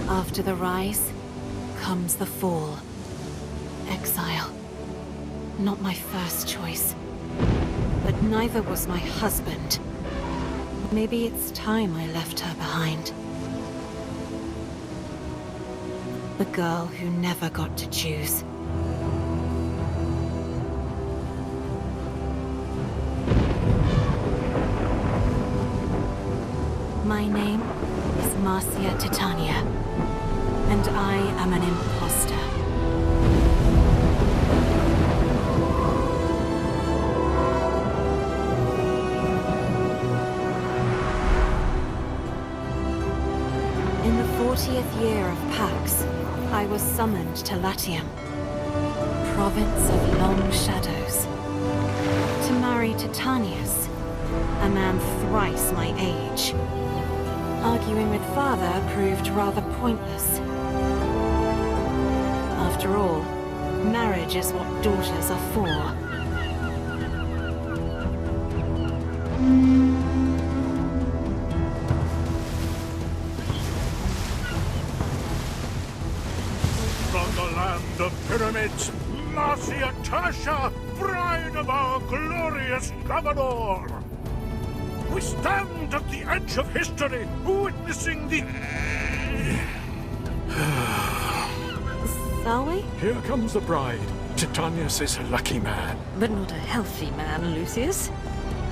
After the rise, comes the fall. Exile. Not my first choice. But neither was my husband. Maybe it's time I left her behind. The girl who never got to choose. My name is Marcia Titania, and I am an imposter. In the 40th year of PAX, I was summoned to Latium, province of long shadows, to marry Titanius, a man thrice my age. Arguing with father proved rather pointless. After all, marriage is what daughters are for. From the land of pyramids, Marcia Tasha, bride of our glorious governor! We stand at the edge of history, witnessing the... Are we? Here comes the bride. Titanius is a lucky man. But not a healthy man, Lucius.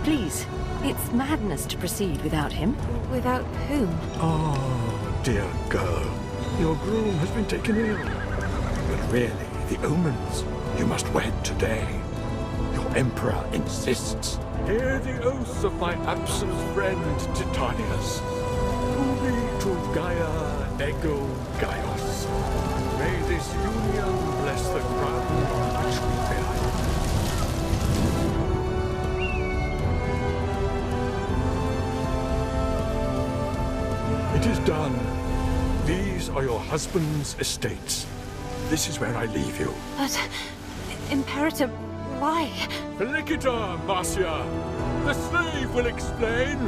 Please, it's madness to proceed without him. Without whom? Oh, dear girl. Your groom has been taken ill. But really, the omens. You must wed today. Your emperor insists. Hear the oath of my absent friend Titanius. Ubi tu Gaia ego Gaius. May this union bless the crown on which we bear. It is done. These are your husband's estates. This is where I leave you. But... Imperator, why? Felicita, Marcia! The slave will explain!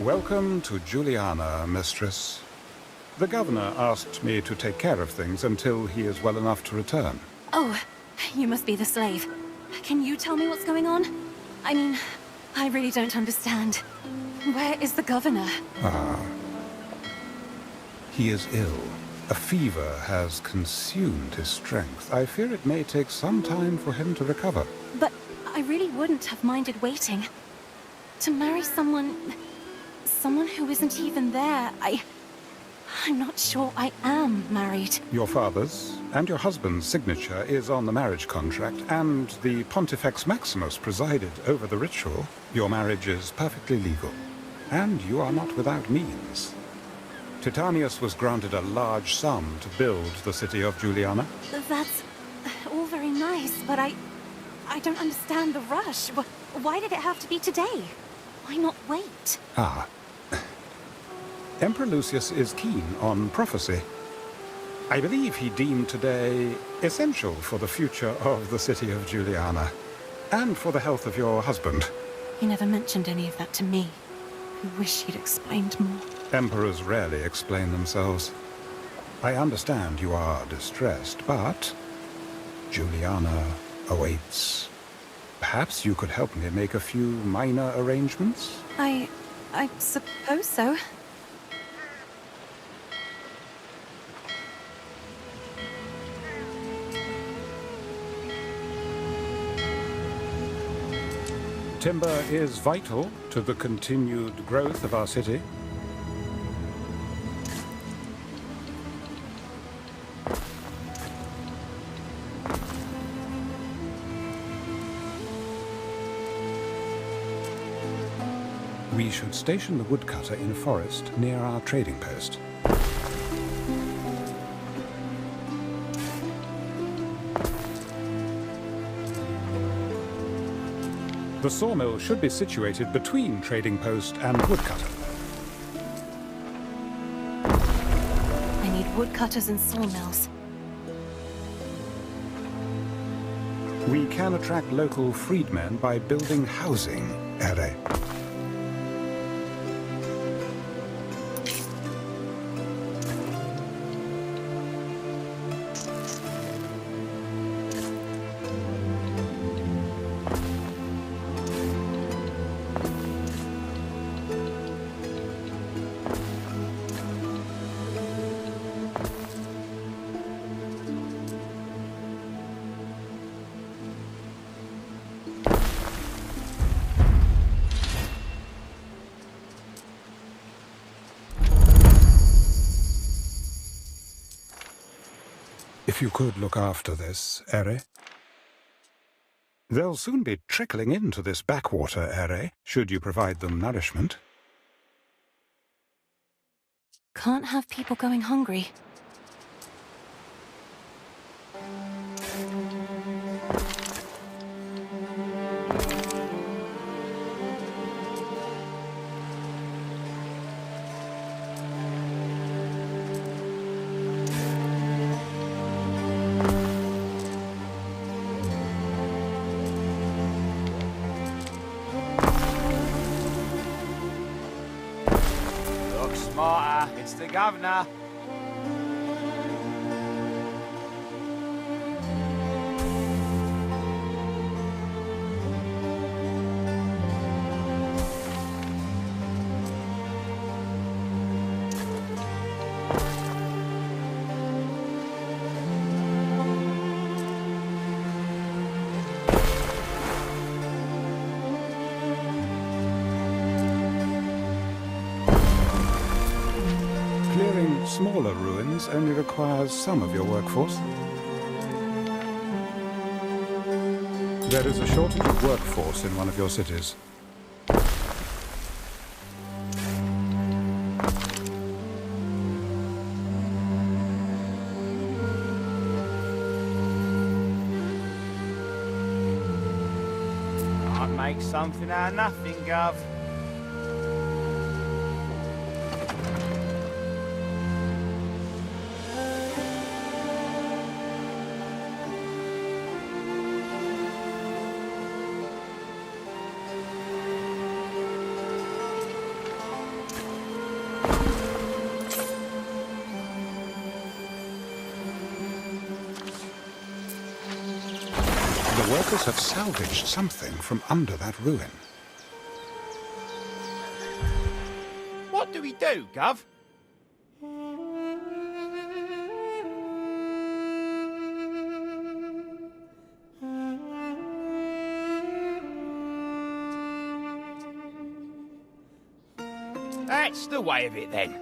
Welcome to Juliana, mistress. The governor asked me to take care of things until he is well enough to return. Oh, you must be the slave. Can you tell me what's going on? I mean, I really don't understand. Where is the governor? He is ill. A fever has consumed his strength. I fear it may take some time for him to recover. But I really wouldn't have minded waiting. To marry someone who isn't even there, I'm not sure I am married. Your father's and your husband's signature is on the marriage contract, and the Pontifex Maximus presided over the ritual. Your marriage is perfectly legal, and you are not without means. Titanius was granted a large sum to build the city of Juliana. That's all very nice, but I don't understand the rush. Why did it have to be today? Why not wait? Emperor Lucius is keen on prophecy. I believe he deemed today essential for the future of the city of Juliana, and for the health of your husband. He never mentioned any of that to me. I wish he'd explained more. Emperors rarely explain themselves. I understand you are distressed, but Juliana awaits. Perhaps you could help me make a few minor arrangements? I suppose so. Timber is vital to the continued growth of our city. We should station the woodcutter in a forest near our trading post. The sawmill should be situated between trading post and woodcutter. I need woodcutters and sawmills. We can attract local freedmen by building housing, Ere. If you could look after this, Ere. They'll soon be trickling into this backwater, Ere, should you provide them nourishment. Can't have people going hungry. Look smarter, it's the governor. Clearing smaller ruins only requires some of your workforce. There is a shortage of workforce in one of your cities. I'd make something out of nothing, Gov. The workers have salvaged something from under that ruin. What do we do, Gov? That's the way of it, then.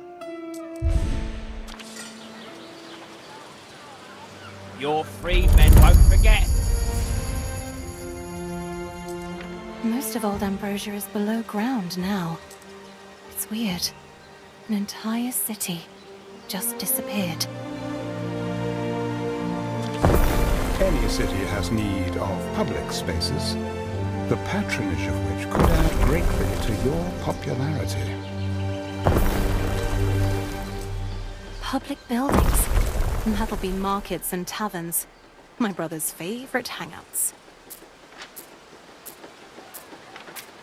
Your freedmen won't forget. Most of Old Ambrosia is below ground now. It's weird. An entire city just disappeared. Any city has need of public spaces, the patronage of which could add greatly to your popularity. Public buildings. That'll be markets and taverns. My brother's favorite hangouts.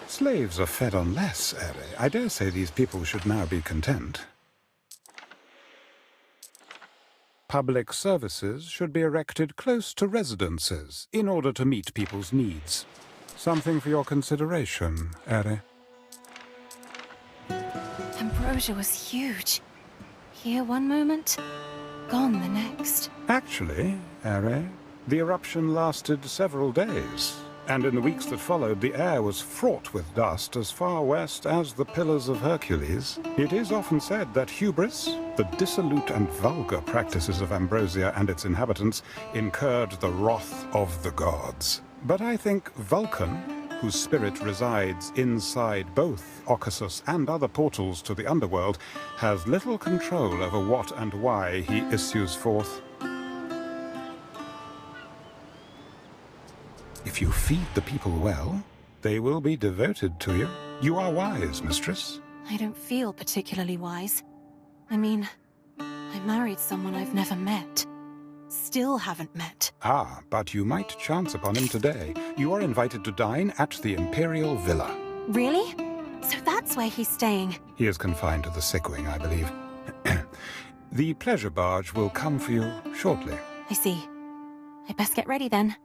Slaves are fed on less, Ere. I dare say these people should now be content. Public services should be erected close to residences in order to meet people's needs. Something for your consideration, Ere. Ambrosia was huge. Here one moment, gone the next. Actually, Ere, the eruption lasted several days, and in the weeks that followed, the air was fraught with dust as far west as the Pillars of Hercules. It is often said that hubris, the dissolute and vulgar practices of Ambrosia and its inhabitants, incurred the wrath of the gods. But I think Vulcan, whose spirit resides inside both Occasus and other portals to the underworld, has little control over what and why he issues forth. If you feed the people well, They will be devoted to you. You are wise, mistress. I don't feel particularly wise. I mean, I married someone I've never met. Still haven't met. Ah, but you might chance upon him today. You are invited to dine at the Imperial Villa. Really? So that's where he's staying. He is confined to the sick wing, I believe. The pleasure barge will come for you shortly. I see. I best get ready then.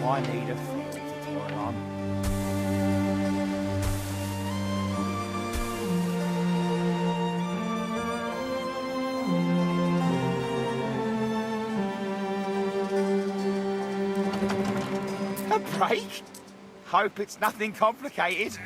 I need a ferry to toil on. A break? Hope it's nothing complicated.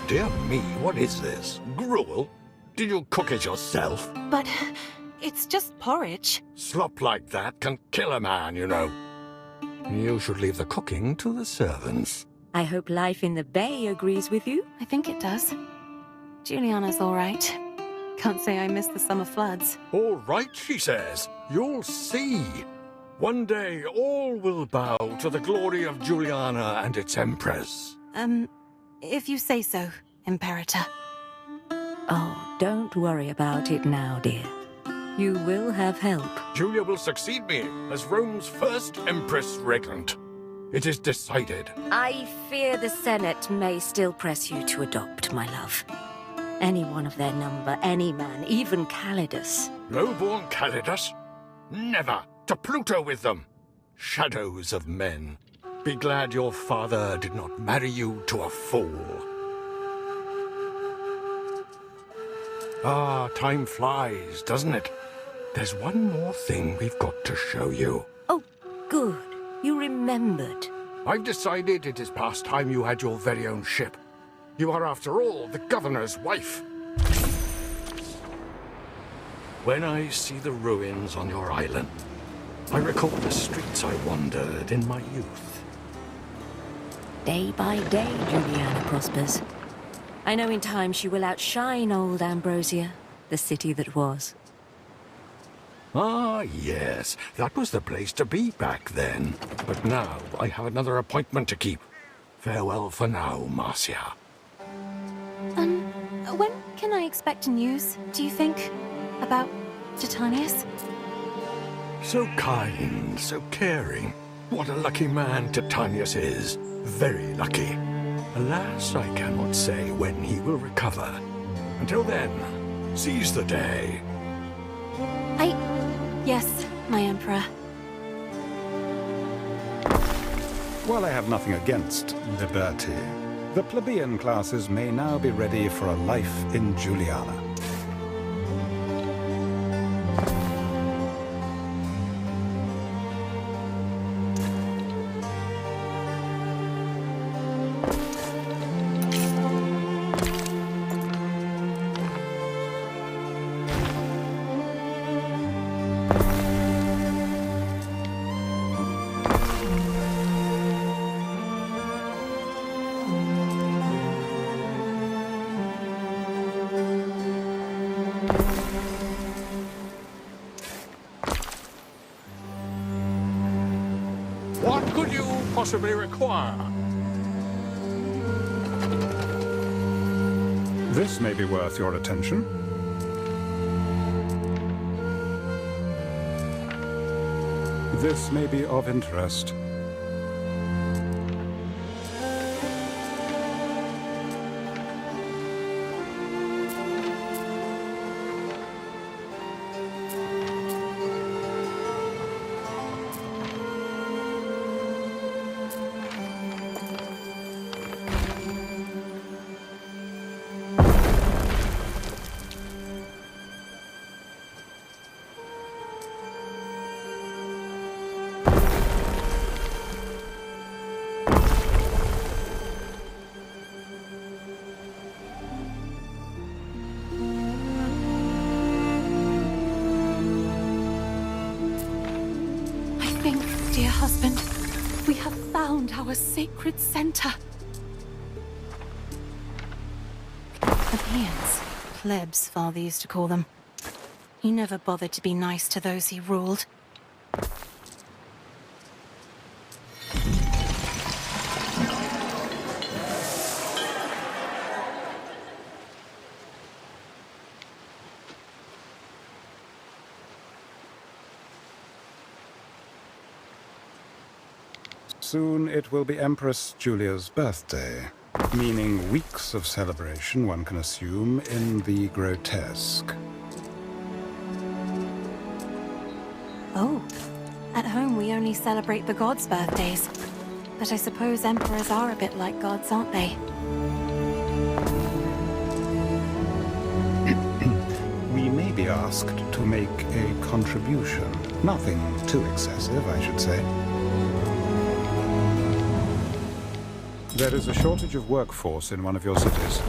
Dear me, what is this? Gruel? Did you cook it yourself? But it's just porridge. Slop like that can kill a man, you know. You should leave the cooking to the servants. I hope life in the Bay agrees with you. I think it does. Juliana's all right. Can't say I miss the summer floods. All right, she says. You'll see. One day all will bow to the glory of Juliana and its empress. If you say so, Imperator. Oh, don't worry about it now, dear. You will have help. Julia will succeed me as Rome's first empress regnant. It is decided. I fear the Senate may still press you to adopt, my love. Anyone of their number, any man, even Calidus. Low-born Calidus? Never! To Pluto with them! Shadows of men. Be glad your father did not marry you to a fool. Ah, time flies, doesn't it? There's one more thing we've got to show you. Oh, good. You remembered. I've decided it is past time you had your very own ship. You are, after all, the governor's wife. When I see the ruins on your island, I recall the streets I wandered in my youth. Day by day, Juliana prospers. I know in time she will outshine old Ambrosia, the city that was. Ah, yes, that was the place to be back then. But now I have another appointment to keep. Farewell for now, Marcia. When can I expect news, do you think, about Titanius? So kind, so caring. What a lucky man Titanius is. Very lucky. Alas, I cannot say when he will recover. Until then, Seize the day. Yes, my Emperor. While I have nothing against liberty, the plebeian classes may now be ready for a life in Juliana. What could you possibly require? This may be worth your attention. This may be of interest. Dear husband, we have found our sacred center. Plebeians, plebs, father used to call them. He never bothered to be nice to those he ruled. Soon it will be Empress Julia's birthday, meaning weeks of celebration, one can assume, in the grotesque. Oh, at home we only celebrate the gods' birthdays. But I suppose emperors are a bit like gods, aren't they? We may be asked to make a contribution. Nothing too excessive, I should say. There is a shortage of workforce in one of your cities.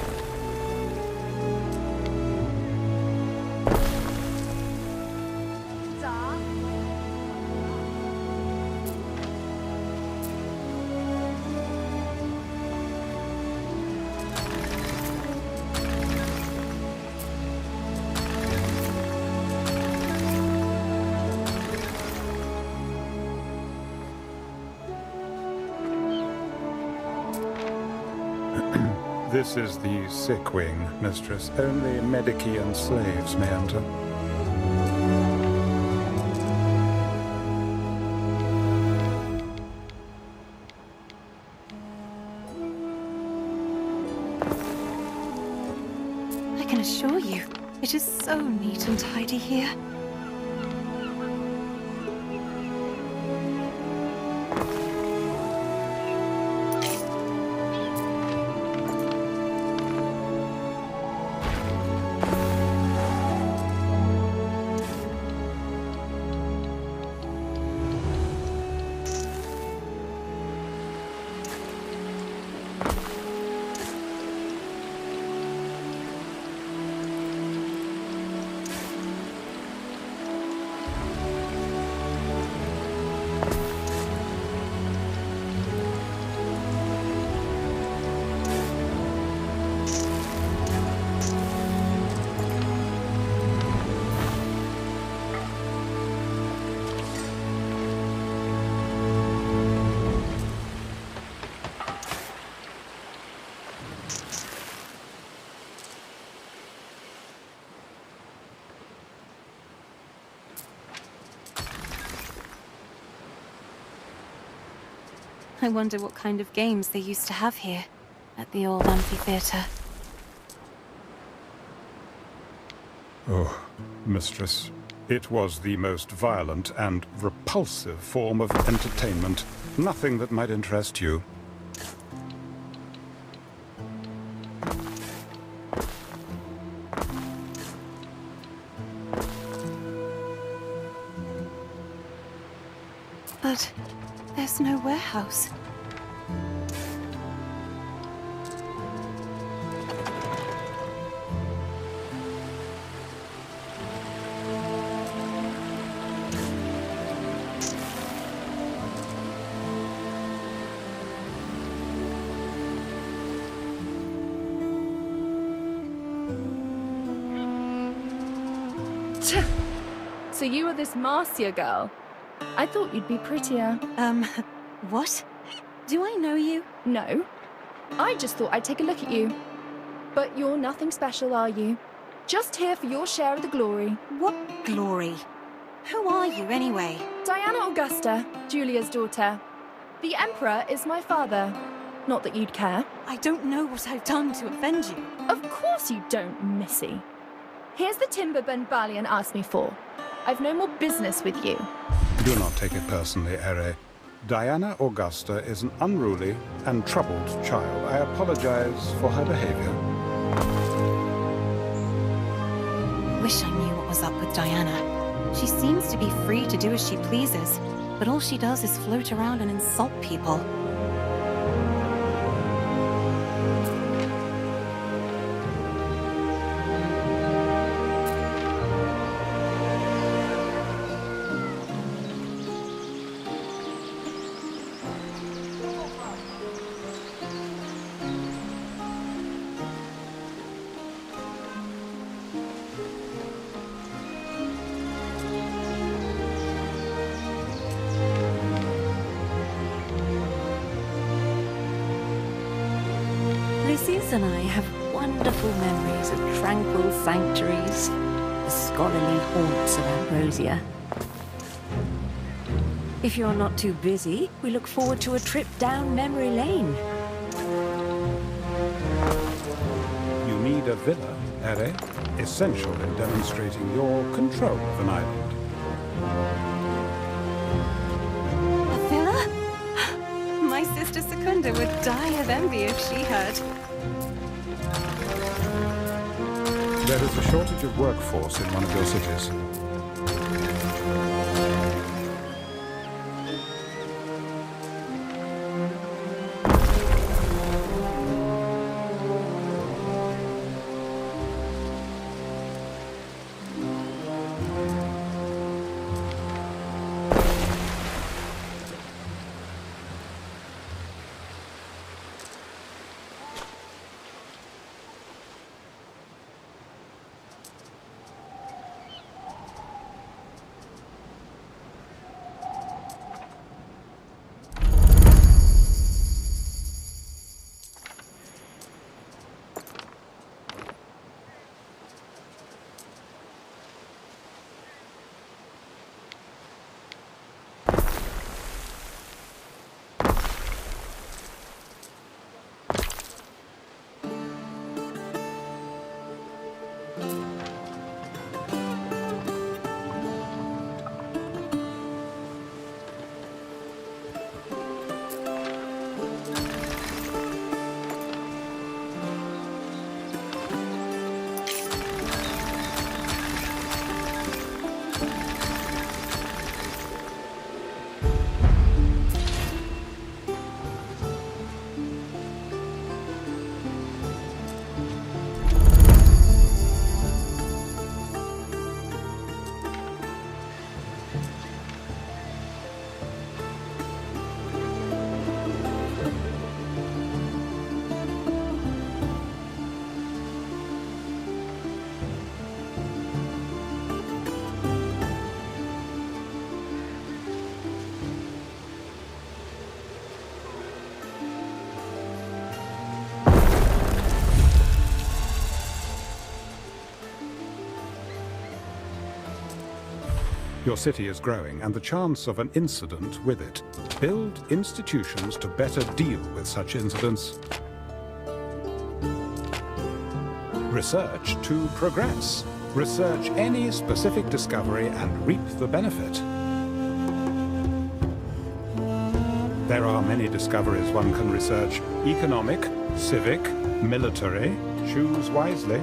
This is the sick wing, mistress. Only medici and slaves may enter. I can assure you, it is so neat and tidy here. I wonder what kind of games they used to have here, at the old amphitheater. Oh, mistress, it was the most violent and repulsive form of entertainment. Nothing that might interest you. But there's no warehouse. So you are this Marcia girl? I thought you'd be prettier. What? Do I know you? No. I just thought I'd take a look at you. But you're nothing special, are you? Just here for your share of the glory. What glory? Who are you, anyway? Diana Augusta, Julia's daughter. The Emperor is my father. Not that you'd care. I don't know what I've done to offend you. Of course you don't, Missy. Here's the timber Ben Balian asked me for. I've no more business with you. Do not take it personally, Ere. Diana Augusta is an unruly and troubled child. I apologize for her behavior. Wish I knew what was up with Diana. She seems to be free to do as she pleases, but all she does is float around and insult people. Lucius and I have wonderful memories of tranquil sanctuaries, the scholarly haunts of Ambrosia. If you're not too busy, we look forward to a trip down memory lane. You need a villa, Ere, essential in demonstrating your control of an island. A villa? My sister Secunda would die of envy if she heard. There is a shortage of workforce in one of your cities. Your city is growing, and the chance of an incident with it. Build institutions to better deal with such incidents. Research to progress. Research any specific discovery and reap the benefit. There are many discoveries one can research: economic, civic, military. Choose wisely.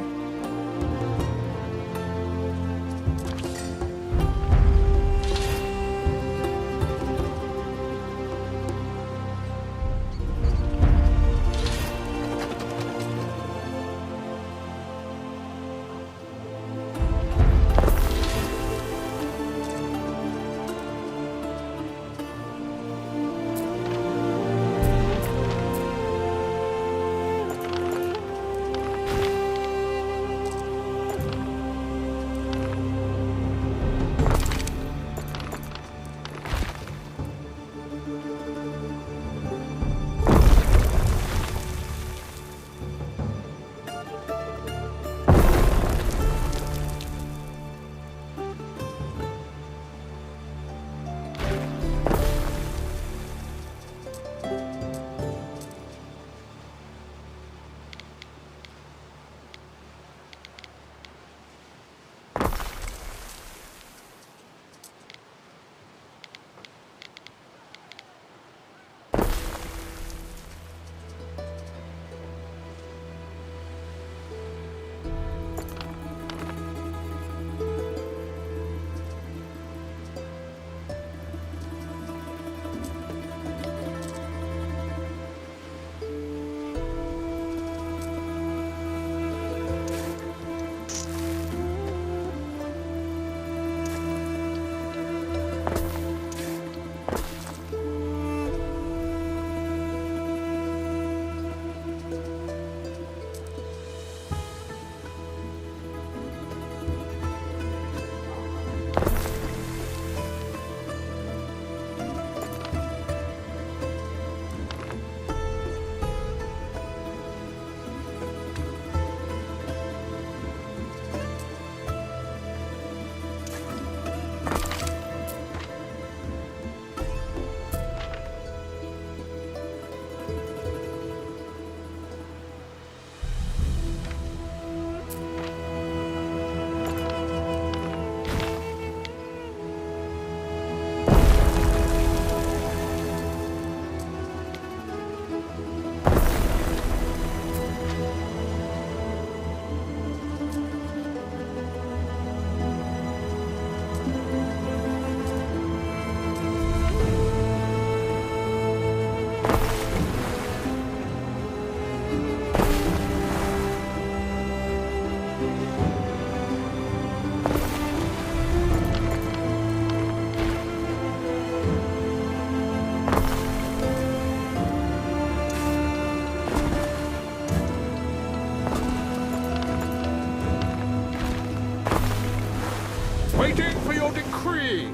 Waiting for your decree!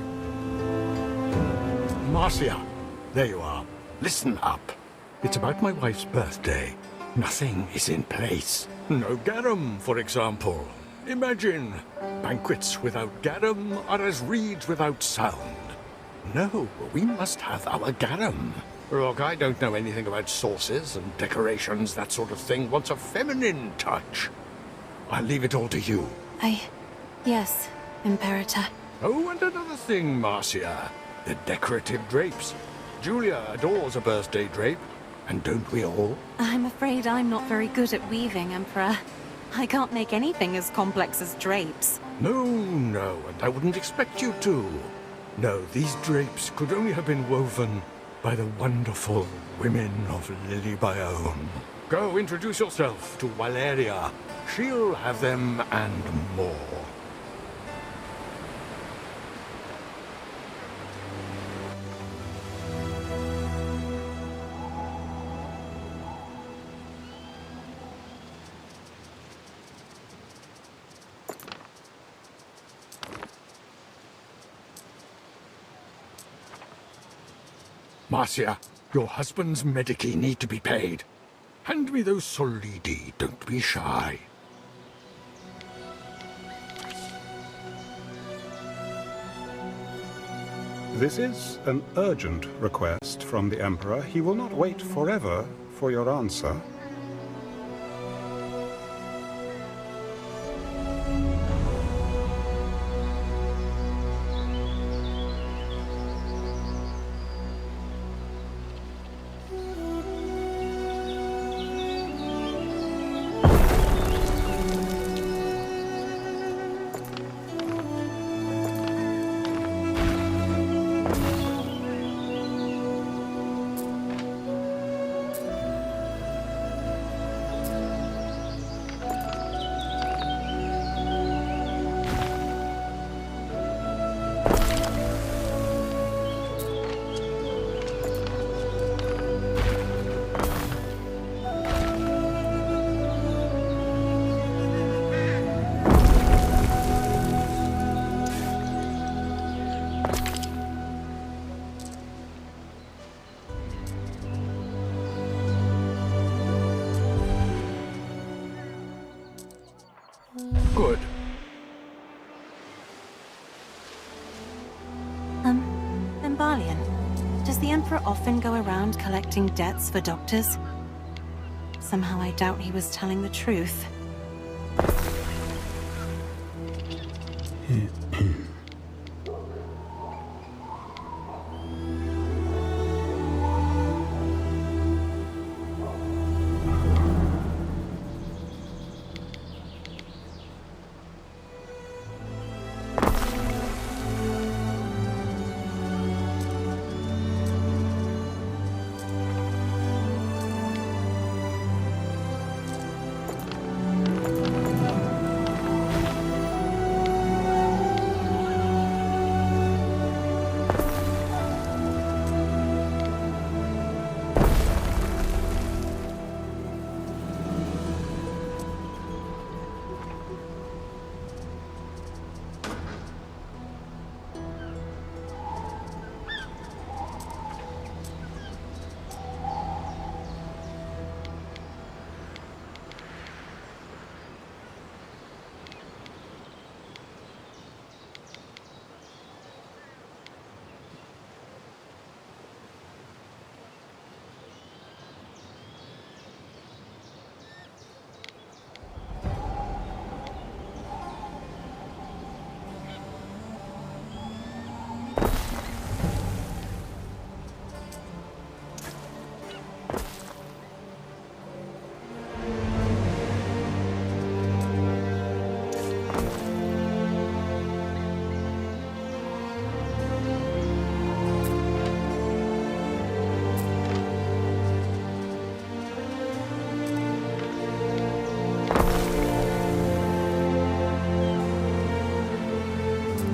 Marcia, there you are. Listen up. It's about my wife's birthday. Nothing is in place. No garum, for example. Imagine, banquets without garum are as reeds without sound. No, we must have our garum. Look, I don't know anything about sauces and decorations, that sort of thing. Wants a feminine touch. I'll leave it all to you. Yes, Imperator. Oh, and another thing, Marcia. The decorative drapes. Julia adores a birthday drape. And don't we all? I'm afraid I'm not very good at weaving, Emperor. I can't make anything as complex as drapes. No, and I wouldn't expect you to. No, these drapes could only have been woven by the wonderful women of Lily Bayonne. Go introduce yourself to Valeria. She'll have them and more. Marcia, your husband's medici need to be paid. Hand me those solidi, don't be shy. This is an urgent request from the Emperor. He will not wait forever for your answer. Good. Thembalion, does the Emperor often go around collecting debts for doctors? Somehow I doubt he was telling the truth.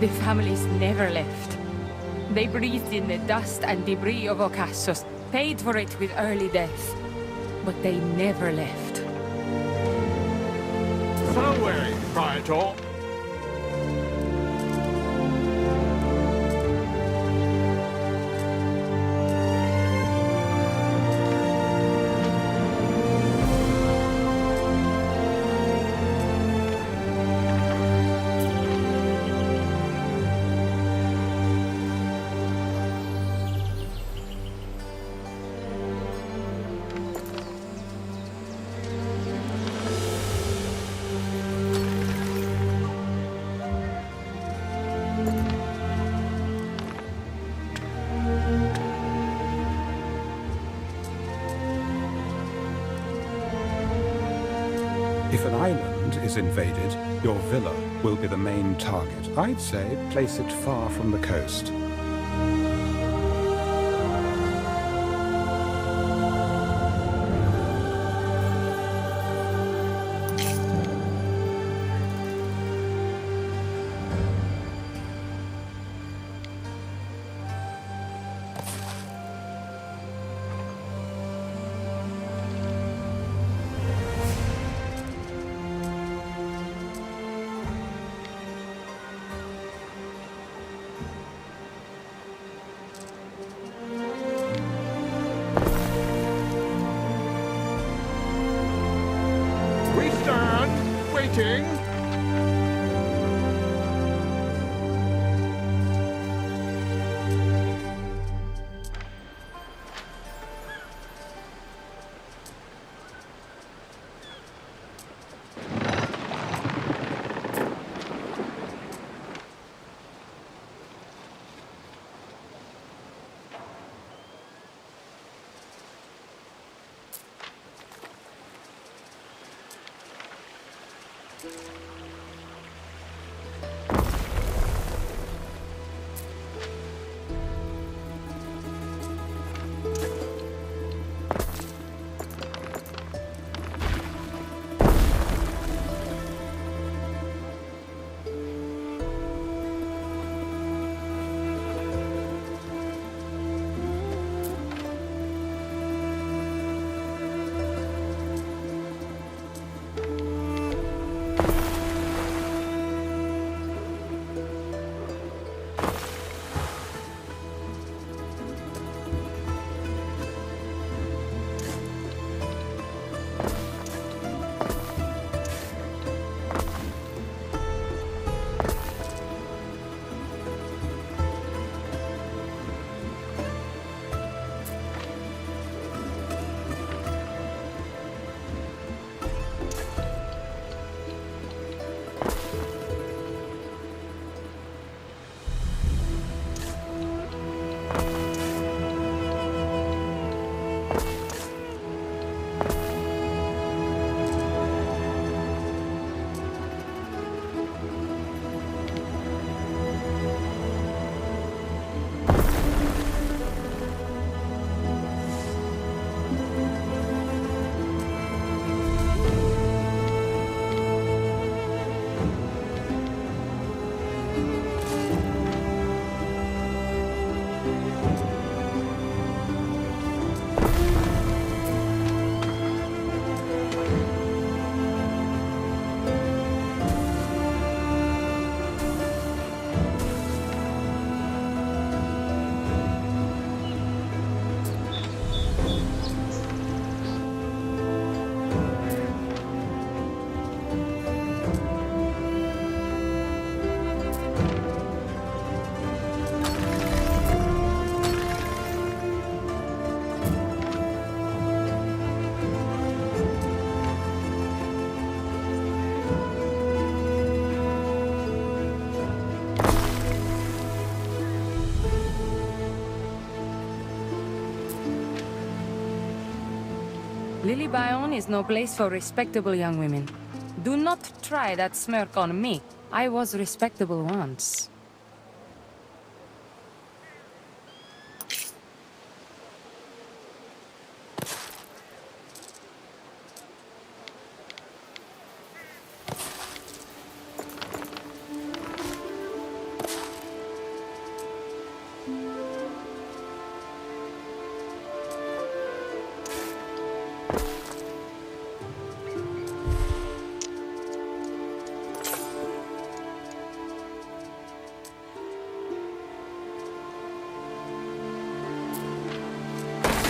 The families never left. They breathed in the dust and debris of Ocassos, paid for it with early death. But they never left. Farewell, Praetor. If an island is invaded, your villa will be the main target. I'd say place it far from the coast. Lily Bayonne is no place for respectable young women. Do not try that smirk on me. I was respectable once.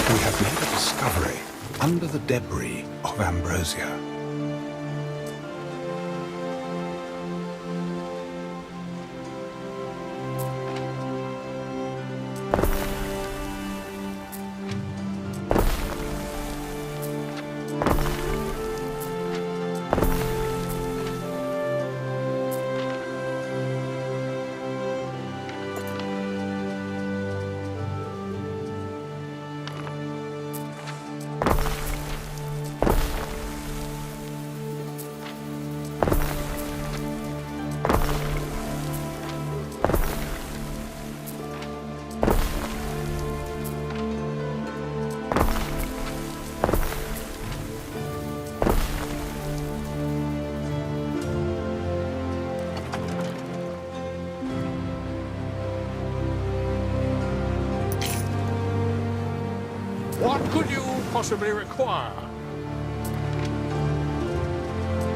We have made a discovery under the debris of Ambrosia. What could you possibly require?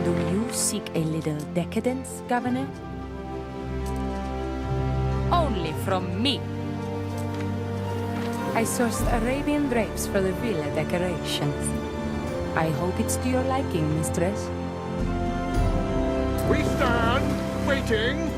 Do you seek a little decadence, Governor? Only from me. I sourced Arabian drapes for the villa decorations. I hope it's to your liking, mistress. We stand, waiting.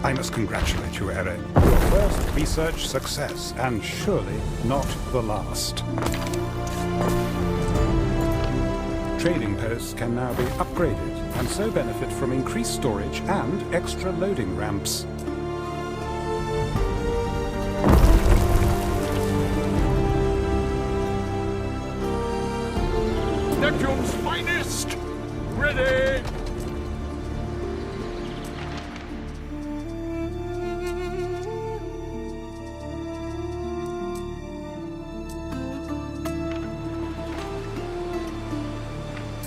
I must congratulate you, Ere. Your first research success, and surely not the last. Trading posts can now be upgraded, and so benefit from increased storage and extra loading ramps. Neptune's finest! Ready!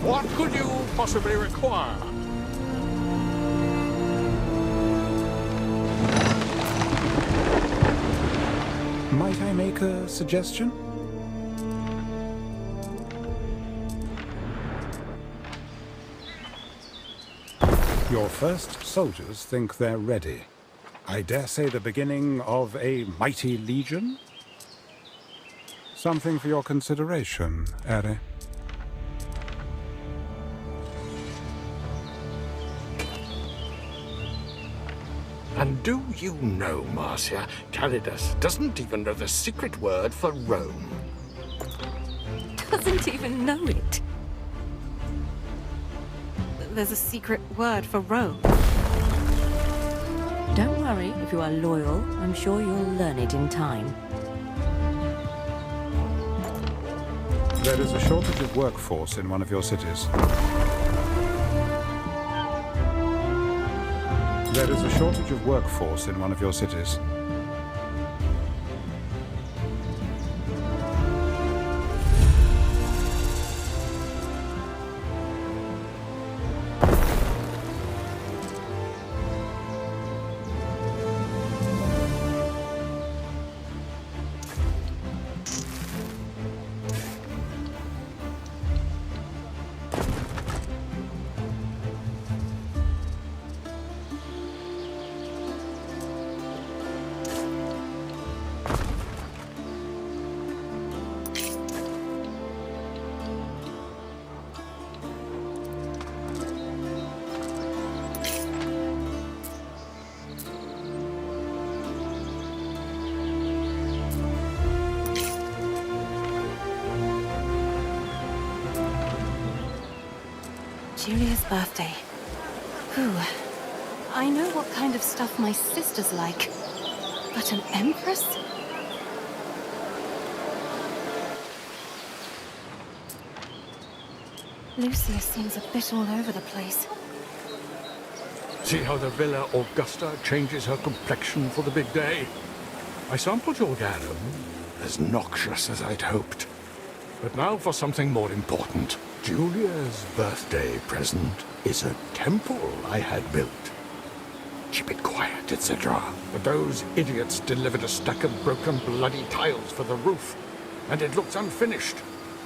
What could you possibly require? My Might I make a suggestion? Your first soldiers think they're ready. I dare say the beginning of a mighty legion? Something for your consideration, Eri. And do you know, Marcia, Calidus doesn't even know the secret word for Rome. Doesn't even know it. There's a secret word for Rome. Don't worry, if you are loyal, I'm sure you'll learn it in time. There is a shortage of workforce in one of your cities. There is a shortage of workforce in one of your cities. Julia's birthday. Whew. I know what kind of stuff my sister's like. But an empress? Lucius seems a bit all over the place. See how the Villa Augusta changes her complexion for the big day? I sampled your garum, as noxious as I'd hoped. But now for something more important. Julia's birthday present is a temple I had built. Keep it quiet, etc. But those idiots delivered a stack of broken bloody tiles for the roof, and it looks unfinished.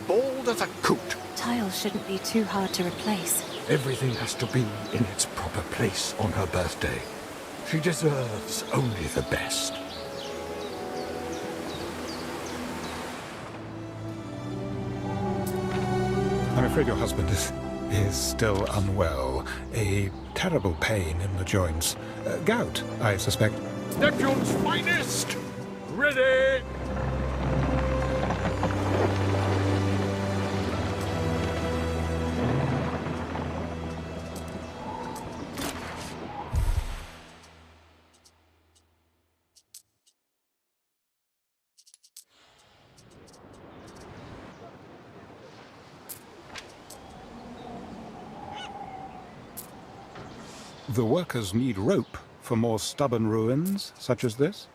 Bald as a coot. Tiles shouldn't be too hard to replace. Everything has to be in its proper place on her birthday. She deserves only the best. I'm afraid your husband is still unwell. A terrible pain in the joints. Gout, I suspect. Neptune's finest! Ready! The workers need rope for more stubborn ruins such as this.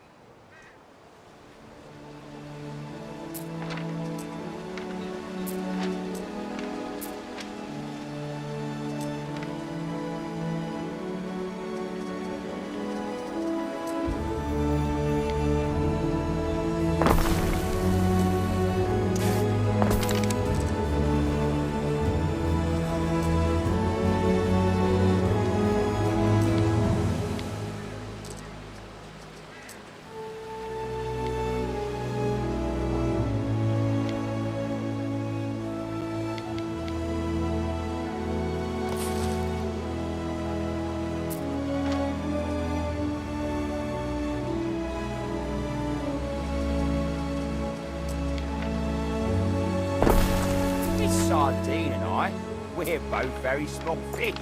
Sardine and I, we're both very small fish.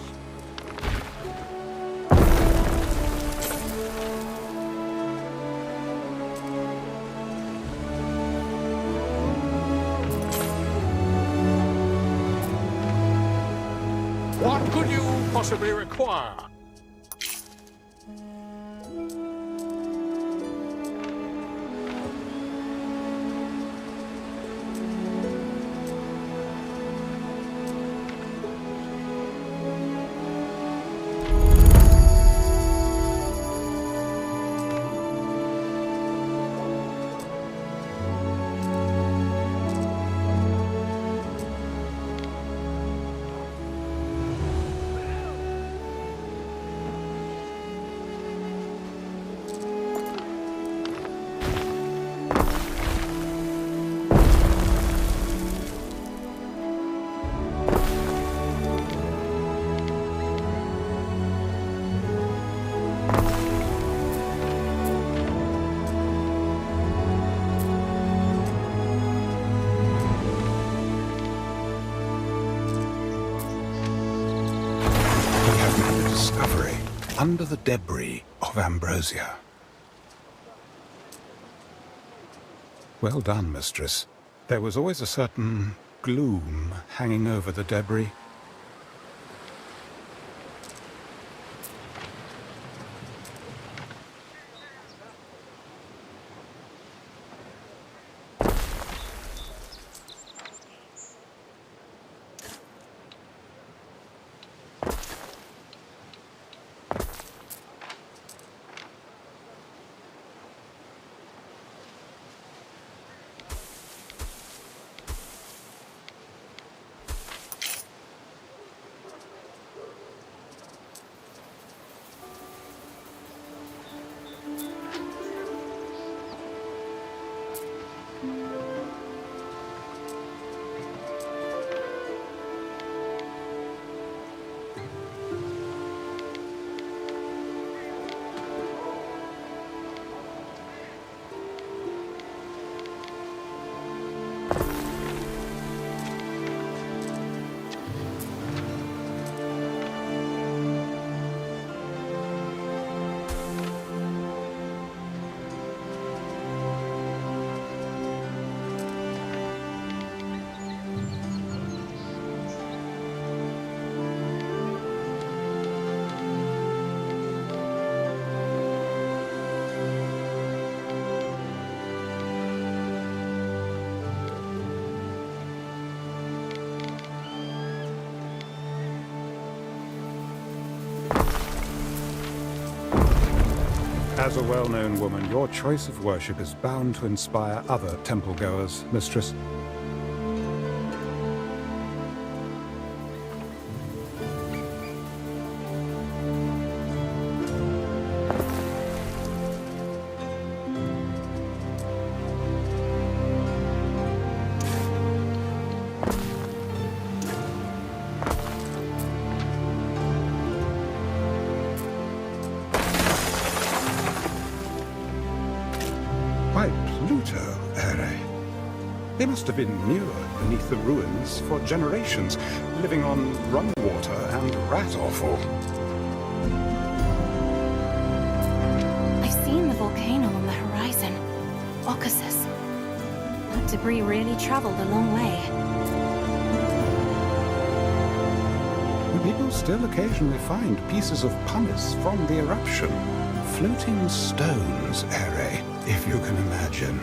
What could you possibly require? discovery under the debris of Ambrosia. Well done, mistress. There was always a certain gloom hanging over the debris. As a well-known woman, your choice of worship is bound to inspire other temple-goers, mistress. They must have been newer beneath the ruins for generations, living on rum water and rat offal. I've seen the volcano on the horizon. Occasus. That debris really traveled a long way. People still occasionally find pieces of pumice from the eruption. Floating stones, Ere, if you can imagine.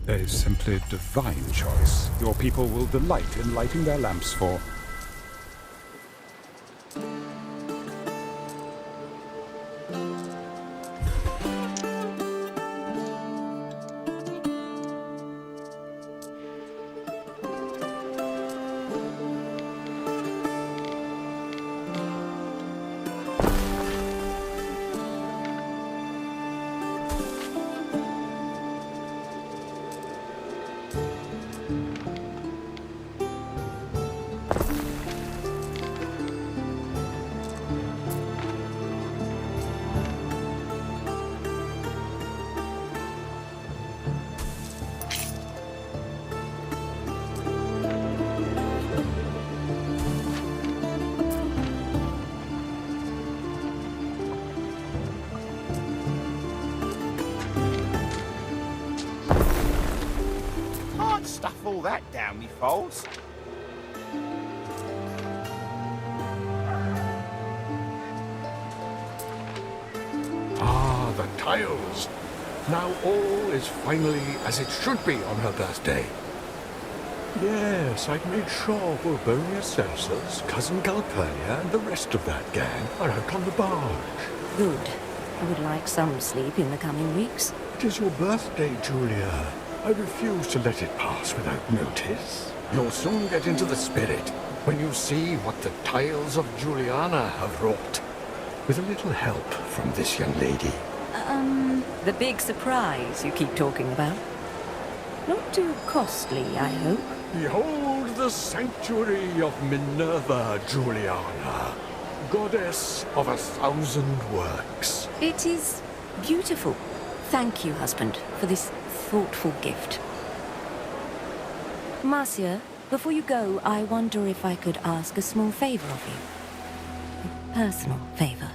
A simply divine choice. Your people will delight in lighting their lamps for. Stuff all that down me folds. Ah, the tiles. Now all is finally as it should be on her birthday. Yes, I've made sure Wilburia Celsus, cousin Galpernia, and the rest of that gang are out on the barge. Good. I would like some sleep in the coming weeks. It is your birthday, Julia. I refuse to let it pass without notice. You'll soon get into the spirit when you see what the tiles of Juliana have wrought. With a little help from this young lady. The big surprise you keep talking about. Not too costly, I hope. Behold the sanctuary of Minerva, Juliana, goddess of 1,000 works. It is beautiful. Thank you, husband, for this thoughtful gift. Marcia, before you go, I wonder if I could ask a small favor of you. A personal favor.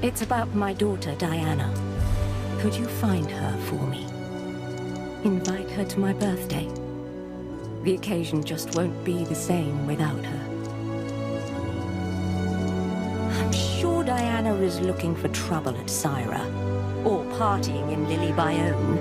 It's about my daughter, Diana. Could you find her for me? Invite her to my birthday. The occasion just won't be the same without her. I'm sure Diana is looking for trouble at Syra, or partying in Lily Bayonne.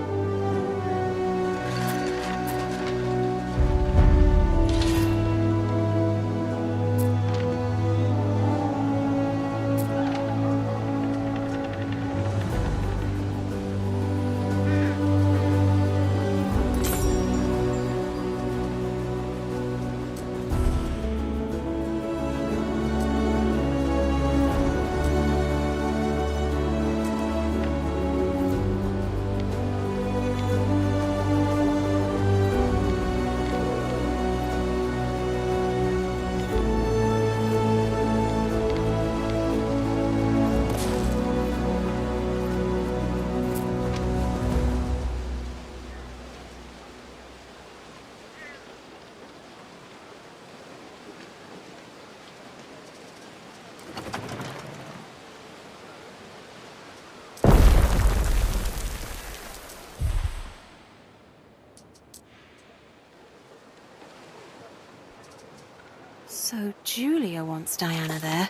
So Julia wants Diana there.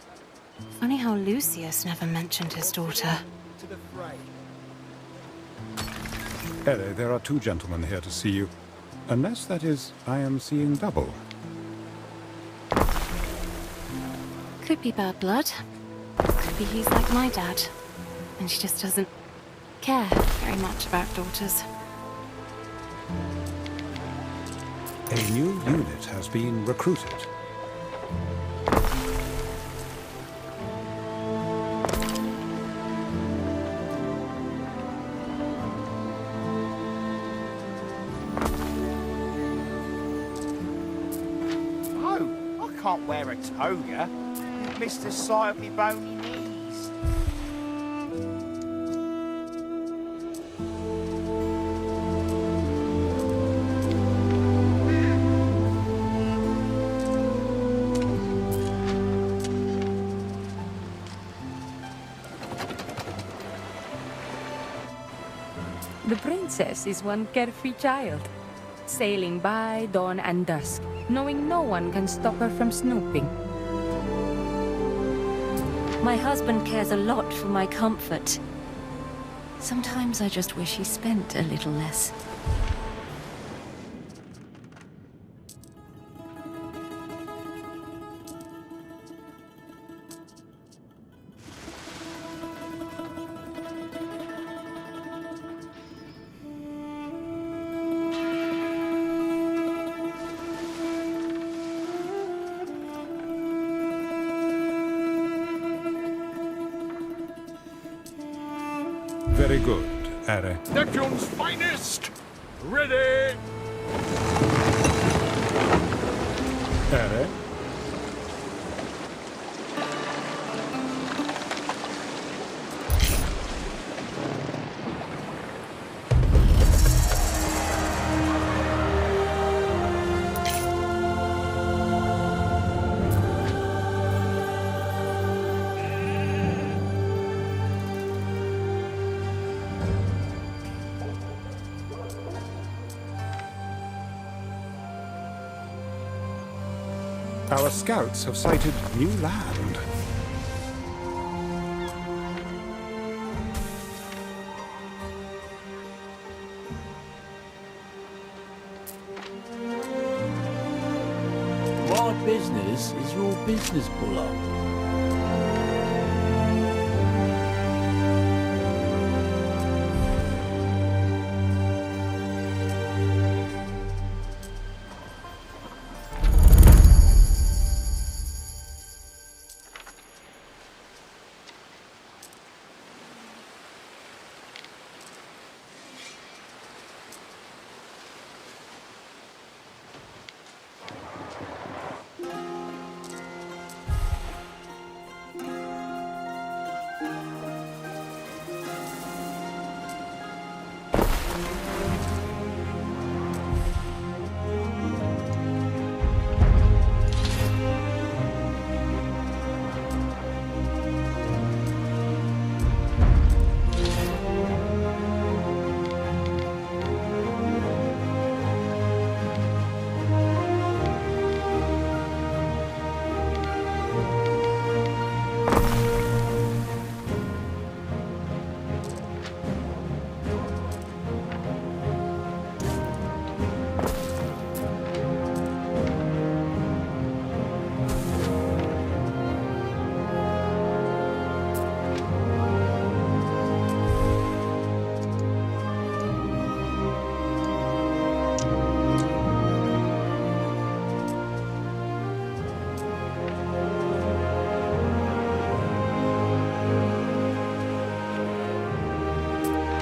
Funny how Lucius never mentioned his daughter. Ere, there are 2 gentlemen here to see you. Unless, that is, I am seeing double. Could be bad blood. Could be he's like my dad. And she just doesn't care very much about daughters. A new unit has been recruited. Can't wear a toga. You've missed the sight of me bony knees. The princess is one carefree child, sailing by dawn and dusk, knowing no one can stop her from snooping. My husband cares a lot for my comfort. Sometimes I just wish he spent a little less. Very good, Are. Neptune's finest! Ready! Are? Our scouts have sighted new land. My business is your business, Buller.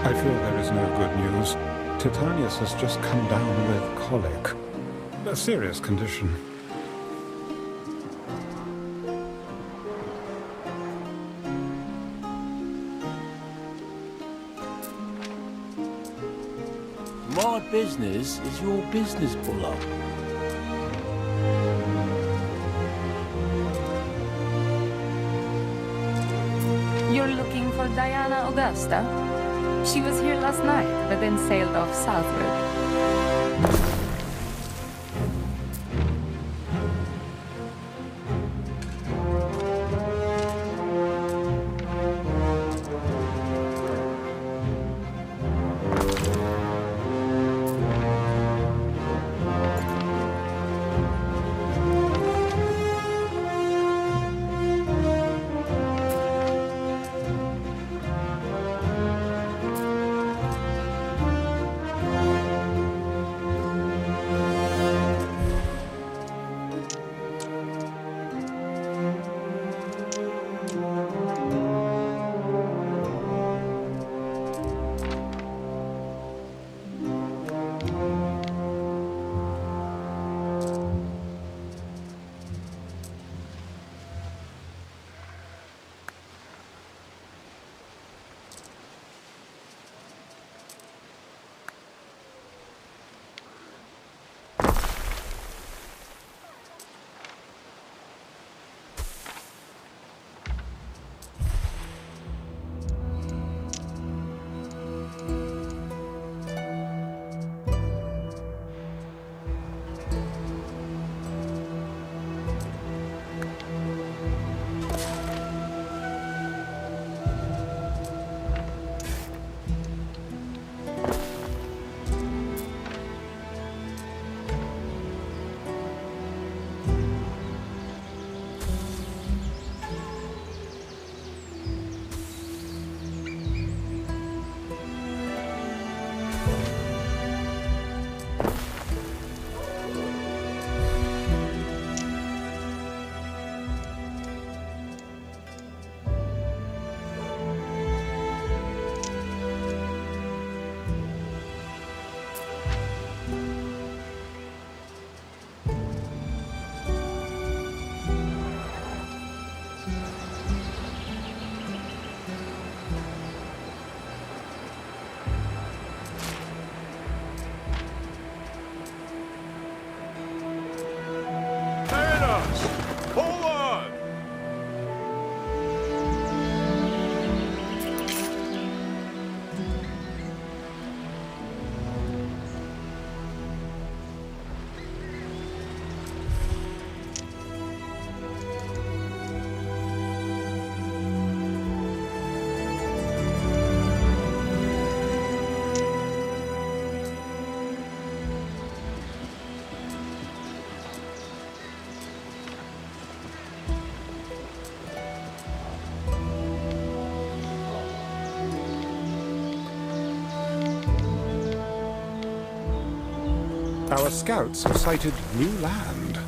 I fear there is no good news. Titanius has just come down with colic. A serious condition. My business is your business, Buller. You're looking for Diana Augusta? She was here last night, but then sailed off southward. Our scouts have sighted new land.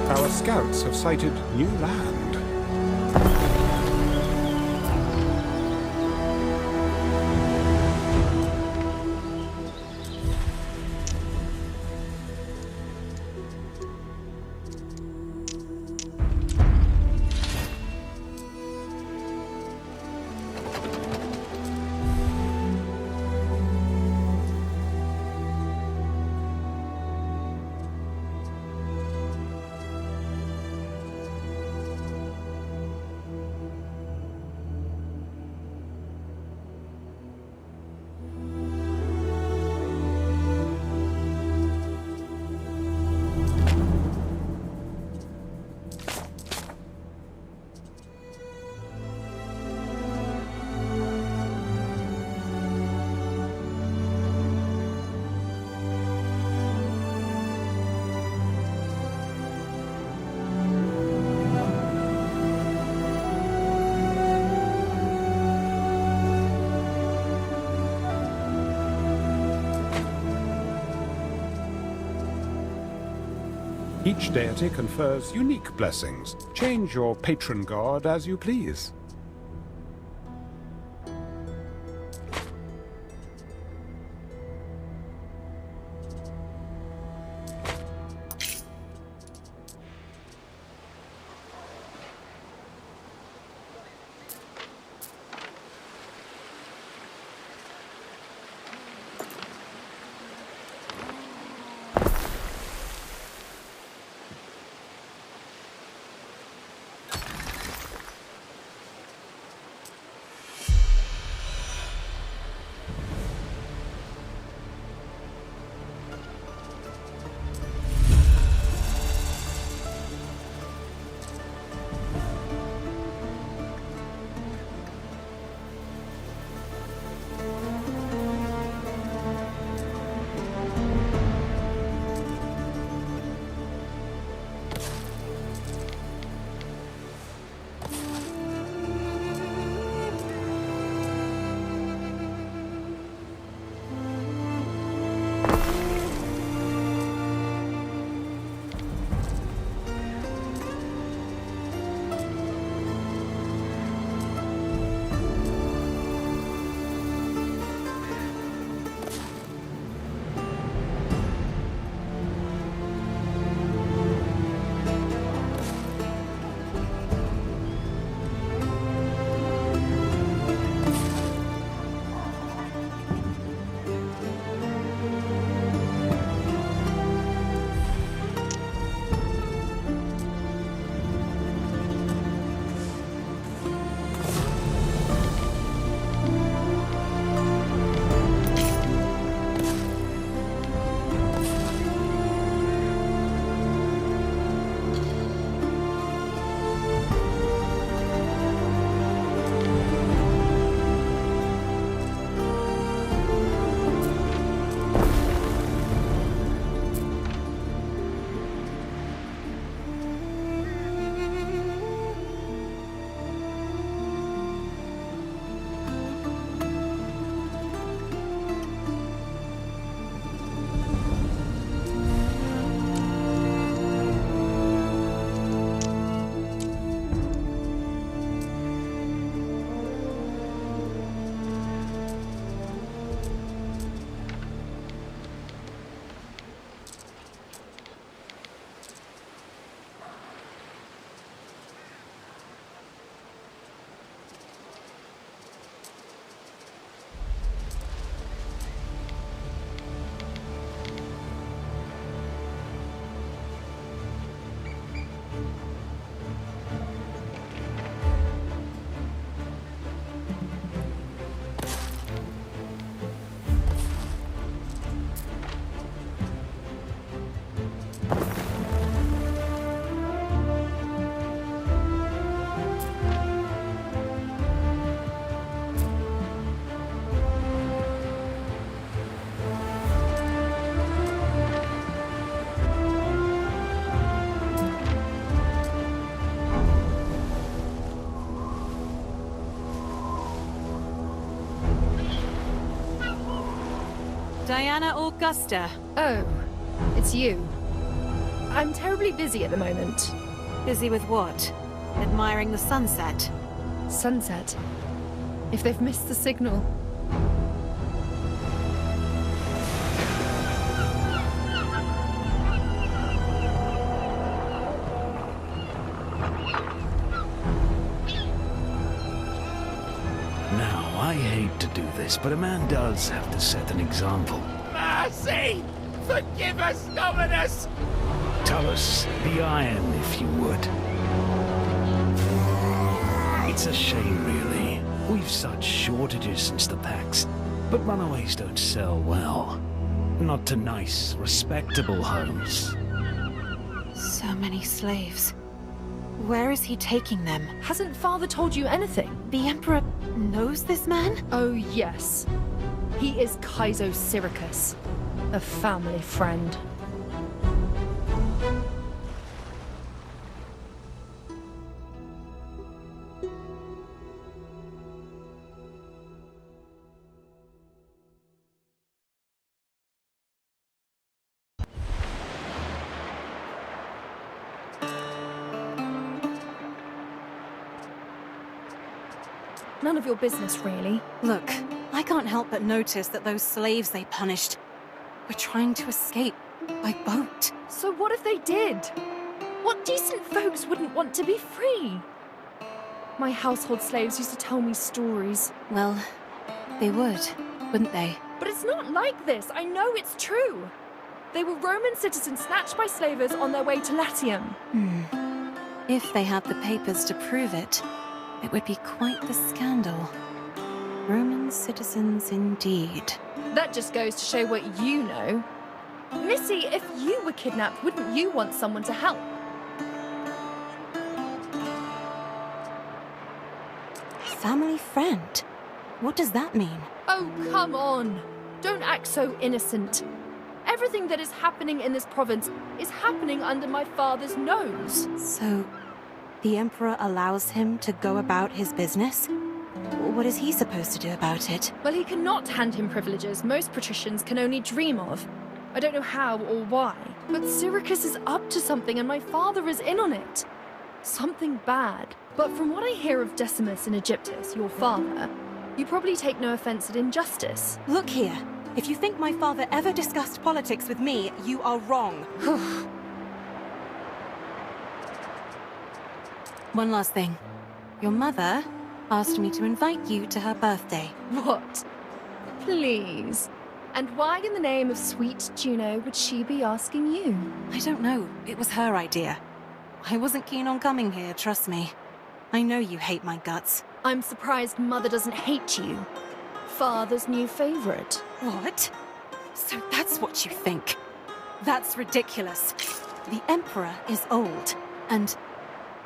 Our scouts have sighted new land. Each deity confers unique blessings. Change your patron god as you please. Diana Augusta. Oh, it's you. I'm terribly busy at the moment. Busy with what? Admiring the sunset? Sunset. If they've missed the signal. Now, I hate to do this, but a man does have to set an example. Mercy! Forgive us, Dominus! Tell us the iron, if you would. It's a shame, really. We've such shortages since the PAX, but runaways don't sell well. Not to nice, respectable homes. So many slaves. Where is he taking them? Hasn't Father told you anything? The Emperor knows this man? Oh, yes. He is Kaizo Syracuse, a family friend. None of your business, really. Look, I can't help but notice that those slaves they punished were trying to escape by boat. So what if they did? What decent folks wouldn't want to be free? My household slaves used to tell me stories. Well, they would, wouldn't they? But it's not like this. I know it's true. They were Roman citizens snatched by slavers on their way to Latium. If they had the papers to prove it, it would be quite the scandal. Roman citizens indeed. That just goes to show what you know. Missy, if you were kidnapped, wouldn't you want someone to help? Family friend? What does that mean? Oh, come on. Don't act so innocent. Everything that is happening in this province is happening under my father's nose. So, the Emperor allows him to go about his business? What is he supposed to do about it? Well, he cannot hand him privileges most patricians can only dream of. I don't know how or why, but Syracuse is up to something and my father is in on it. Something bad. But from what I hear of Decimus and Egyptus, your father, you probably take no offense at injustice. Look here. If you think my father ever discussed politics with me, you are wrong. One last thing. Your mother asked me to invite you to her birthday. What? Please. And why in the name of sweet Juno would she be asking you? I don't know. It was her idea. I wasn't keen on coming here, trust me. I know you hate my guts. I'm surprised Mother doesn't hate you. Father's new favorite. What? So that's what you think? That's ridiculous. The Emperor is old, and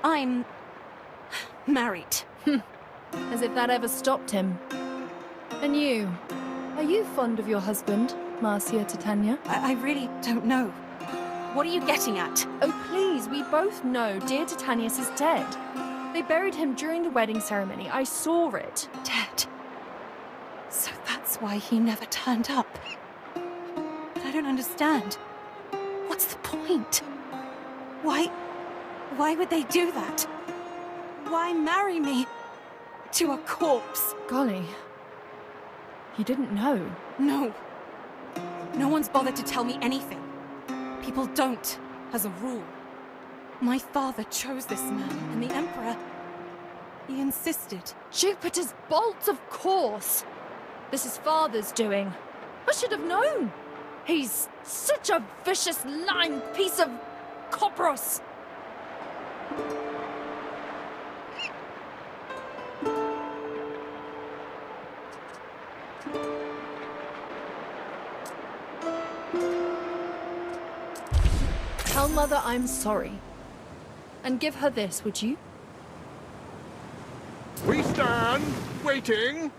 I'm married. As if that ever stopped him. And you? Are you fond of your husband, Marcia Titania? I really don't know. What are you getting at? Oh, please, we both know dear Titanius is dead. They buried him during the wedding ceremony. I saw it. Dead. So that's why he never turned up. But I don't understand. What's the point? Why would they do that? Why marry me to a corpse? Golly. You didn't know? No. No one's bothered to tell me anything. People don't, as a rule. My father chose this man, and the Emperor, he insisted. Jupiter's bolts, of course! This is Father's doing. I should have known! He's such a vicious, lying piece of copros! Tell Mother I'm sorry. And give her this, would you? We stand, waiting.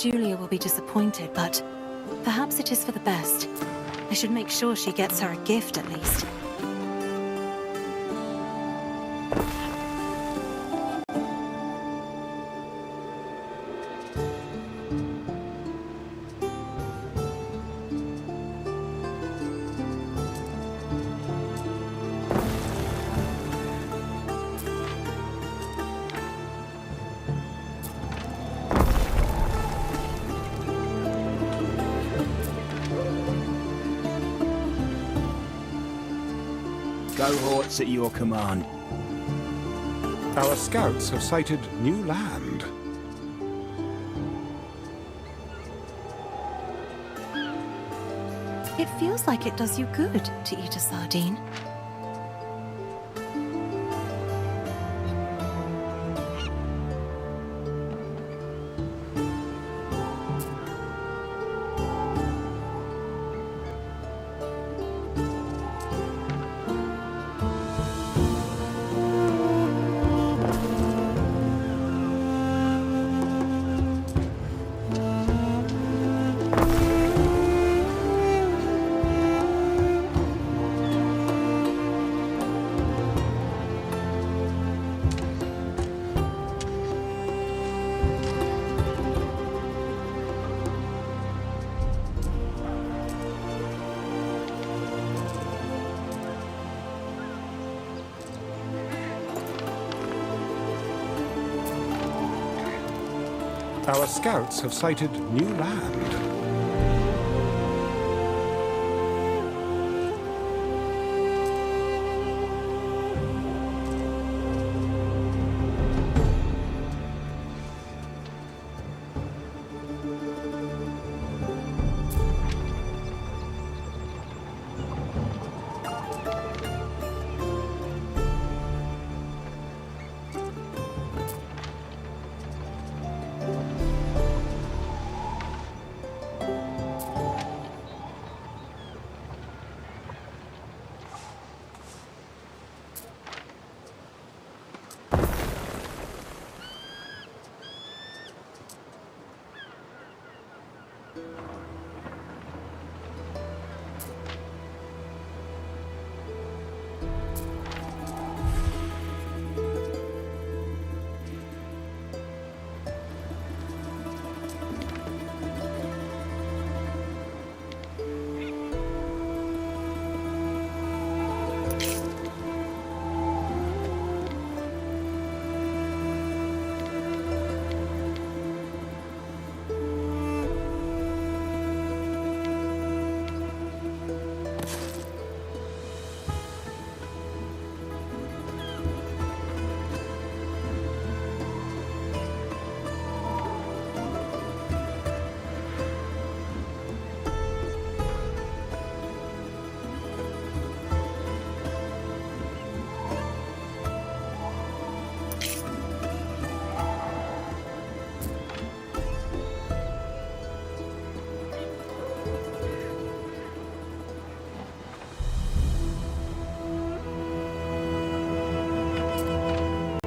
Julia will be disappointed, but perhaps it is for the best. I should make sure she gets her a gift at least. Cohorts at your command. Our scouts have sighted new land. It feels like it does you good to eat a sardine. Our scouts have sighted new land.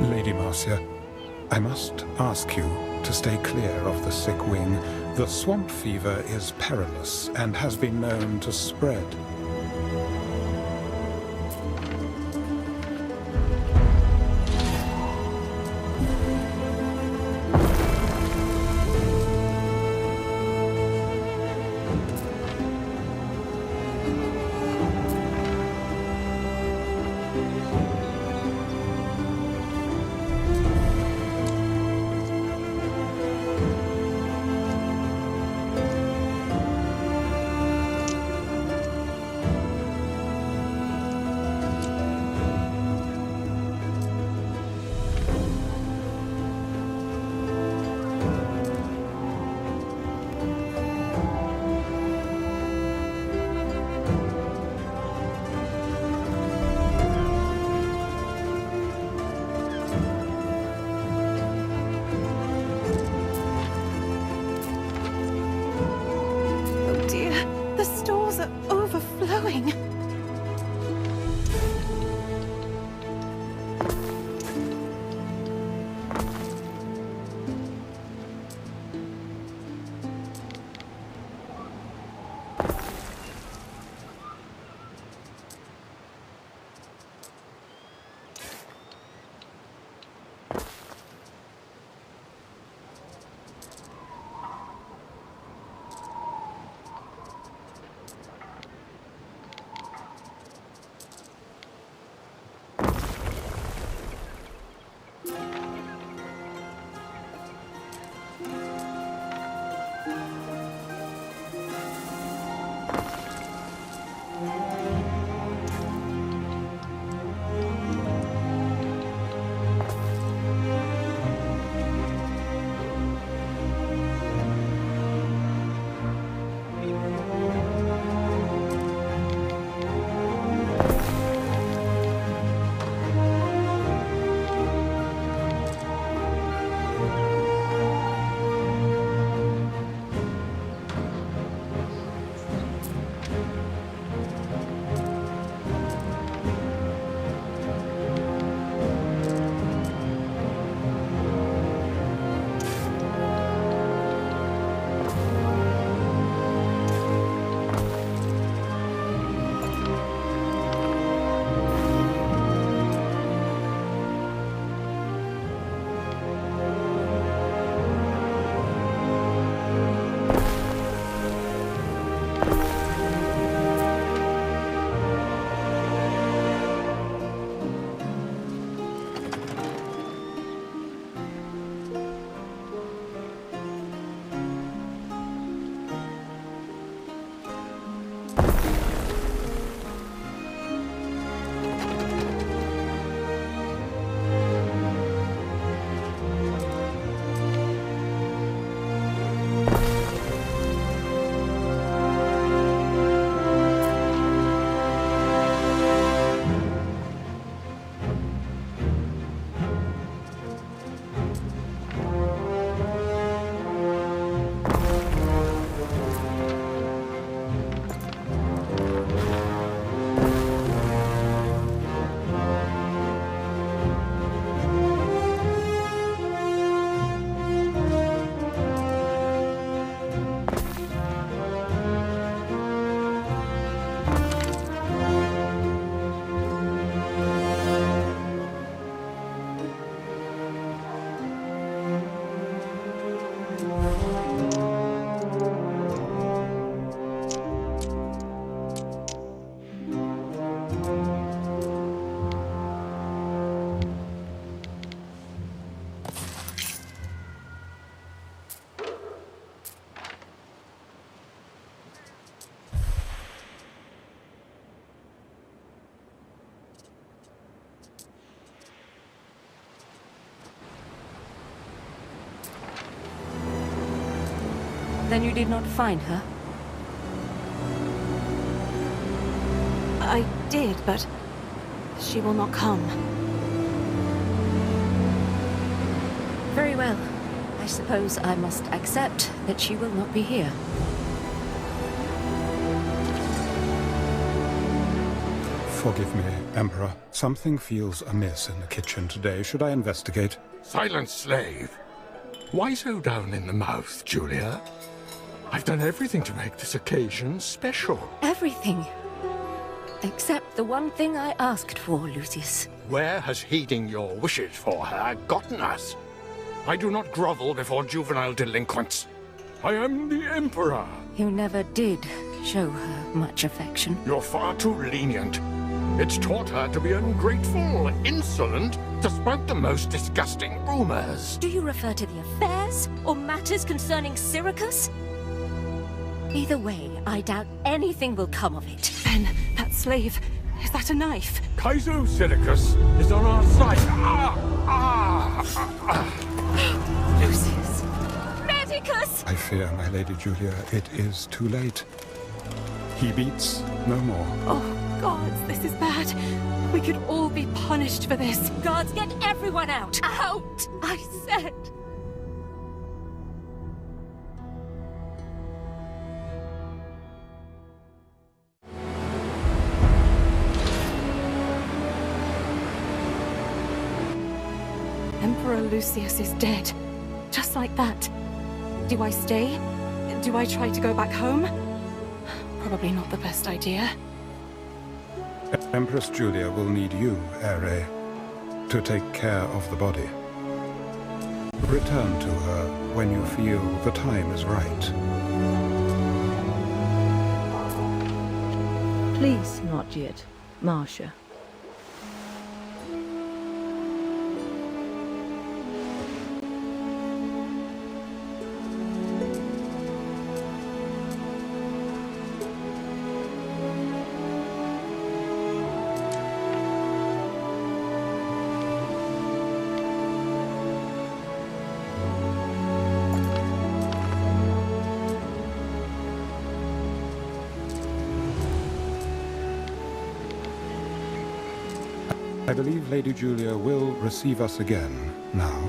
Lady Marcia, I must ask you to stay clear of the sick wing. The swamp fever is perilous and has been known to spread. Then you did not find her? I did, but she will not come. Very well. I suppose I must accept that she will not be here. Forgive me, Emperor. Something feels amiss in the kitchen today. Should I investigate? Silence, slave. Why so down in the mouth, Julia? I've done everything to make this occasion special. Everything. Except the one thing I asked for, Lucius. Where has heeding your wishes for her gotten us? I do not grovel before juvenile delinquents. I am the Emperor. You never did show her much affection. You're far too lenient. It's taught her to be ungrateful, insolent, to spread the most disgusting rumors. Do you refer to the affairs or matters concerning Syracuse? Either way, I doubt anything will come of it. Ben, that slave, is that a knife? Kaizo Syracuse is on our side. Lucius! Medicus! I fear, my Lady Julia, it is too late. He beats no more. Oh, gods, this is bad. We could all be punished for this. Guards, get everyone out! Out! I said! Emperor Lucius is dead. Just like that. Do I stay? Do I try to go back home? Probably not the best idea. Empress Julia will need you, Ere, to take care of the body. Return to her when you feel the time is right. Please, not yet, Marcia. I believe Lady Julia will receive us again now.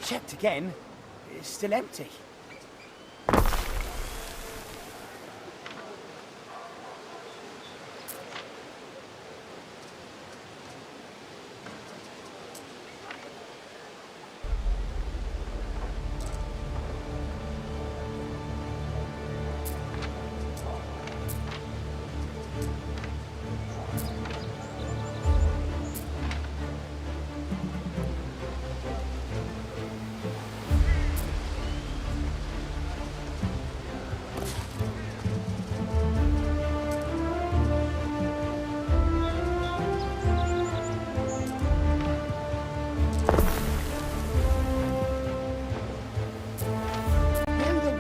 Checked again. It's still empty.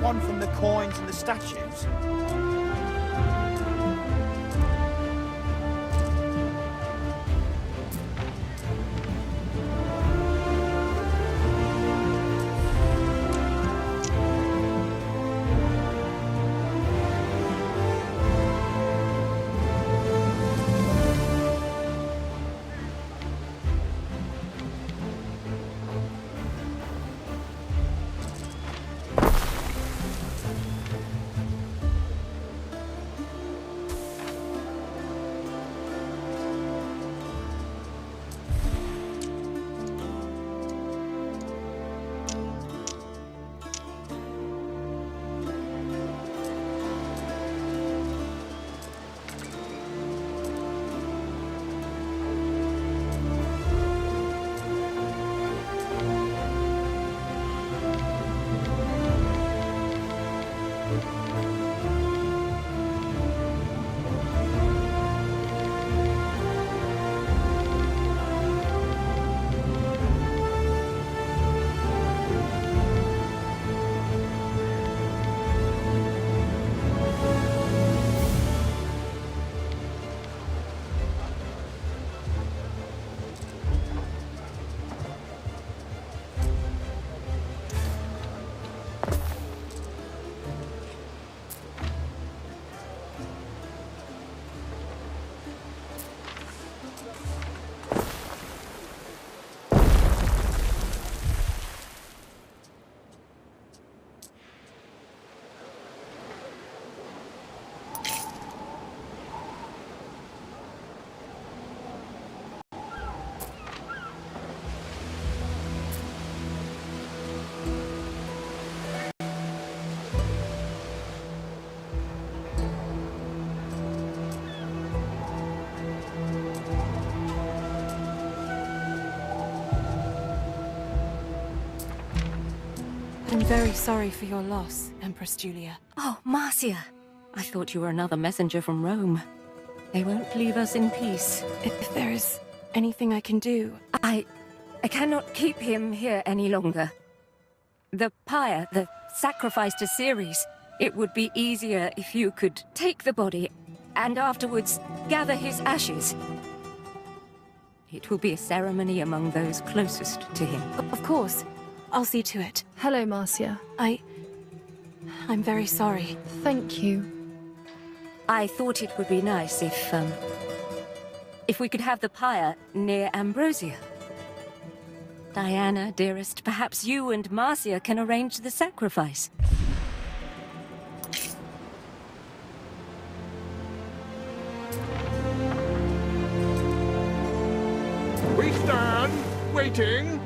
One from the coins and the statues. I'm very sorry for your loss, Empress Julia. Oh, Marcia. I thought you were another messenger from Rome. They won't leave us in peace. If there is anything I can do... I cannot keep him here any longer. The pyre, the sacrifice to Ceres, it would be easier if you could take the body and afterwards gather his ashes. It will be a ceremony among those closest to him. Of course. I'll see to it. Hello, Marcia. I'm very sorry. Thank you. I thought it would be nice if we could have the pyre near Ambrosia. Diana, dearest, perhaps you and Marcia can arrange the sacrifice. We stand, waiting.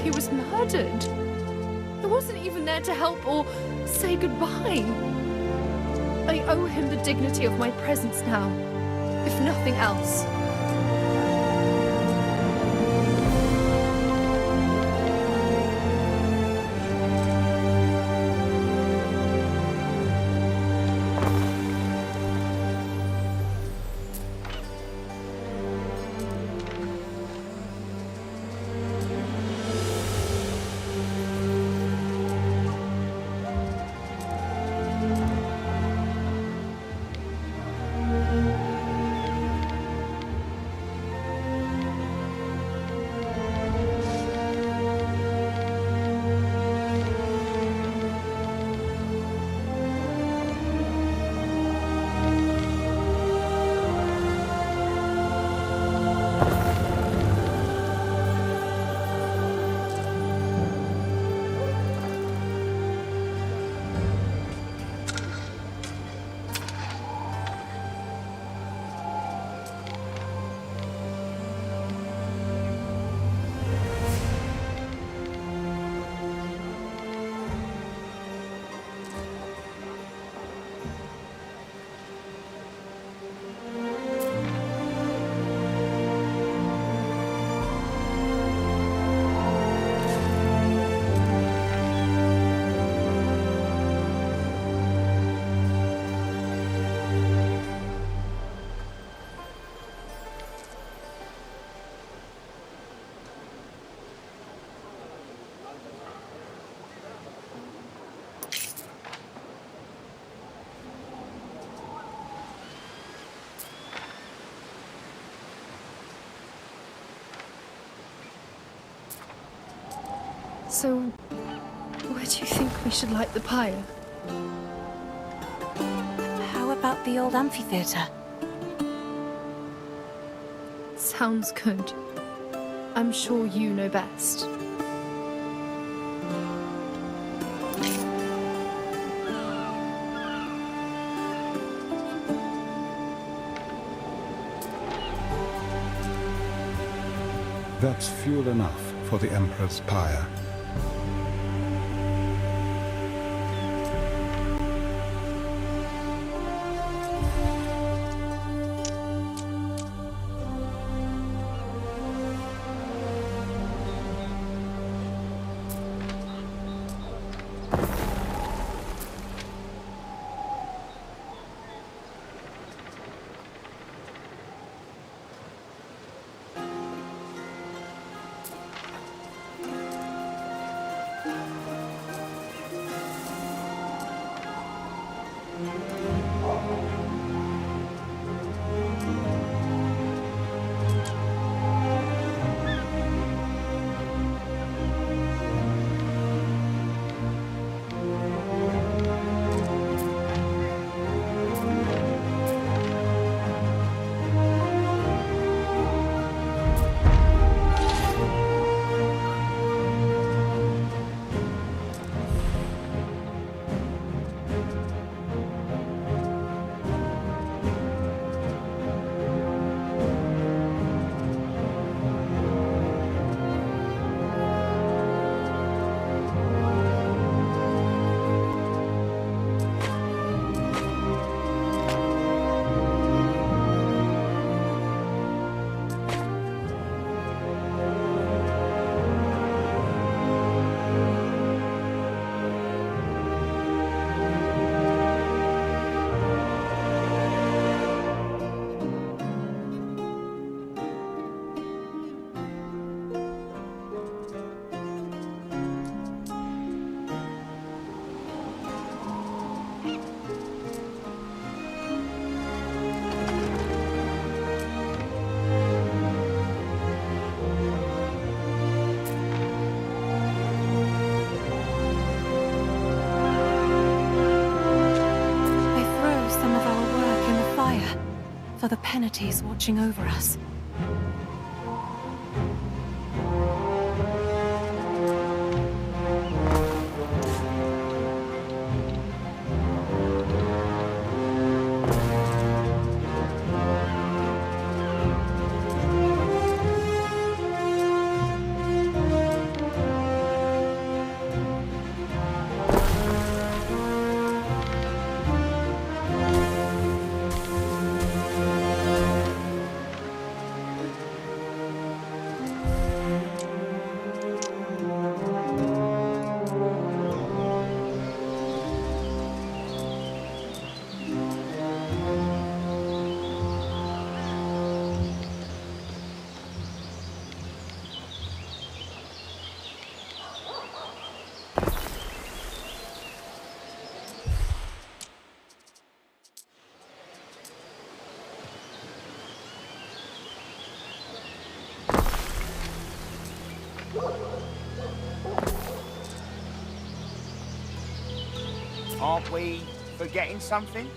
He was murdered. I wasn't even there to help or say goodbye. I owe him the dignity of my presence now, if nothing else. So, where do you think we should light the pyre? How about the old amphitheater? Sounds good. I'm sure you know best. That's fuel enough for the Emperor's pyre. for the penalties watching over us. Aren't we forgetting something?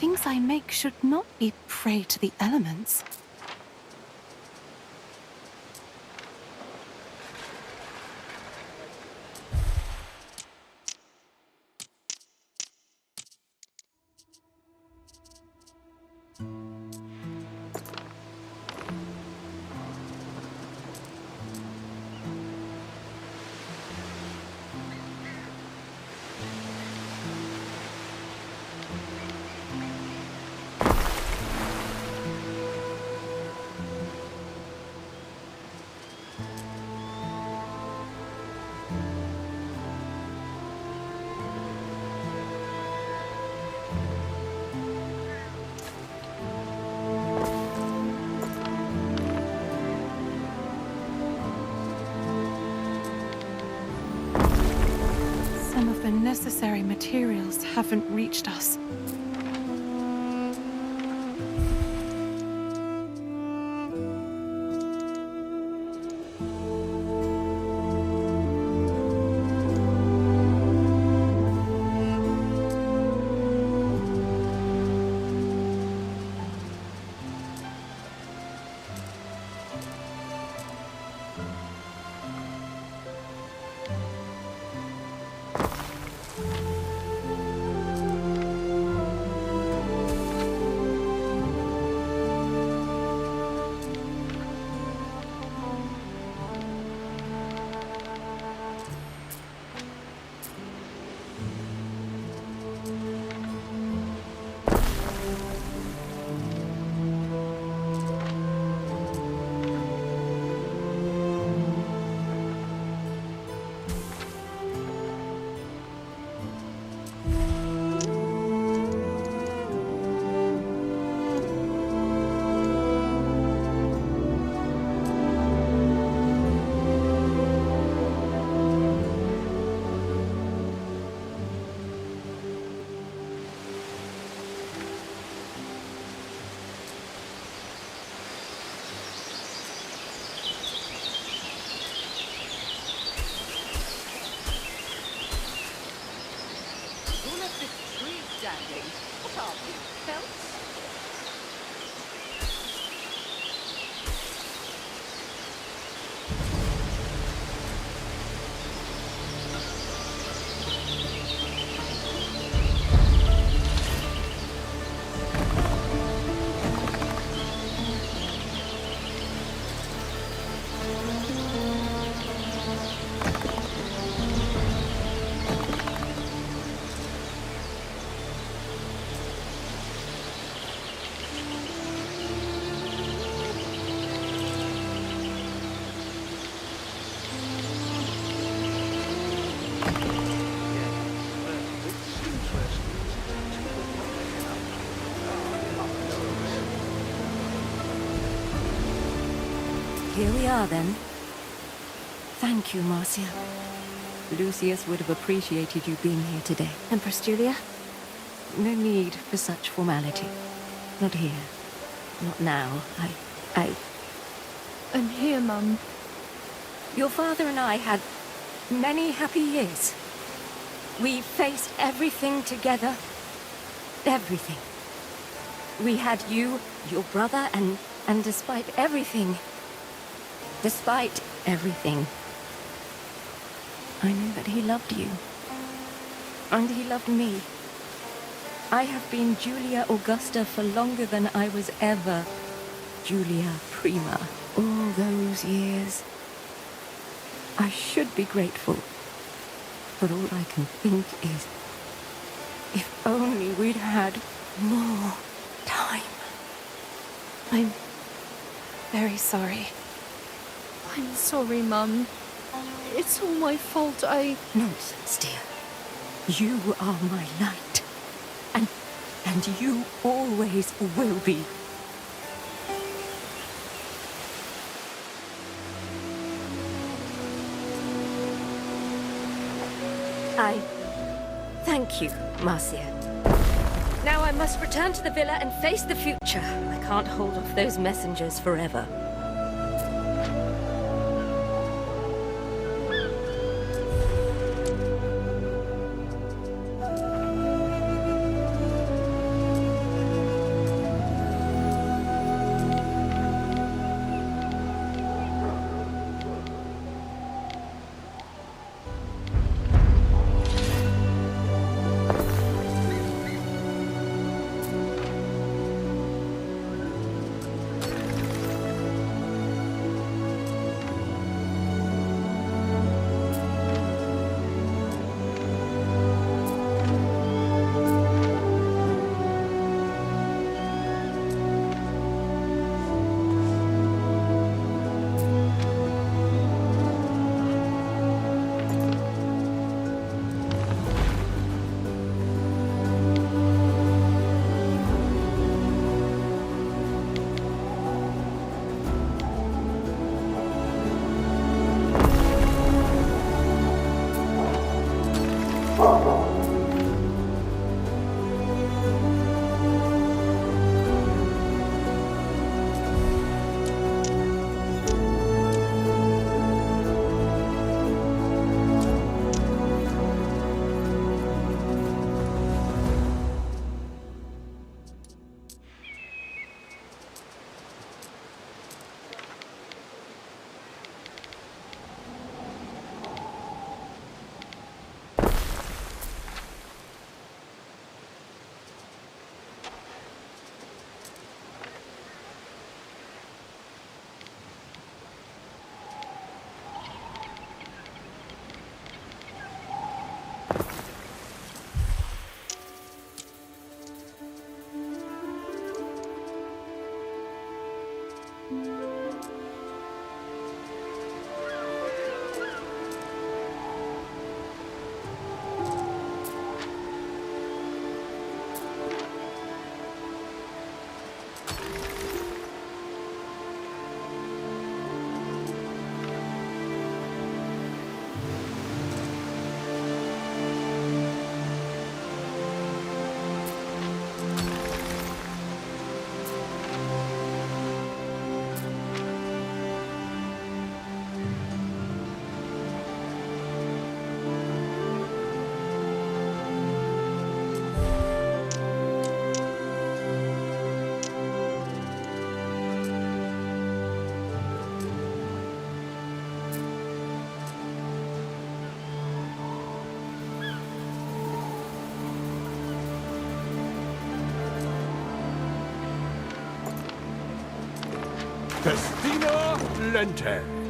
Things I make should not be prey to the elements. Some of the necessary materials haven't reached us. Here we are, then. Thank you, Marcia. Lucius would have appreciated you being here today. Empress Julia? No need for such formality. Not here. Not now. I'm here, Mum. Your father and I had many happy years. We faced everything together. Everything. We had you, your brother, and despite everything, I knew that he loved you. And he loved me. I have been Julia Augusta for longer than I was ever Julia Prima. All those years. I should be grateful. But all I can think is, if only we'd had more time. I'm very sorry. I'm sorry, Mum. It's all my fault. Nonsense, dear. You are my light. And you always will be. I thank you, Marcia. Now I must return to the villa and face the future. I can't hold off those messengers forever. Festina Lente.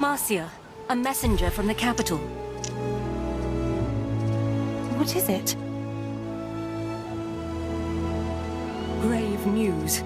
Marcia, a messenger from the capital. What is it? Grave news.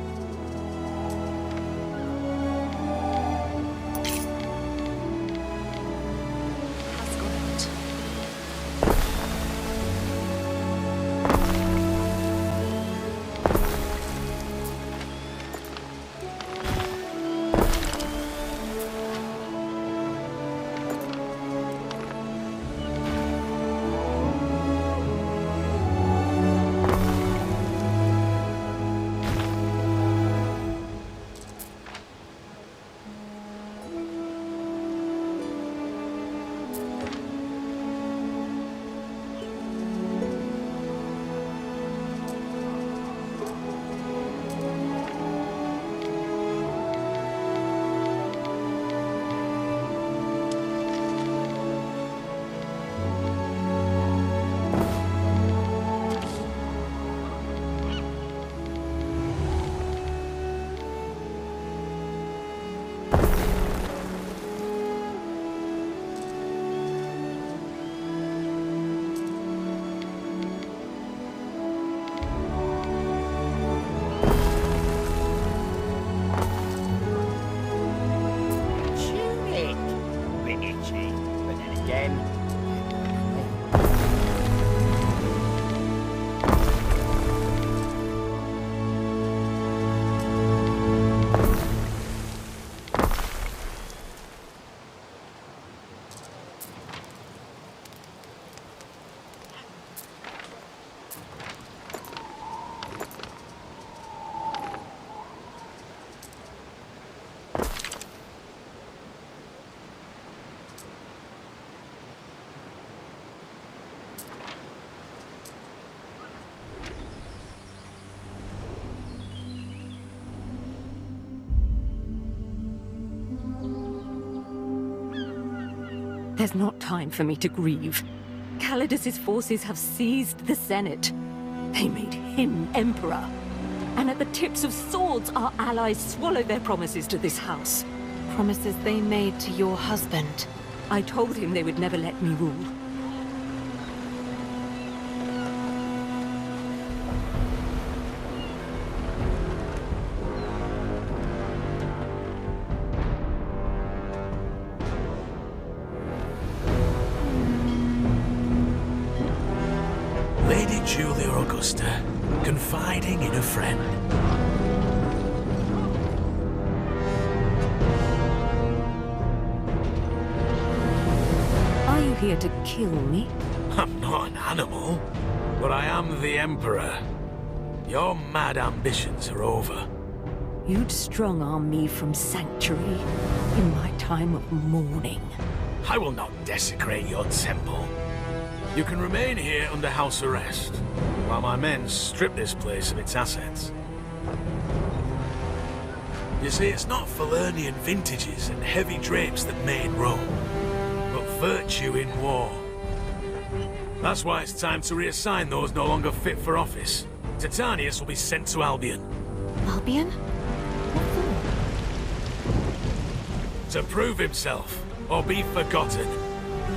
There's not time for me to grieve. Calidus's forces have seized the Senate. They made him Emperor. And at the tips of swords, our allies swallow their promises to this house. Promises they made to your husband. I told him they would never let me rule. Lady Julia Augusta, confiding in a friend. Are you here to kill me? I'm not an animal, but I am the Emperor. Your mad ambitions are over. You'd strong-arm me from Sanctuary in my time of mourning. I will not desecrate your temple. You can remain here under house arrest, while my men strip this place of its assets. You see, it's not Falernian vintages and heavy drapes that made Rome, but virtue in war. That's why it's time to reassign those no longer fit for office. Titanius will be sent to Albion. Albion? To prove himself, or be forgotten.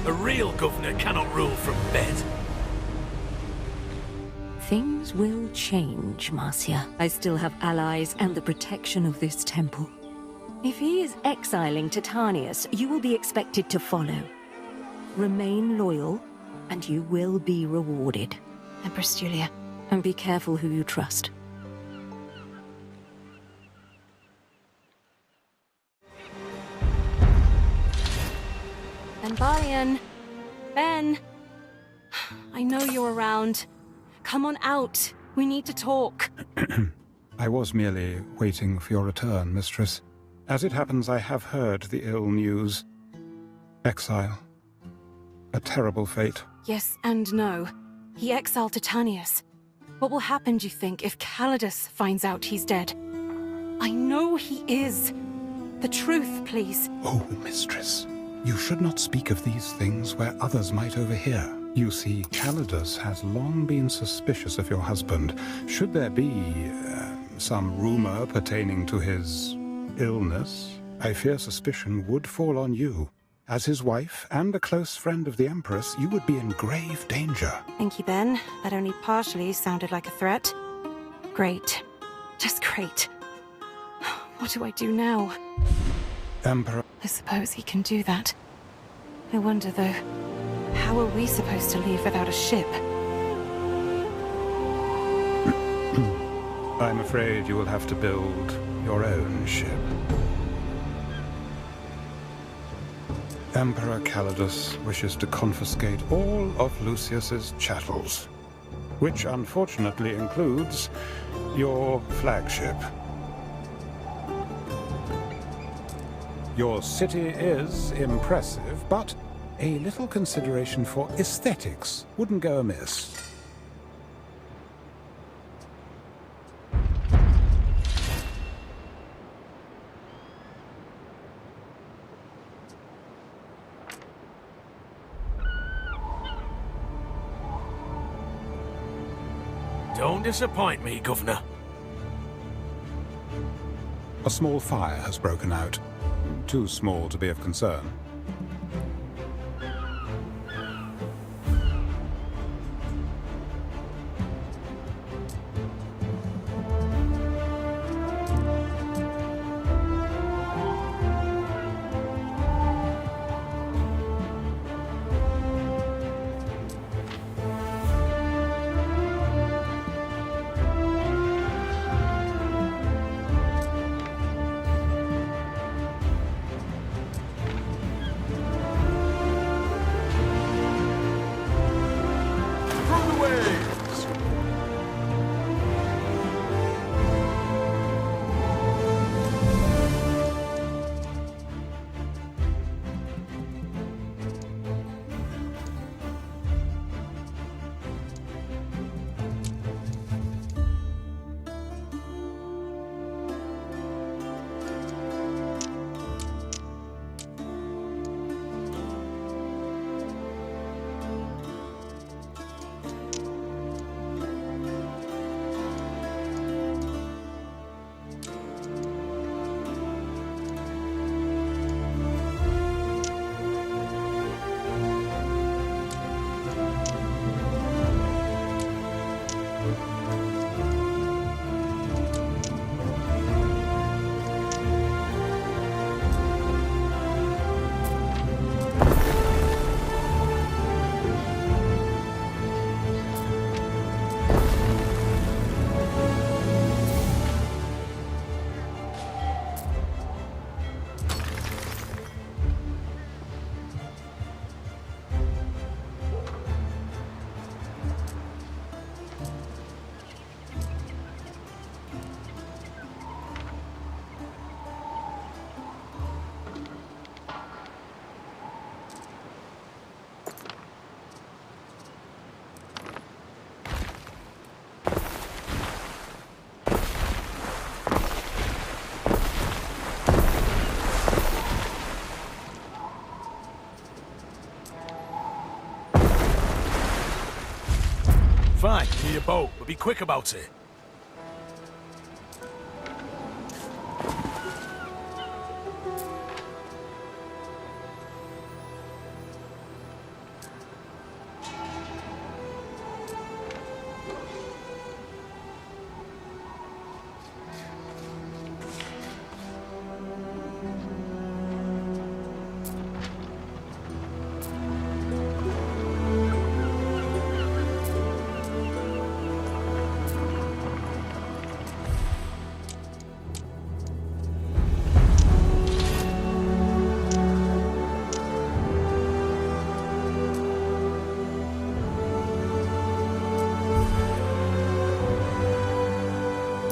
A real governor cannot rule from bed. Things will change, Marcia. I still have allies and the protection of this temple. If he is exiling Titanius, you will be expected to follow. Remain loyal, and you will be rewarded. Empress Julia. And be careful who you trust. Ben Bayan. Ben. I know you're around. Come on out. We need to talk. I was merely waiting for your return, mistress. As it happens, I have heard the ill news. Exile. A terrible fate. Yes and no. He exiled Titanius. What will happen, do you think, if Calidus finds out he's dead? I know he is. The truth, please. Oh, mistress. You should not speak of these things where others might overhear. You see, Calidus has long been suspicious of your husband. Should there be some rumor pertaining to his illness, I fear suspicion would fall on you. As his wife and a close friend of the Empress, you would be in grave danger. Thank you, Ben. That only partially sounded like a threat. Great. Just great. What do I do now? Emperor... I suppose he can do that. I wonder, though, how are we supposed to leave without a ship? I'm afraid you will have to build your own ship. Emperor Calidus wishes to confiscate all of Lucius's chattels, which unfortunately includes your flagship. Your city is impressive, but a little consideration for aesthetics wouldn't go amiss. Don't disappoint me, Governor. A small fire has broken out. Too small to be of concern. Fine, you need a boat, but be quick about it.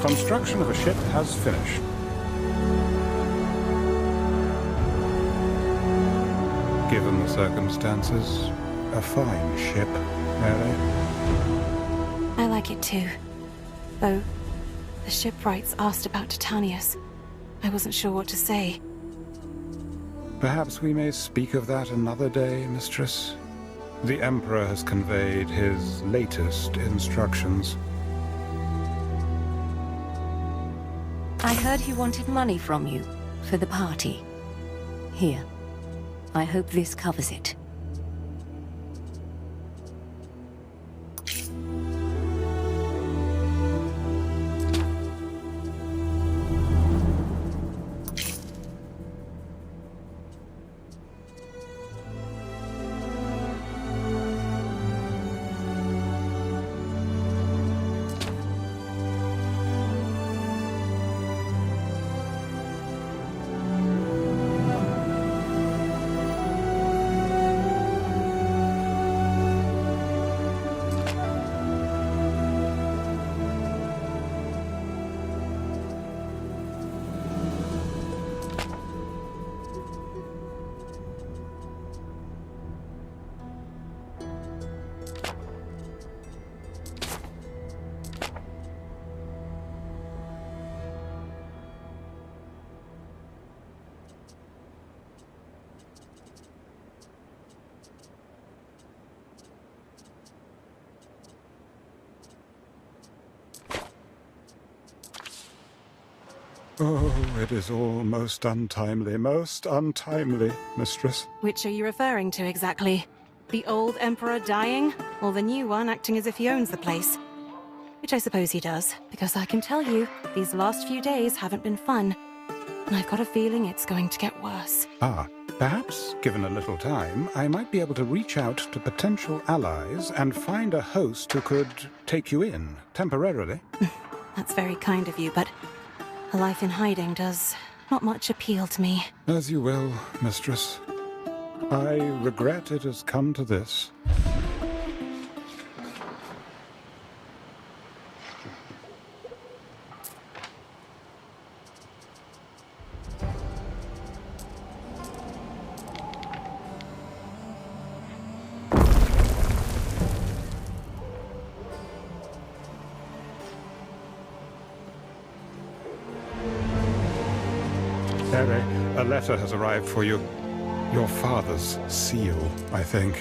Construction of a ship has finished. Given the circumstances, a fine ship, Mary. I like it too. Though, the shipwrights asked about Titanius. I wasn't sure what to say. Perhaps we may speak of that another day, Mistress. The Emperor has conveyed his latest instructions. I heard he wanted money from you. for the party. Here. I hope this covers it. Oh, it is all most untimely, mistress. Which are you referring to exactly? The old Emperor dying, or the new one acting as if he owns the place? Which I suppose he does, because I can tell you, these last few days haven't been fun. And I've got a feeling it's going to get worse. Perhaps, given a little time, I might be able to reach out to potential allies and find a host who could take you in, temporarily. That's very kind of you, but a life in hiding does not much appeal to me. As you will, mistress. I regret it has come to this. Harry, a letter has arrived for you. Your father's seal, I think.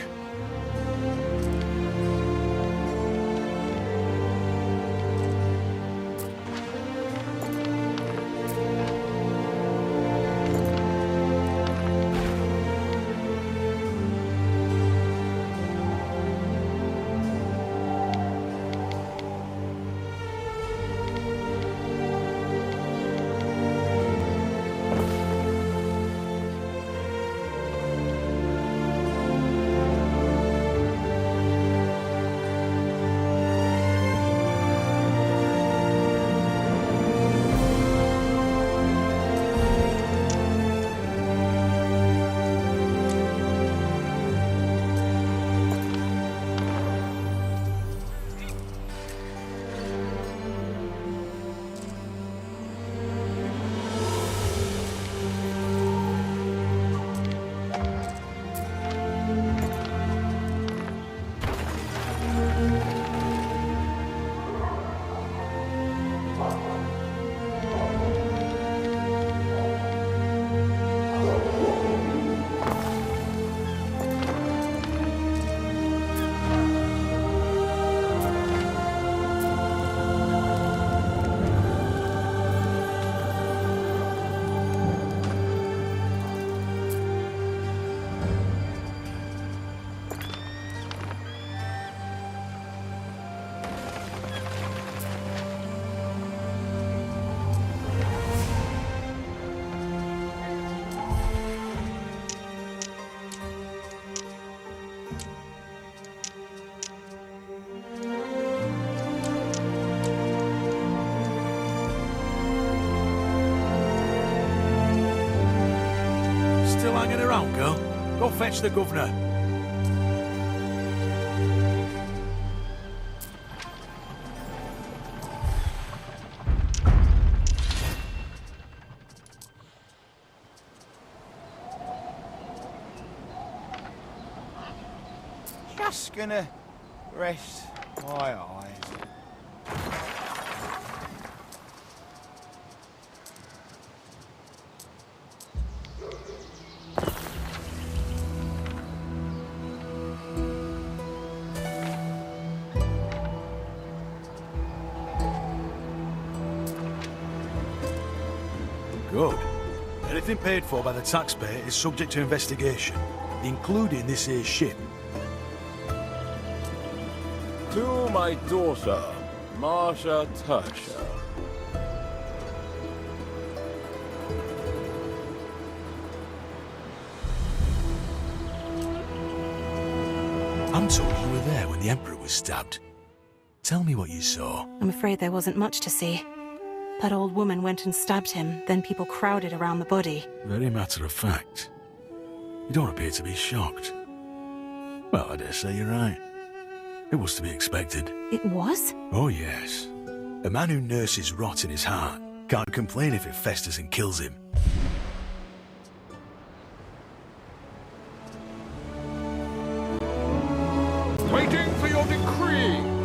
Hanging around, girl? Go fetch the governor. Just gonna rest my eyes. Everything paid for by the taxpayer is subject to investigation, including this here ship. To my daughter, Marcia Tertia. I'm told you were there when the Emperor was stabbed. Tell me what you saw. I'm afraid there wasn't much to see. That old woman went and stabbed him, then people crowded around the body. Very matter of fact. You don't appear to be shocked. Well, I dare say you're right. It was to be expected. It was? Oh, yes. A man who nurses rot in his heart can't complain if it festers and kills him. Waiting for your decree!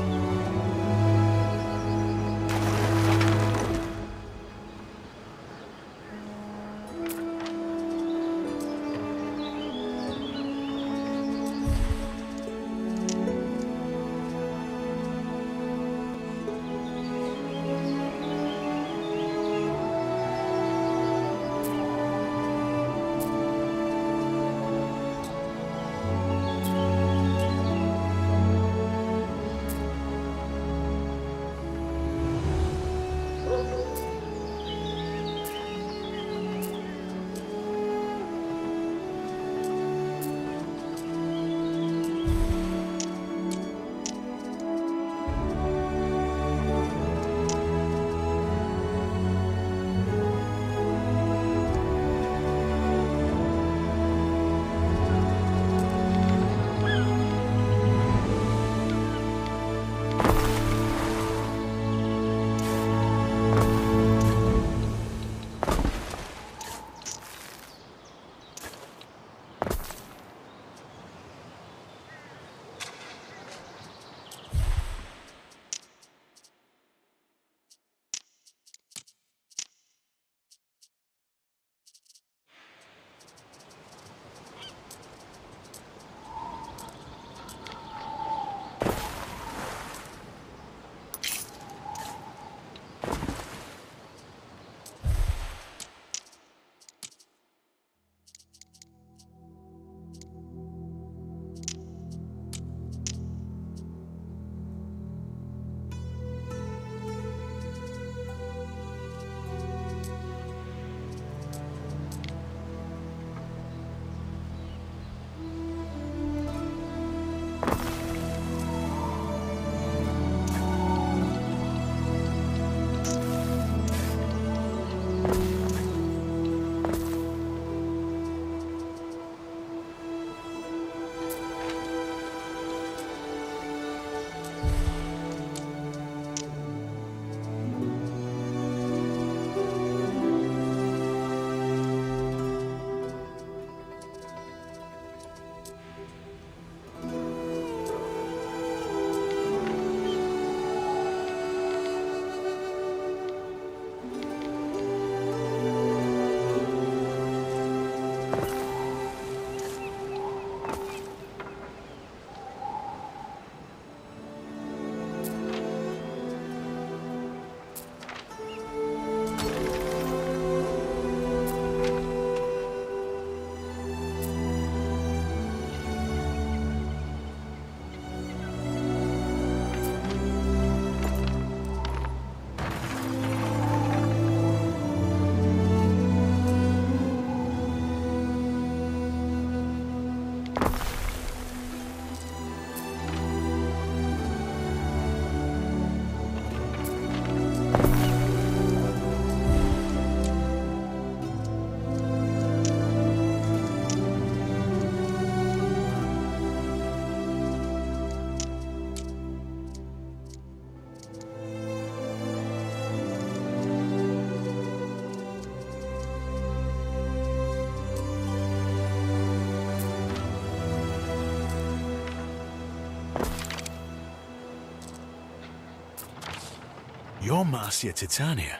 You're Marcia Titania.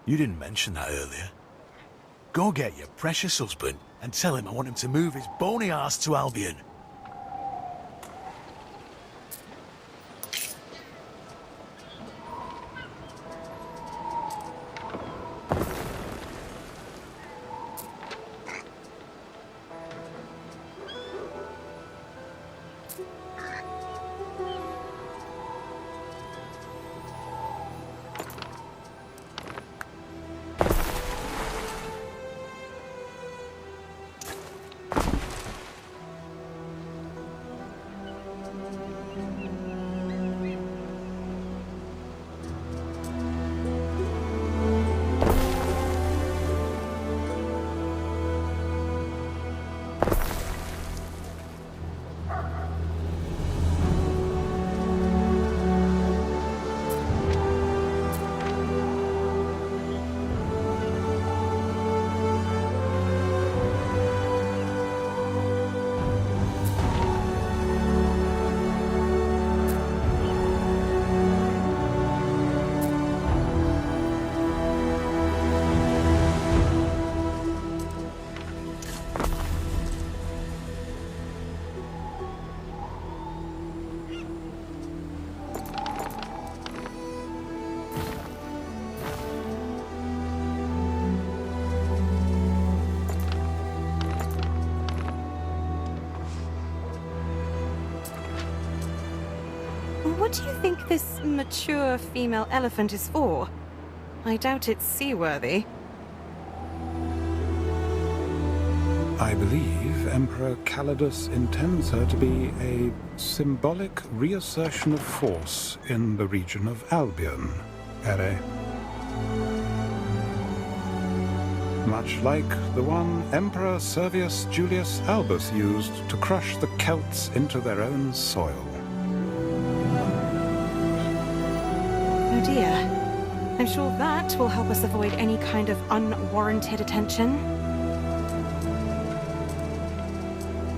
You didn't mention that earlier. Go get your precious husband and tell him I want him to move his bony arse to Albion. What do you think this mature female elephant is for? I doubt it's seaworthy. I believe Emperor Calidus intends her to be a symbolic reassertion of force in the region of Albion, Ere. Much like the one Emperor Servius Julius Albus used to crush the Celts into their own soil. Oh dear. I'm sure that will help us avoid any kind of unwarranted attention.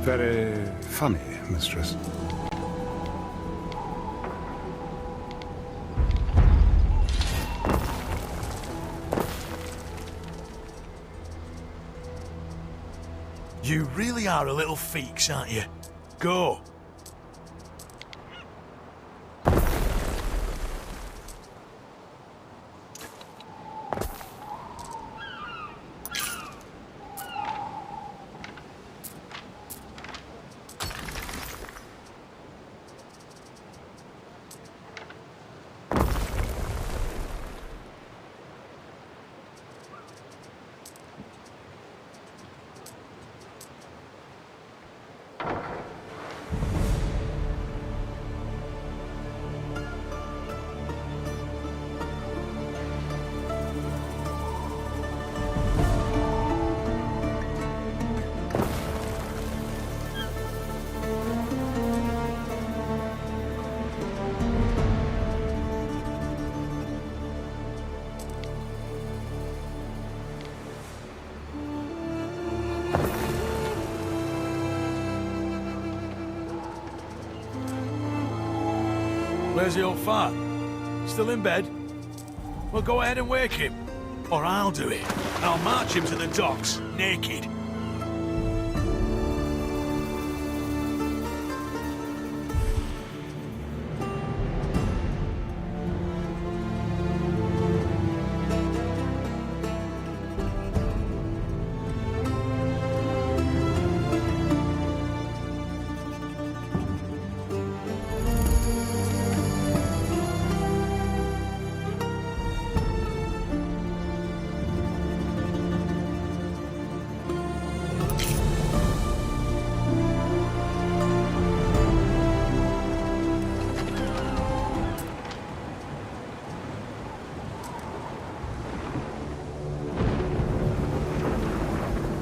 Very funny, mistress. You really are a little feeks, aren't you? Go. Where's the old fart? Still in bed? Well, go ahead and wake him. Or I'll do it. And I'll march him to the docks, naked.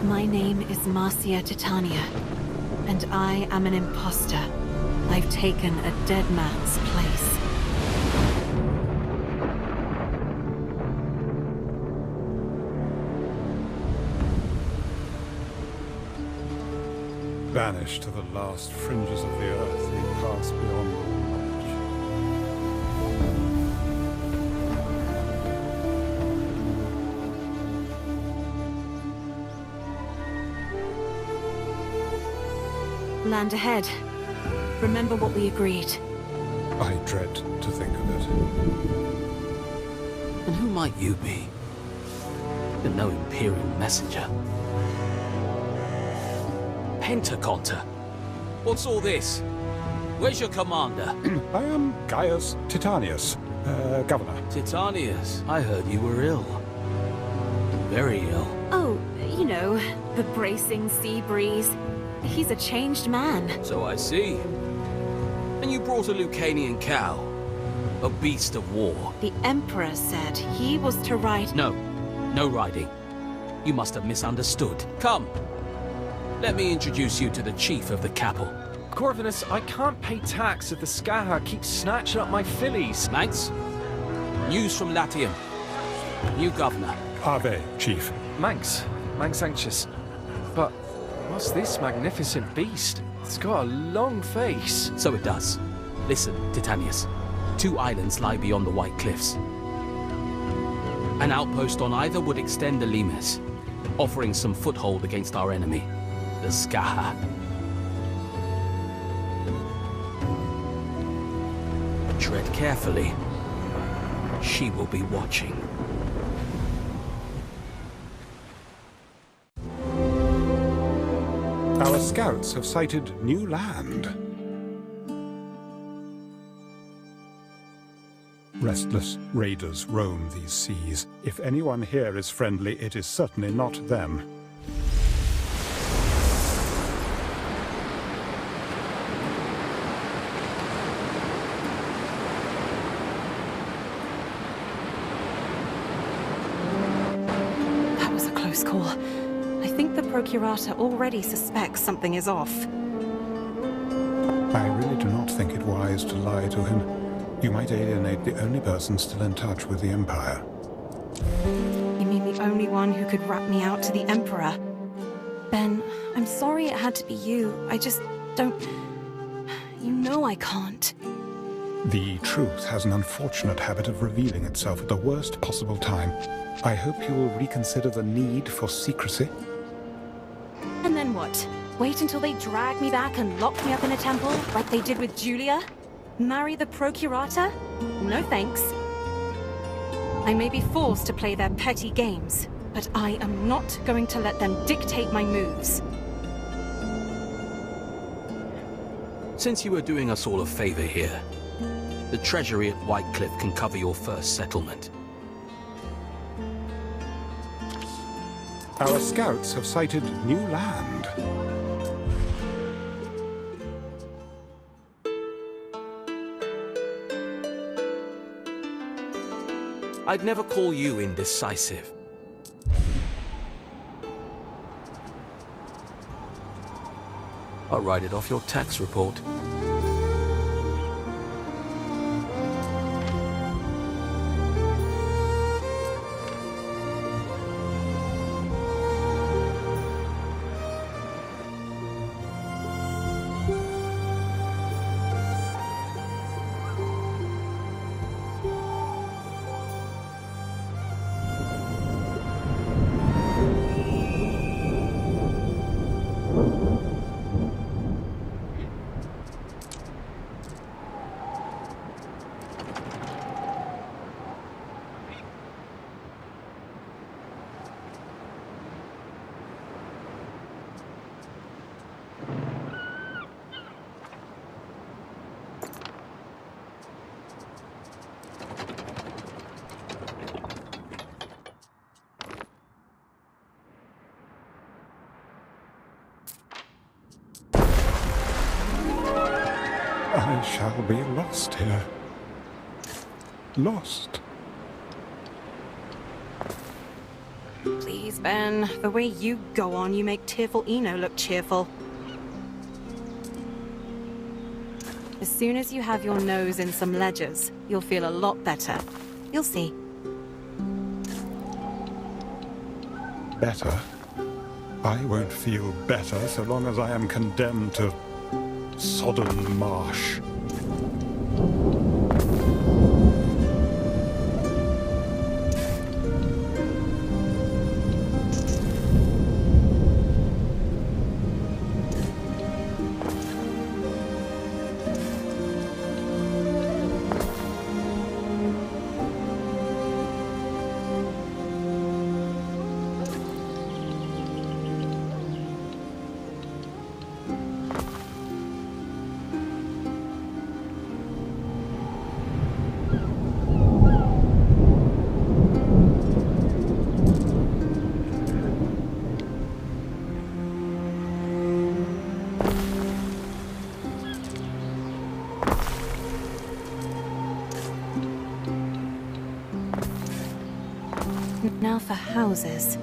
My name is Marcia Titania, and I am an imposter. I've taken a dead man's place. Banished to the last fringes of the earth, we pass beyond all knowledge. Land ahead. Remember what we agreed. I dread to think of it. And who might you be? You're no Imperial messenger. Pentaconter? What's all this? Where's your commander? I am Gaius Titanius, governor. Titanius, I heard you were ill. Very ill. Oh, you know, the bracing sea breeze. He's a changed man. So I see. And you brought a Lucanian cow. A beast of war. The Emperor said he was to ride... No. No riding. You must have misunderstood. Come. Let me introduce you to the chief of the Capel. Corvinus, I can't pay tax if the Skaha keeps snatching up my fillies. Manx? News from Latium. New governor. Ave, chief. Manx anxious. But what's this magnificent beast? It's got a long face. So it does. Listen, Titanius. 2 islands lie beyond the White Cliffs. An outpost on either would extend the Limes, offering some foothold against our enemy, the Skaha. Tread carefully. She will be watching. Our scouts have sighted new land. Restless raiders roam these seas. If anyone here is friendly, it is certainly not them. That was a close call. I think the Procurator already suspects something is off. I really do not think it wise to lie to him. You might alienate the only person still in touch with the Empire. You mean the only one who could rat me out to the Emperor? Ben, I'm sorry it had to be you. I just don't... You know I can't. The truth has an unfortunate habit of revealing itself at the worst possible time. I hope you will reconsider the need for secrecy. And then what? Wait until they drag me back and lock me up in a temple, like they did with Julia? Marry the Procurator? No thanks. I may be forced to play their petty games, but I am not going to let them dictate my moves. Since you are doing us all a favor here, the treasury at Whitecliff can cover your first settlement. Our scouts have sighted new land. I'd never call you indecisive. I'll write it off your tax report. I shall be lost here. Lost. Please, Ben. The way you go on, you make tearful Eno look cheerful. As soon as you have your nose in some ledgers, you'll feel a lot better. You'll see. Better? I won't feel better so long as I am condemned to sodden marsh. Now for houses.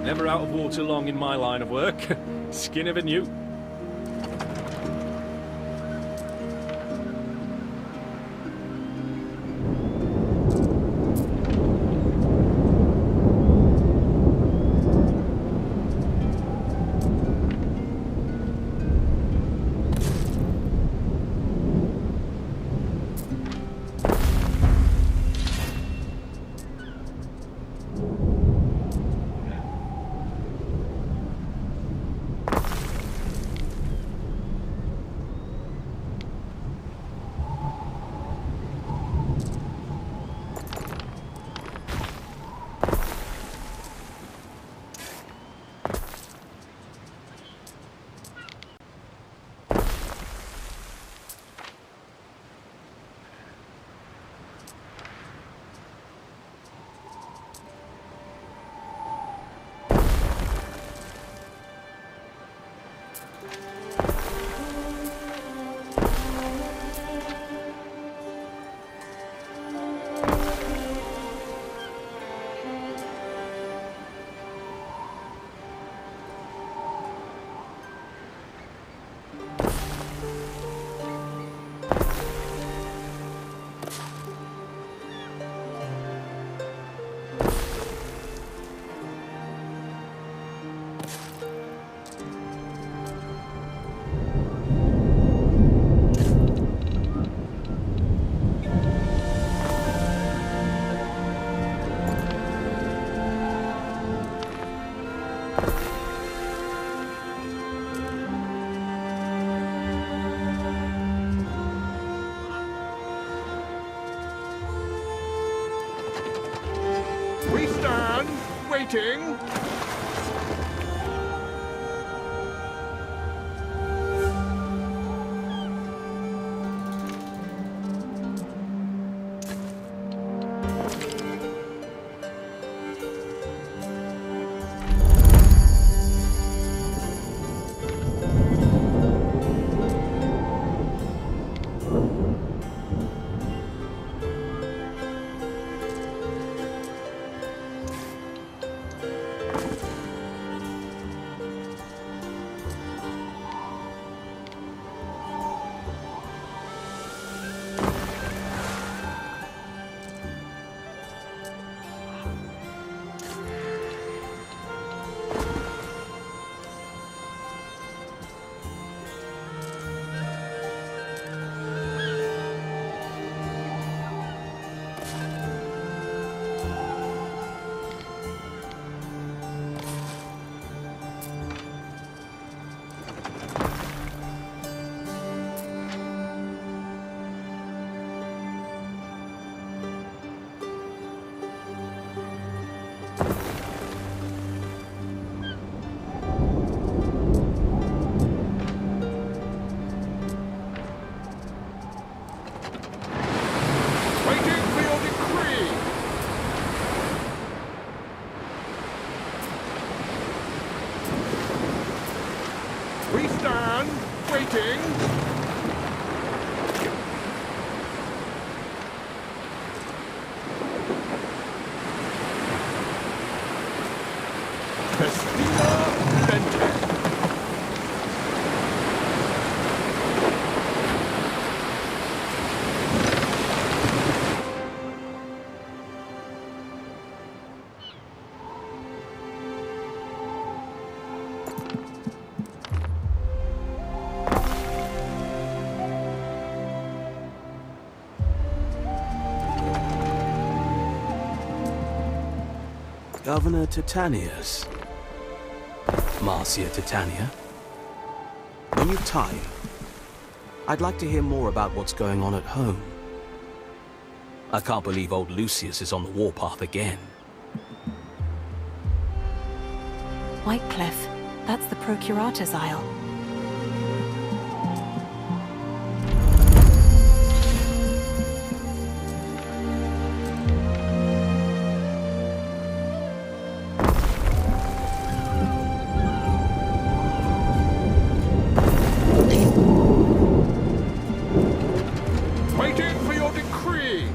Never out of water long in my line of work. Skin of a newt. We stand, waiting. We stand, waiting. Governor Titanius. Marcia Titania. When you've time, I'd like to hear more about what's going on at home. I can't believe old Lucius is on the warpath again. Whitecliff. That's the Procurator's Isle. Waiting for your decree.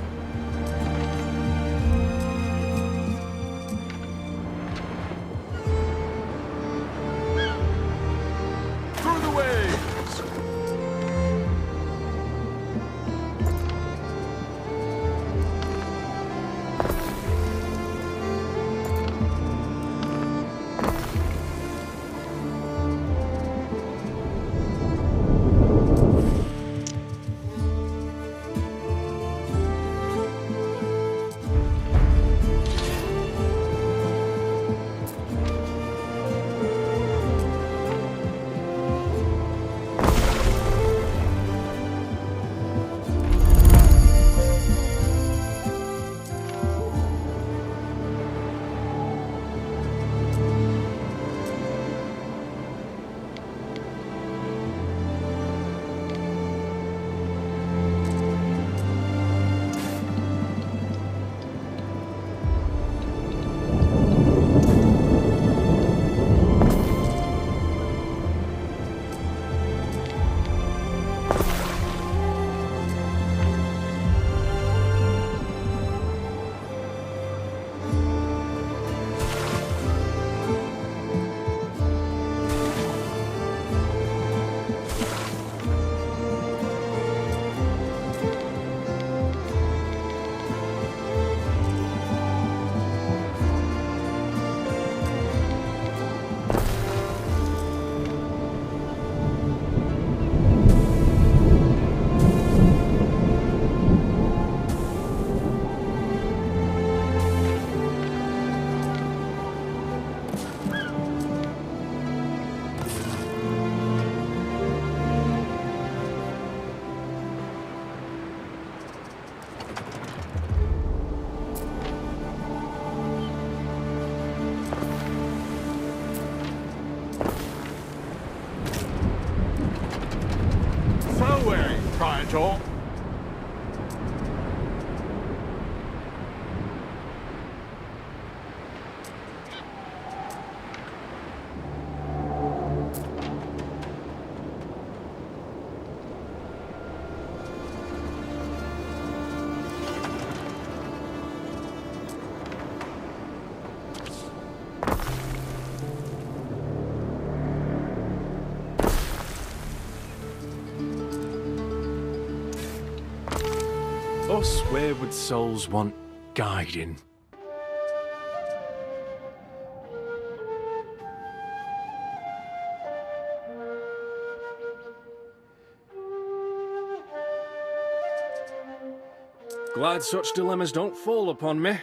Venator. Us wayward souls want guiding. Glad such dilemmas don't fall upon me.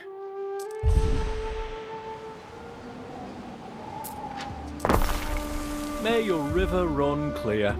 May your river run clear.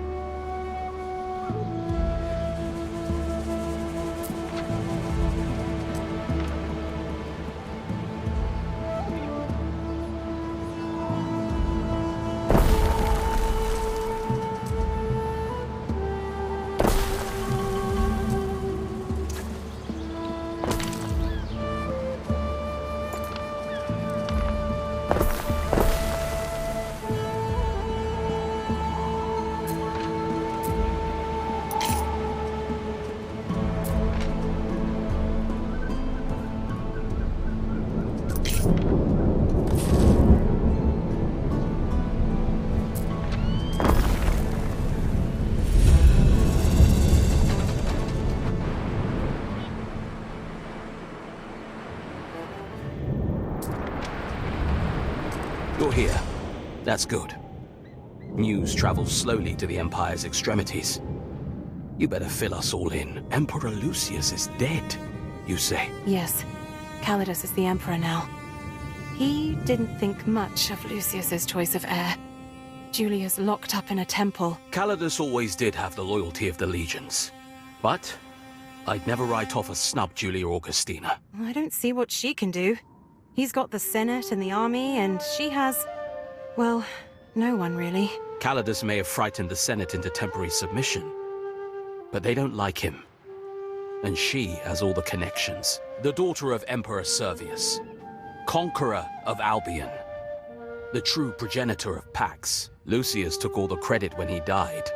You're here. That's good. News travels slowly to the Empire's extremities. You better fill us all in. Emperor Lucius is dead, you say? Yes. Calidus is the Emperor now. He didn't think much of Lucius's choice of heir. Julia's locked up in a temple. Calidus always did have the loyalty of the legions. But I'd never write off a snub Julia Augustina. I don't see what she can do. He's got the Senate and the army, and she has... well, no one really. Calidus may have frightened the Senate into temporary submission, but they don't like him. And she has all the connections. The daughter of Emperor Servius, conqueror of Albion, the true progenitor of PAX. Lucius took all the credit when he died,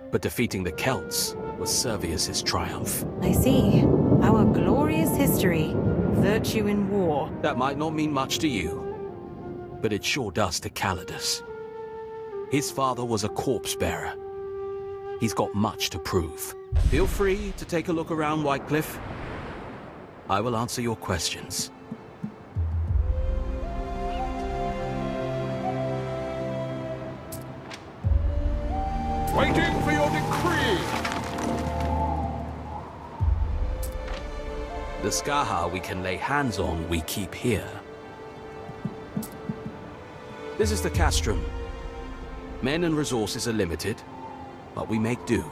but defeating the Celts was Servius's triumph. I see. Our glorious history. Virtue in war. That might not mean much to you, but it sure does to Calidus. His father was a corpse-bearer. He's got much to prove. Feel free to take a look around Whitecliff. I will answer your questions. Waiting for your decree! The Skaha we can lay hands on, we keep here. This is the castrum. Men and resources are limited, but we make do.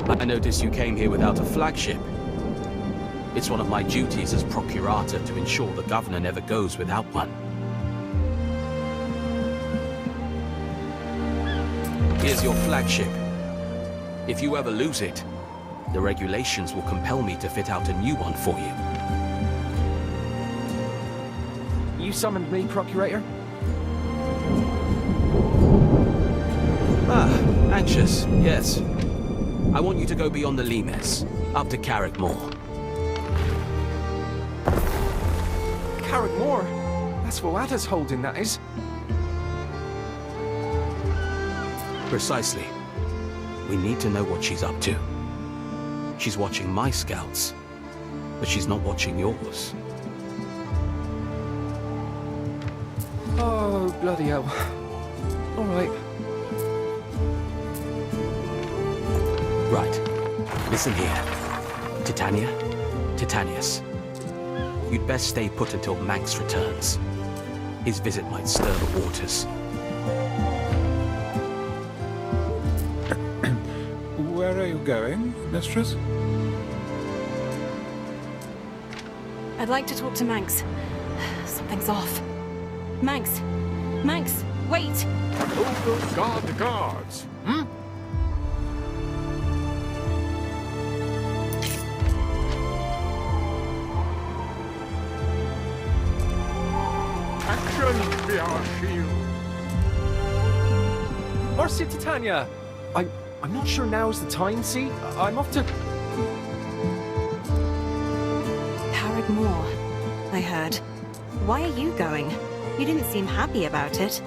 I notice you came here without a flagship. It's one of my duties as procurator to ensure the governor never goes without one. Here's your flagship. If you ever lose it, the regulations will compel me to fit out a new one for you. You summoned me, Procurator? Ah, anxious, yes. I want you to go beyond the Limes, up to Carrickmore. Carrickmore? That's Voada's holding, that is. Precisely. We need to know what she's up to. She's watching my scouts, but she's not watching yours. Oh, bloody hell. All right. Right. Listen here. Titania, Titanius. You'd best stay put until Manx returns. His visit might stir the waters. Where are you going, mistress? I'd like to talk to Manx. Something's off. Manx! Manx, wait! Who will guard the guards? Hmm? Marcia, Titania! I'm not sure now's the time, see? I'm off to... Moor, I heard. Why are you going? You didn't seem happy about it.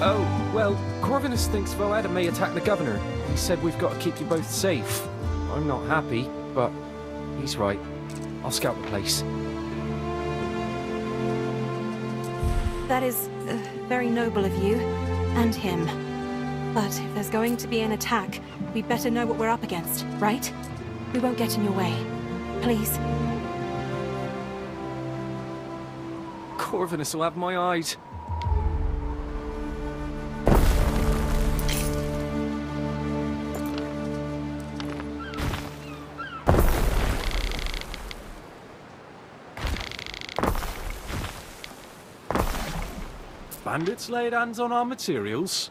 Oh, well, Corvinus thinks Voada may attack the governor. He said we've got to keep you both safe. I'm not happy, but he's right. I'll scout the place. That is very noble of you, and him. But if there's going to be an attack, we'd better know what we're up against, right? We won't get in your way. Please. Corvinus will have my eyes. Bandits laid hands on our materials.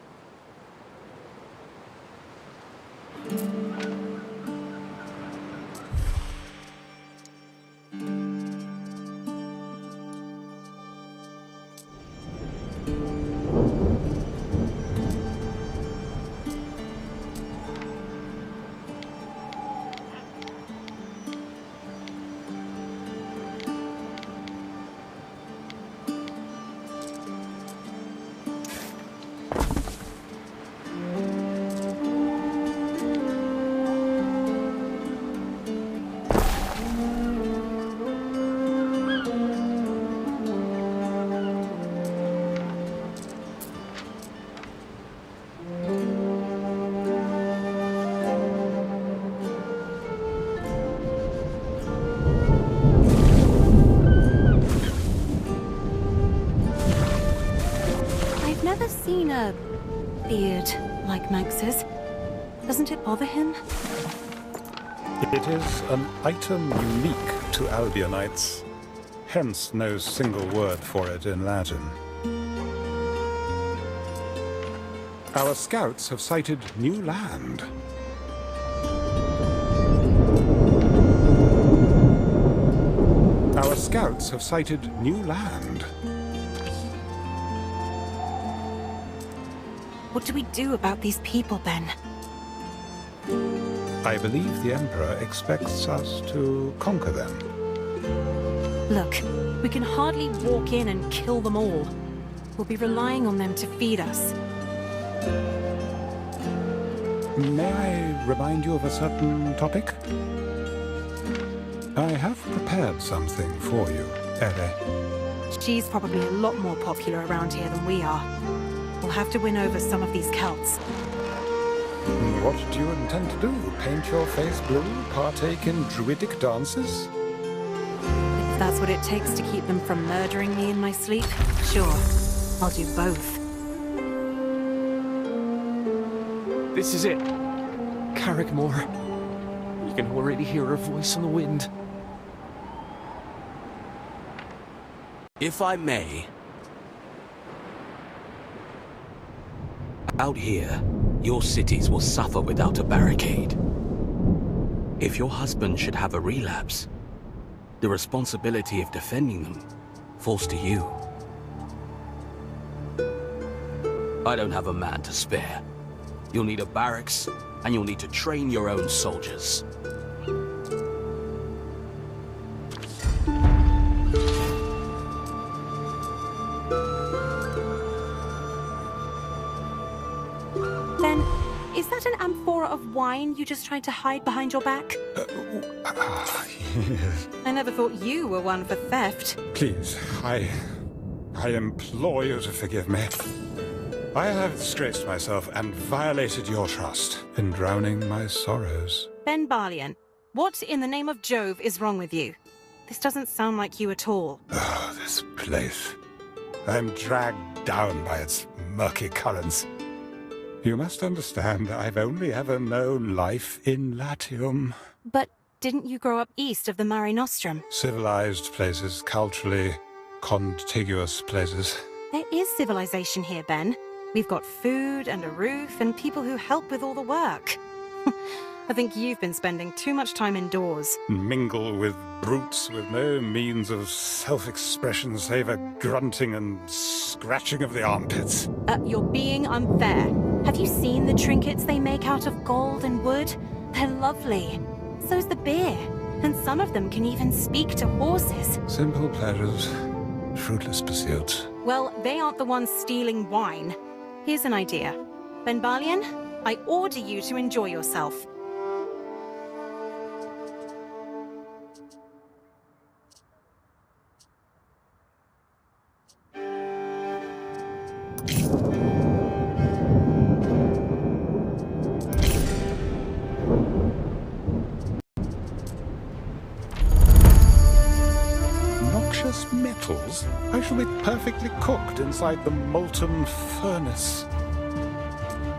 Seen a beard like Max's. Doesn't it bother him? It is an item unique to Albionites, hence no single word for it in Latin. Our scouts have sighted new land. Our scouts have sighted new land. What do we do about these people, Ben? I believe the Emperor expects us to conquer them. Look, we can hardly walk in and kill them all. We'll be relying on them to feed us. May I remind you of a certain topic? I have prepared something for you, Ere. She's probably a lot more popular around here than we are. We'll have to win over some of these Celts. What do you intend to do? Paint your face blue? Partake in druidic dances? If that's what it takes to keep them from murdering me in my sleep, sure. I'll do both. This is it. Carrickmore. You can already hear her voice on the wind. If I may... Out here, your cities will suffer without a barricade. If your husband should have a relapse, the responsibility of defending them falls to you. I don't have a man to spare. You'll need a barracks, and you'll need to train your own soldiers. Is that an amphora of wine you just tried to hide behind your back? Yes. I never thought you were one for theft. Please, I implore you to forgive me. I have disgraced myself and violated your trust in drowning my sorrows. Ben Barlian, what in the name of Jove is wrong with you? This doesn't sound like you at all. Oh, this place. I'm dragged down by its murky currents. You must understand, I've only ever known life in Latium. But didn't you grow up east of the Mare Nostrum? Civilized places, culturally contiguous places. There is civilization here, Ben. We've got food and a roof and people who help with all the work. I think you've been spending too much time indoors. Mingle with brutes with no means of self-expression save a grunting and scratching of the armpits. You're being unfair. Have you seen the trinkets they make out of gold and wood? They're lovely. So's the beer. And some of them can even speak to horses. Simple pleasures, fruitless pursuits. Well, they aren't the ones stealing wine. Here's an idea. Benbalian, I order you to enjoy yourself. Noxious metals? I shall be perfectly cooked inside the molten furnace.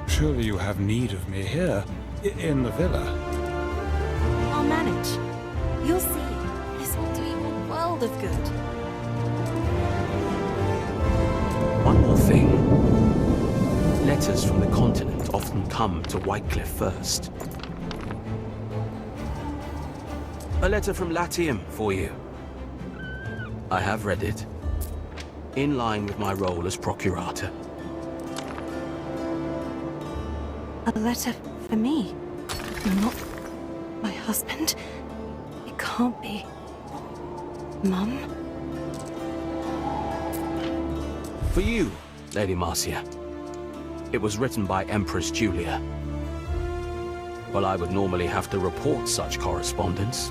Surely you have need of me here, in the villa. I'll manage. You'll see. This will do you a world of good. One more thing. Letters from the continent often come to Whitecliff first. A letter from Latium for you. I have read it. In line with my role as Procurator. A letter for me? Not my husband? It can't be. Mum? For you, Lady Marcia. It was written by Empress Julia. Well, I would normally have to report such correspondence.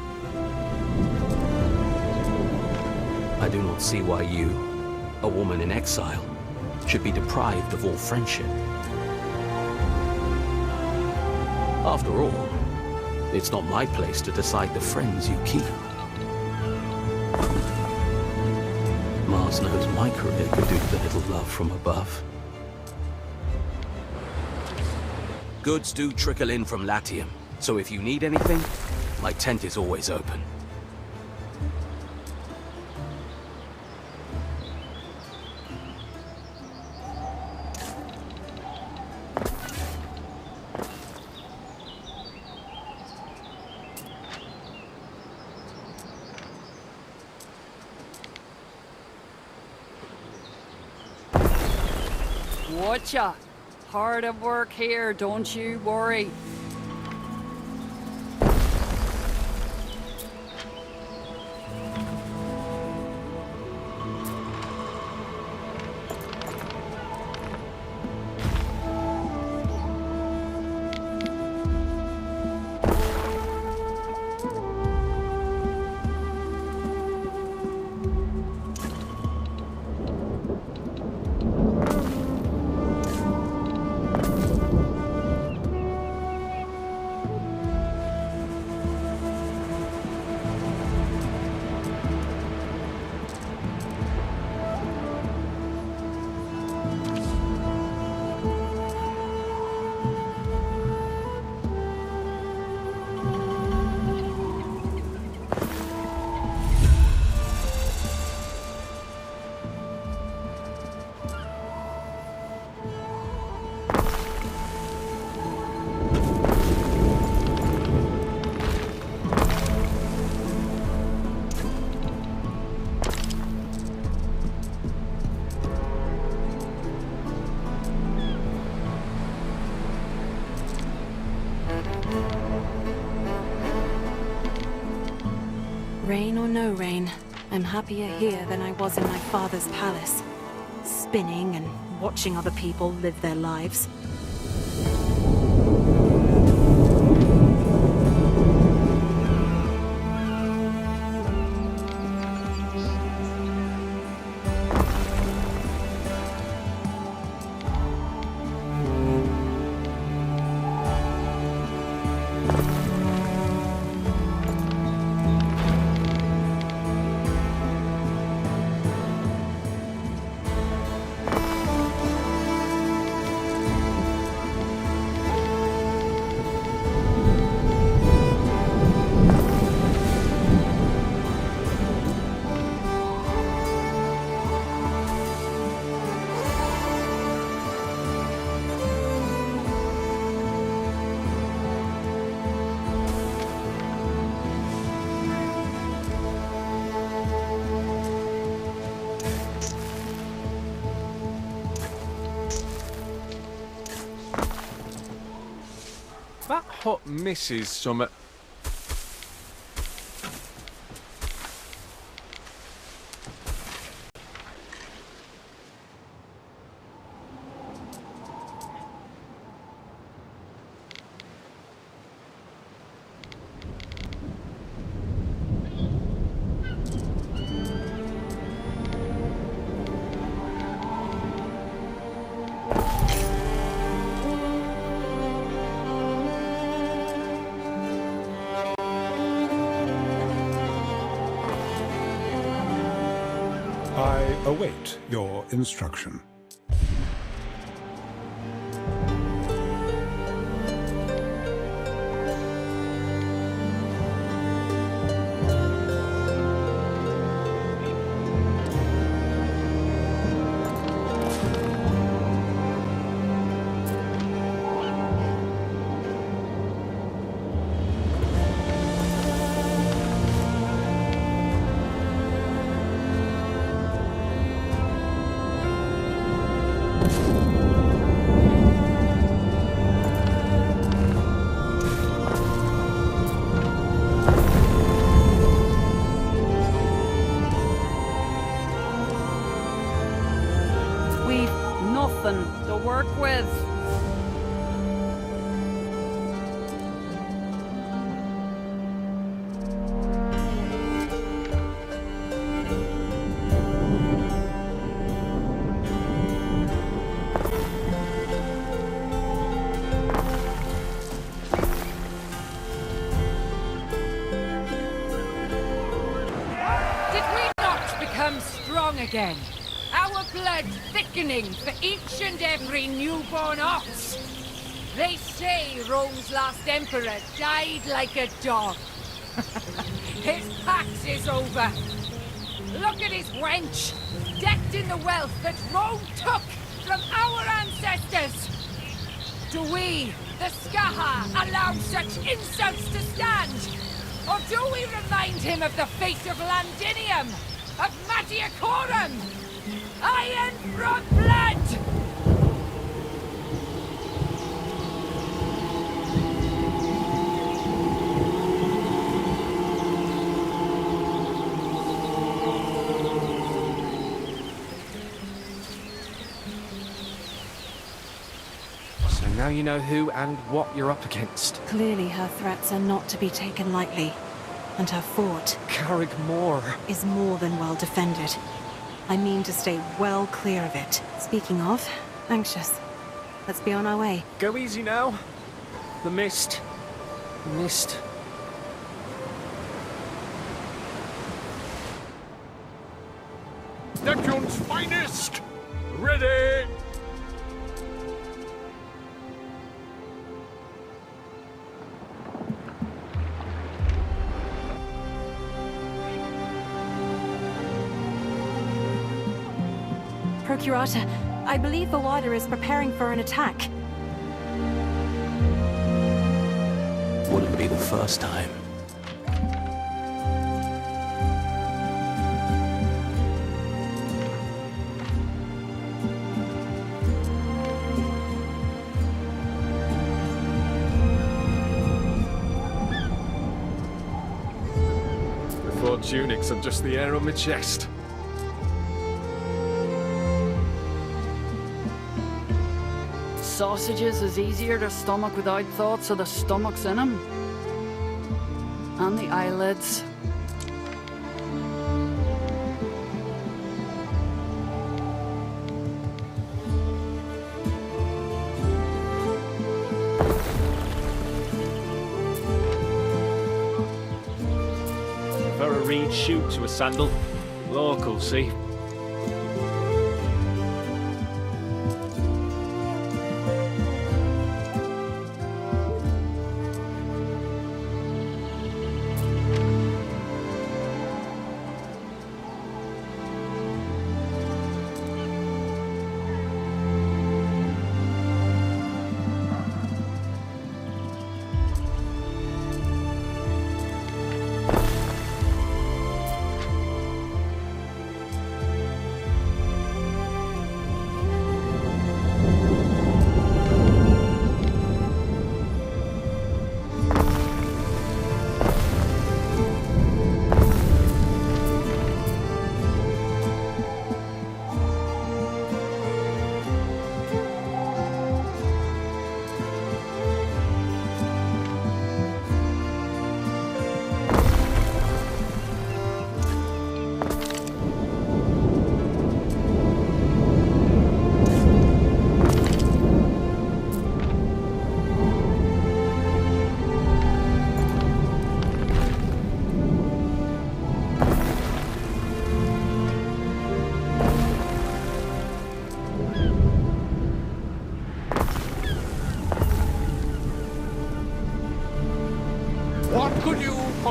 I do not see why you, a woman in exile, should be deprived of all friendship. After all, it's not my place to decide the friends you keep. Mars knows my career could do with a little love from above. Goods do trickle in from Latium, so if you need anything, my tent is always open. Watcha! Hard at work here, don't you worry. Rain or no rain, I'm happier here than I was in my father's palace. Spinning and watching other people live their lives. put Mrs. Summit... I await your instruction. We've nothing to work with. Did we not become strong again? Our blood thickening for each and every newborn ox. They say Rome's last emperor died like a dog. His PAX is over. Look at his wench, decked in the wealth that Rome took from our ancestors. Do we, the Skaha, allow such insults to stand? Or do we remind him of the fate of Landinium, of Mattiacorum? Iron from blood! So now you know who and what you're up against. Clearly her threats are not to be taken lightly, and her fort Carrick Moor is more than well defended. I mean to stay well clear of it. Speaking of, anxious. Let's be on our way. Go easy now. The mist. The mist. Decun's finest! Ready! Procurator, I believe the water is preparing for an attack. Wouldn't be the first time. Before tunics and just the air on my chest. Sausages is easier to stomach without thoughts of the stomachs in 'em. And the eyelids. Prefer a reed shoot to a sandal. Local, see?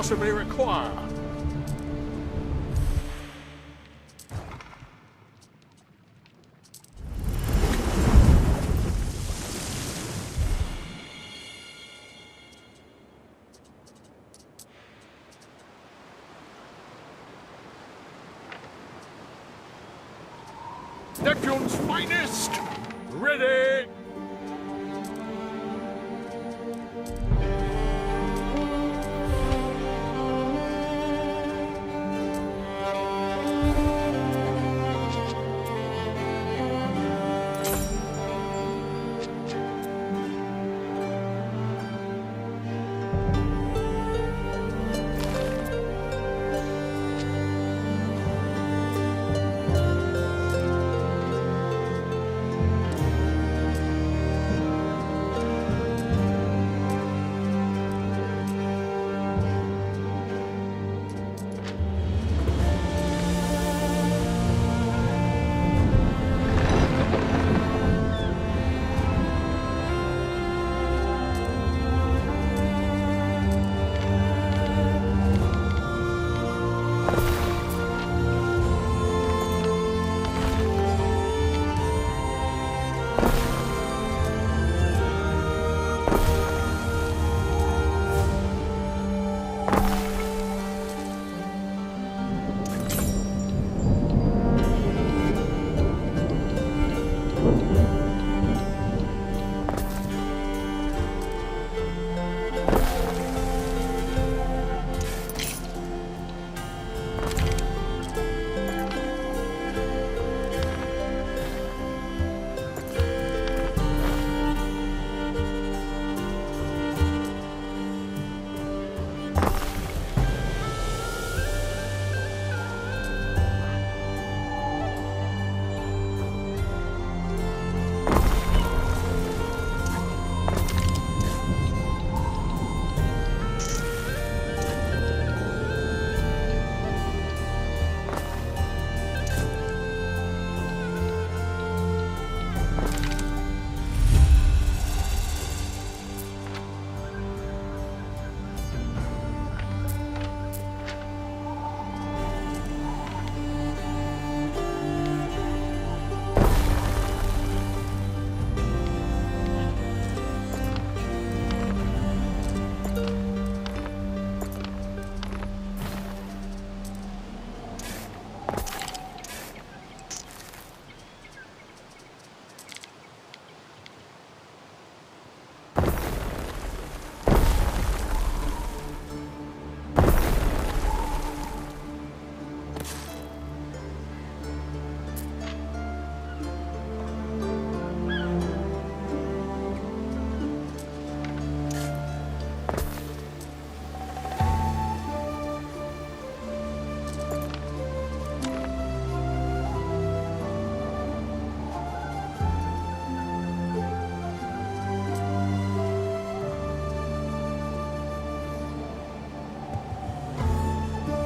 possibly require. Neptune's finest! Ready!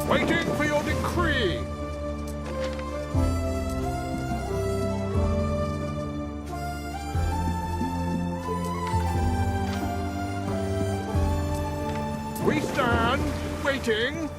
Waiting for your decree! We stand, waiting.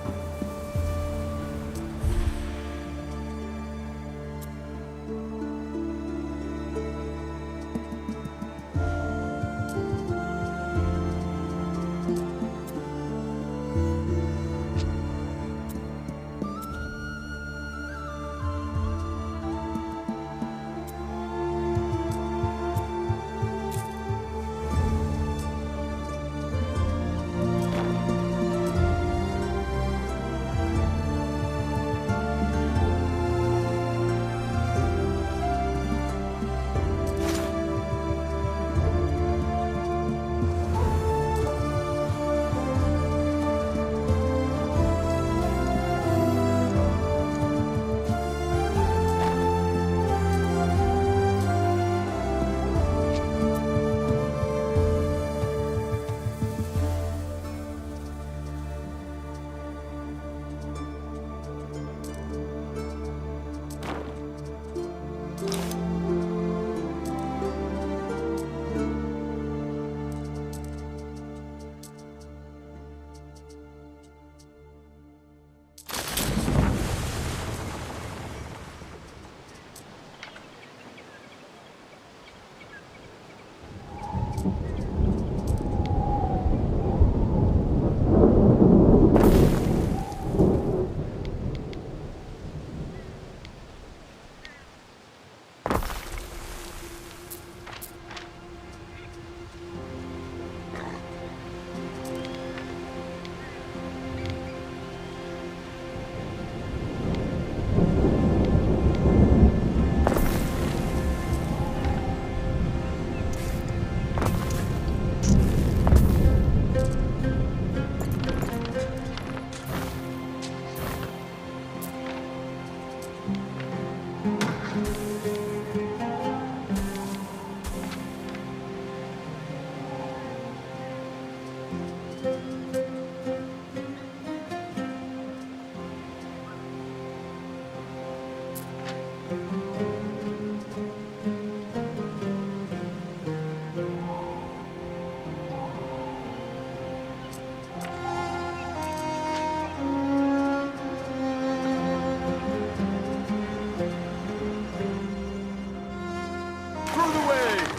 the waves!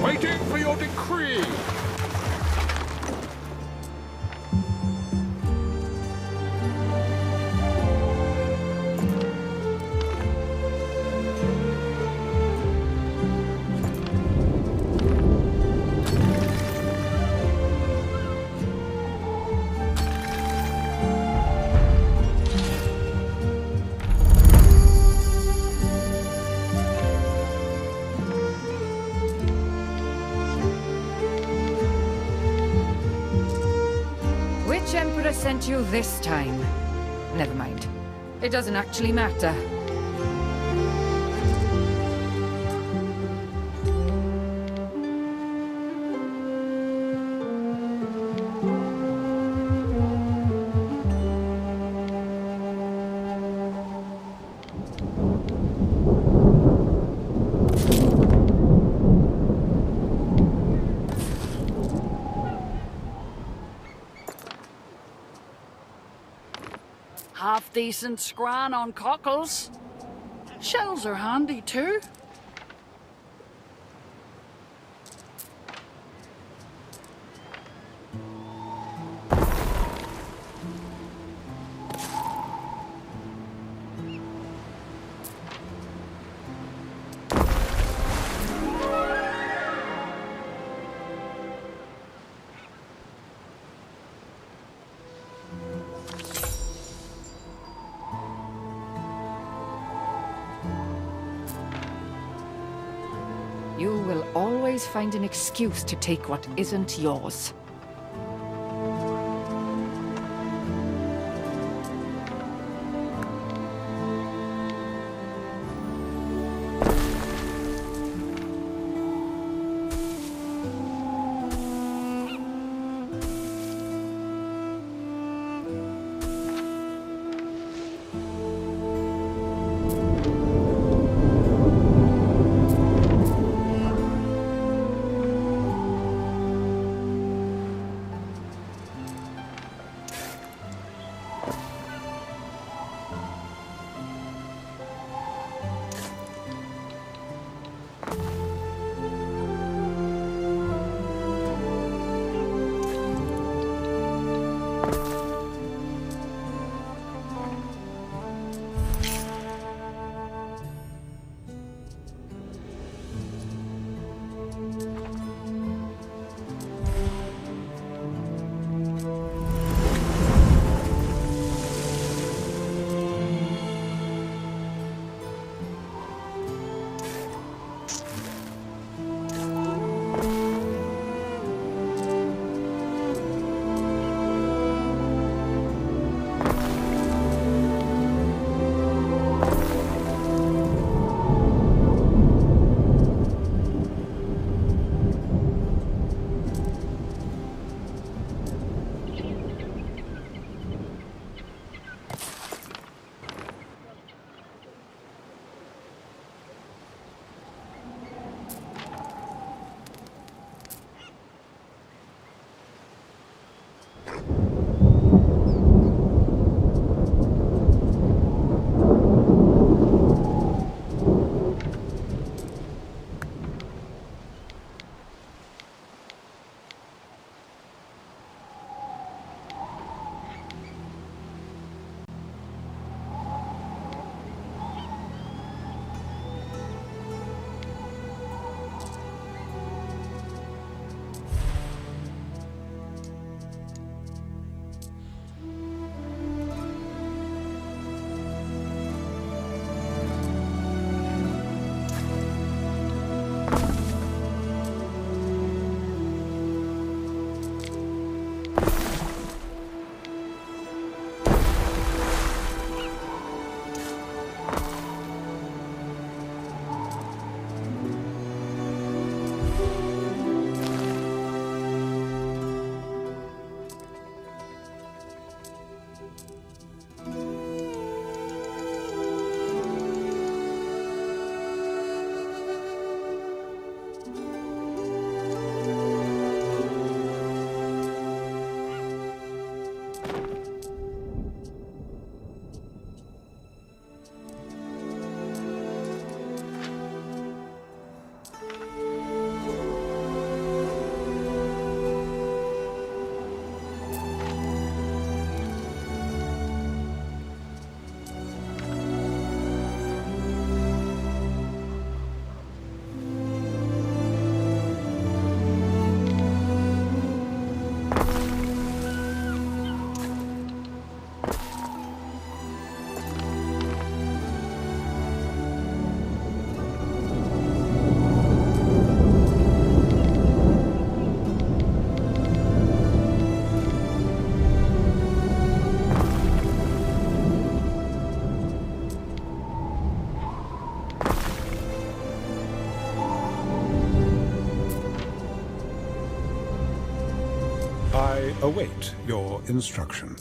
Waiting for your decree! Which Emperor sent you this time? Never mind. It doesn't actually matter. Half-decent scran on cockles. Shells are handy too. You will always find an excuse to take what isn't yours. I await your instruction.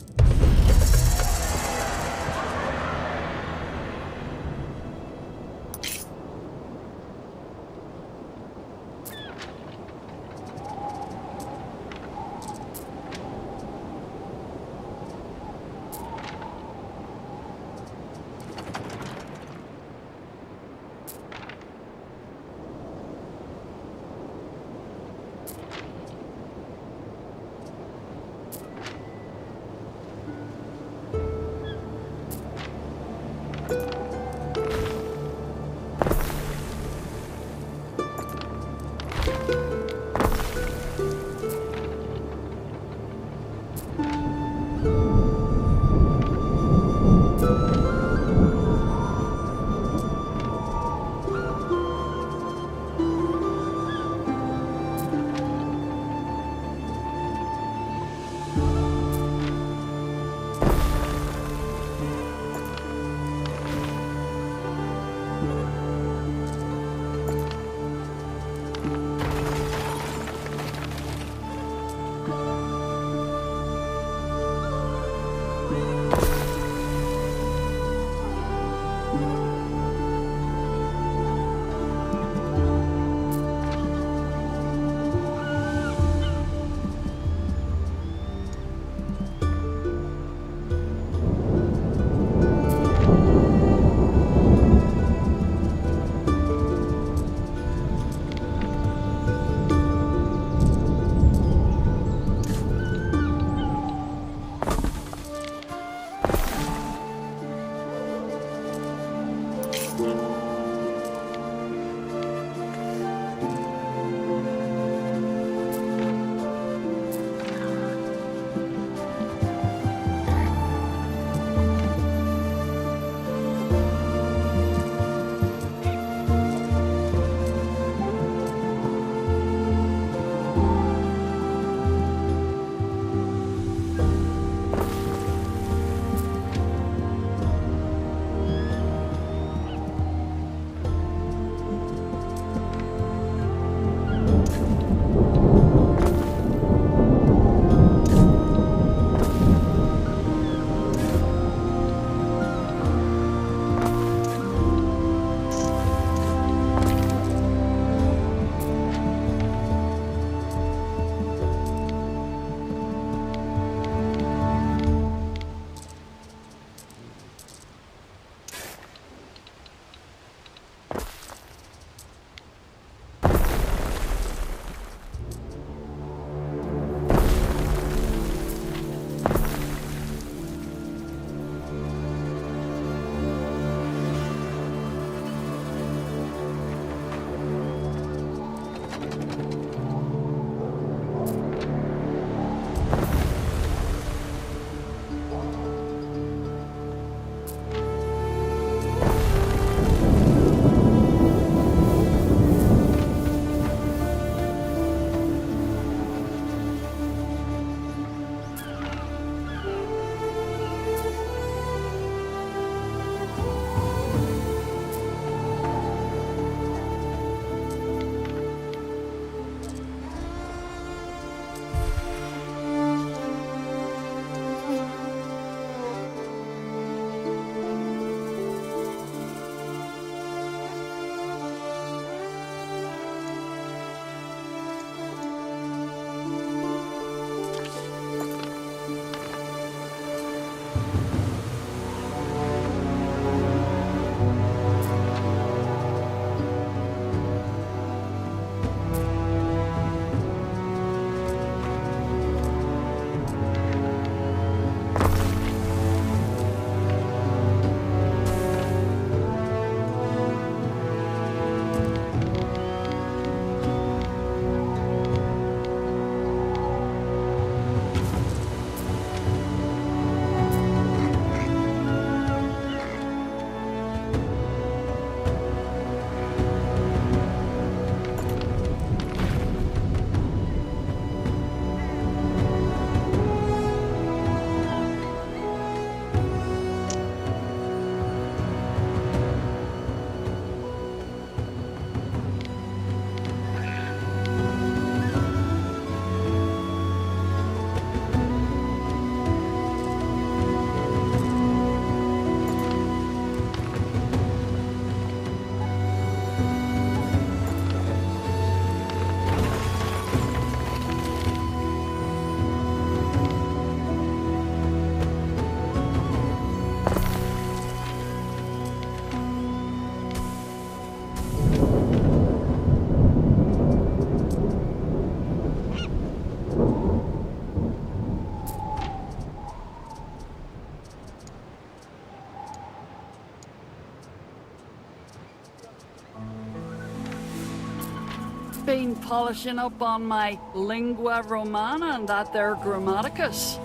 been polishing up on my lingua romana and that there grammaticus.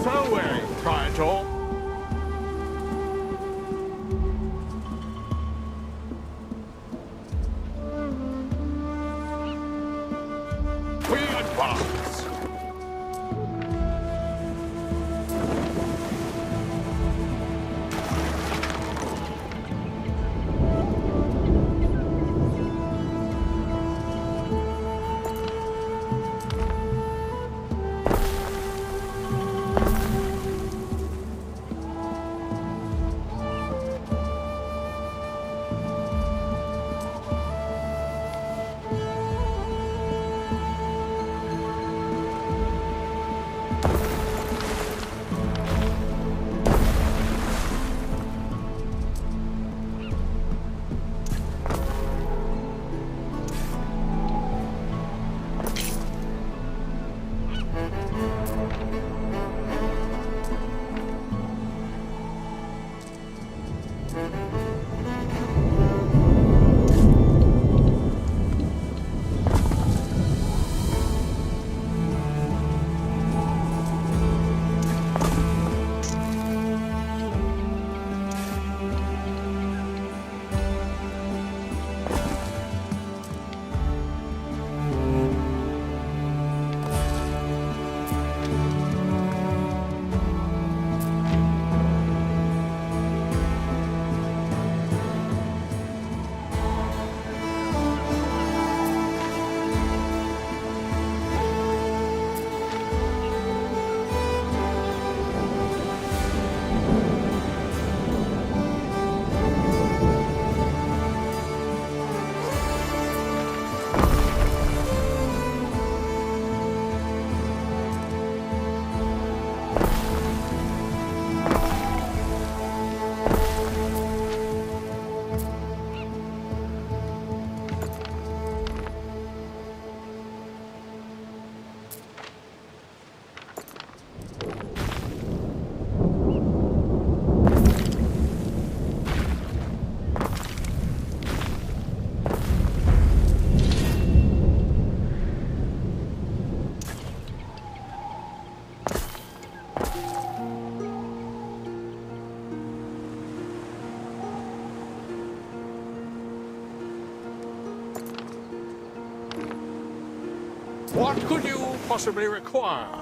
Fareway, Praetor. We advance. What could you possibly require?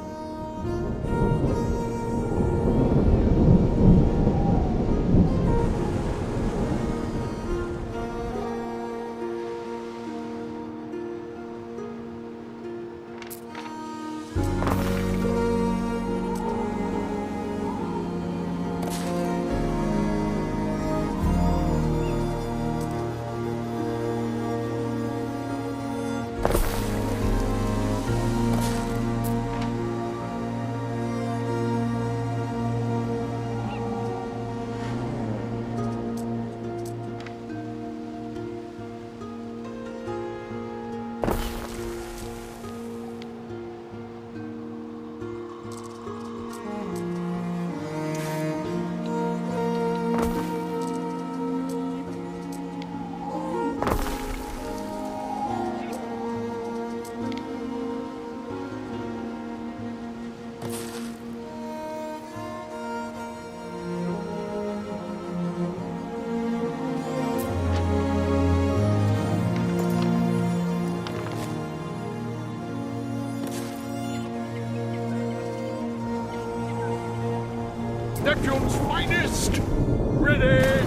Neptune's finest! Ready!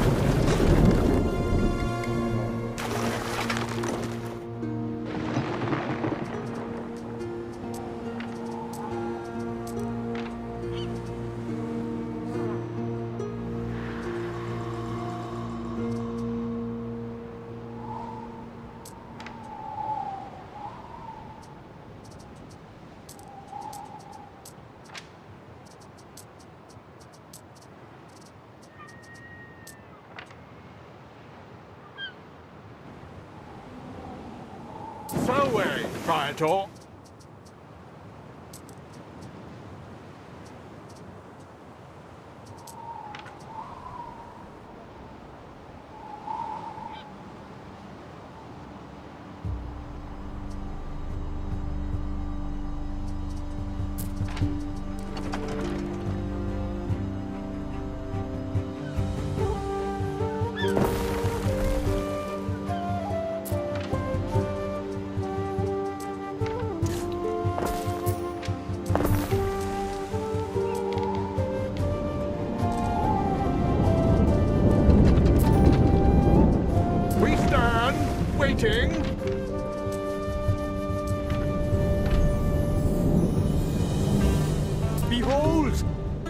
Fareway, Praetor.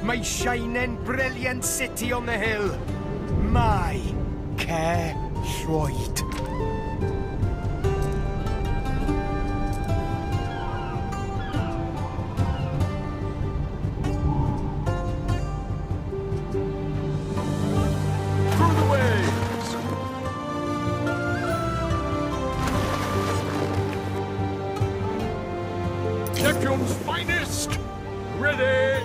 My shining, brilliant city on the hill. My care Schweid. Through the waves! Neptune's finest! Ready!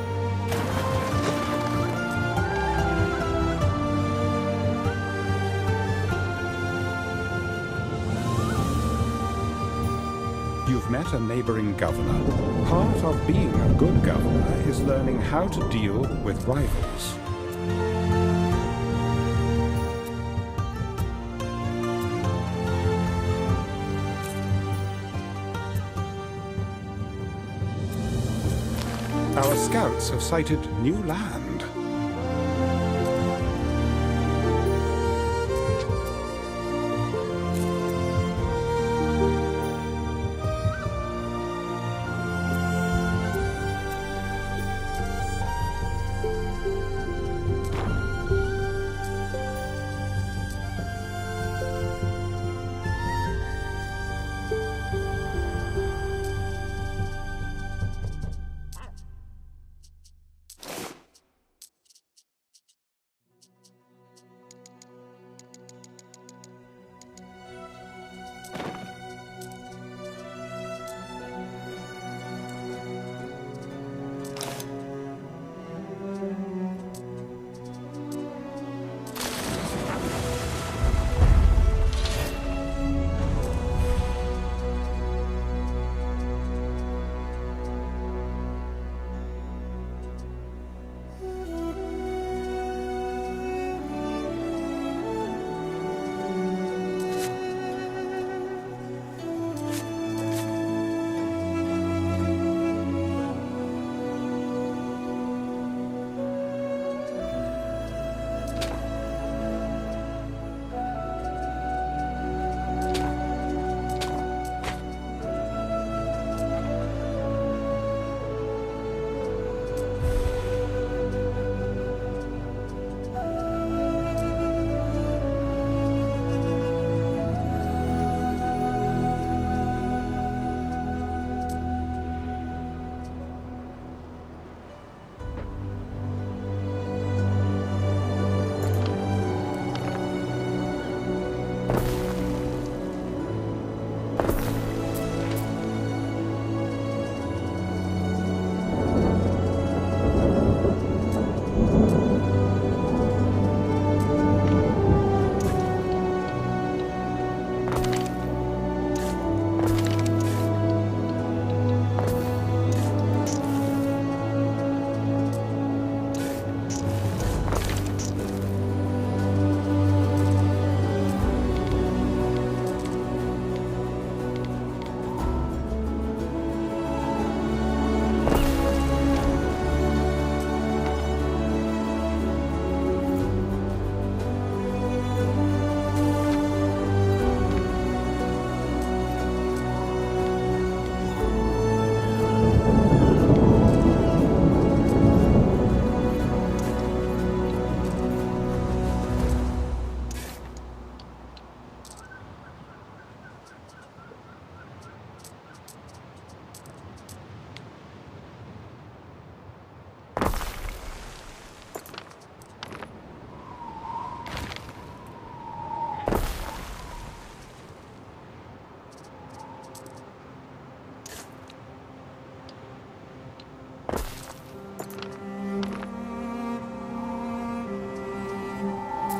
You've met a neighboring governor. Part of being a good governor is learning how to deal with rivals. Our scouts have sighted new land.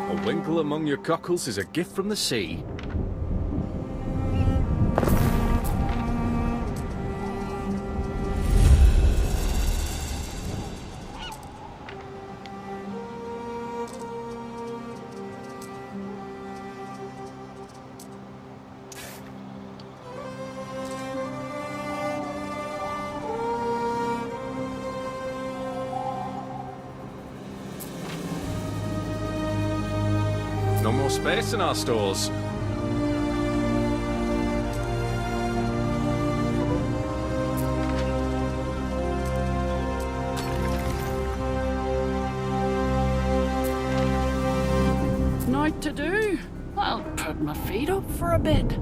A winkle among your cockles is a gift from the sea. No more space in our stores. like to do? I'll put my feet up for a bit.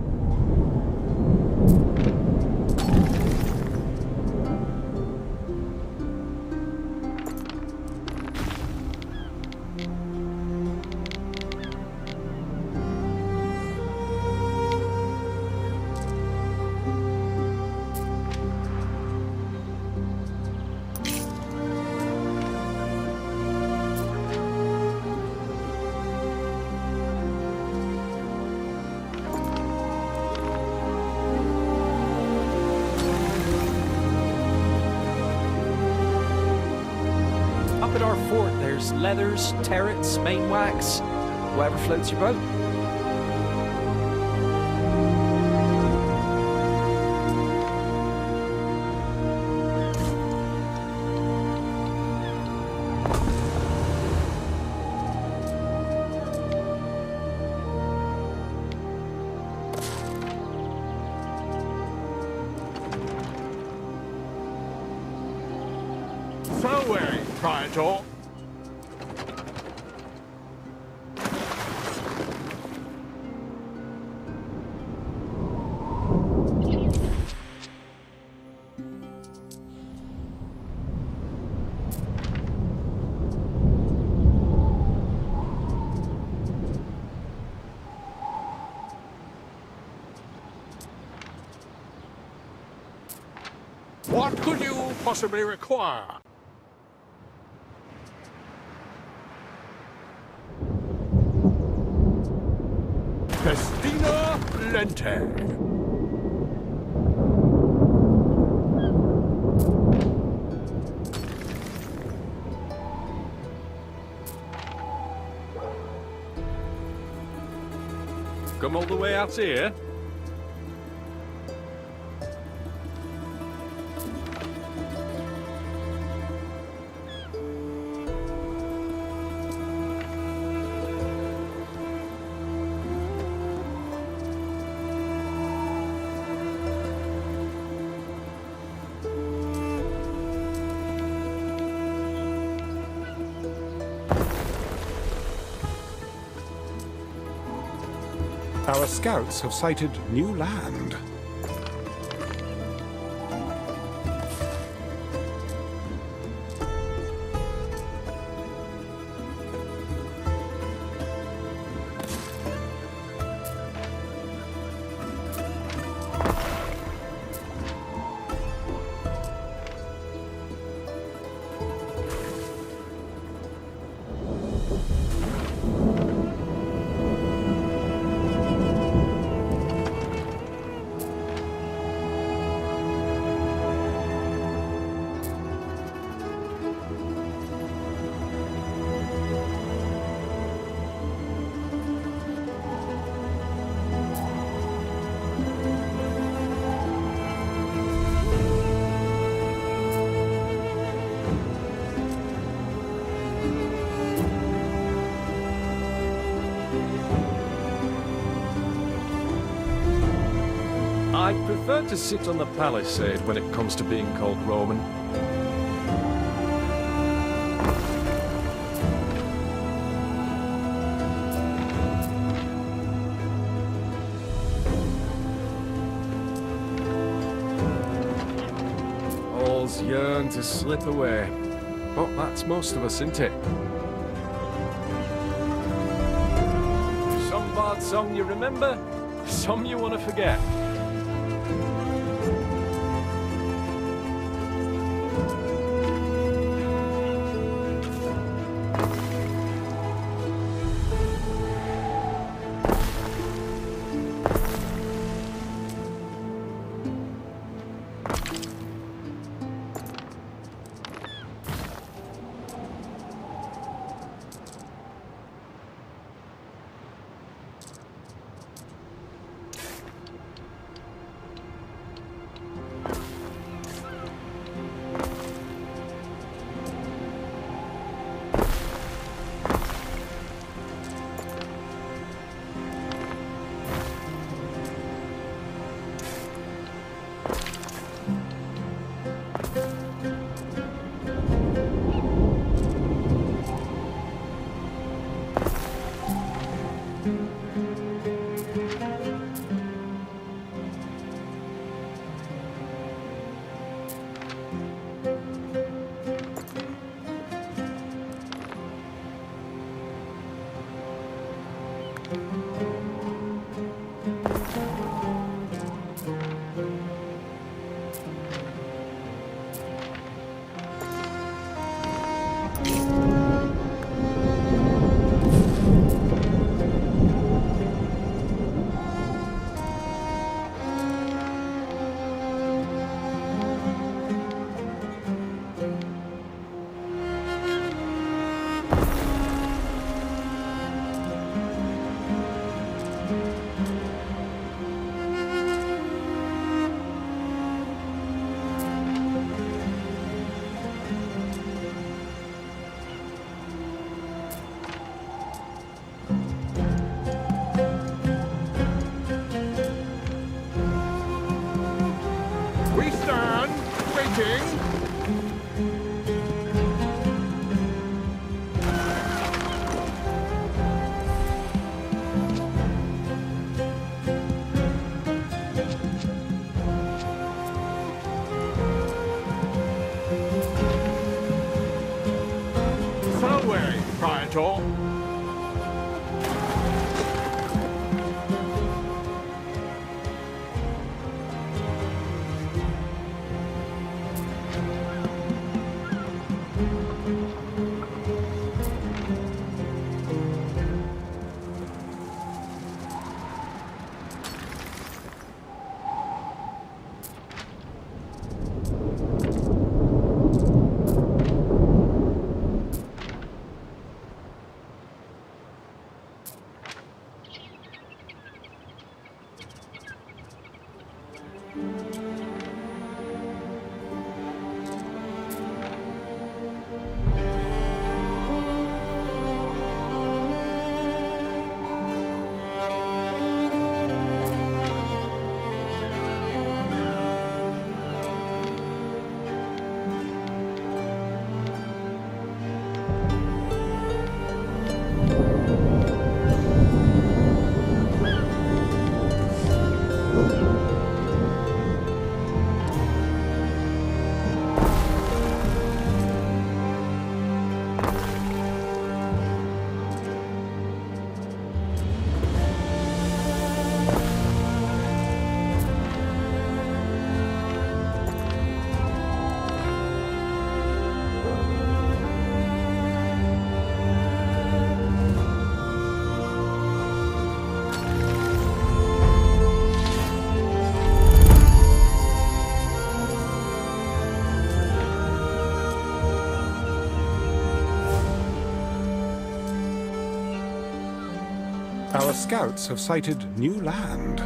Up at our fort, there's leathers, turrets, main wax, whatever floats your boat. So weary, Praetor. What could you possibly require? Festina Lente. Come all the way out here? Our scouts have sighted new land. I prefer to sit on the palisade when it comes to being called Roman. All's yearn to slip away. But that's most of us, isn't it? Some bard song you remember, some you want to forget. We stand, waiting. Selway, Praetor. Our scouts have sighted new land.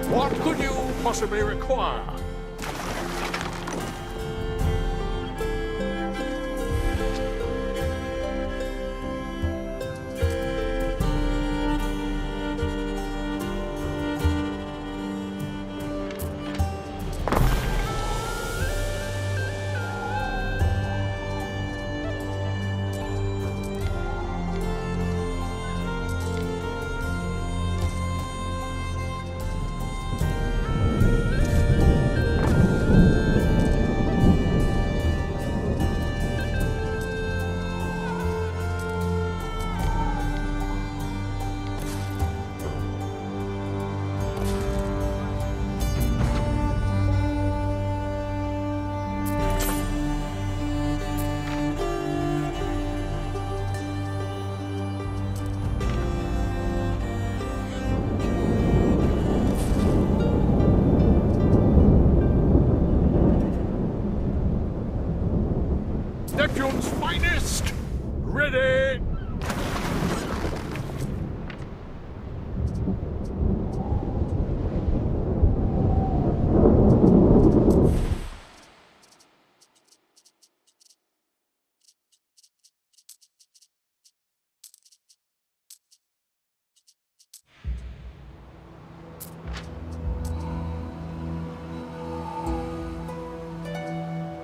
What could you possibly require? Neptune's finest! Ready!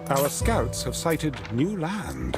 Our scouts have sighted new land.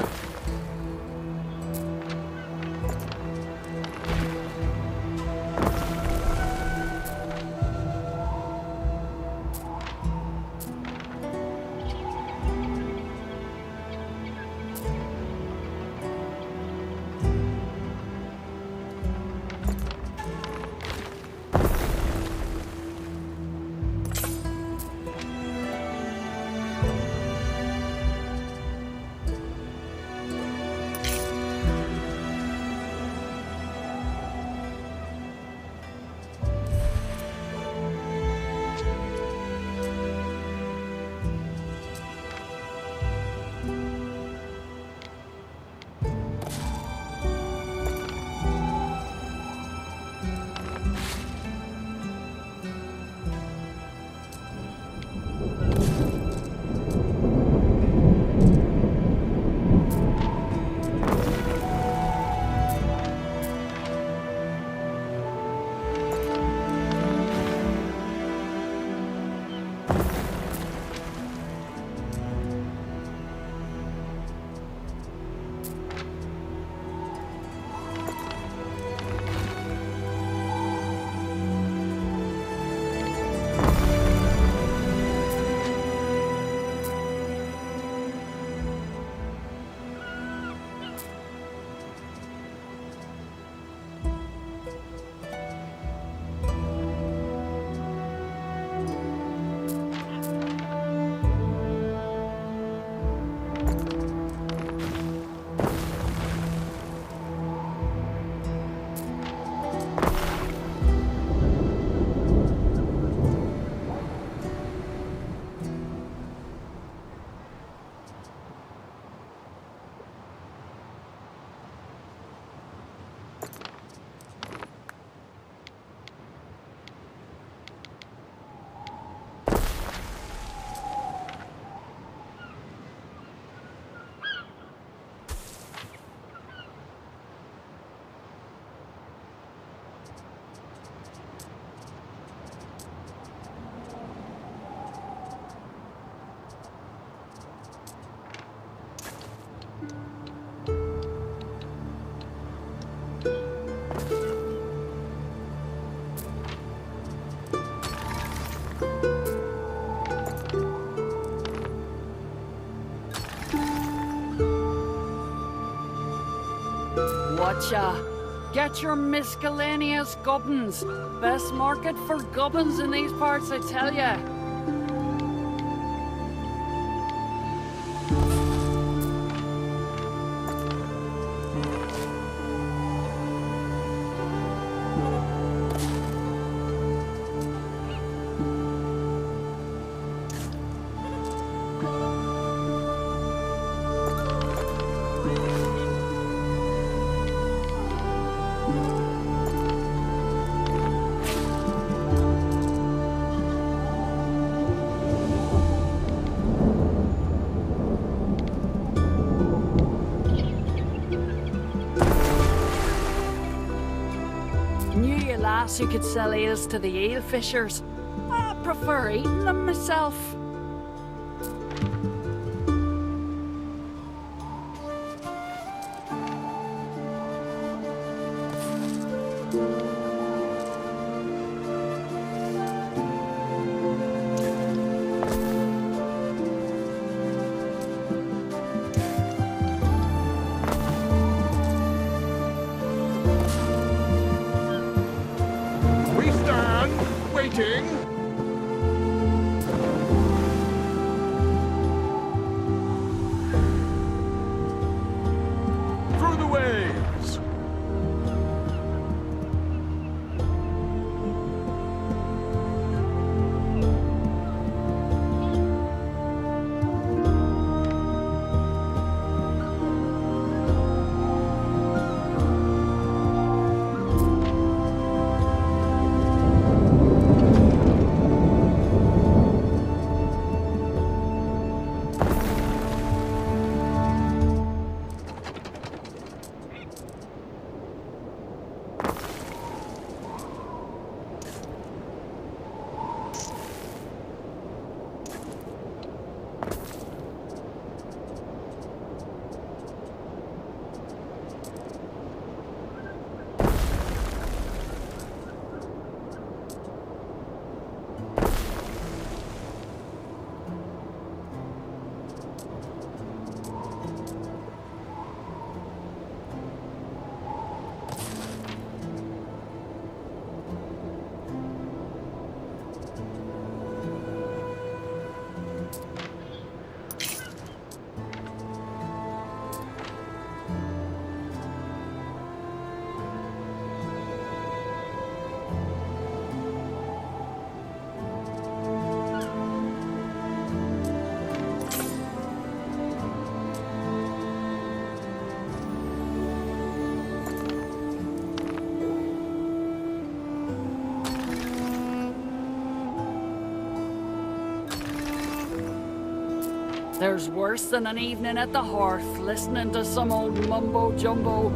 getcha. Get your miscellaneous gubbins. Best market for gubbins in these parts, I tell ya. Knew you lass who could sell eels to the eel fishers. I prefer eating them myself. We stand, waiting. Through the waves. There's worse than an evening at the hearth, listening to some old mumbo-jumbo.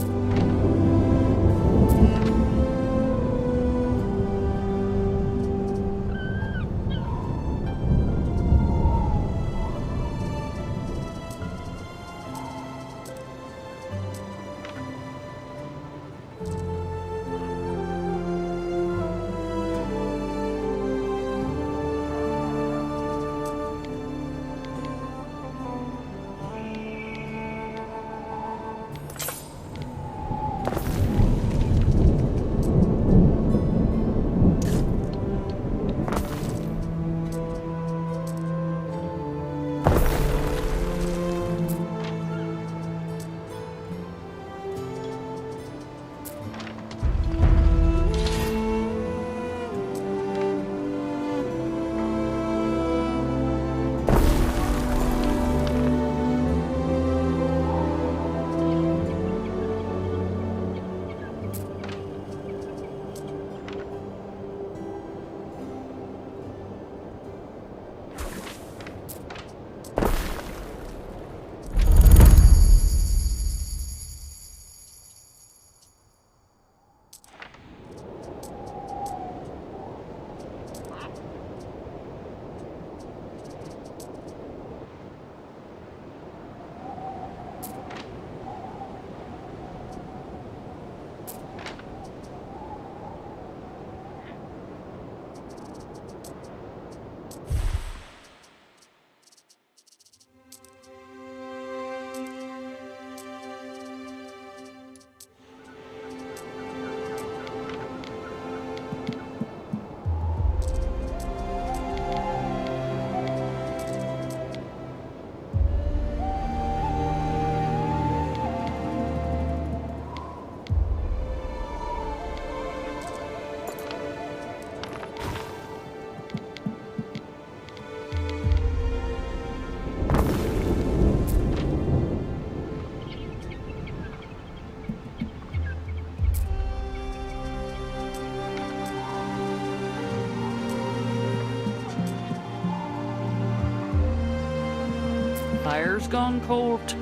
fire's gone cold.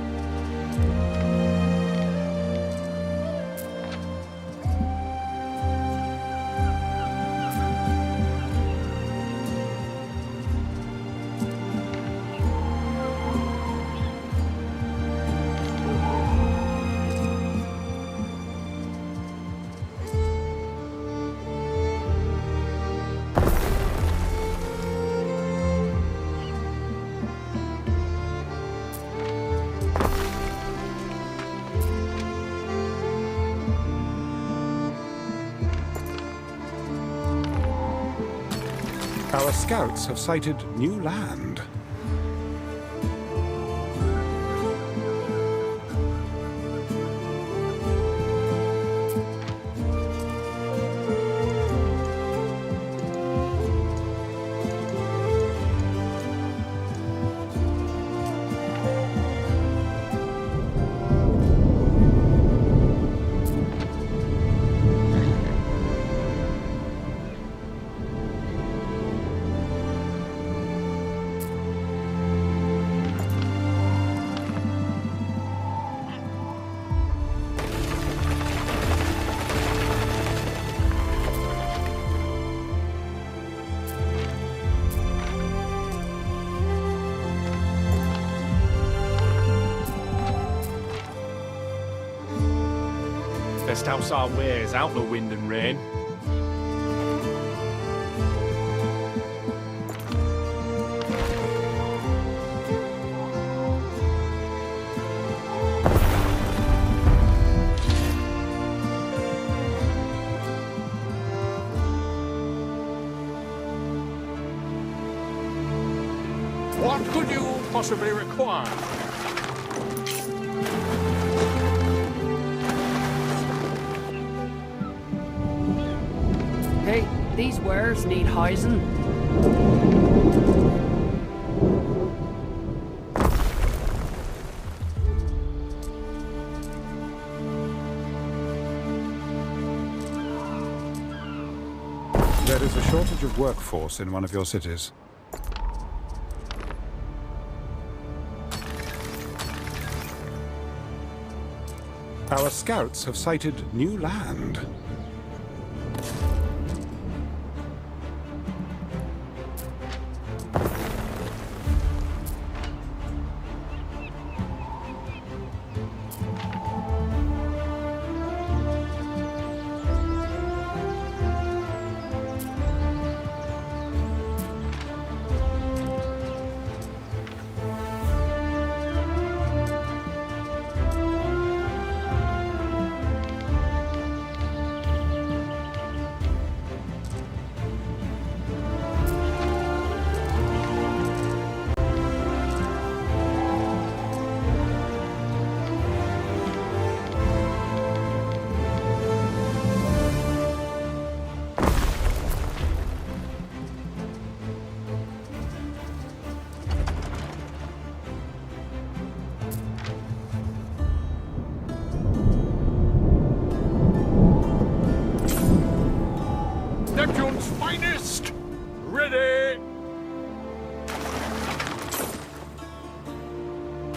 Our scouts have sighted new land. Best house our wares out the wind and rain. What could you possibly require? Hey, these wares need housing. There is a shortage of workforce in one of your cities. Our scouts have sighted new land. Neptune's finest! Ready!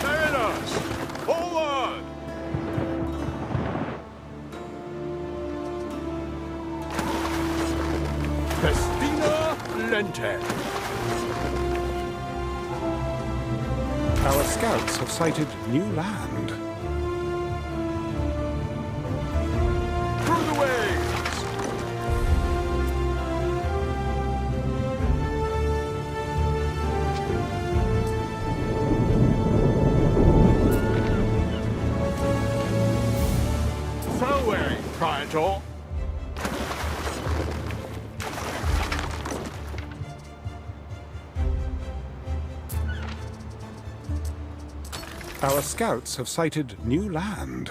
Mariners, forward! Festina Lente. Our scouts have sighted new land. Through the waves! Throwaway, Praetor. Our scouts have sighted new land.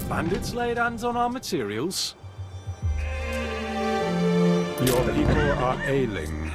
Bandits laid hands on our materials? Your people are ailing.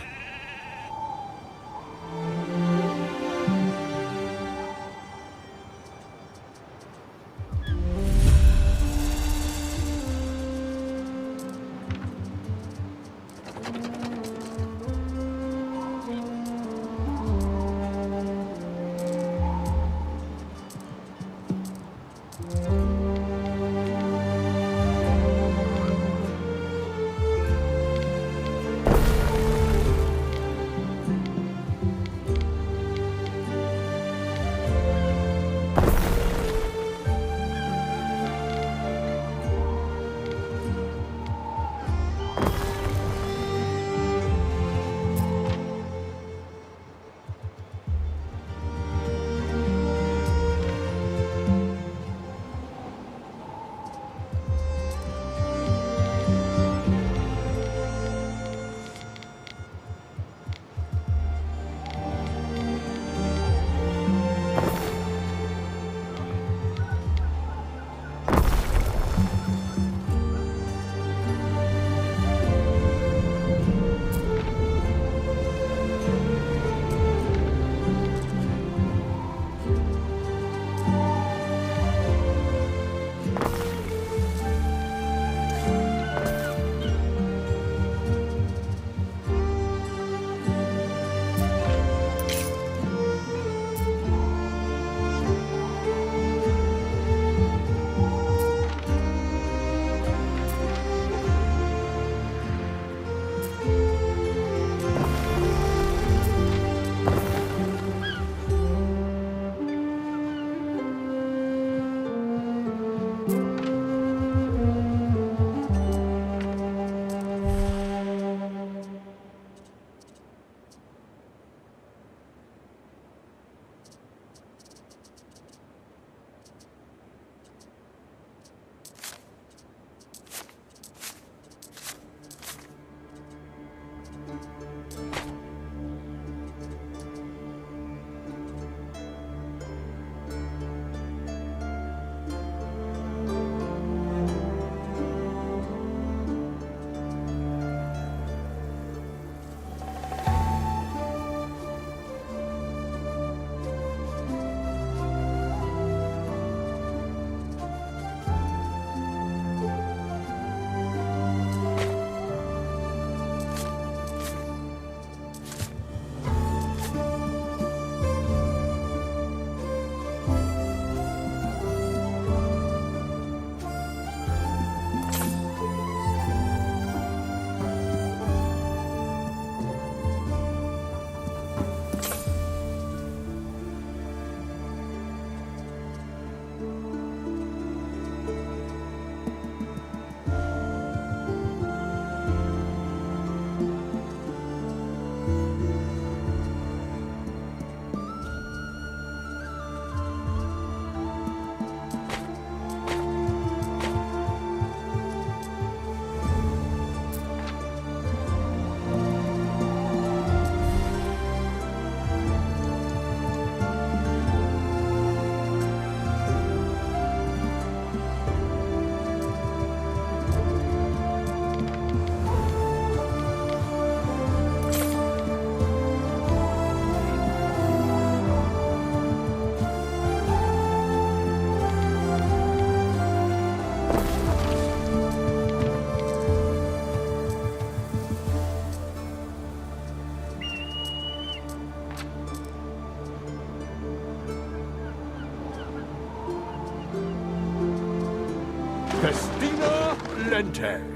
Festina Lente.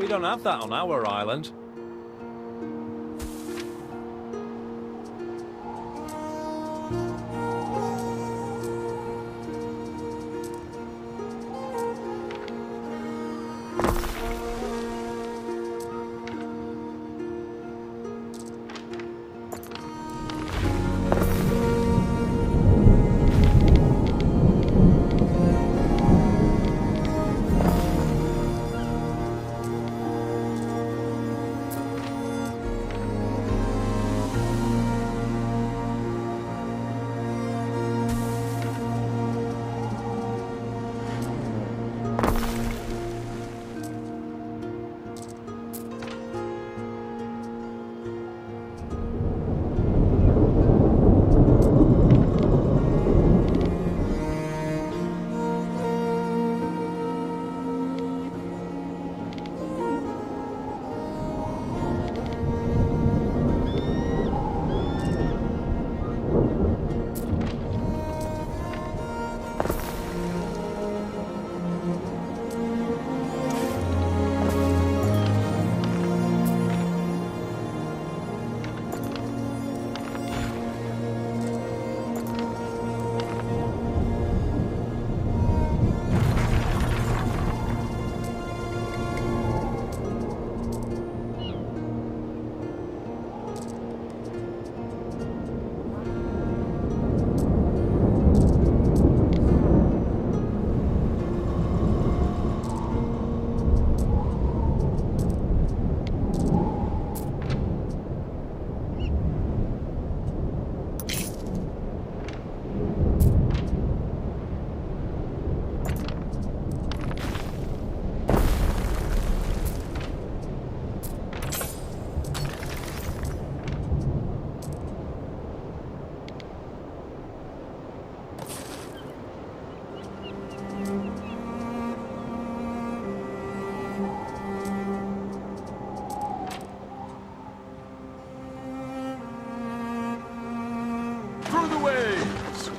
We don't have that on our island. Through the waves!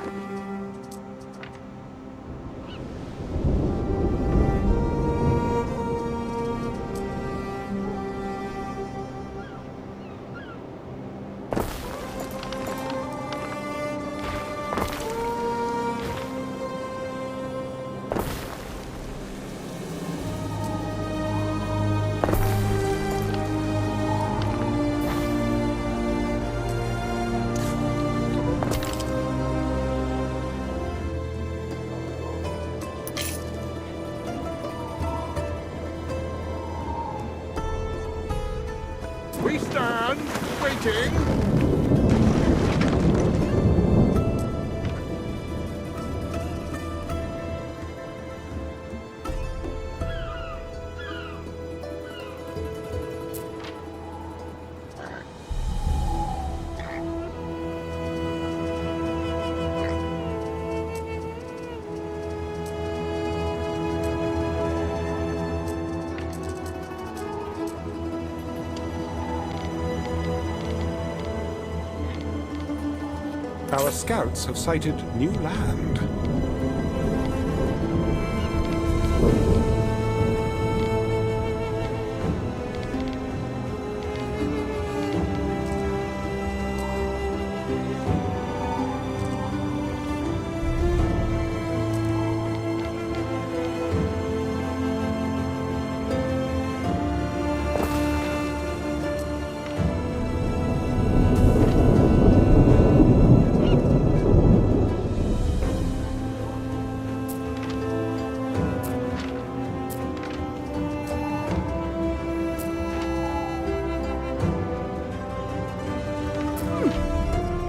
We stand, waiting. Our scouts have sighted new land.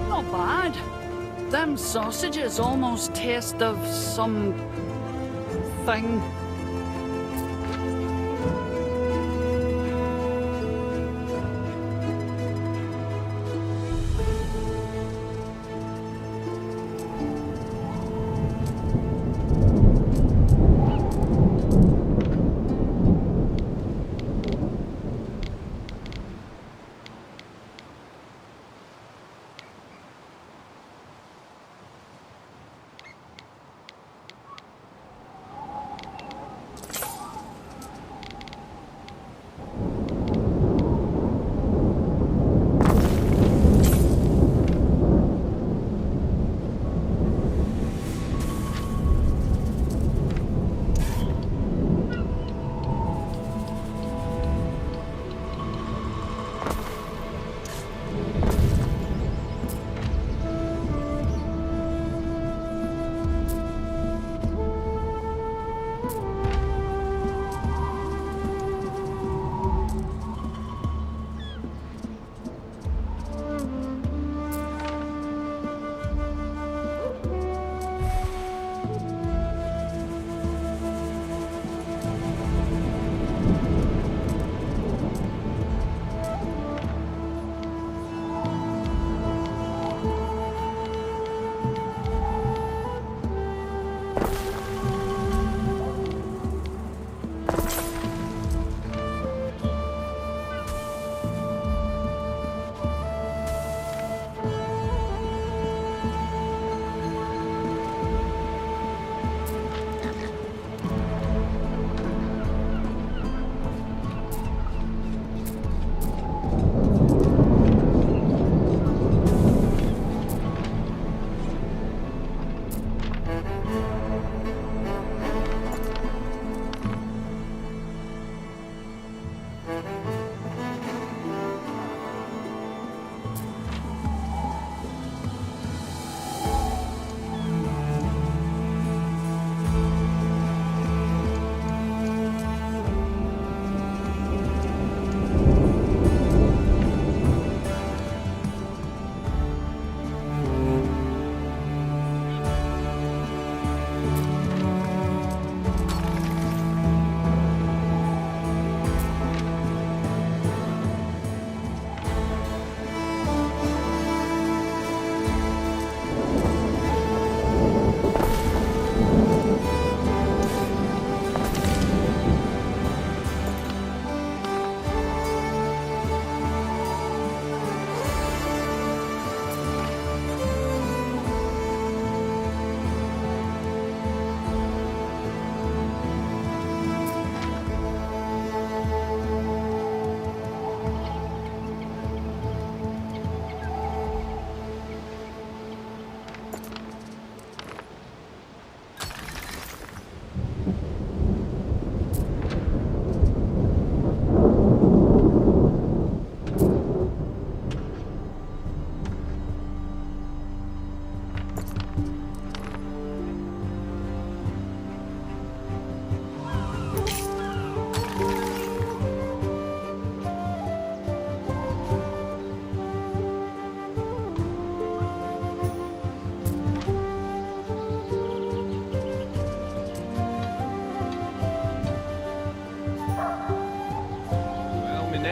Not bad. Them sausages almost taste of some thing.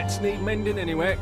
Nets need mending anyway.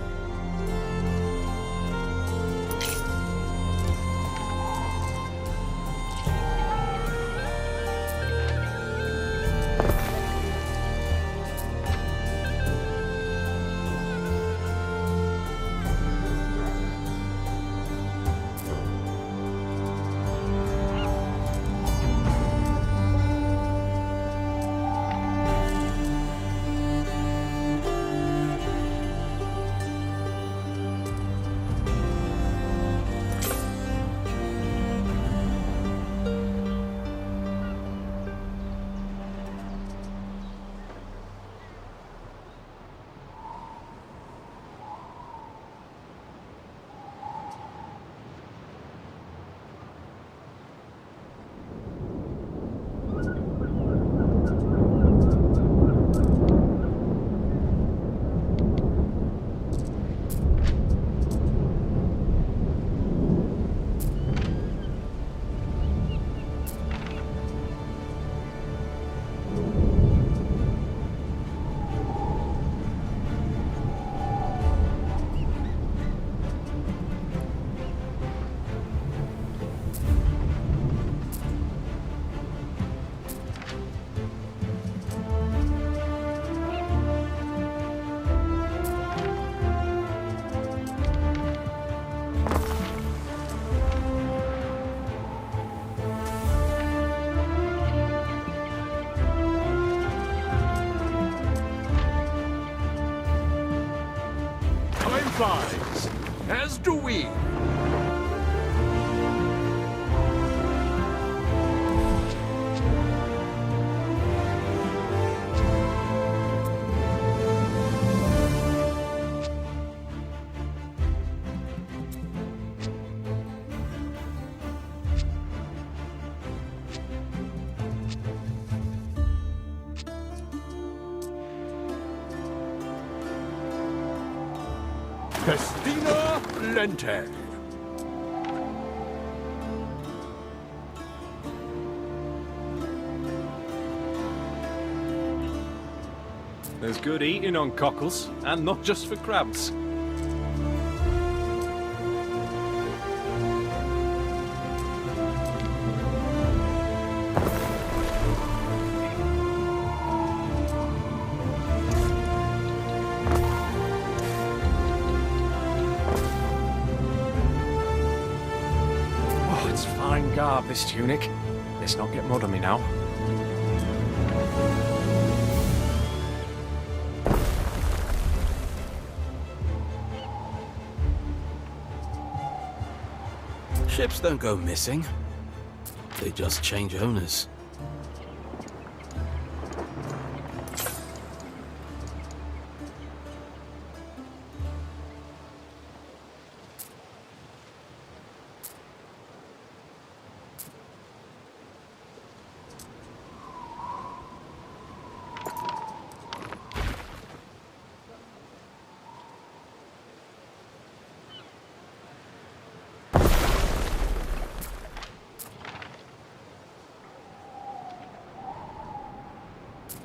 Flies, as do we. Festina Lente. There's good eating on cockles, and not just for crabs. Garb, this tunic. Let's not get mud on me now. Ships don't go missing. They just change owners.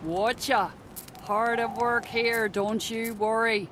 Watcha. Hard at work here, don't you worry.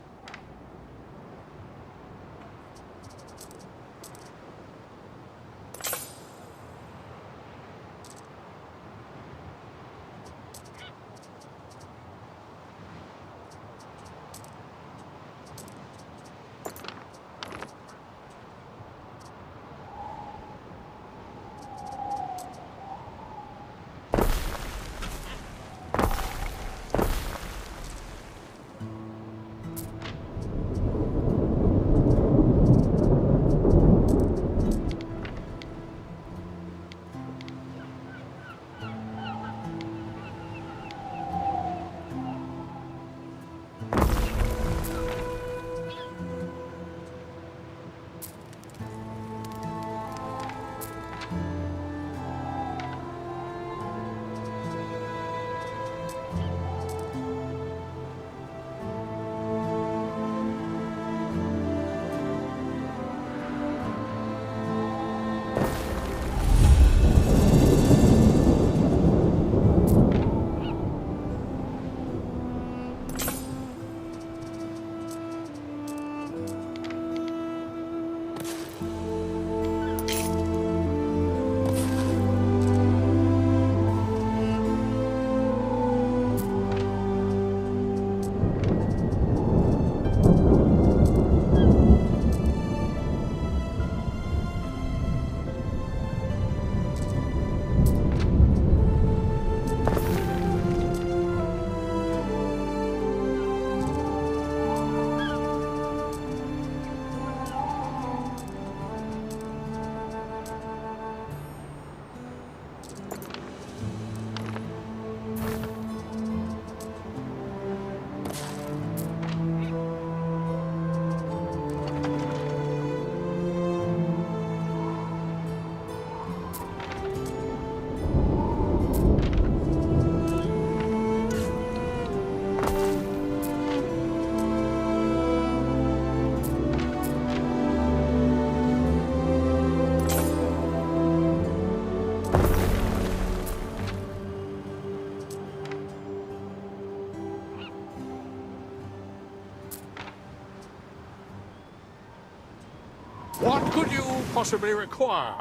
What could you possibly require?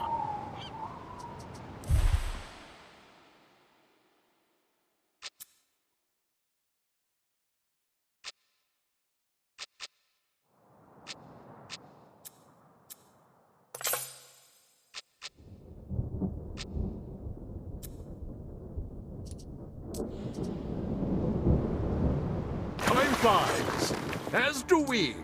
Time flies, as do we.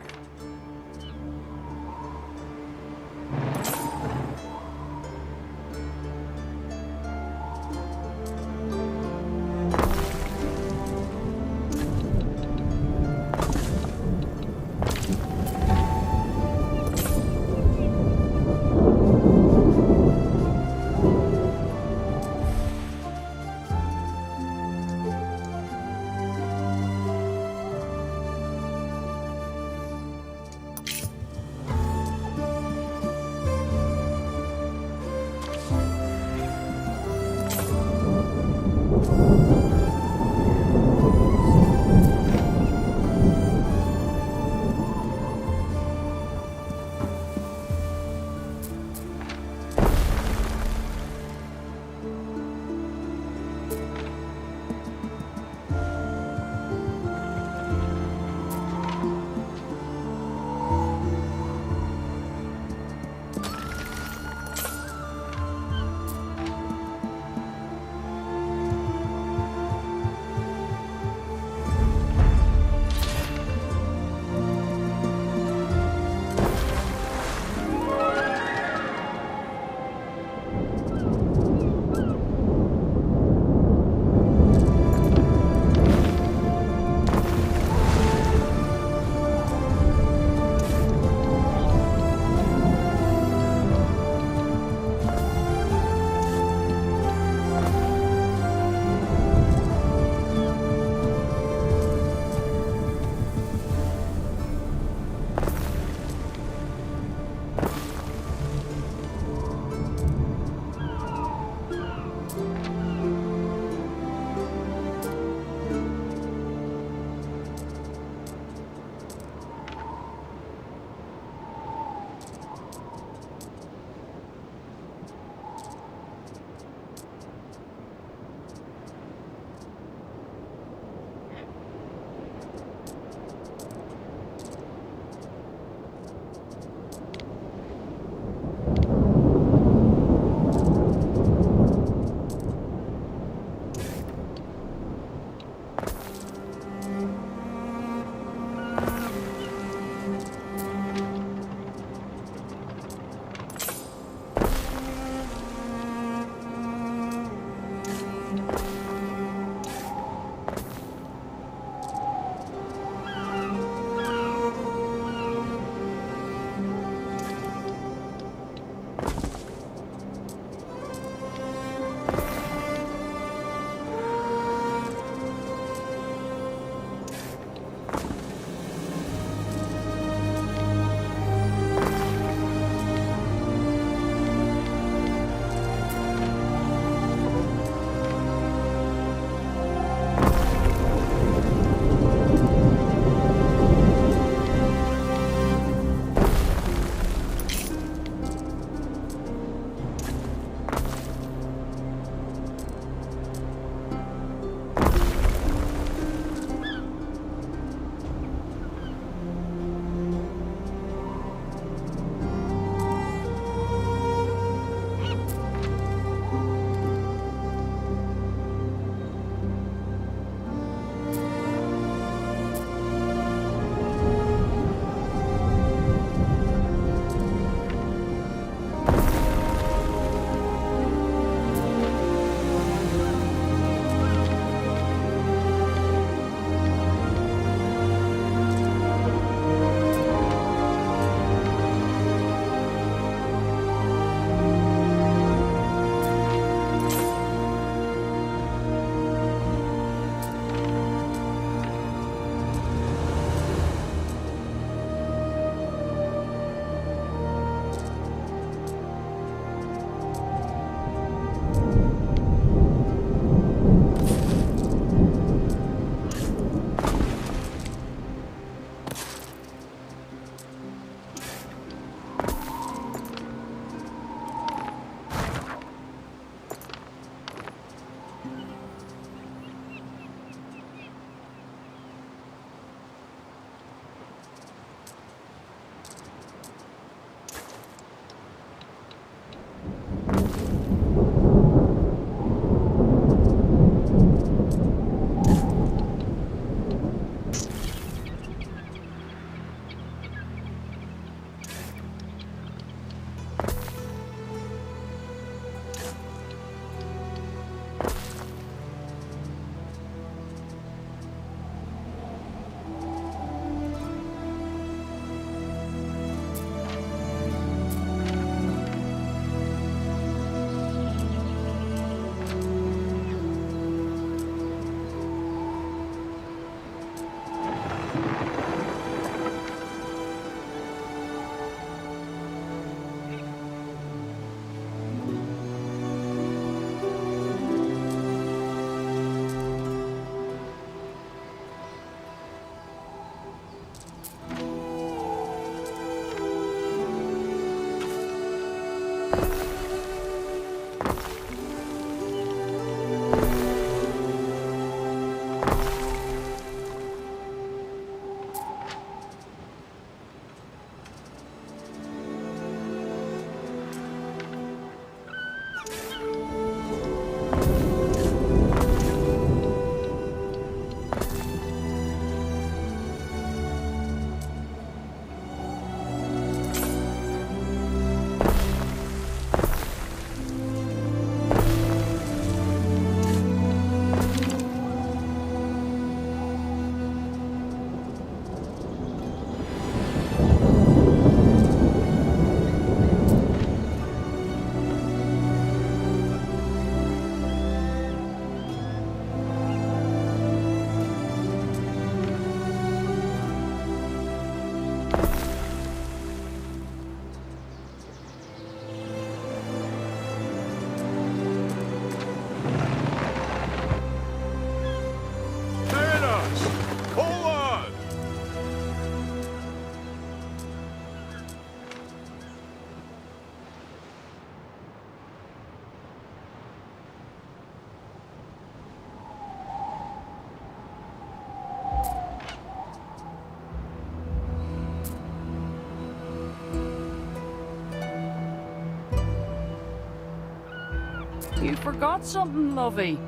forgot something, lovey.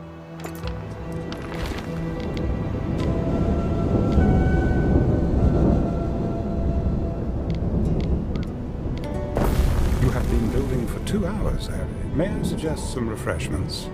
You have been building for 2 hours, Harry. May I suggest some refreshments?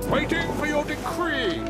Waiting for your decree!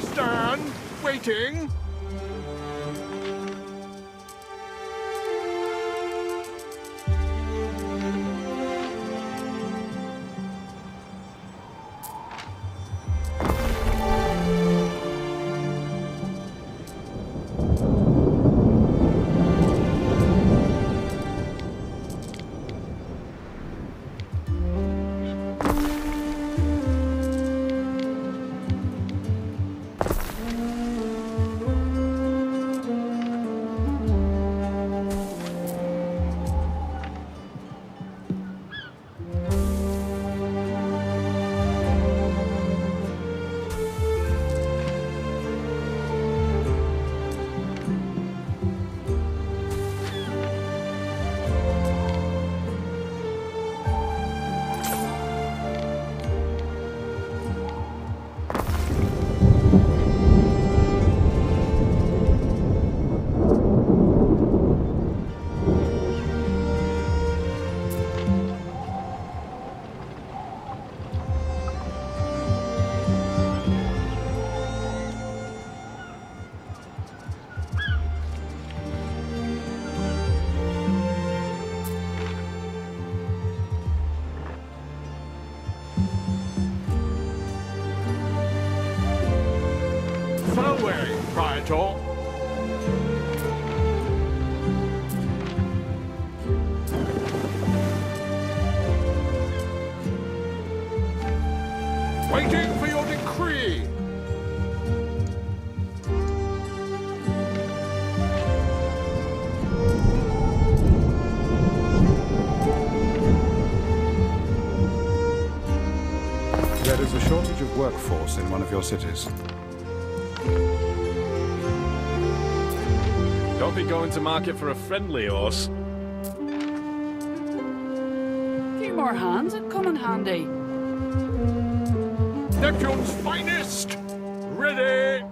stand, waiting. Farewell, Praetor. Waiting for your decree. There is a shortage of workforce in one of your cities. Don't be going to market for a friendly horse. Few more hands would come in handy. Neptune's finest! Ready!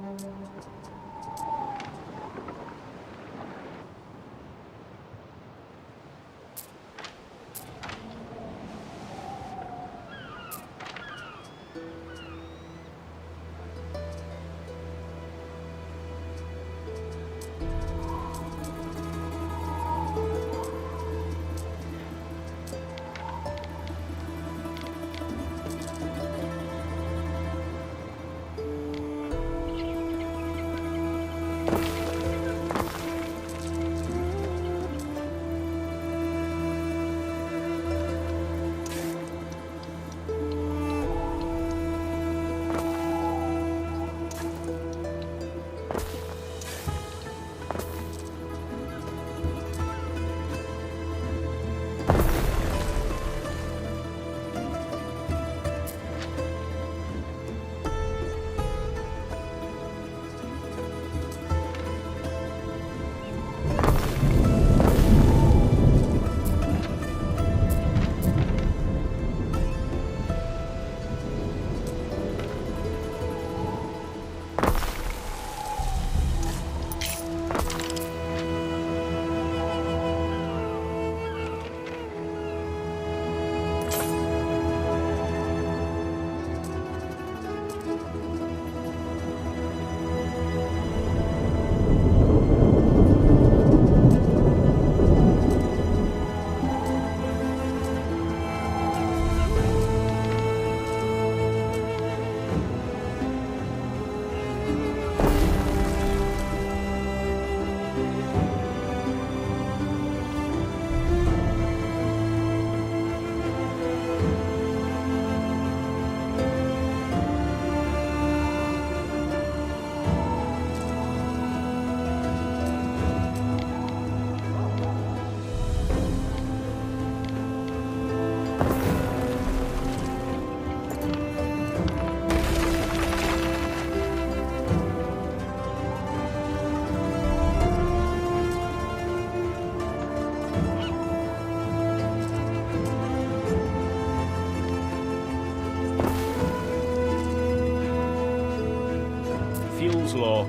Law.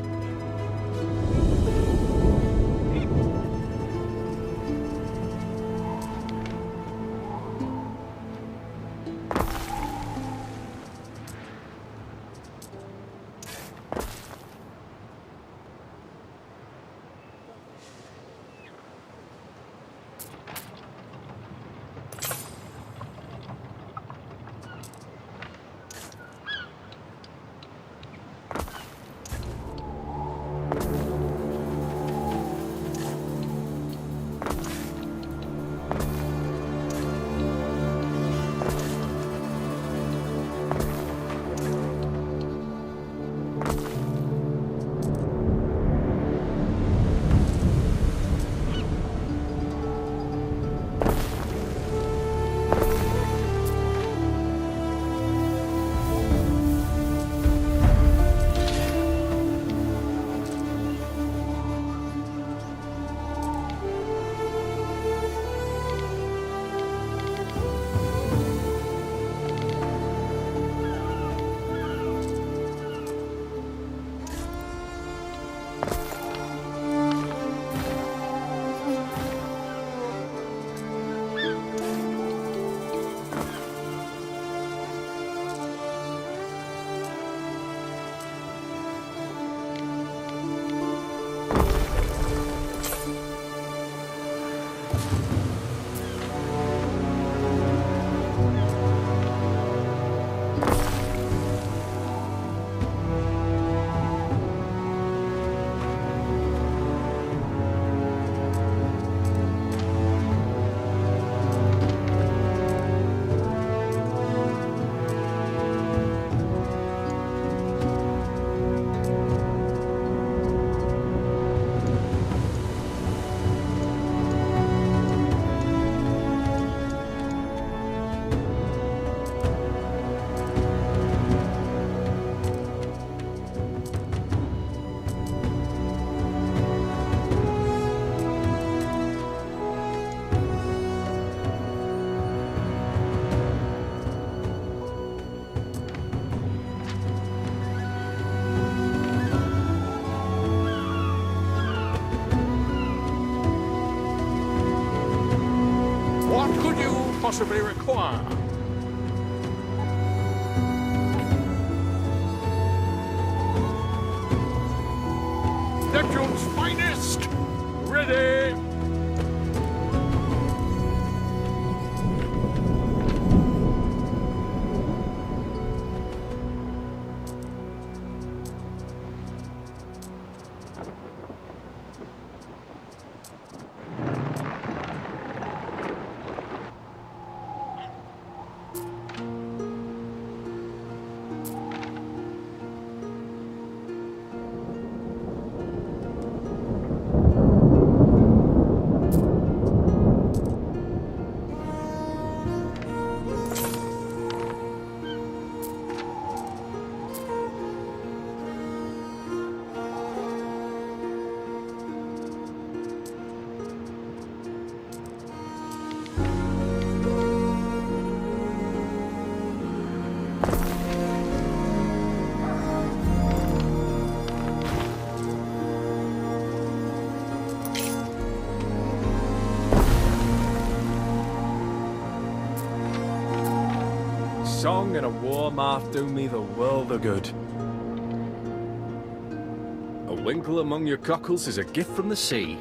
could you possibly require? Neptune's finest! Ready! Song and a warm hearth do me the world of good. A winkle among your cockles is a gift from the sea.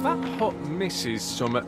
That hot misses summat.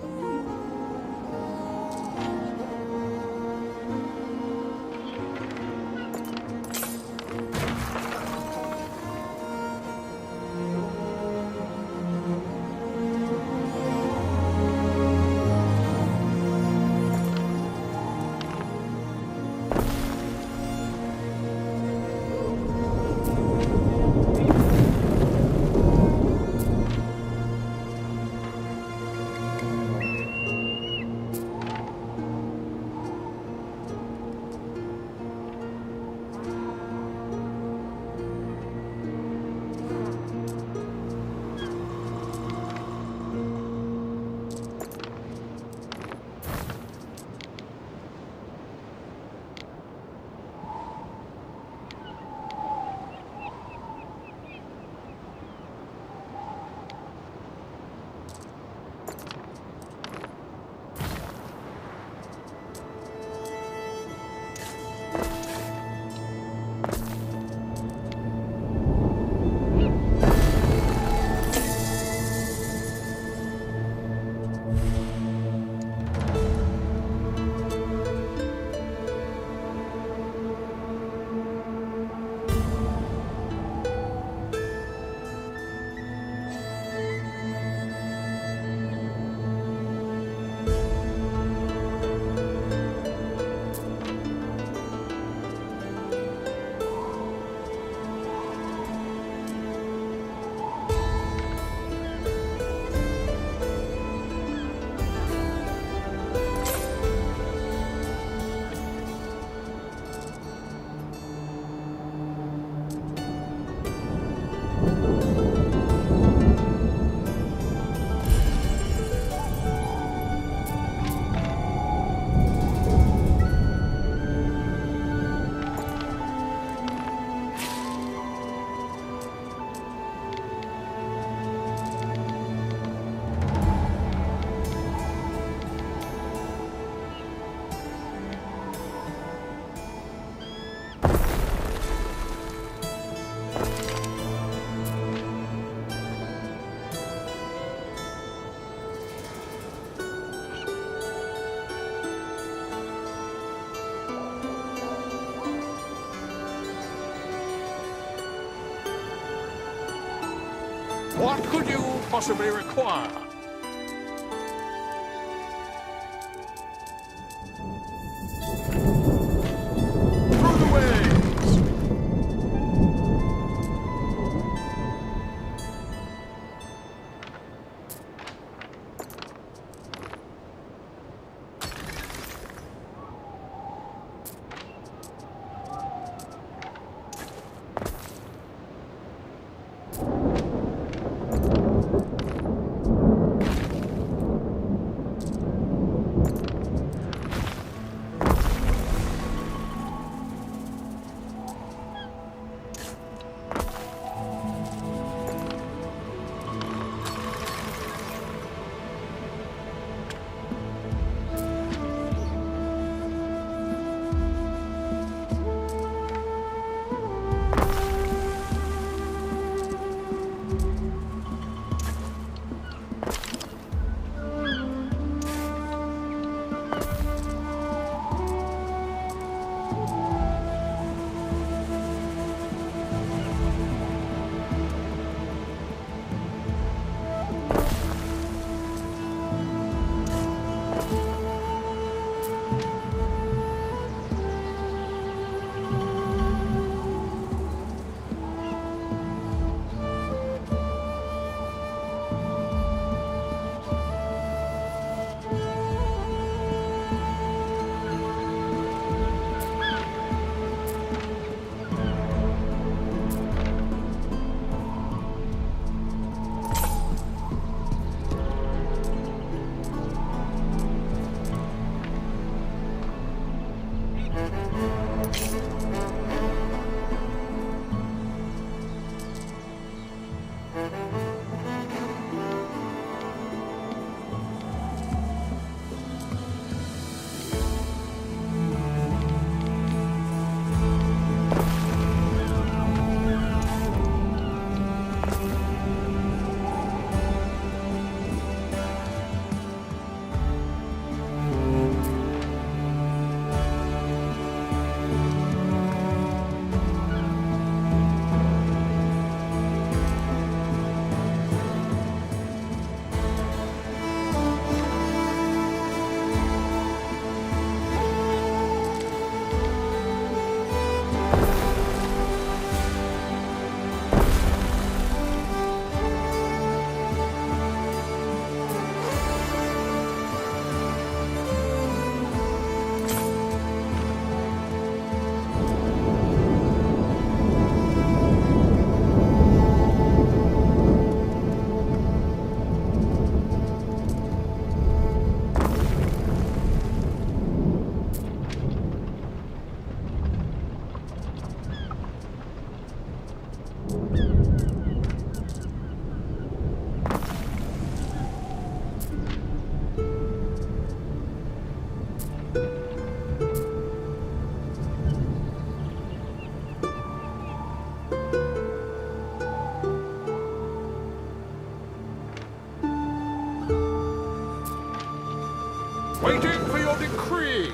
What could you possibly require? Through the waves! Waiting for your decree!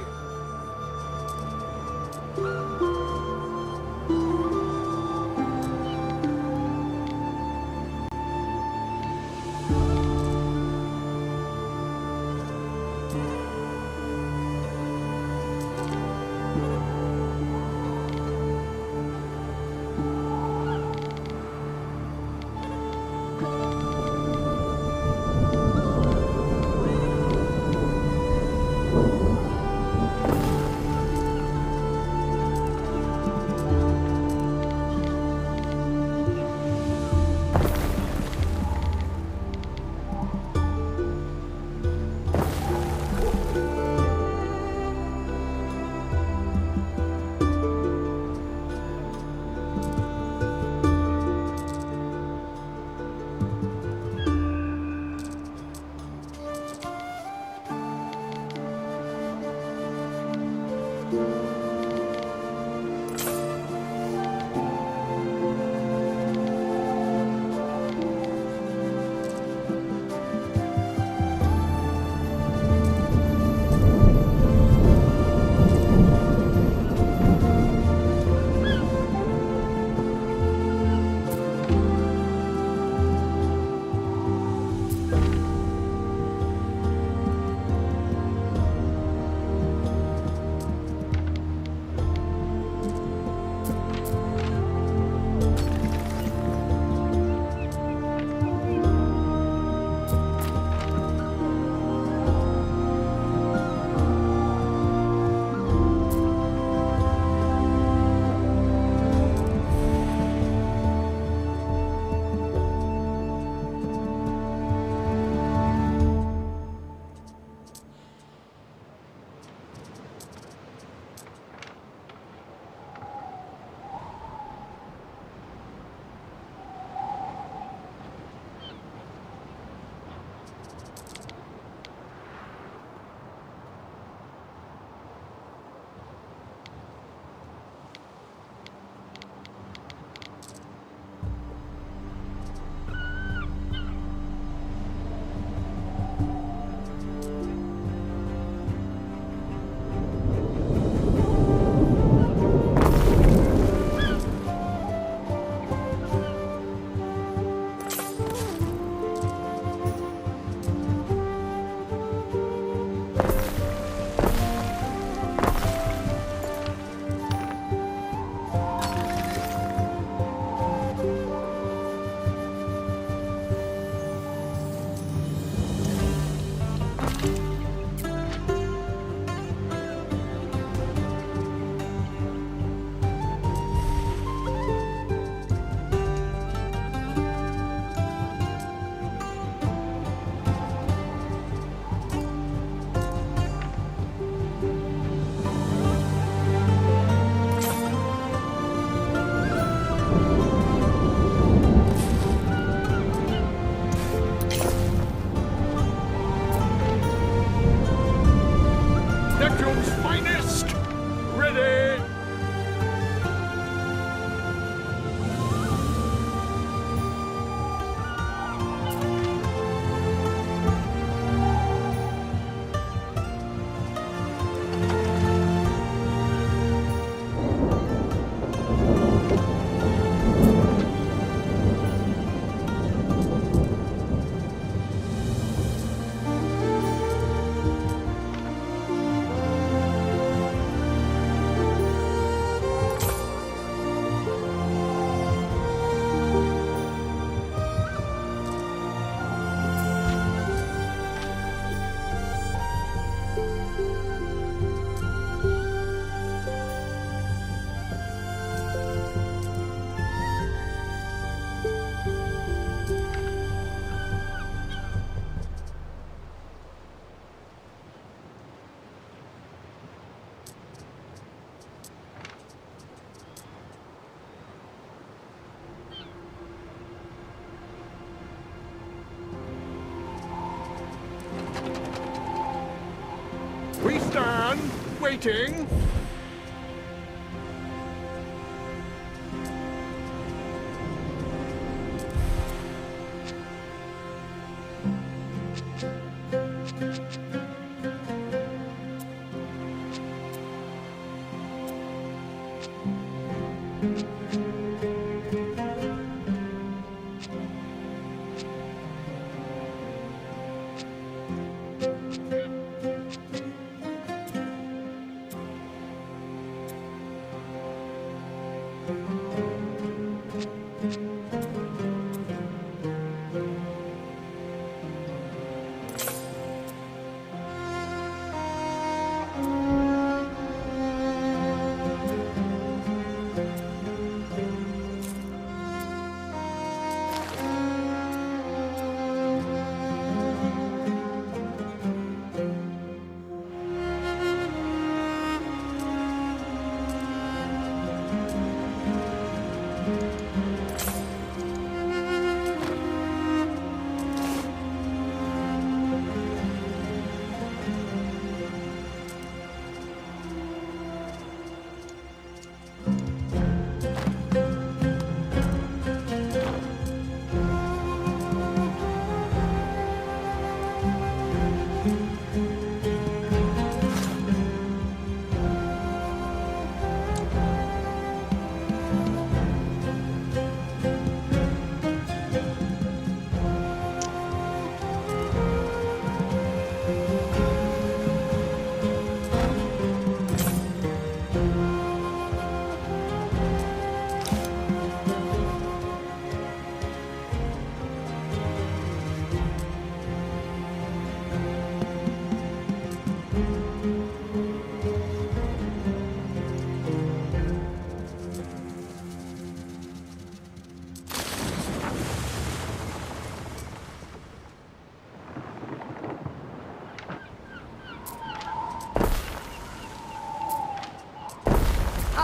Waiting!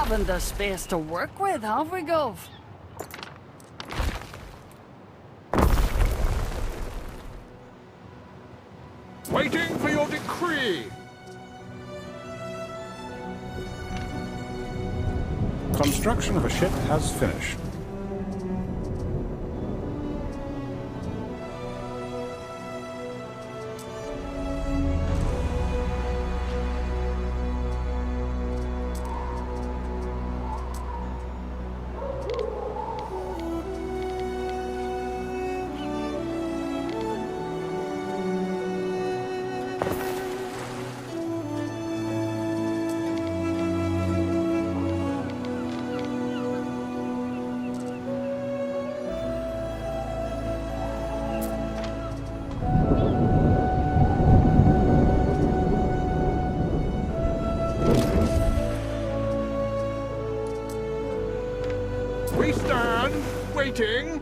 Haven't the space to work with, have we, Gov? Waiting for your decree! Construction of a ship has finished. We stand, waiting.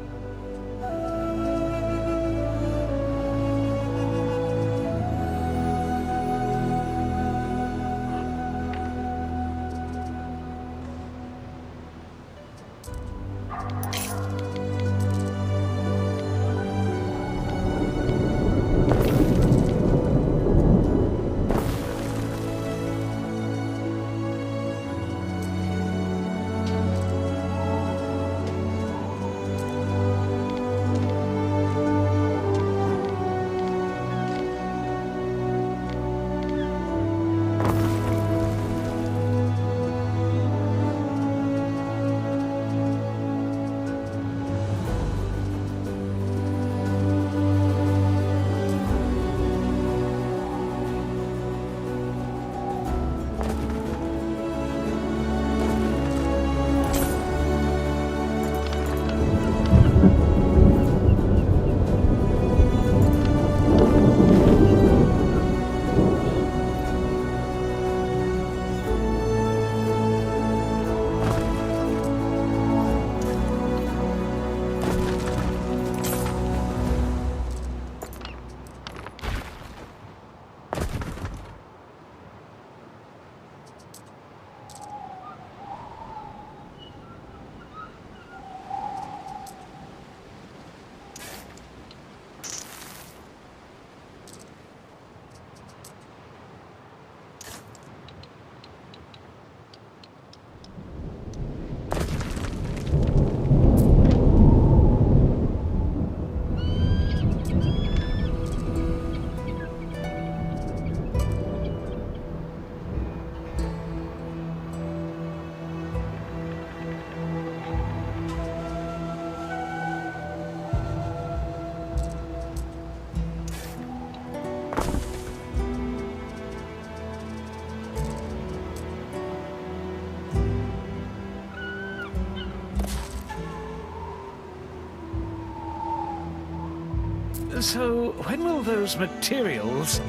So, when will those materials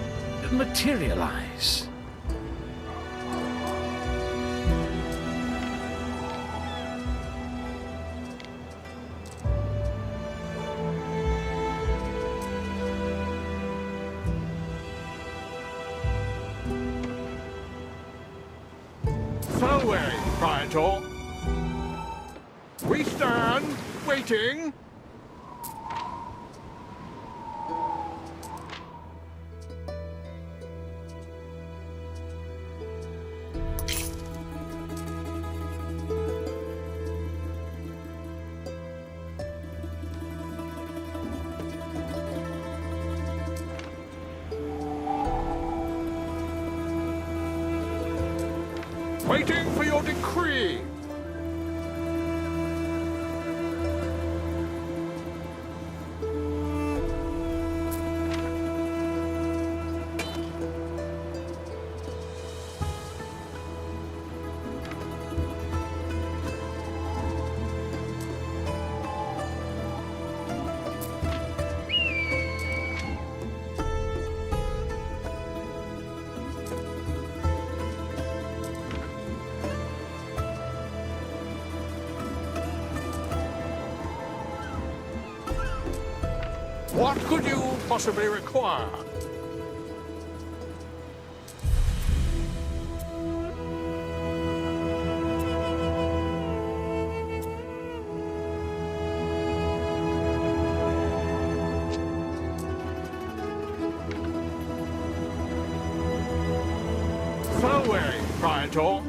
materialize? Fareway, Praetor. We stand, waiting. Waiting for your decree. What could you possibly require? Fareway, Praetor.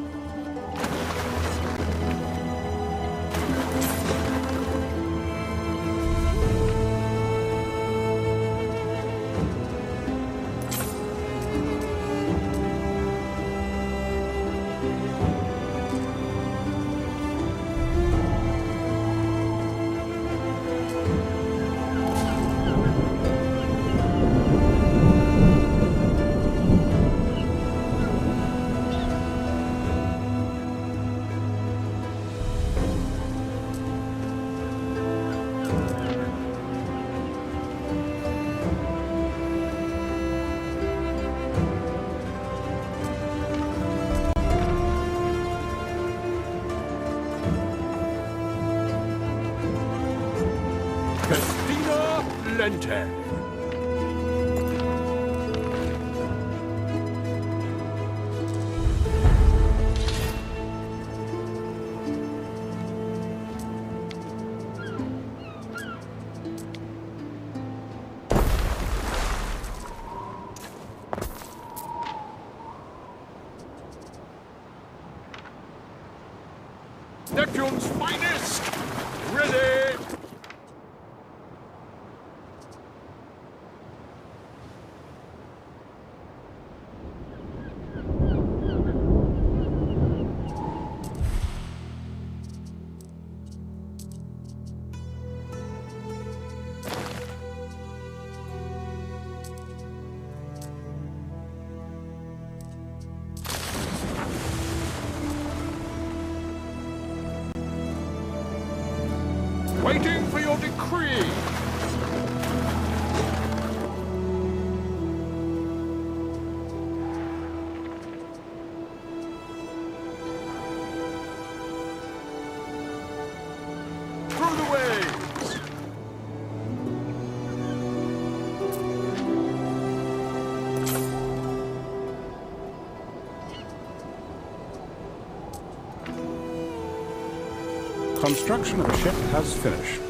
Lente. Neptune's finest! Ready! Waiting for your decree! Through the waves! Construction of a ship has finished. Waiting for your decree!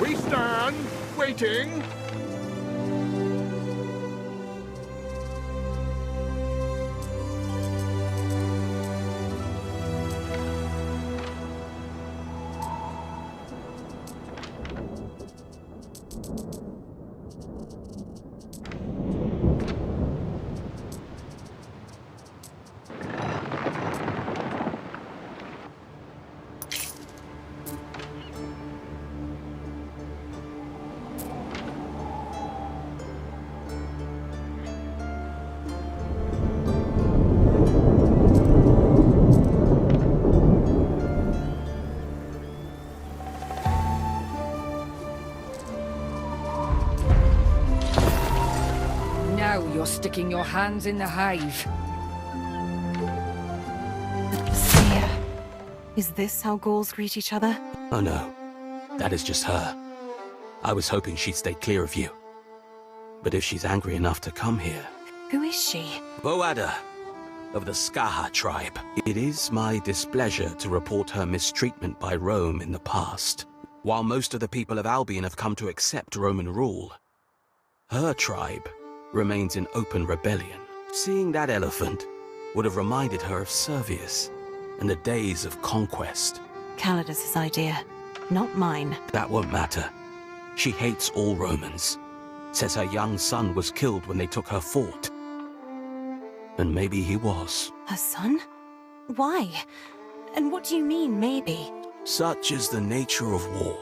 We stand, waiting. Now you're sticking your hands in the hive. Seer. Is this how ghouls greet each other? Oh no, that is just her. I was hoping she'd stay clear of you. But if she's angry enough to come here... Who is she? Boada, of the Skaha tribe. It is my displeasure to report her mistreatment by Rome in the past. While most of the people of Albion have come to accept Roman rule, her tribe remains in open rebellion. Seeing that elephant would have reminded her of Servius and the days of conquest. Calidus's idea, not mine. That won't matter. She hates all Romans. Says her young son was killed when they took her fort. And maybe he was. Her son? Why? And what do you mean, maybe? Such is the nature of war.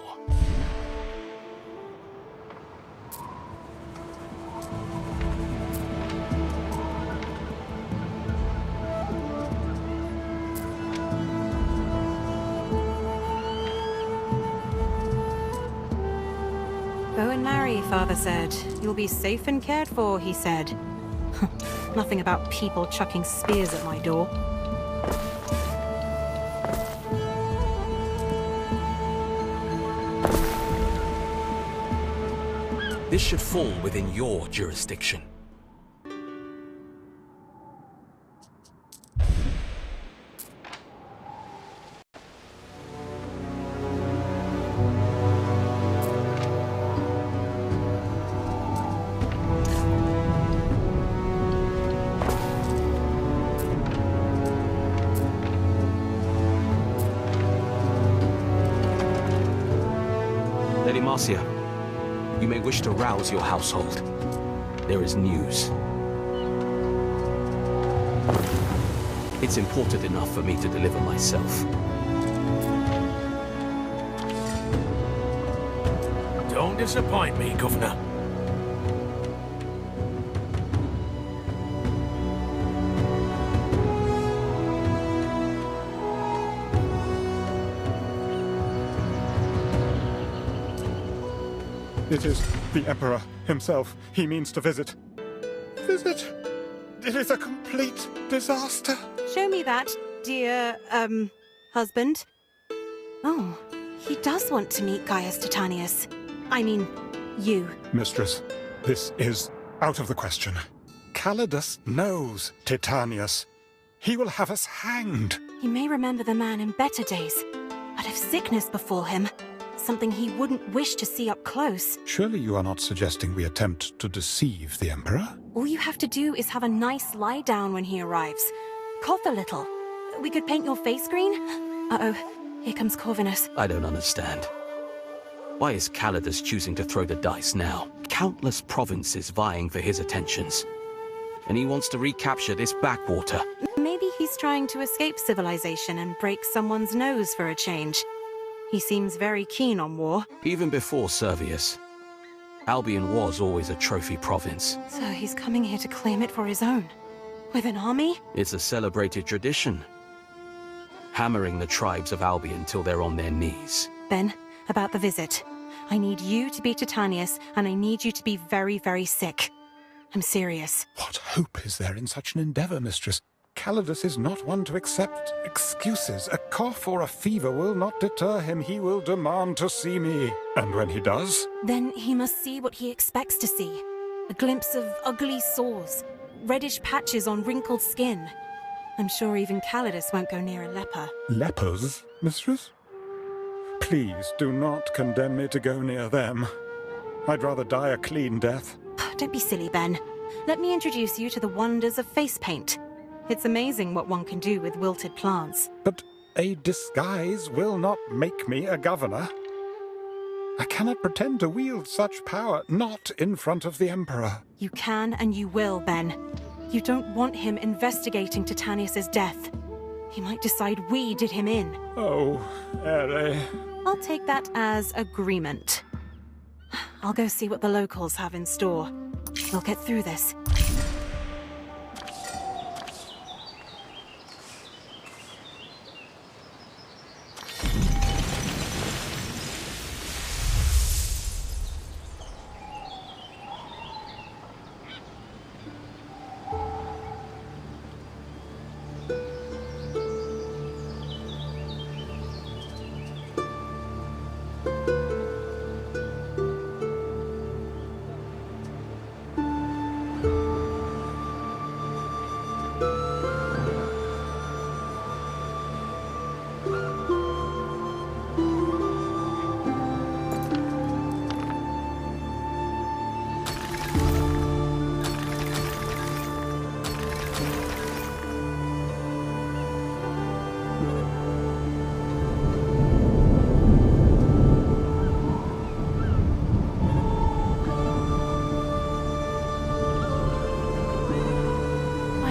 Go and marry, Father said. You'll be safe and cared for, he said. Nothing about people chucking spears at my door. This should fall within your jurisdiction. Lady Marcia, you may wish to rouse your household. There is news. It's important enough for me to deliver myself. Don't disappoint me, Governor. It is the Emperor himself he means to visit. Visit? It is a complete disaster. Show me that, dear, husband. Oh, he does want to meet Gaius Titanius. I mean, you. Mistress, this is out of the question. Calidus knows Titanius. He will have us hanged. He may remember the man in better days, but if sickness befall him, something he wouldn't wish to see up close. Surely you are not suggesting we attempt to deceive the Emperor? All you have to do is have a nice lie down when he arrives. Cough a little. We could paint your face green. Uh-oh, here comes Corvinus. I don't understand. Why is Calidus choosing to throw the dice now? Countless provinces vying for his attentions. And he wants to recapture this backwater. Maybe he's trying to escape civilization and break someone's nose for a change. He seems very keen on war. Even before Servius, Albion was always a trophy province. So he's coming here to claim it for his own. With an army? It's a celebrated tradition. Hammering the tribes of Albion till they're on their knees. Ben, about the visit. I need you to be Titanius, and I need you to be very, very sick. I'm serious. What hope is there in such an endeavor, mistress? Calidus is not one to accept excuses. A cough or a fever will not deter him. He will demand to see me. And when he does? Then he must see what he expects to see. A glimpse of ugly sores, reddish patches on wrinkled skin. I'm sure even Calidus won't go near a leper. Lepers, mistress? Please do not condemn me to go near them. I'd rather die a clean death. Don't be silly, Ben. Let me introduce you to the wonders of face paint. It's amazing what one can do with wilted plants. But a disguise will not make me a governor. I cannot pretend to wield such power, not in front of the Emperor. You can and you will, Ben. You don't want him investigating Titanius's death. He might decide we did him in. Oh, Ere. I'll take that as agreement. I'll go see what the locals have in store. We'll get through this.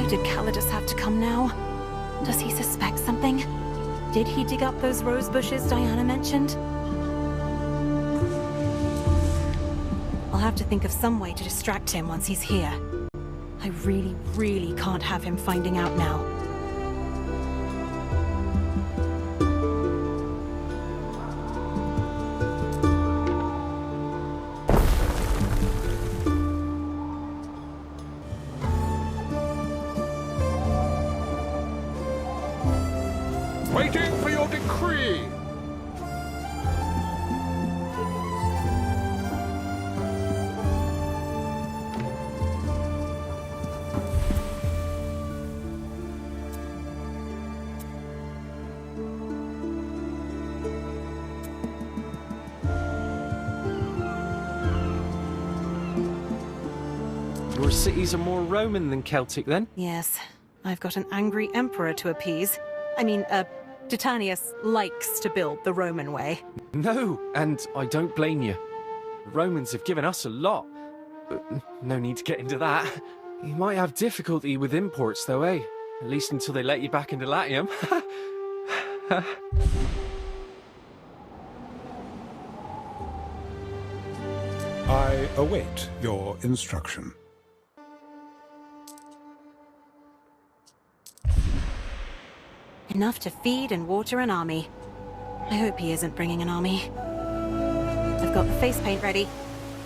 Did Calidus have to come now? Does he suspect something? Did he dig up those rose bushes Diana mentioned? I'll have to think of some way to distract him once he's here. I really, really can't have him finding out now. Waiting for your decree! Your cities are more Roman than Celtic, then? Yes, I've got an angry emperor to appease. I mean, Titanius likes to build the Roman way. No, and I don't blame you. The Romans have given us a lot. But no need to get into that. You might have difficulty with imports, though, eh? At least until they let you back into Latium. I await your instruction. Enough to feed and water an army. I hope he isn't bringing an army. I've got the face paint ready.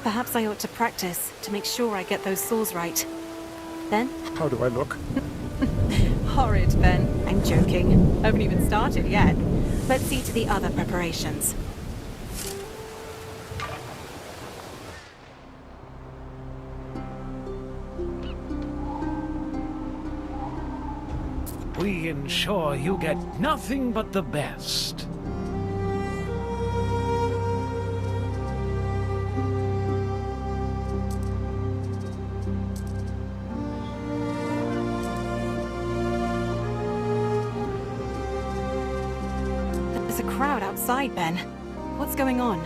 Perhaps I ought to practice to make sure I get those saws right. Ben? How do I look? Horrid, Ben. I'm joking. I haven't even started yet. Let's see to the other preparations. We ensure you get nothing but the best. There's a crowd outside, Ben. What's going on?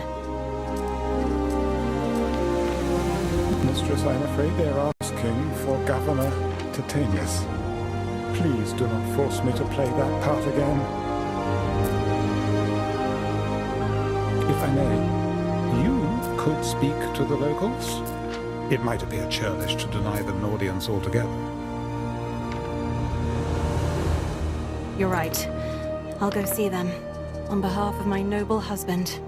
Mistress, I'm afraid they're asking for Governor Titanius. Please do not force me to play that part again. If I may, you could speak to the locals. It might appear churlish to deny them an audience altogether. You're right. I'll go see them. On behalf of my noble husband.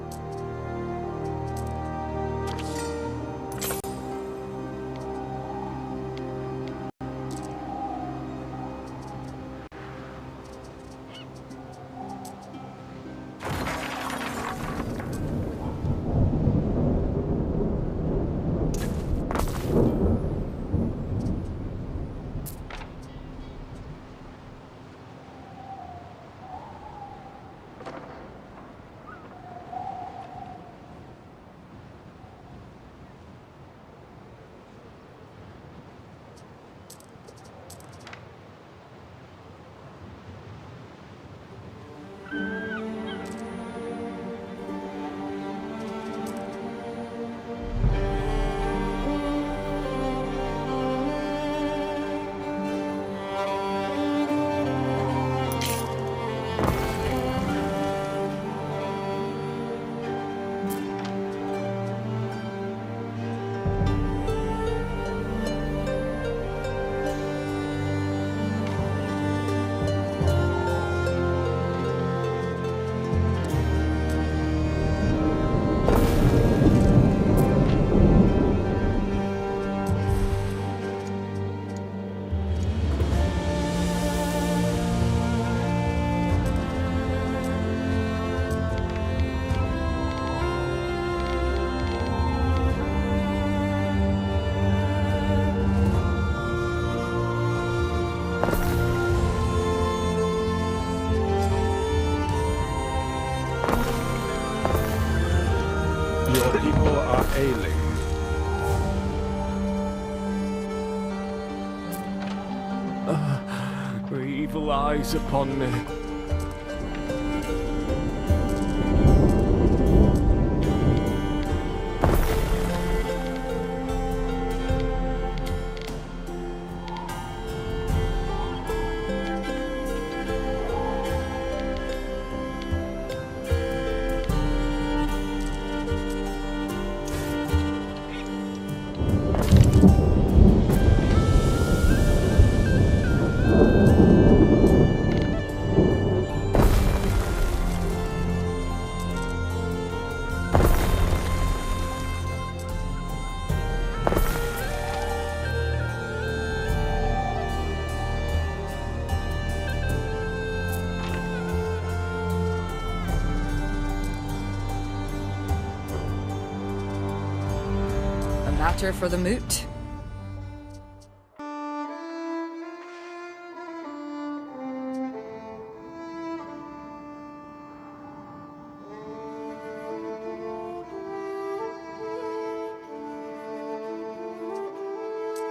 Your people are ailing. Evil eyes upon me. Matter for the moot.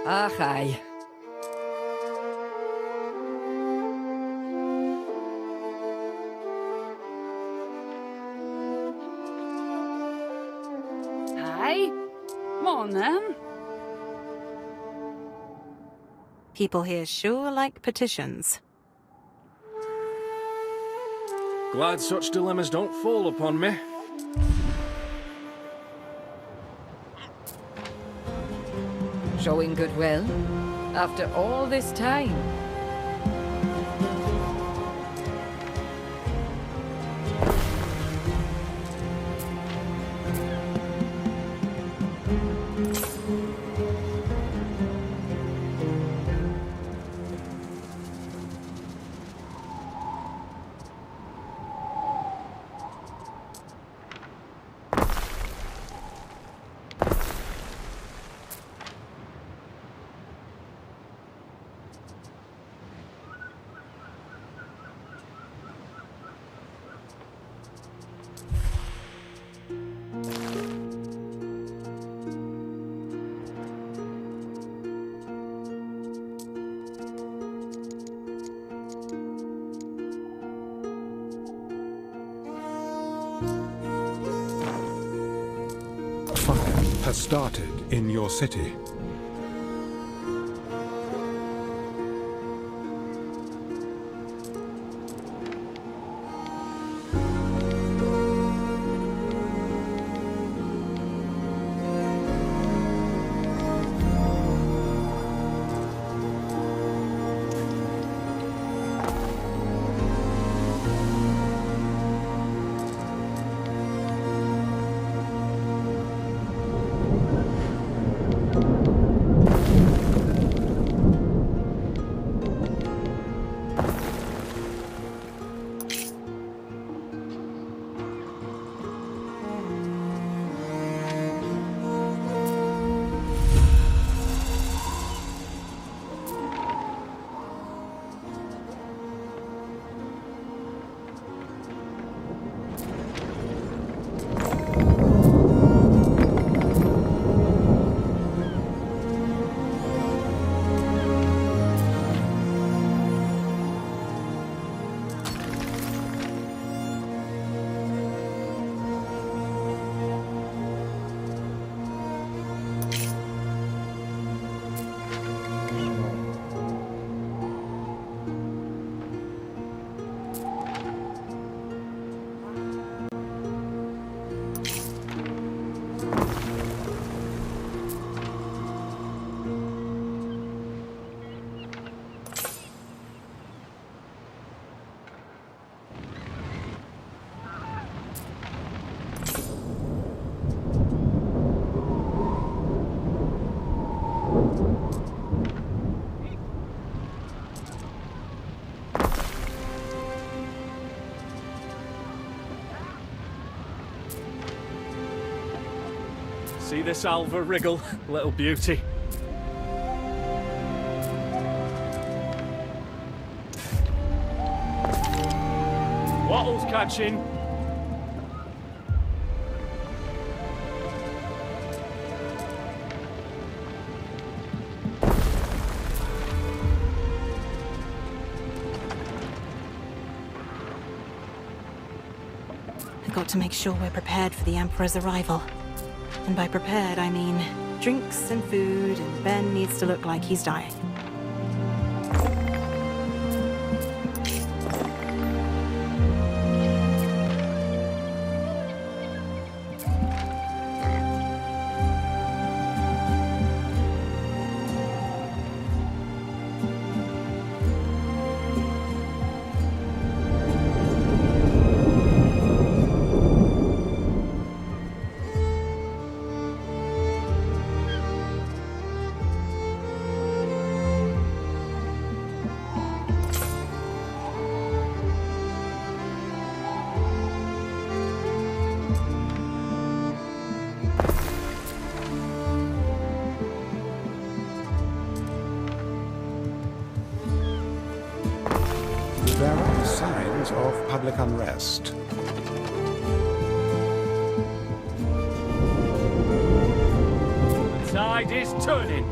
Ach, aye. Aye. Come on, then. People here sure like petitions. Glad such dilemmas don't fall upon me. Showing goodwill after all this time. Fire has started in your city. See this Alva wriggle, little beauty? Wattle's catching. got to make sure we're prepared for the Emperor's arrival. And by prepared, I mean drinks and food, and Ben needs to look like he's dying. There are signs of public unrest. The tide is turning.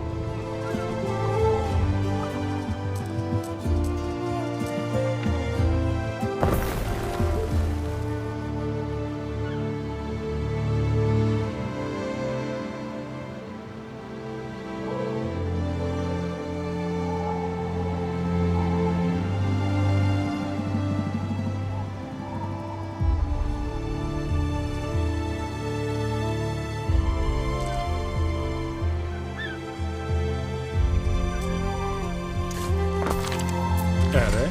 Eric?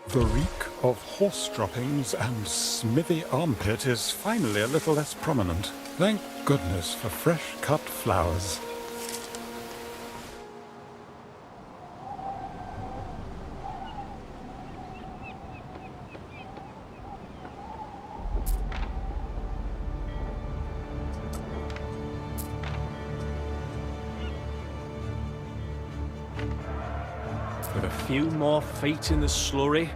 The reek of horse droppings and smithy armpit is finally a little less prominent. Thank goodness for fresh-cut flowers. With a few more feet in the slurry.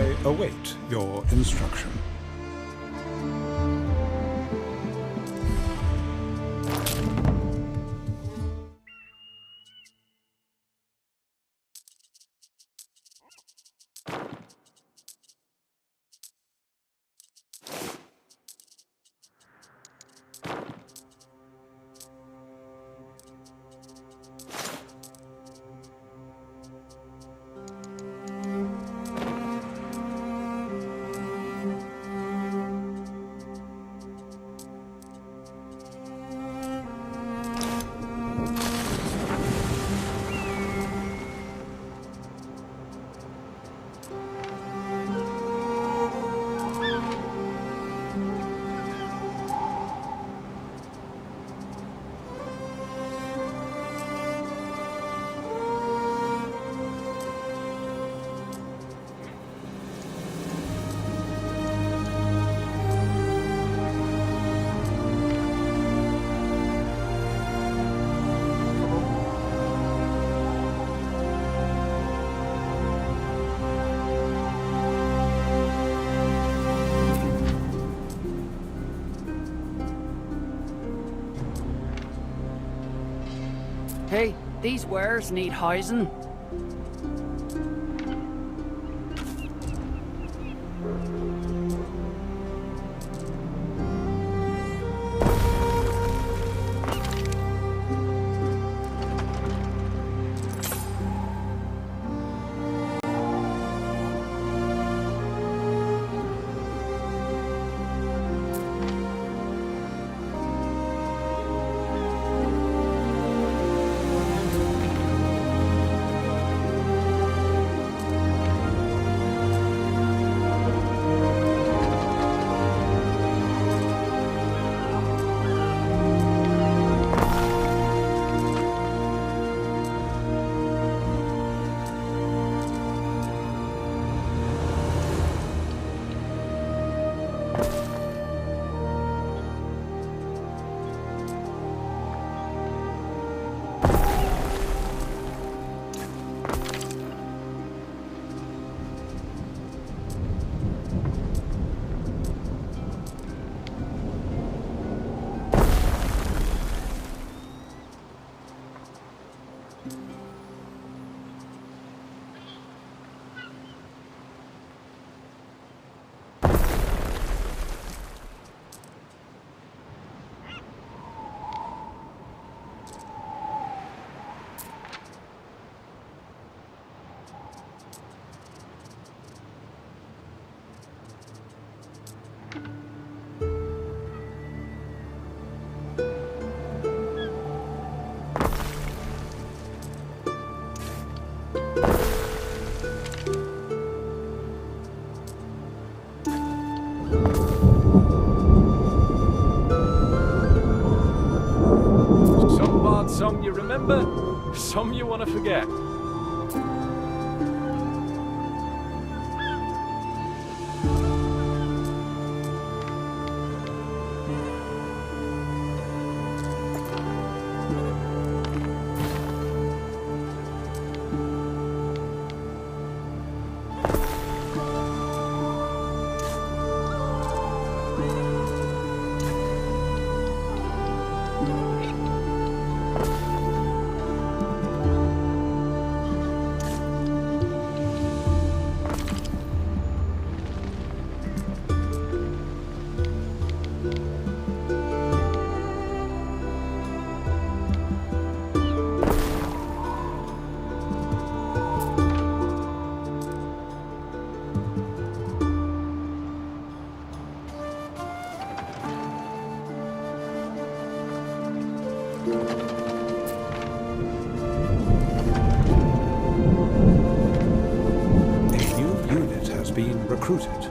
I await your instruction. Hey, these wares need housing. Some you remember, some you want to forget. Recruited.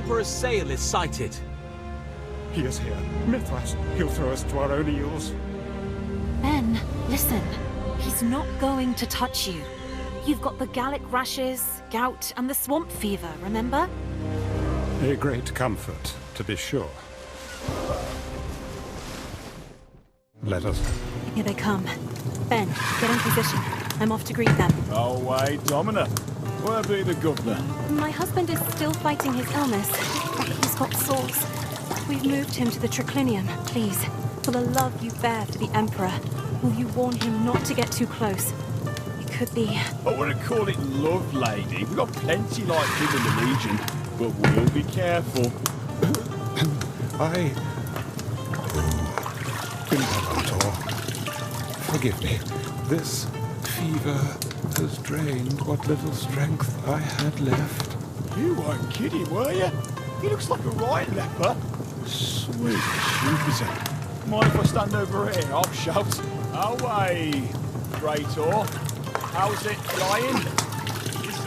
Emperor's sail is sighted. He is here. Mithras, he'll throw us to our own eels. Ben, listen. He's not going to touch you. You've got the Gallic rashes, gout, and the swamp fever, remember? A great comfort, to be sure. Let us. Here they come. Ben, get in position. I'm off to greet them. Oh, wait, Domina. Where be the governor? My husband is still fighting his illness. He's got sores. We've moved him to the triclinium. Please, for the love you bear for the Emperor, will you warn him not to get too close? It could be... I wouldn't call it love, lady. We've got plenty like him in the Legion, but we'll be careful. Imperator, forgive me. This fever has drained what little strength I had left. You weren't kidding, were you? He looks like a right leper. Sweet Jupiter. Mind if I stand over here? I'll shout. Away, Praetor. How's it flying? Is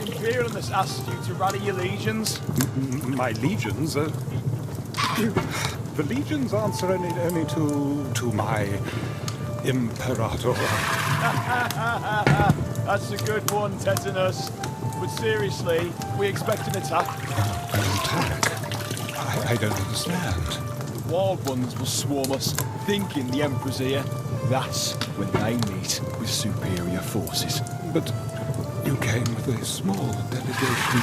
Imperialness asked you to rally your legions? My legions? The legions answer only to my Imperator. That's a good one, Tetanus. But seriously, we expect an attack. An attack? I don't understand. The wild ones will swarm us, thinking the Emperor's here. That's when they meet with superior forces. But you came with a small delegation.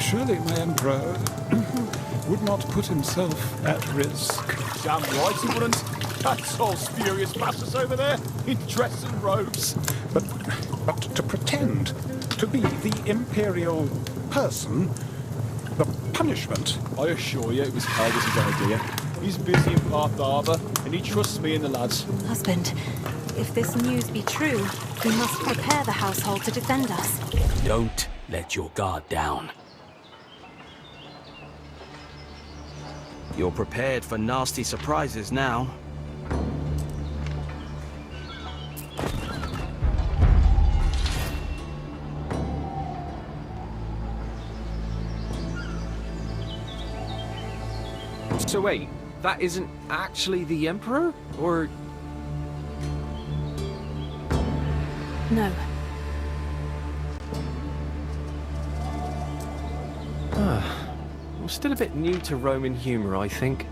Surely my Emperor would not put himself at risk. Damn right he wouldn't. That's all spurious bastards over there, in dress and robes. But to pretend to be the Imperial person, the punishment... I assure you it was Calgus' idea. He's busy in Park Harbour, and he trusts me and the lads. Husband, if this news be true, we must prepare the household to defend us. Don't let your guard down. You're prepared for nasty surprises now. So wait, that isn't actually the Emperor? Or... No. I'm still a bit new to Roman humor, I think.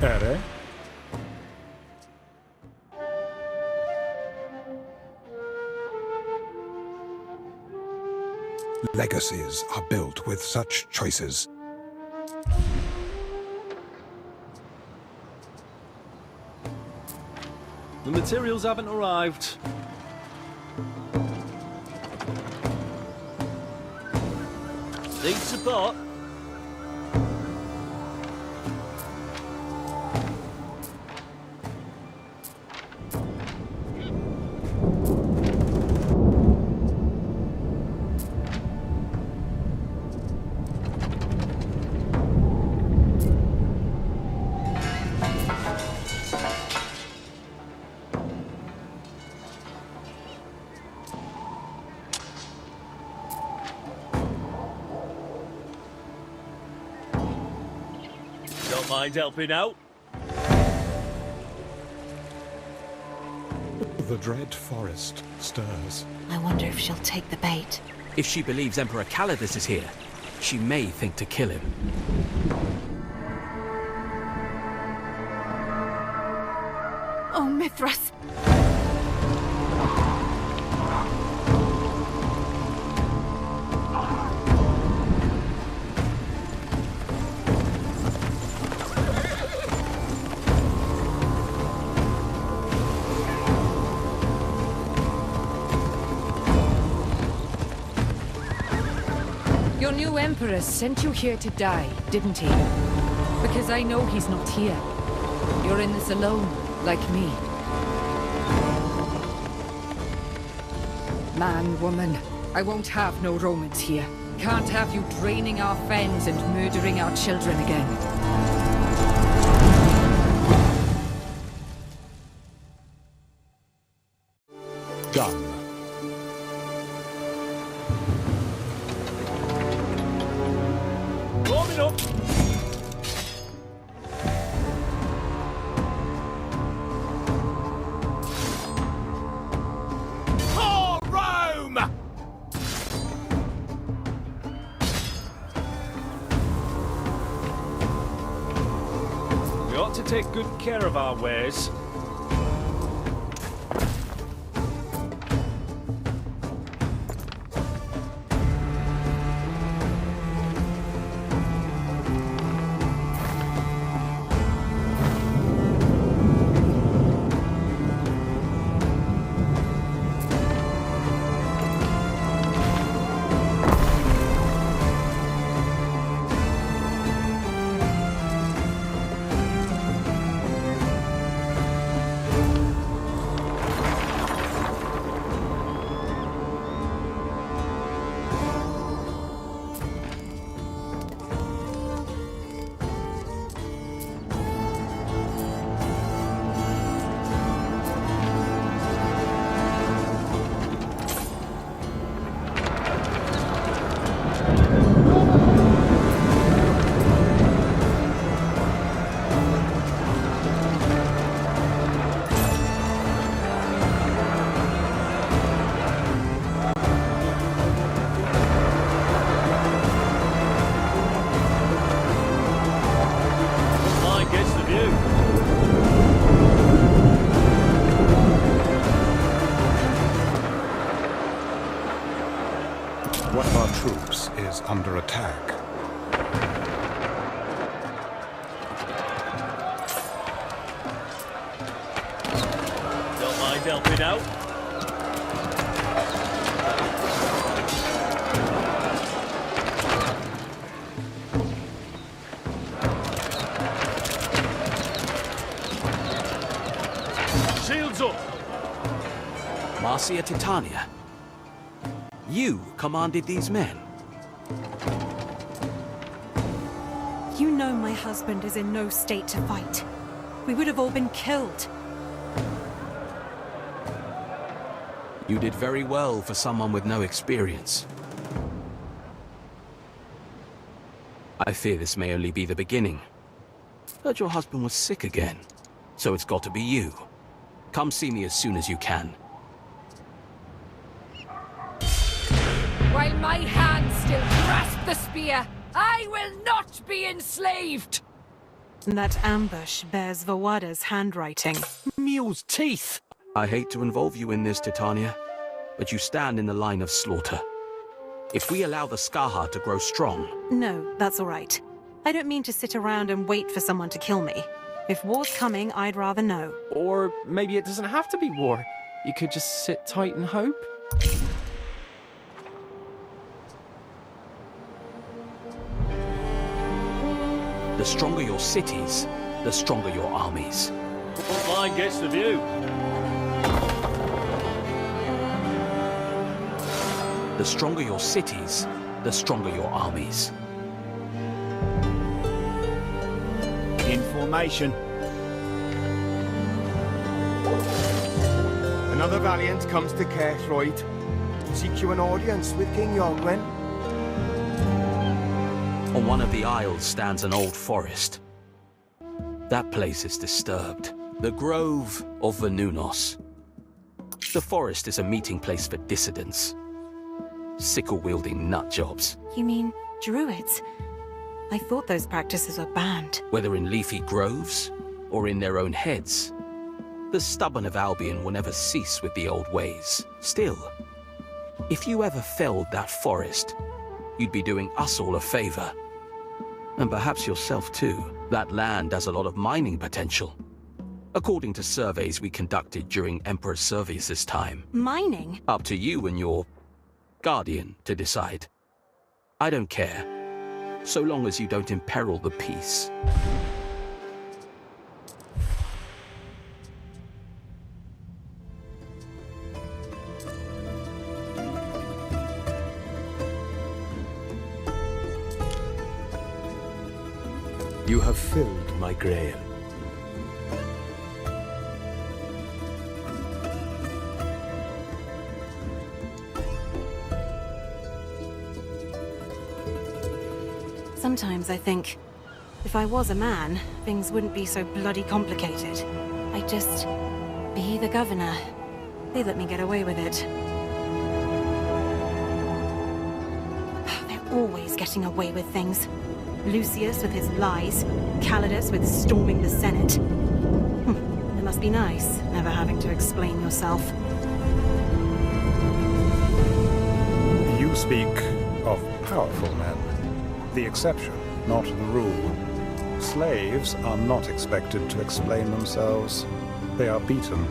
Ere? Legacies are built with such choices. The materials haven't arrived. Need support? Don't mind helping out. The dread forest stirs. I wonder if she'll take the bait. If she believes Emperor Calidus is here, she may think to kill him. Oh, Mithras! Your new Emperor sent you here to die, didn't he? Because I know he's not here. You're in this alone, like me. Man, woman, I won't have no Romans here. Can't have you draining our fens and murdering our children again. Done. Warming up. For Rome! We ought to take good care of our wares. One of our troops is under attack. Don't mind helping out. Shields up! Marcia Titania. You commanded these men. You know my husband is in no state to fight. We would have all been killed. You did very well for someone with no experience. I fear this may only be the beginning. Heard your husband was sick again, so it's got to be you. Come see me as soon as you can. While my hands still grasp the spear, I will not be enslaved! That ambush bears Vawada's handwriting. Mule's teeth! I hate to involve you in this, Titania, but you stand in the line of slaughter. If we allow the Skaha to grow strong... No, that's all right. I don't mean to sit around and wait for someone to kill me. If war's coming, I'd rather know. Or maybe it doesn't have to be war. You could just sit tight and hope. The stronger your cities, the stronger your armies. Line gets the view. The stronger your cities, the stronger your armies. In formation. Another valiant comes to Kerthroyd. Seek you an audience with King Yorgwen. On one of the isles stands an old forest. That place is disturbed. The Grove of Venunos. The forest is a meeting place for dissidents. Sickle-wielding nutjobs. You mean druids? I thought those practices were banned. Whether in leafy groves or in their own heads, the stubborn of Albion will never cease with the old ways. Still, if you ever felled that forest, you'd be doing us all a favor. And perhaps yourself too. That land has a lot of mining potential, according to surveys we conducted during Emperor Servius's time. Mining? Up to you and your guardian to decide. I don't care, so long as you don't imperil the peace. You have filled my grail. Sometimes I think, if I was a man, things wouldn't be so bloody complicated. I'd just be the governor. They let me get away with it. They're always getting away with things. Lucius with his lies, Calidus with storming the Senate. It must be nice, never having to explain yourself. You speak of powerful men. The exception, not the rule. Slaves are not expected to explain themselves. They are beaten.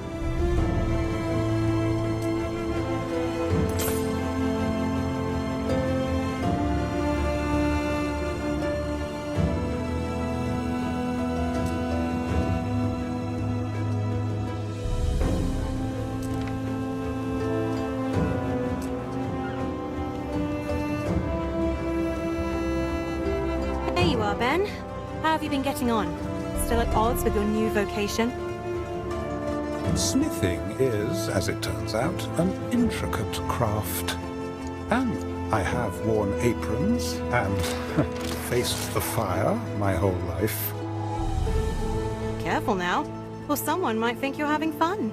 There you are, Ben. How have you been getting on? Still at odds with your new vocation? Smithing is, as it turns out, an intricate craft. And I have worn aprons and faced the fire my whole life. Careful now, or someone might think you're having fun.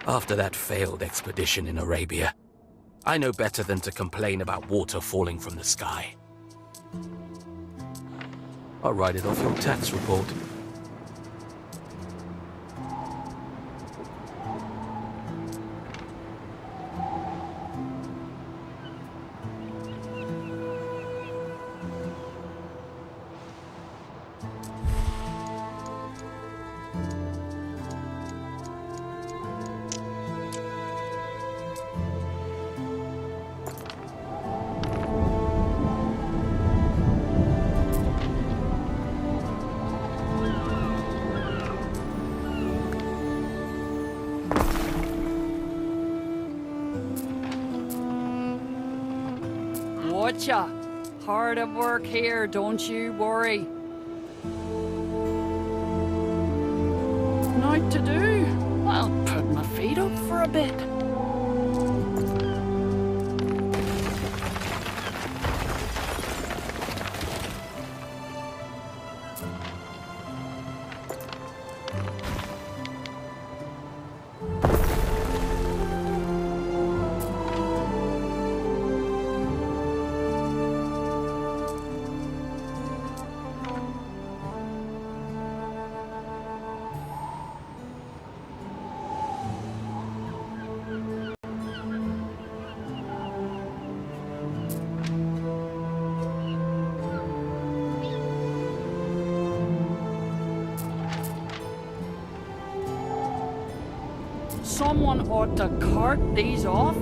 After that failed expedition in Arabia, I know better than to complain about water falling from the sky. I'll write it off your tax report. Watcha. Hard at work here, don't you worry. Night to do. I'll put my feet up for a bit. Someone ought to cart these off.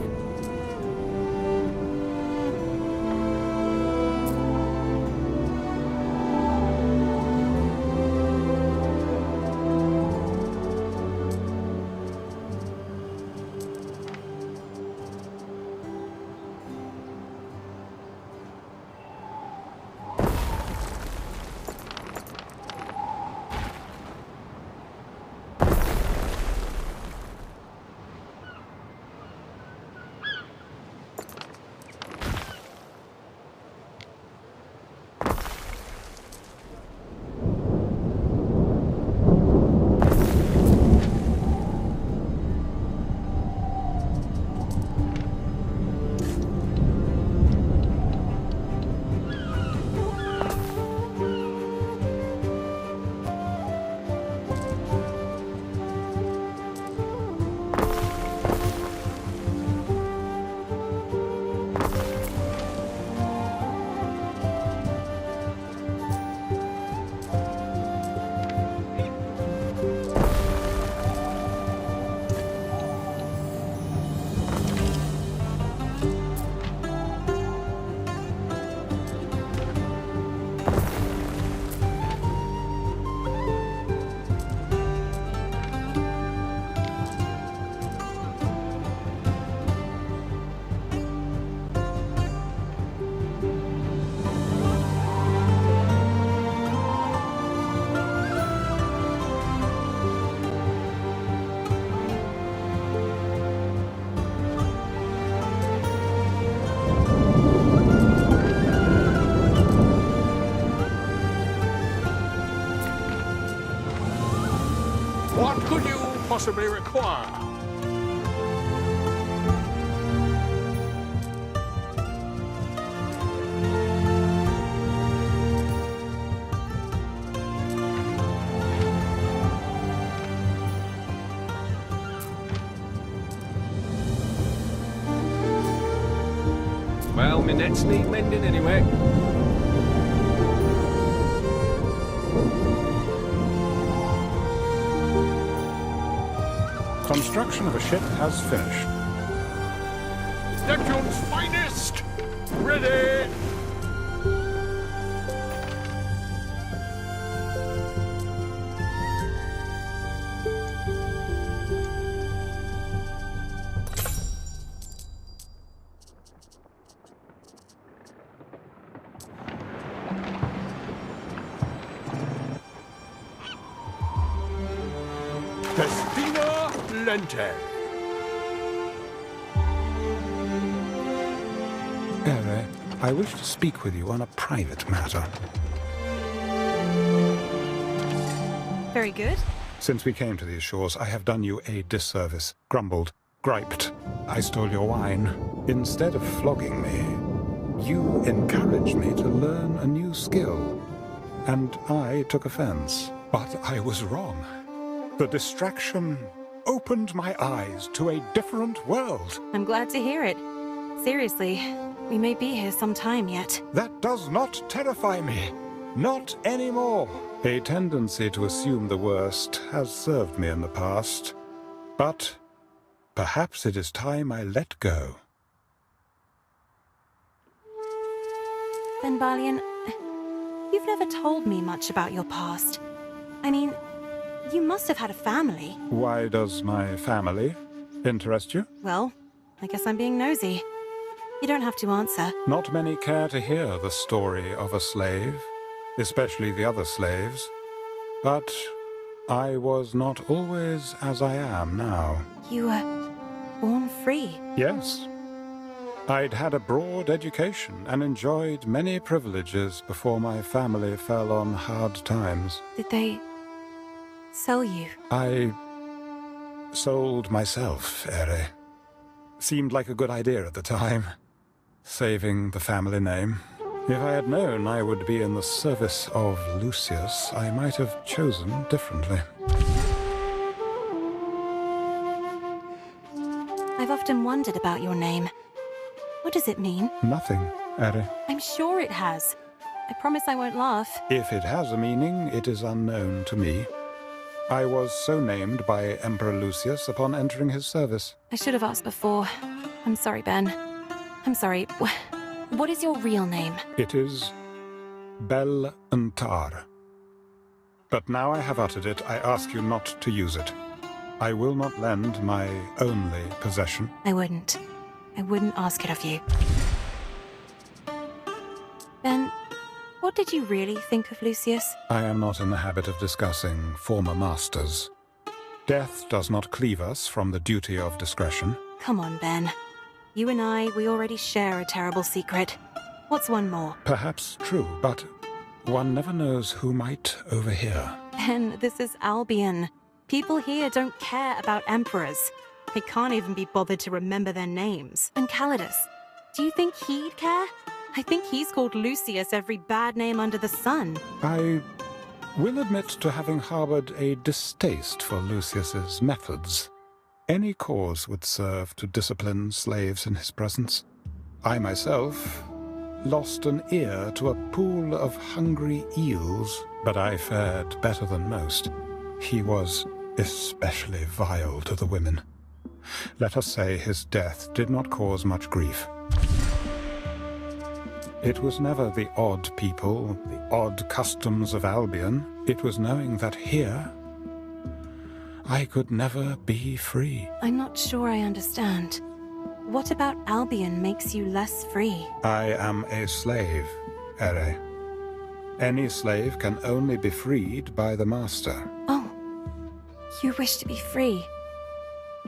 possibly require. Well, my nets need mending anyway. Construction of a ship has finished. Neptune's finest! Ready! Festina Lente. Ere, I wish to speak with you on a private matter. Very good. Since we came to these shores, I have done you a disservice. Grumbled, griped. I stole your wine. Instead of flogging me, you encouraged me to learn a new skill. And I took offense. But I was wrong. The distraction opened my eyes to a different world. I'm glad to hear it. Seriously, we may be here some time yet. That does not terrify me. Not anymore. A tendency to assume the worst has served me in the past. But perhaps it is time I let go. Then, Balian, you've never told me much about your past. I mean, you must have had a family. Why does my family interest you? Well, I guess I'm being nosy. You don't have to answer. Not many care to hear the story of a slave, especially the other slaves. But I was not always as I am now. You were born free. Yes. I'd had a broad education and enjoyed many privileges before my family fell on hard times. Did they sell you? I sold myself, Ere. Seemed like a good idea at the time, saving the family name. If I had known I would be in the service of Lucius, I might have chosen differently. I've often wondered about your name. What does it mean? Nothing, Ere. I'm sure it has. I promise I won't laugh. If it has a meaning, it is unknown to me. I was so named by Emperor Lucius upon entering his service. I should have asked before. I'm sorry, Ben. I'm sorry. What is your real name? It is Bel Antar. But now I have uttered it, I ask you not to use it. I will not lend my only possession. I wouldn't. I wouldn't ask it of you. Ben, what did you really think of Lucius? I am not in the habit of discussing former masters. Death does not cleave us from the duty of discretion. Come on, Ben. You and I, we already share a terrible secret. What's one more? Perhaps true, but one never knows who might overhear. Ben, this is Albion. People here don't care about emperors. They can't even be bothered to remember their names. And Calidus, do you think he'd care? I think he's called Lucius every bad name under the sun. I will admit to having harbored a distaste for Lucius's methods. Any cause would serve to discipline slaves in his presence. I myself lost an ear to a pool of hungry eels, but I fared better than most. He was especially vile to the women. Let us say his death did not cause much grief. It was never the odd people, the odd customs of Albion. It was knowing that here, I could never be free. I'm not sure I understand. What about Albion makes you less free? I am a slave, Ere. Any slave can only be freed by the master. Oh, you wish to be free.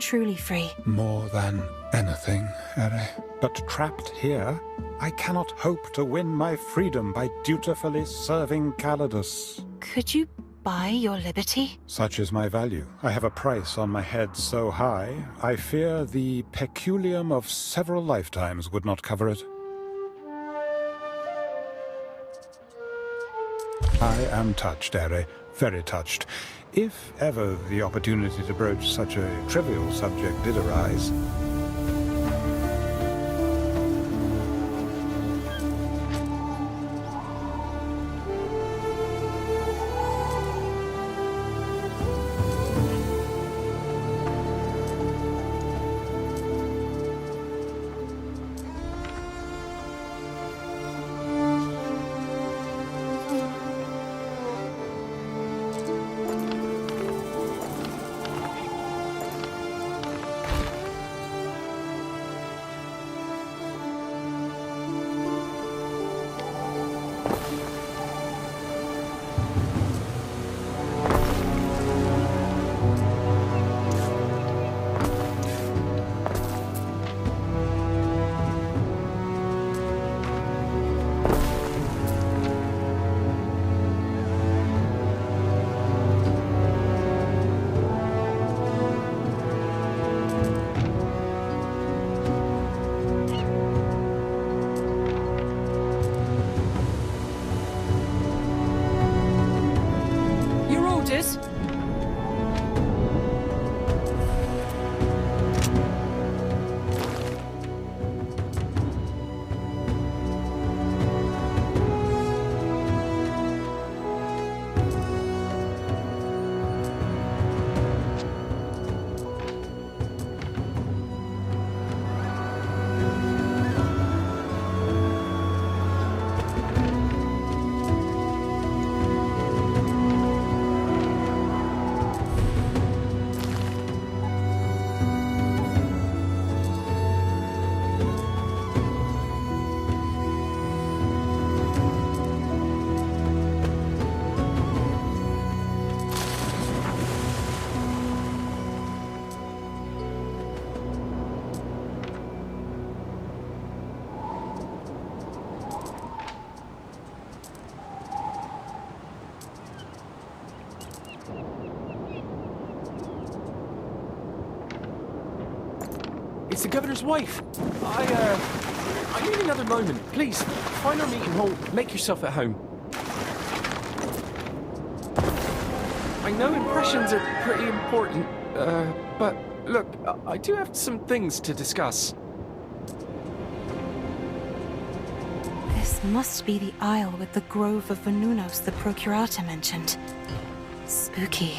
Truly free. More than anything, Ere. But trapped here, I cannot hope to win my freedom by dutifully serving Calidus. Could you buy your liberty? Such is my value. I have a price on my head so high, I fear the peculium of several lifetimes would not cover it. I am touched, Ere, very touched. If ever the opportunity to broach such a trivial subject did arise. It's the governor's wife. I need another moment. Please, find our meeting hall. Make yourself at home. I know impressions are pretty important, but look, I do have some things to discuss. This must be the isle with the grove of Venunos the Procurator mentioned. Spooky.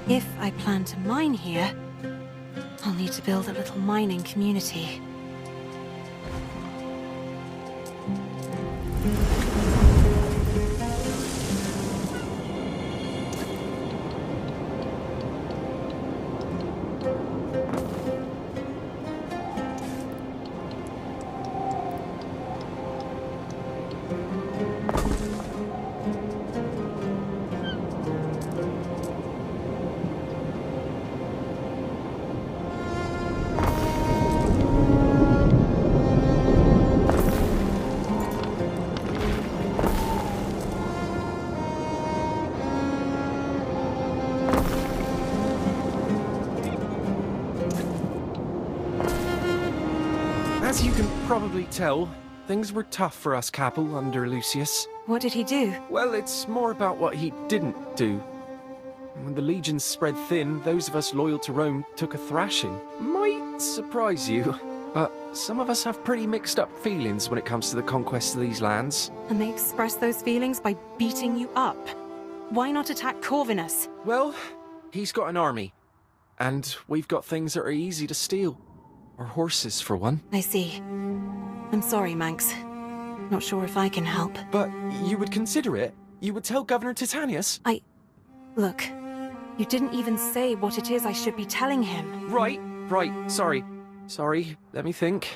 If I plan to mine here, I'll need to build a little mining community. As you can probably tell, things were tough for us Capel under Lucius. What did he do? Well, it's more about what he didn't do. When the legions spread thin, those of us loyal to Rome took a thrashing. Might surprise you, but some of us have pretty mixed up feelings when it comes to the conquest of these lands. And they express those feelings by beating you up. Why not attack Corvinus? Well, he's got an army, and we've got things that are easy to steal. Our horses, for one. I see. I'm sorry, Manx. Not sure if I can help. But you would consider it? You would tell Governor Titanius? Look, you didn't even say what it is I should be telling him. Right. Sorry, let me think.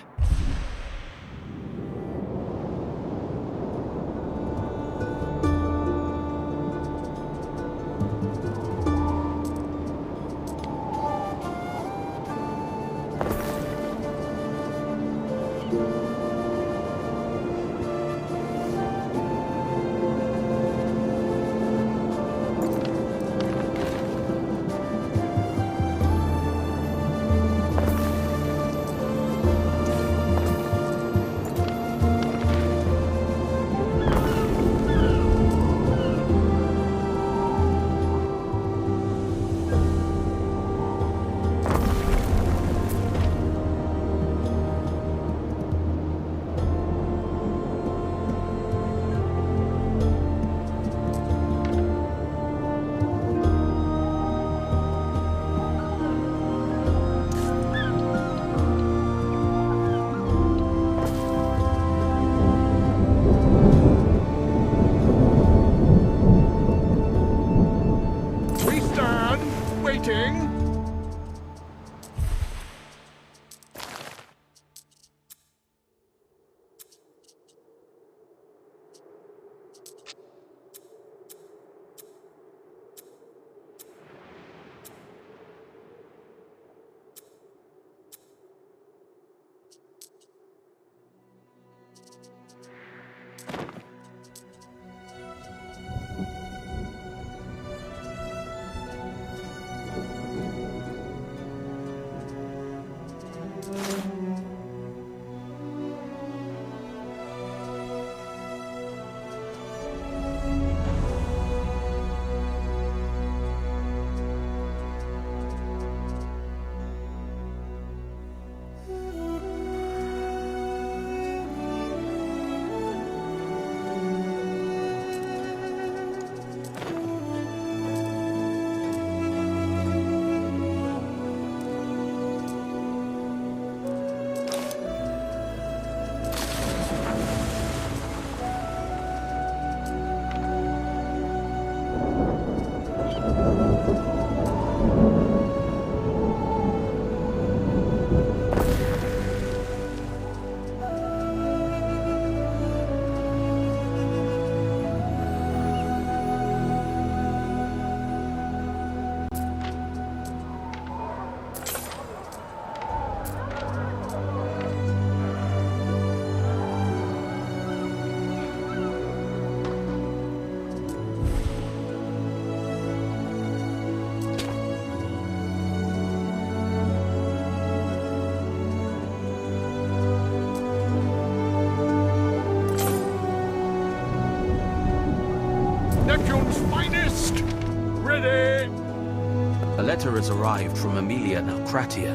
letter has arrived from Emilia Naucratia.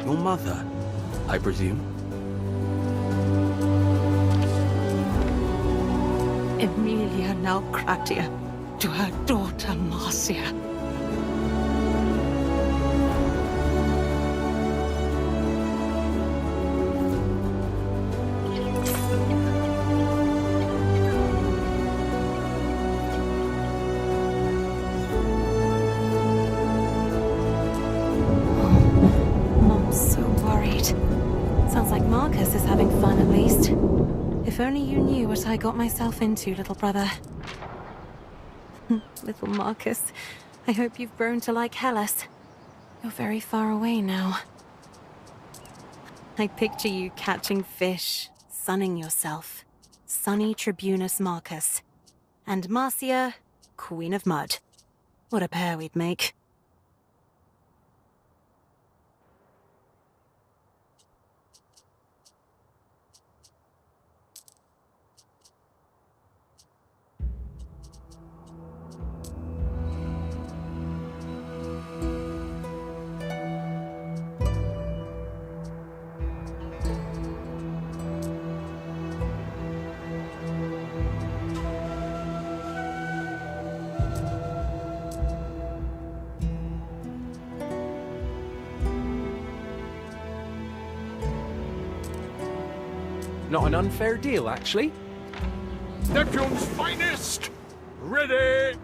Your mother, I presume? Emilia Naucratia to her daughter Marcia. Mom's so worried. Sounds like Marcus is having fun at least. If only you knew what I got myself into, little brother. Little Marcus, I hope you've grown to like Hellas. You're very far away now. I picture you catching fish, sunning yourself. Sunny Tribunus Marcus. And Marcia, Queen of Mud. What a pair we'd make. Not an unfair deal, actually. Neptune's finest! Ready!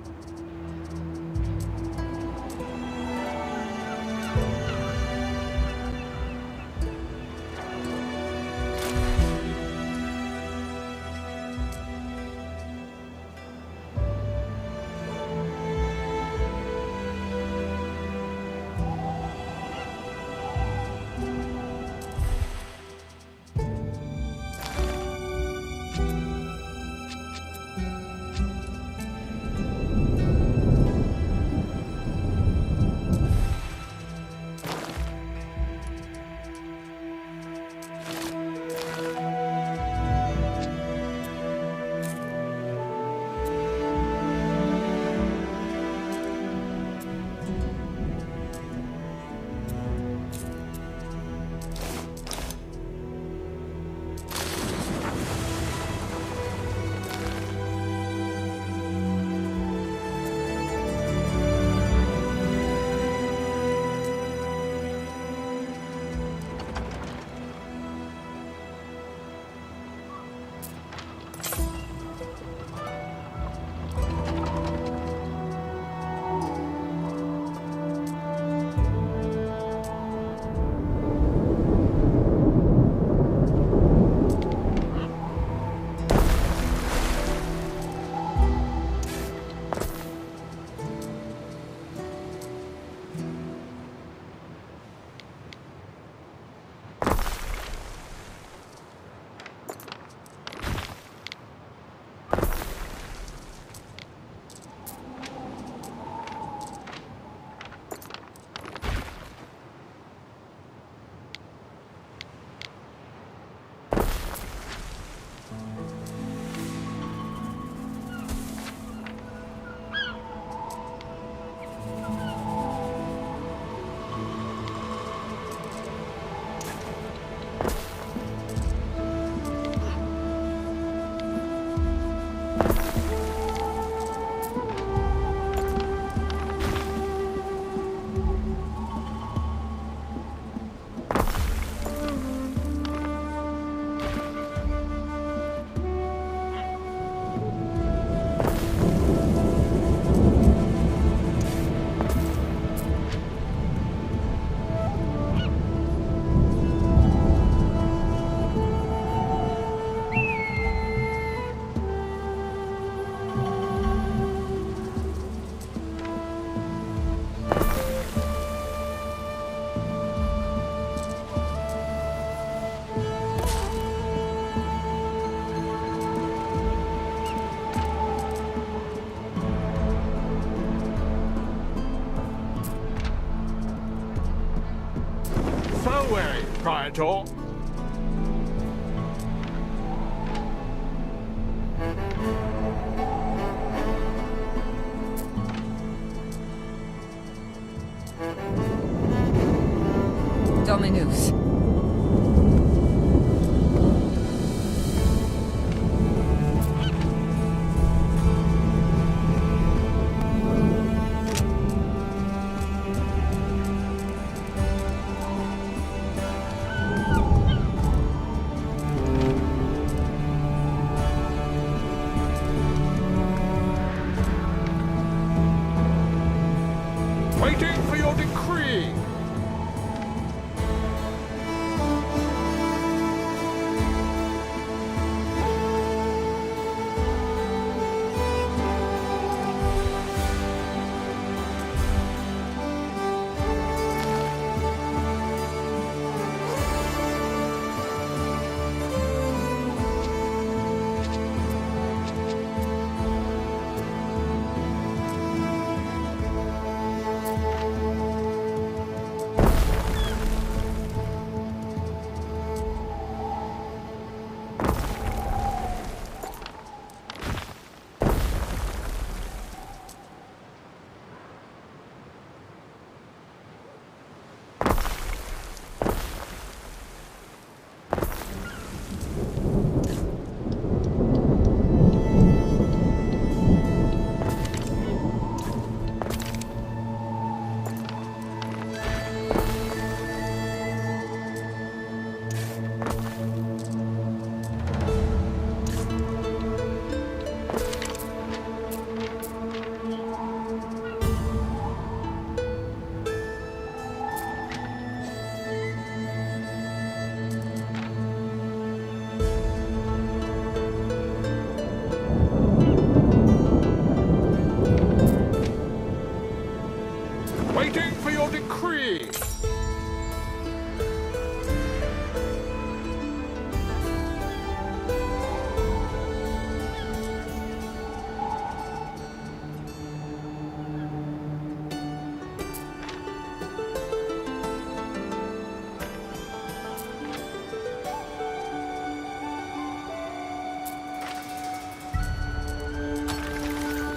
Praetor.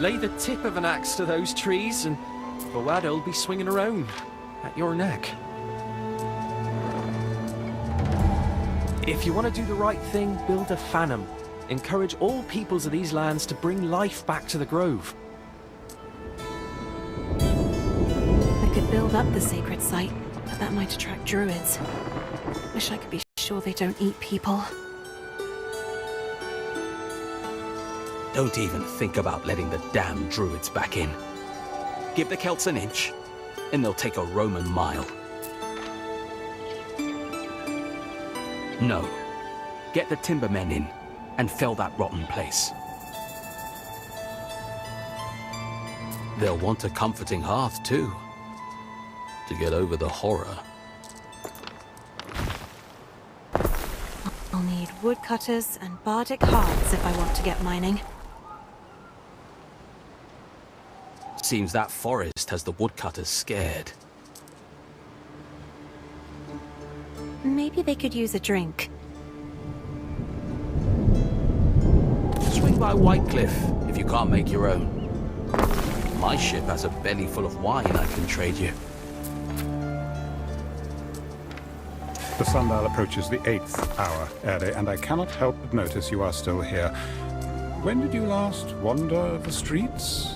Lay the tip of an axe to those trees, and Boad'll be swinging her own at your neck. If you want to do the right thing, build a Phantom. Encourage all peoples of these lands to bring life back to the Grove. I could build up the sacred site, but that might attract druids. Wish I could be sure they don't eat people. Don't even think about letting the damn druids back in. Give the Celts an inch, and they'll take a Roman mile. No. Get the timbermen in, and fell that rotten place. They'll want a comforting hearth, too, to get over the horror. I'll need woodcutters and bardic hearts if I want to get mining. Seems that forest has the woodcutters scared. Maybe they could use a drink. Swing by Whitecliff if you can't make your own. My ship has a belly full of wine I can trade you. The sundial approaches the 8th hour, Ere, and I cannot help but notice you are still here. When did you last wander the streets?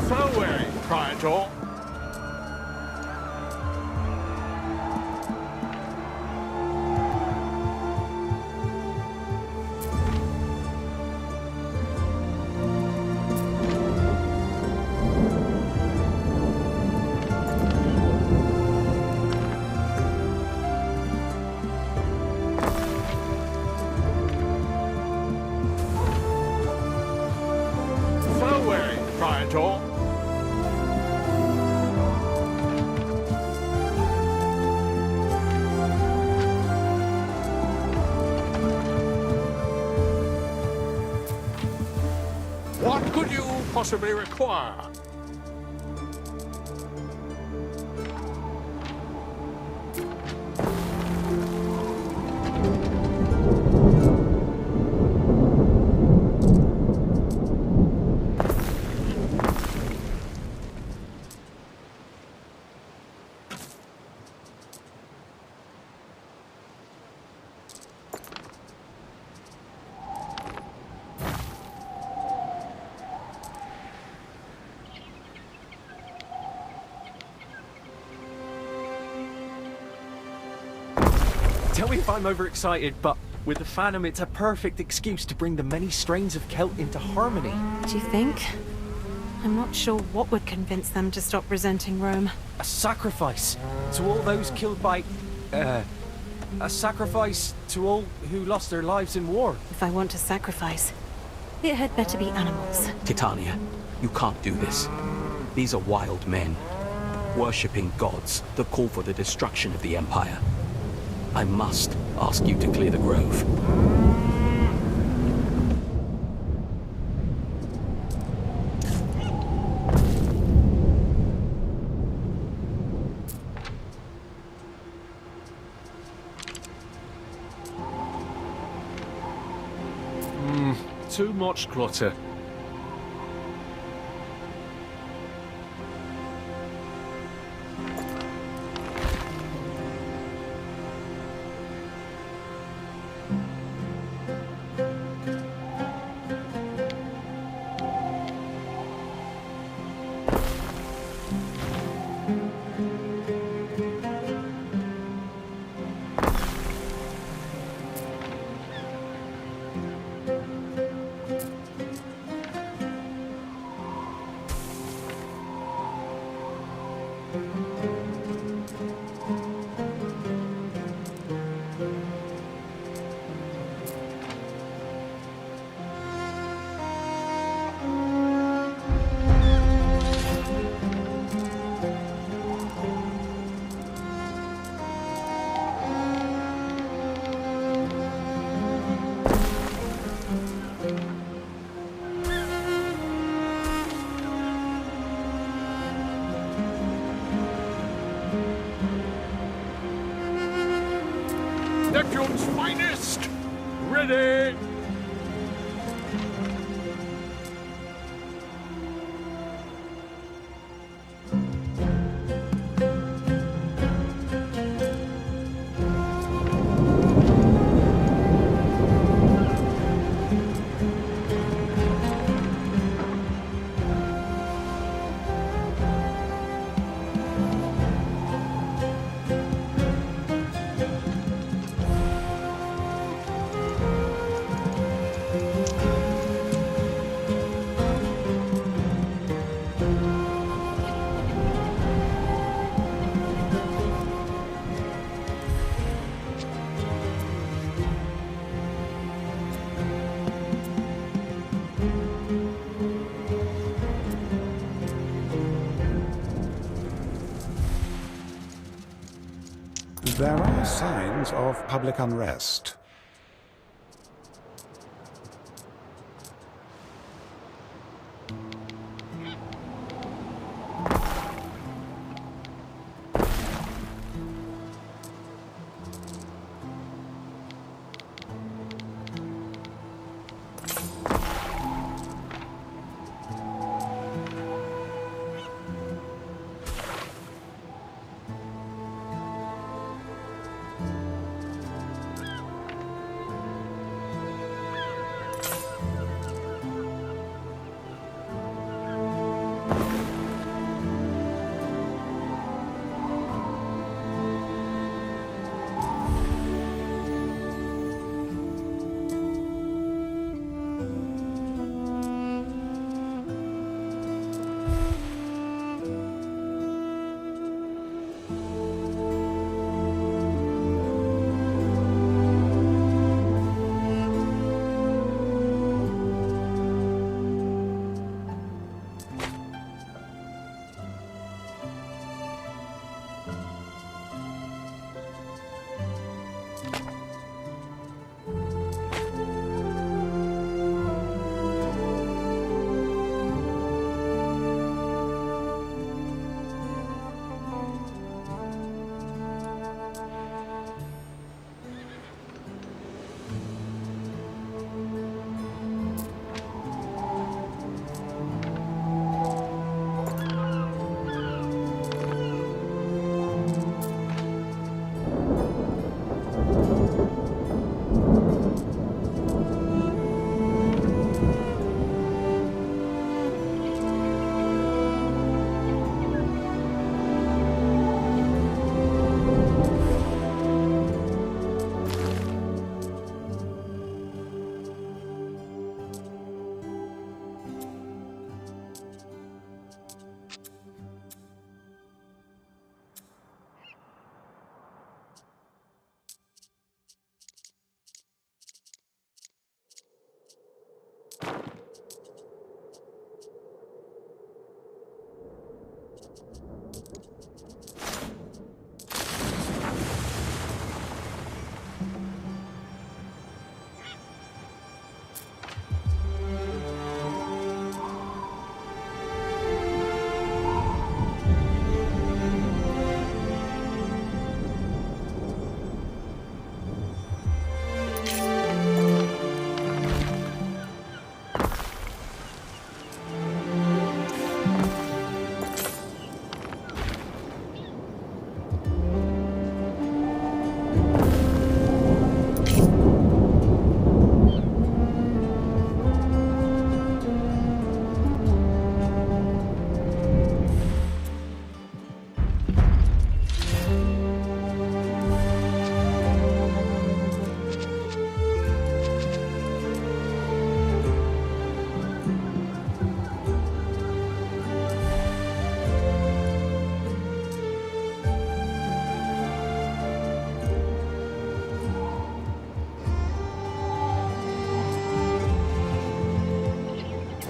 Farewell, Praetor. Farewell, Praetor. What could you possibly require? Tell me if I'm overexcited, but with the Phantom, it's a perfect excuse to bring the many strains of Celt into harmony. Do you think? I'm not sure what would convince them to stop resenting Rome. A sacrifice to all those killed by... a sacrifice to all who lost their lives in war. If I want to sacrifice, it had better be animals. Titania, you can't do this. These are wild men, worshipping gods that call for the destruction of the Empire. I must ask you to clear the grove. Too much clutter. Neptune's finest! Ready! There are signs of public unrest.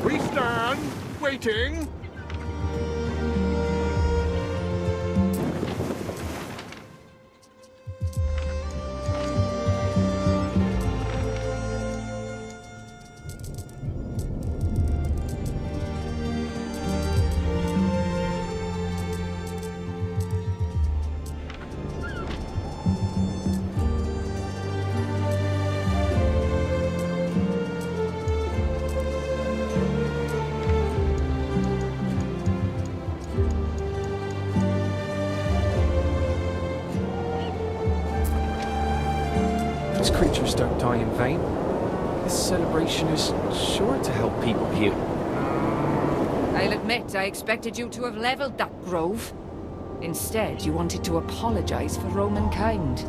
We stand, waiting. soldiers don't die in vain. This celebration is sure to help people heal. I'll admit I expected you to have leveled that grove. Instead, you wanted to apologize for Roman kind.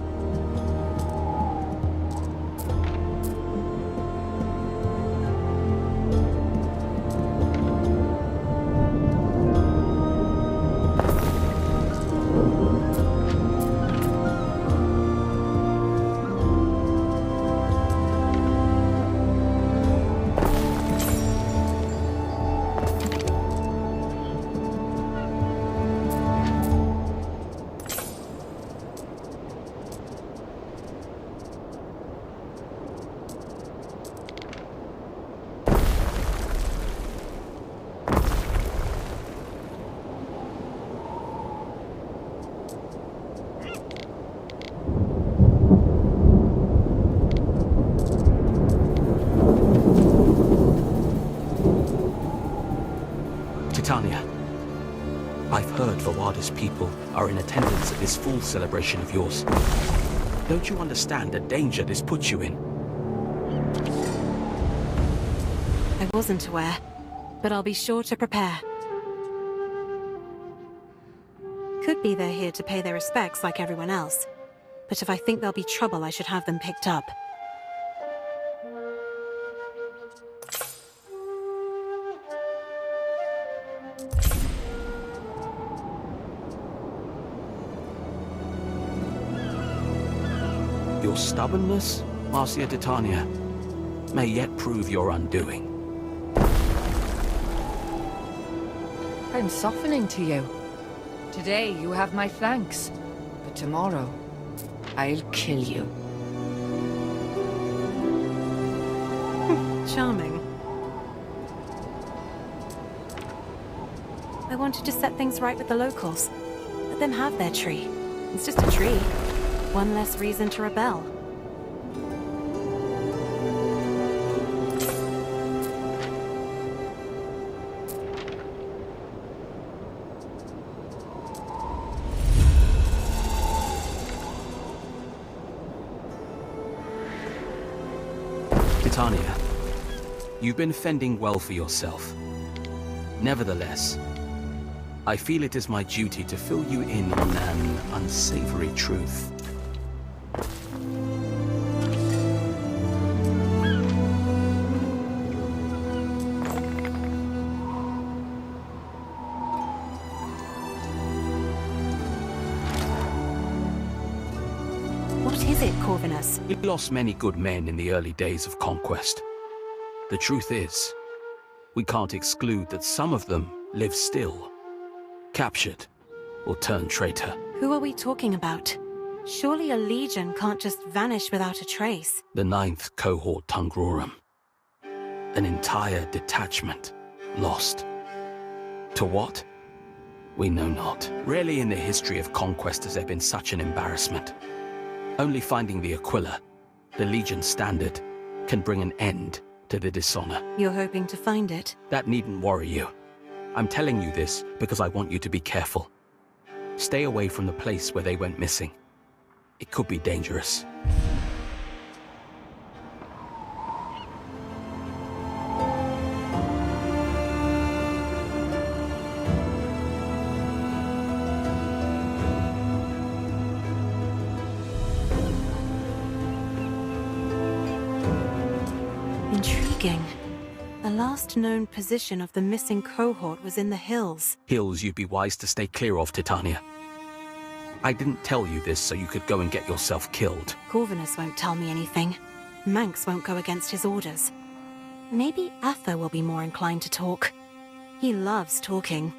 Titania, I've heard Vawada's people are in attendance at this full celebration of yours. Don't you understand the danger this puts you in? I wasn't aware, but I'll be sure to prepare. Could be they're here to pay their respects like everyone else, but if I think there'll be trouble, I should have them picked up. Your stubbornness, Marcia Titania, may yet prove your undoing. I'm softening to you. Today you have my thanks, but tomorrow I'll kill you. Charming. I wanted to set things right with the locals. Let them have their tree. It's just a tree. One less reason to rebel. Titania, you've been fending well for yourself. Nevertheless, I feel it is my duty to fill you in on an unsavory truth. What is it, Corvinus? We lost many good men in the early days of conquest. The truth is, we can't exclude that some of them live still, captured or turned traitor. Who are we talking about? Surely a legion can't just vanish without a trace. The 9th cohort Tungrorum. An entire detachment lost. To what? We know not. Rarely in the history of conquest has there been such an embarrassment. Only finding the Aquila, the Legion standard, can bring an end to the dishonor. You're hoping to find it? That needn't worry you. I'm telling you this because I want you to be careful. Stay away from the place where they went missing. It could be dangerous. Intriguing. The last known position of the missing cohort was in the hills. Hills you'd be wise to stay clear of, Titania. I didn't tell you this so you could go and get yourself killed. Corvinus won't tell me anything. Manx won't go against his orders. Maybe Atha will be more inclined to talk. He loves talking.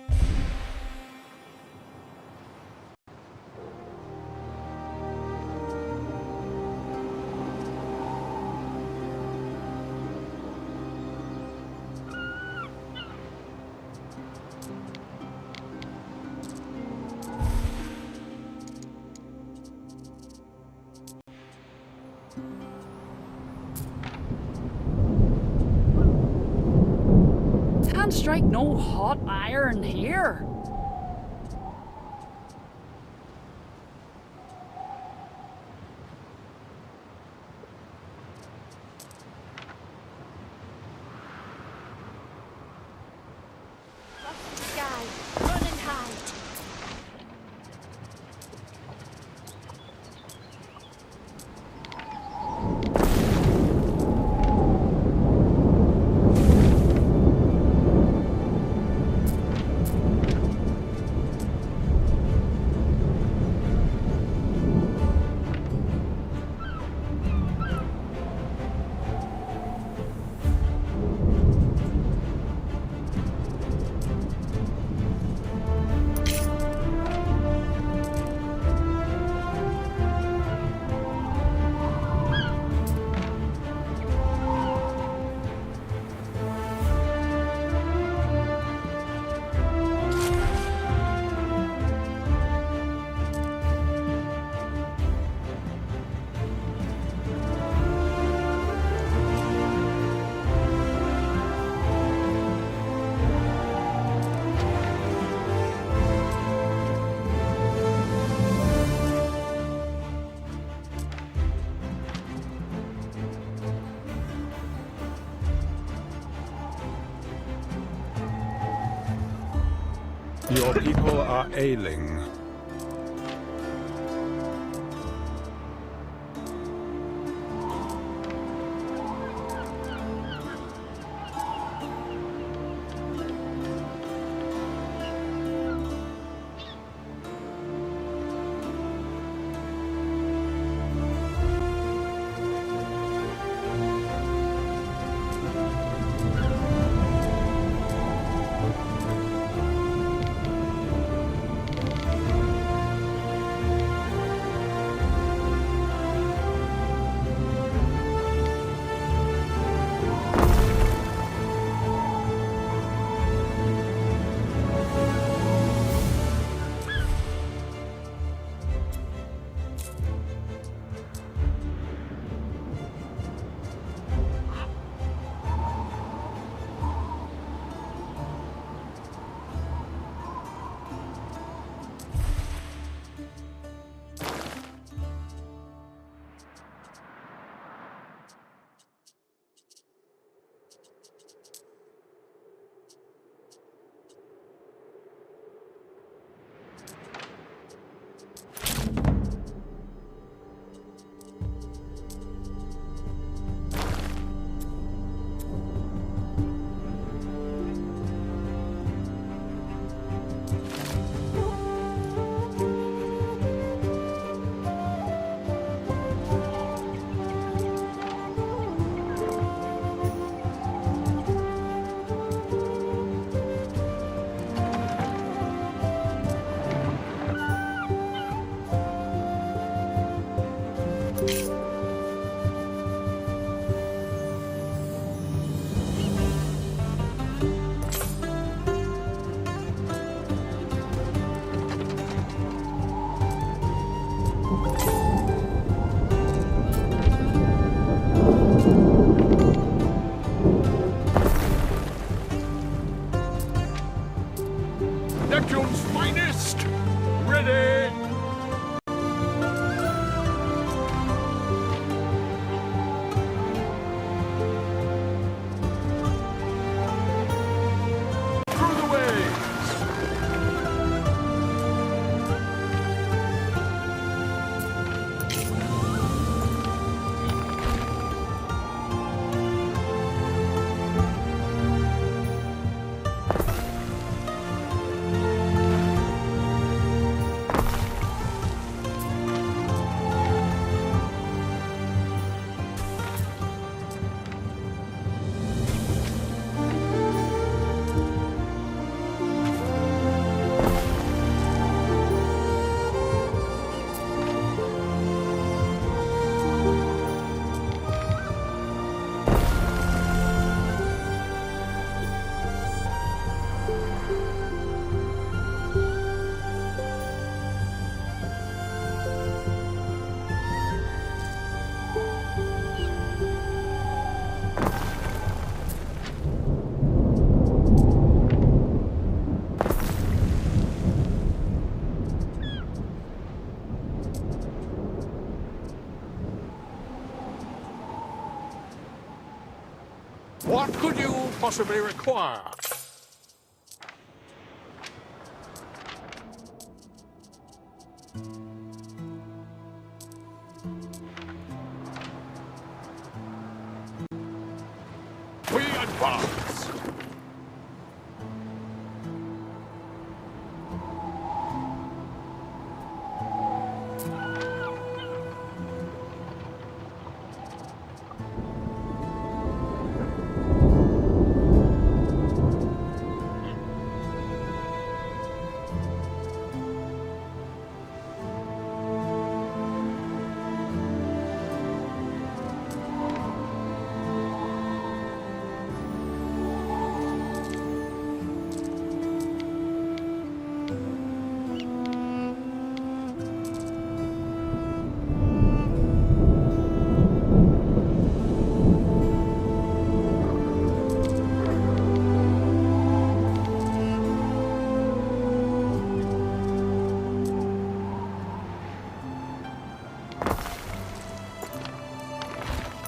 Can't strike no hot iron here. Your people are ailing. Neptune's finest! Ready! Through the waves! What could you possibly require? We advance!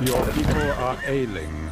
Your people are ailing.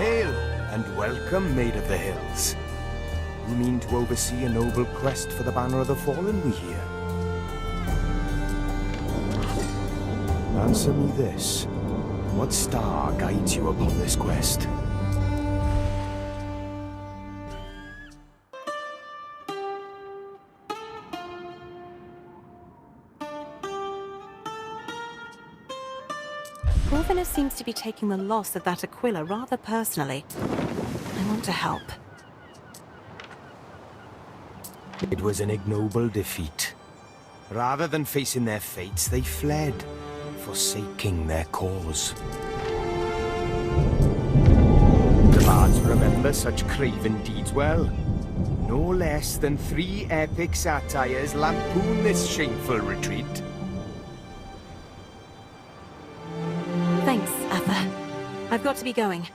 Hail, and welcome, Maid of the Hills. You mean to oversee a noble quest for the Banner of the Fallen, we hear? Answer me this. What star guides you upon this quest? Corvinus seems to be taking the loss of that Aquila rather personally. I want to help. It was an ignoble defeat. Rather than facing their fates, they fled, forsaking their cause. The bards remember such craven deeds well. No less than 3 epic satires lampoon this shameful retreat. Thanks, Atha. I've got to be going.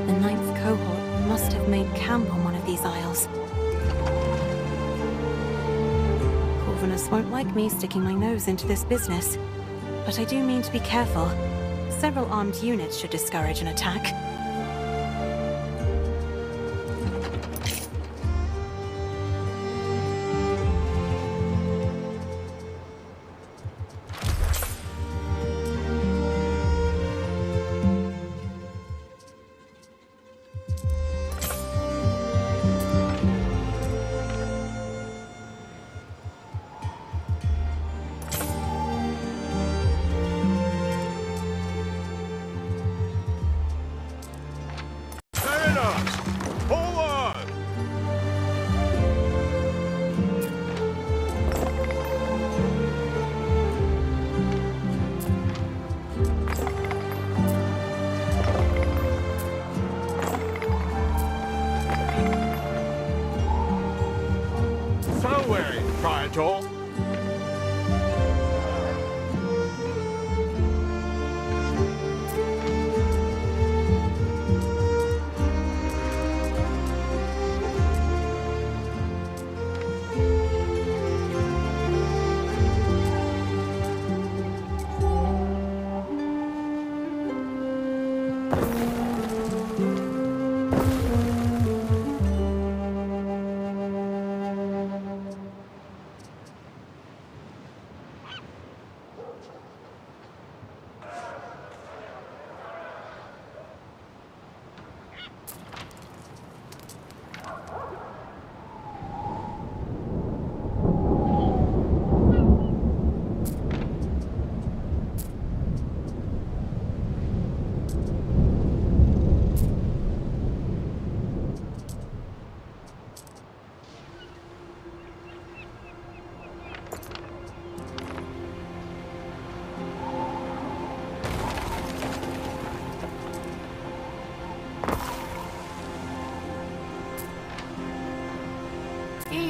The 9th cohort must have made camp on one of these isles. Corvinus won't like me sticking my nose into this business, but I do mean to be careful. Several armed units should discourage an attack. Praetor.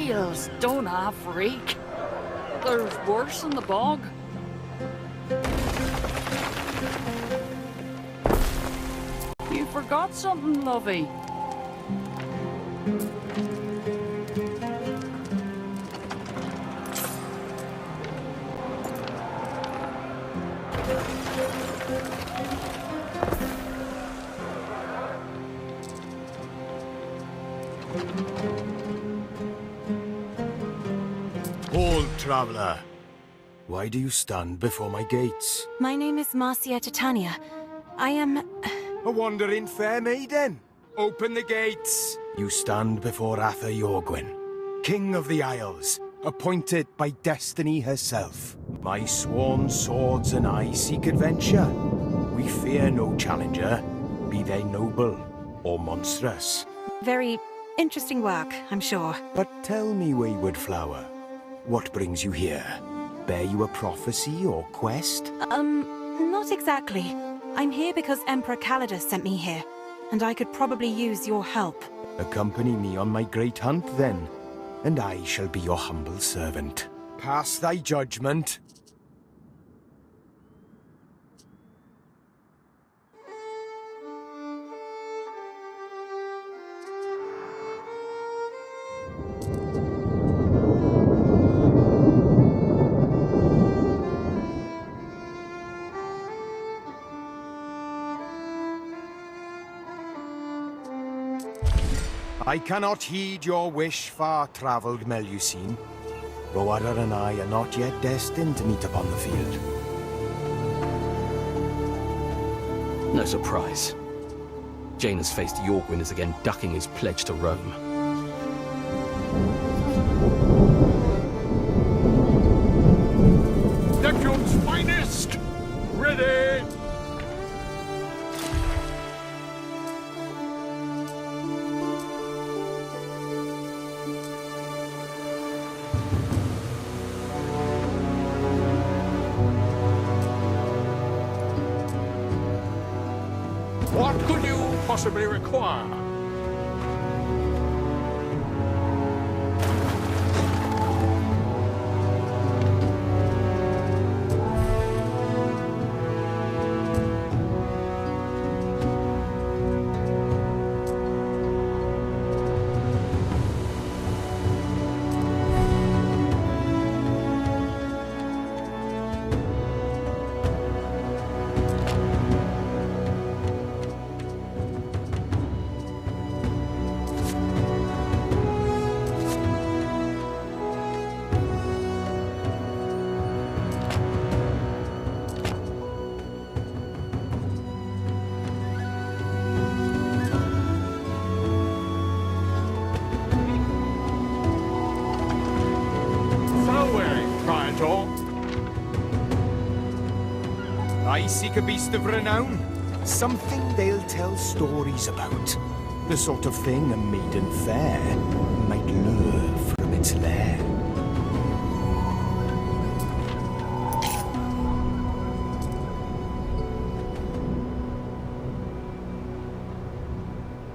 Isles, don't I, freak? There's worse in the bog. You forgot something, lovey. Old traveller, why do you stand before my gates? My name is Marcia Titania. I am... A wandering fair maiden. Open the gates. You stand before Arthur Yorgwyn, King of the Isles, appointed by destiny herself. My sworn swords and I seek adventure. We fear no challenger, be they noble or monstrous. Very interesting work, I'm sure. But tell me, wayward flower, what brings you here? Bear you a prophecy or quest? Not exactly. I'm here because Emperor Calidus sent me here, and I could probably use your help. Accompany me on my great hunt, then, and I shall be your humble servant. Pass thy judgment. I cannot heed your wish, far-travelled Melusine. Roara and I are not yet destined to meet upon the field. No surprise. Jaina's faced Yorgwyn is again ducking his pledge to Rome. Neptune's finest! Ready! What could you possibly require? I seek a beast of renown. Something they'll tell stories about. The sort of thing a maiden fair might lure from its lair.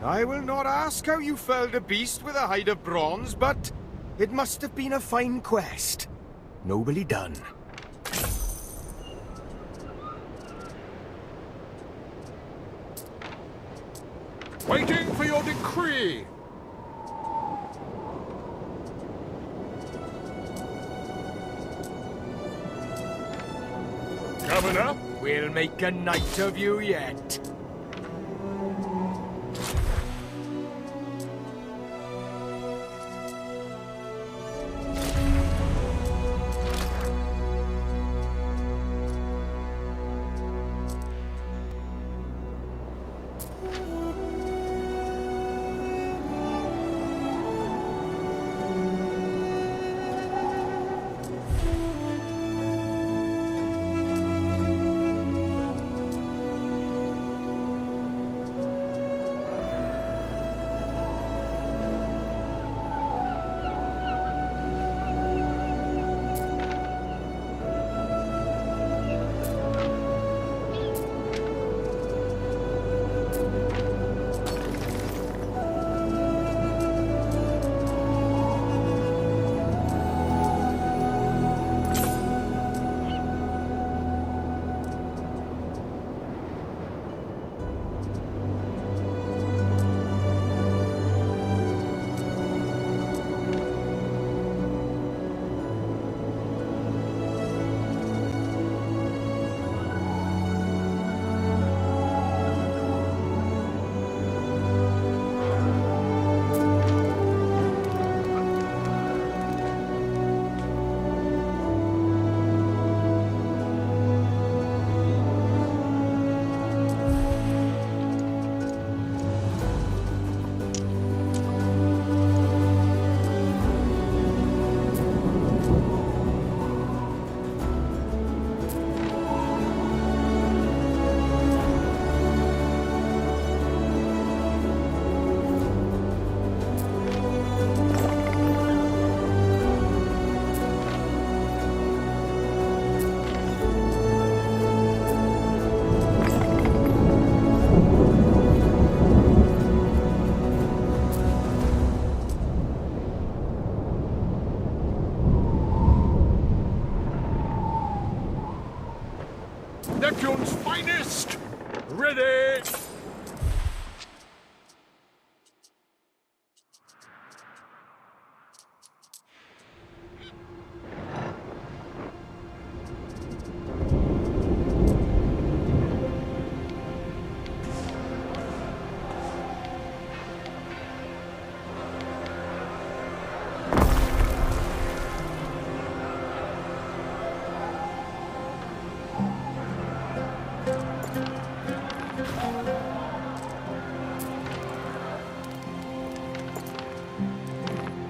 I will not ask how you felled a beast with a hide of bronze, but it must have been a fine quest. Nobly done. Waiting for your decree! Governor? We'll make a knight of you yet.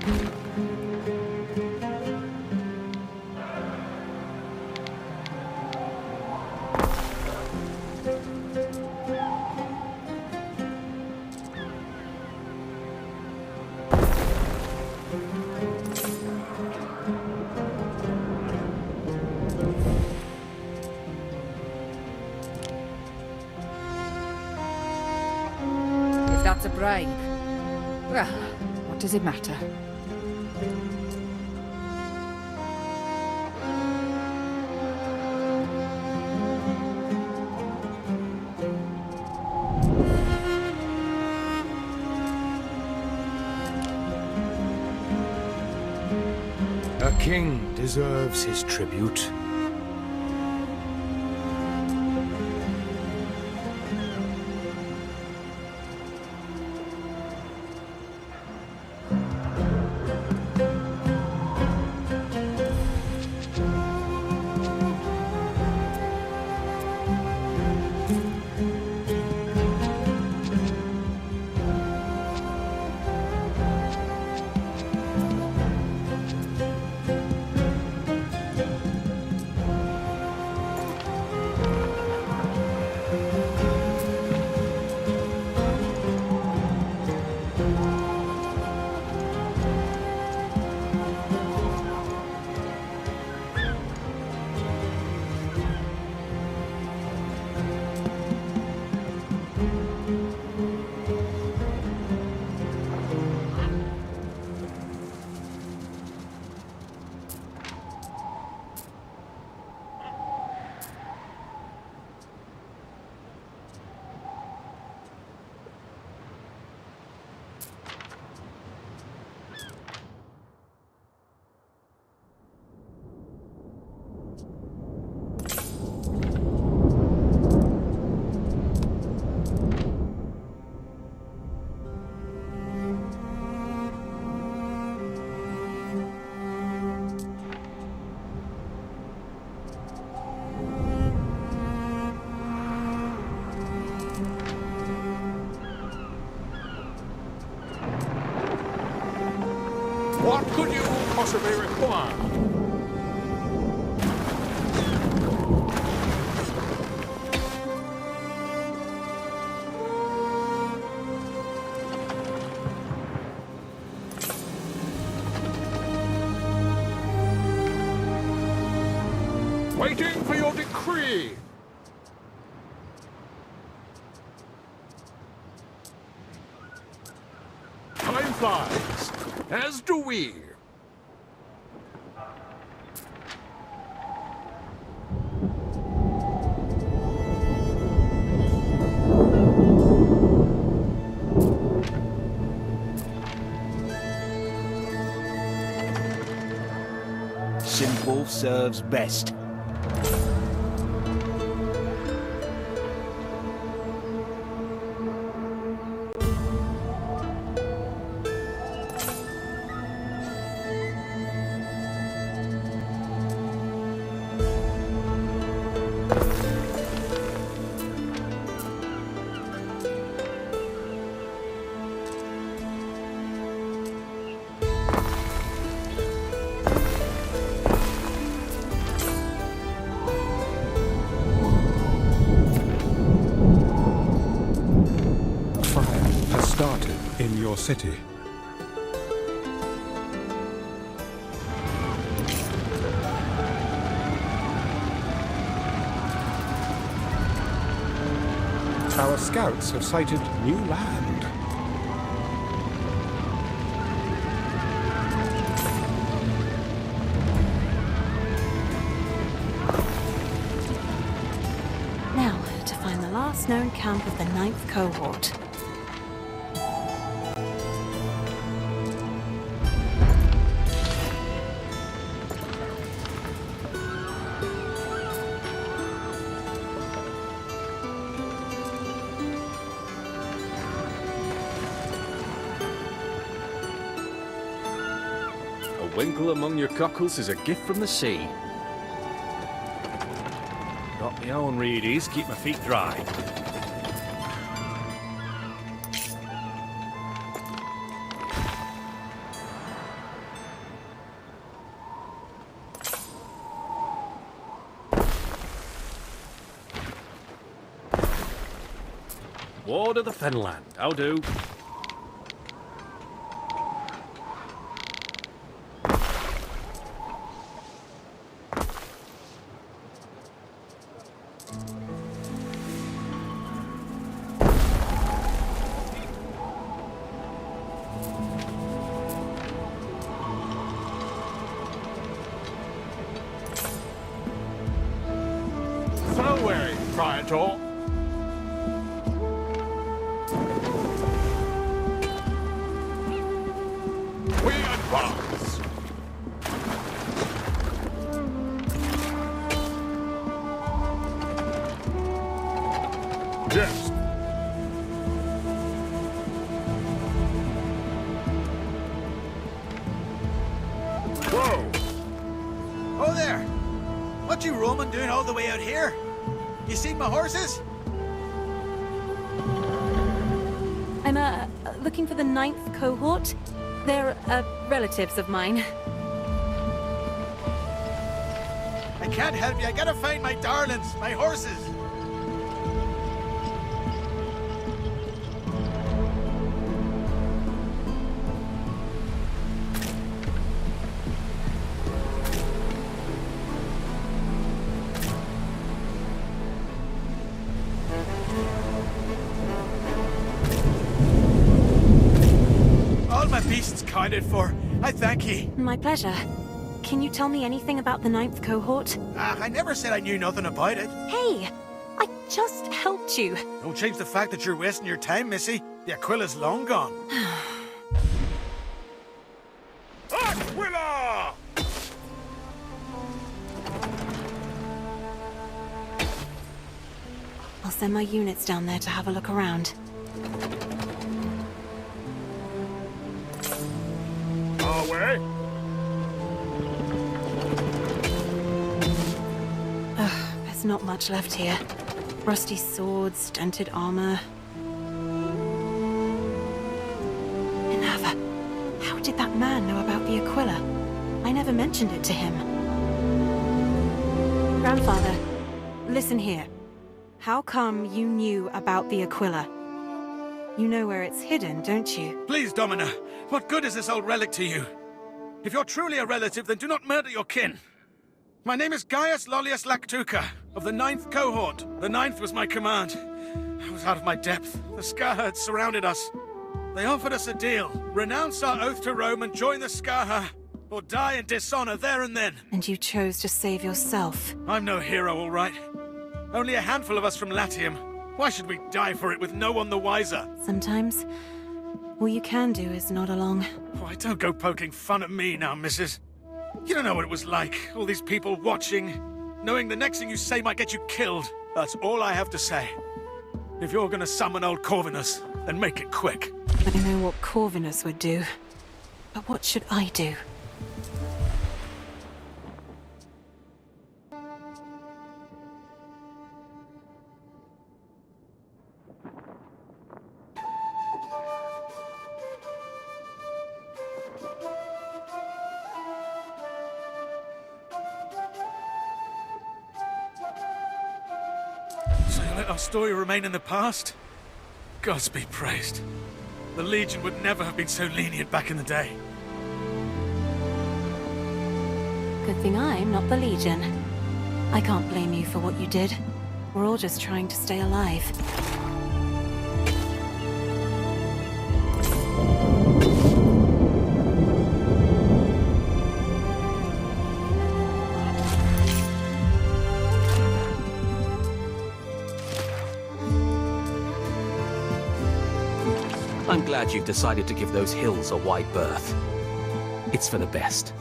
If that's a bribe, well, what does it matter? A king deserves his tribute. What could you possibly require? Waiting for your decree. Time flies, as do we. Simple serves best. Started in your city. Our scouts have sighted new land. Now, to find the last known camp of the 9th cohort. A winkle among your cockles is a gift from the sea. Got my own reedies, keep my feet dry. Ward of the Fenland. How do? So wary, Praetor. We advance. Yes. Whoa! Oh there! What you Roman doing all the way out here? You seen my horses? I'm, looking for the 9th cohort. They're, relatives of mine. I can't help you. I gotta find my darlings, my horses. All my beasts counted for. I thank ye. My pleasure. Can you tell me anything about the 9th cohort? I never said I knew nothing about it. Hey! I just helped you. Don't change the fact that you're wasting your time, Missy. The Aquila's long gone. Aquila! I'll send my units down there to have a look around. Our way? There's not much left here. Rusty swords, dented armor. Minerva, how did that man know about the Aquila? I never mentioned it to him. Grandfather, listen here. How come you knew about the Aquila? You know where it's hidden, don't you? Please, Domina, what good is this old relic to you? If you're truly a relative, then do not murder your kin. My name is Gaius Lollius Lactuca, of the 9th cohort. The 9th was my command. I was out of my depth. The Scaha had surrounded us. They offered us a deal. Renounce our oath to Rome and join the Scaha, or die in dishonor there and then. And you chose to save yourself. I'm no hero, all right. Only a handful of us from Latium. Why should we die for it with no one the wiser? Sometimes, all you can do is nod along. Why, don't go poking fun at me now, missus. You don't know what it was like, all these people watching, knowing the next thing you say might get you killed. That's all I have to say. If you're gonna summon old Corvinus, then make it quick. I know what Corvinus would do. But what should I do? So you let our story remain in the past? Gods be praised. The Legion would never have been so lenient back in the day. Good thing I'm not the Legion. I can't blame you for what you did. We're all just trying to stay alive. I'm glad you've decided to give those hills a wide berth. It's for the best.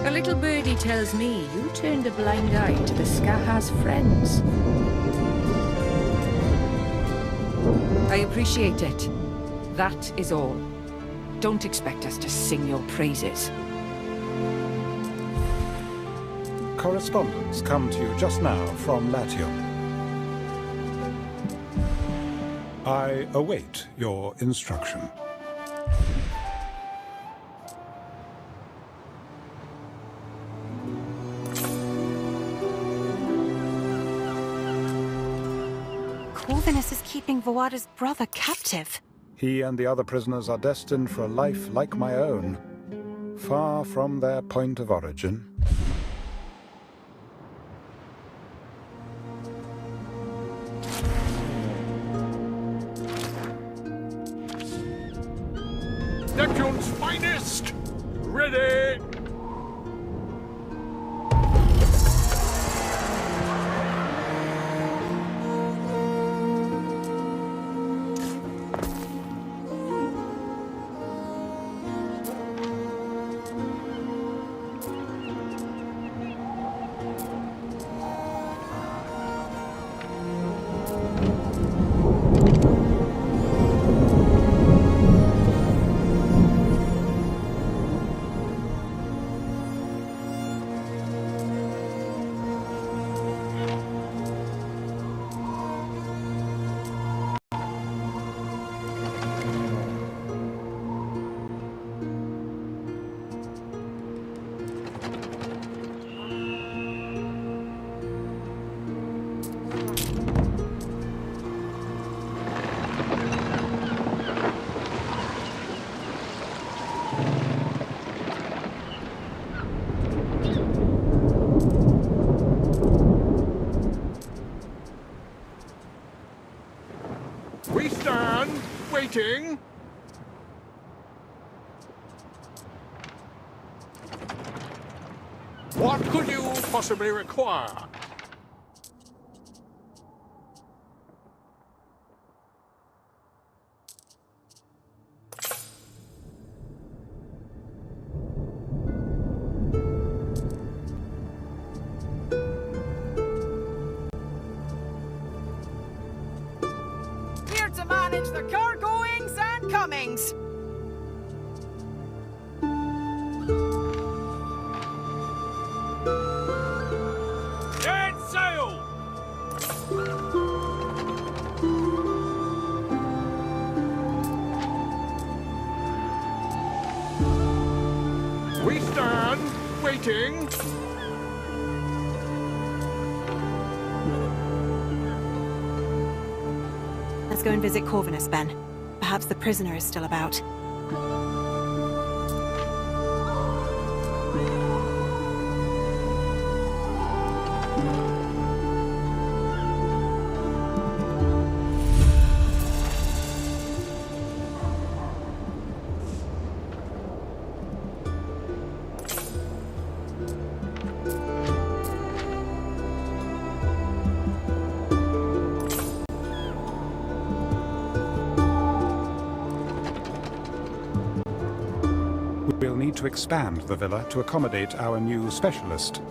A little birdie tells me you turned a blind eye to the Scaha's friends. I appreciate it. That is all. Don't expect us to sing your praises. Correspondence come to you just now from Latium. I await your instruction. keeping Vawada's brother captive? He and the other prisoners are destined for a life like my own, far from their point of origin. Neptune's finest! Ready! We stand, waiting. What could you possibly require? Here to manage the car goings and comings. Dead sail! We stand, waiting. Let's go and visit Corvinus, Ben. Perhaps the prisoner is still about. We'll need to expand the villa to accommodate our new specialist.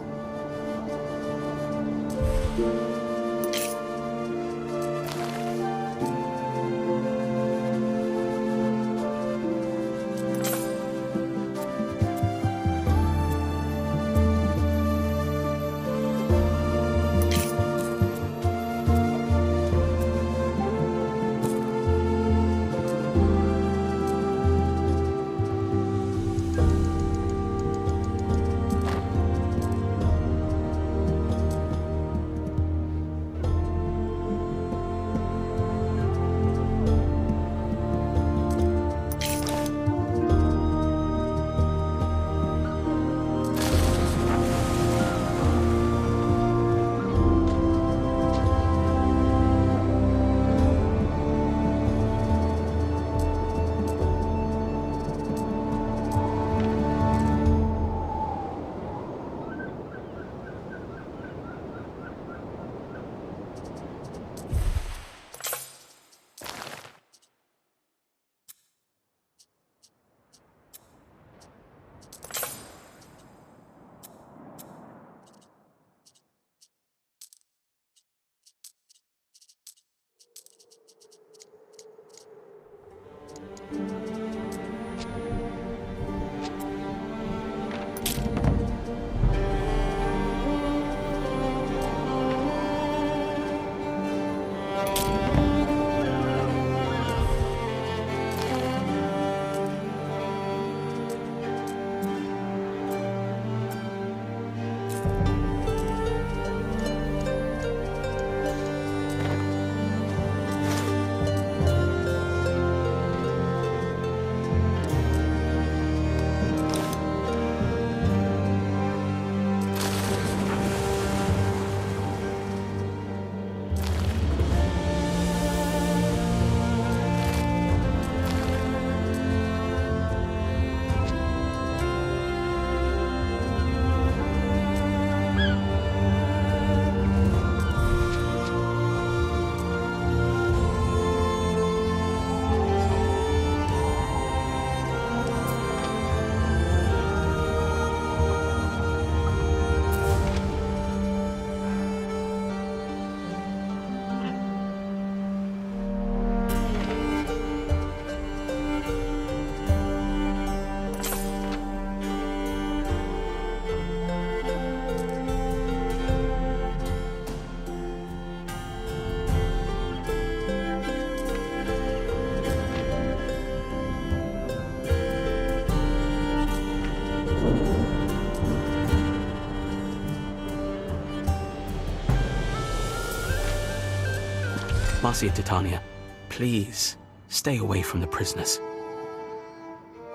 Marcia Titania, please stay away from the prisoners.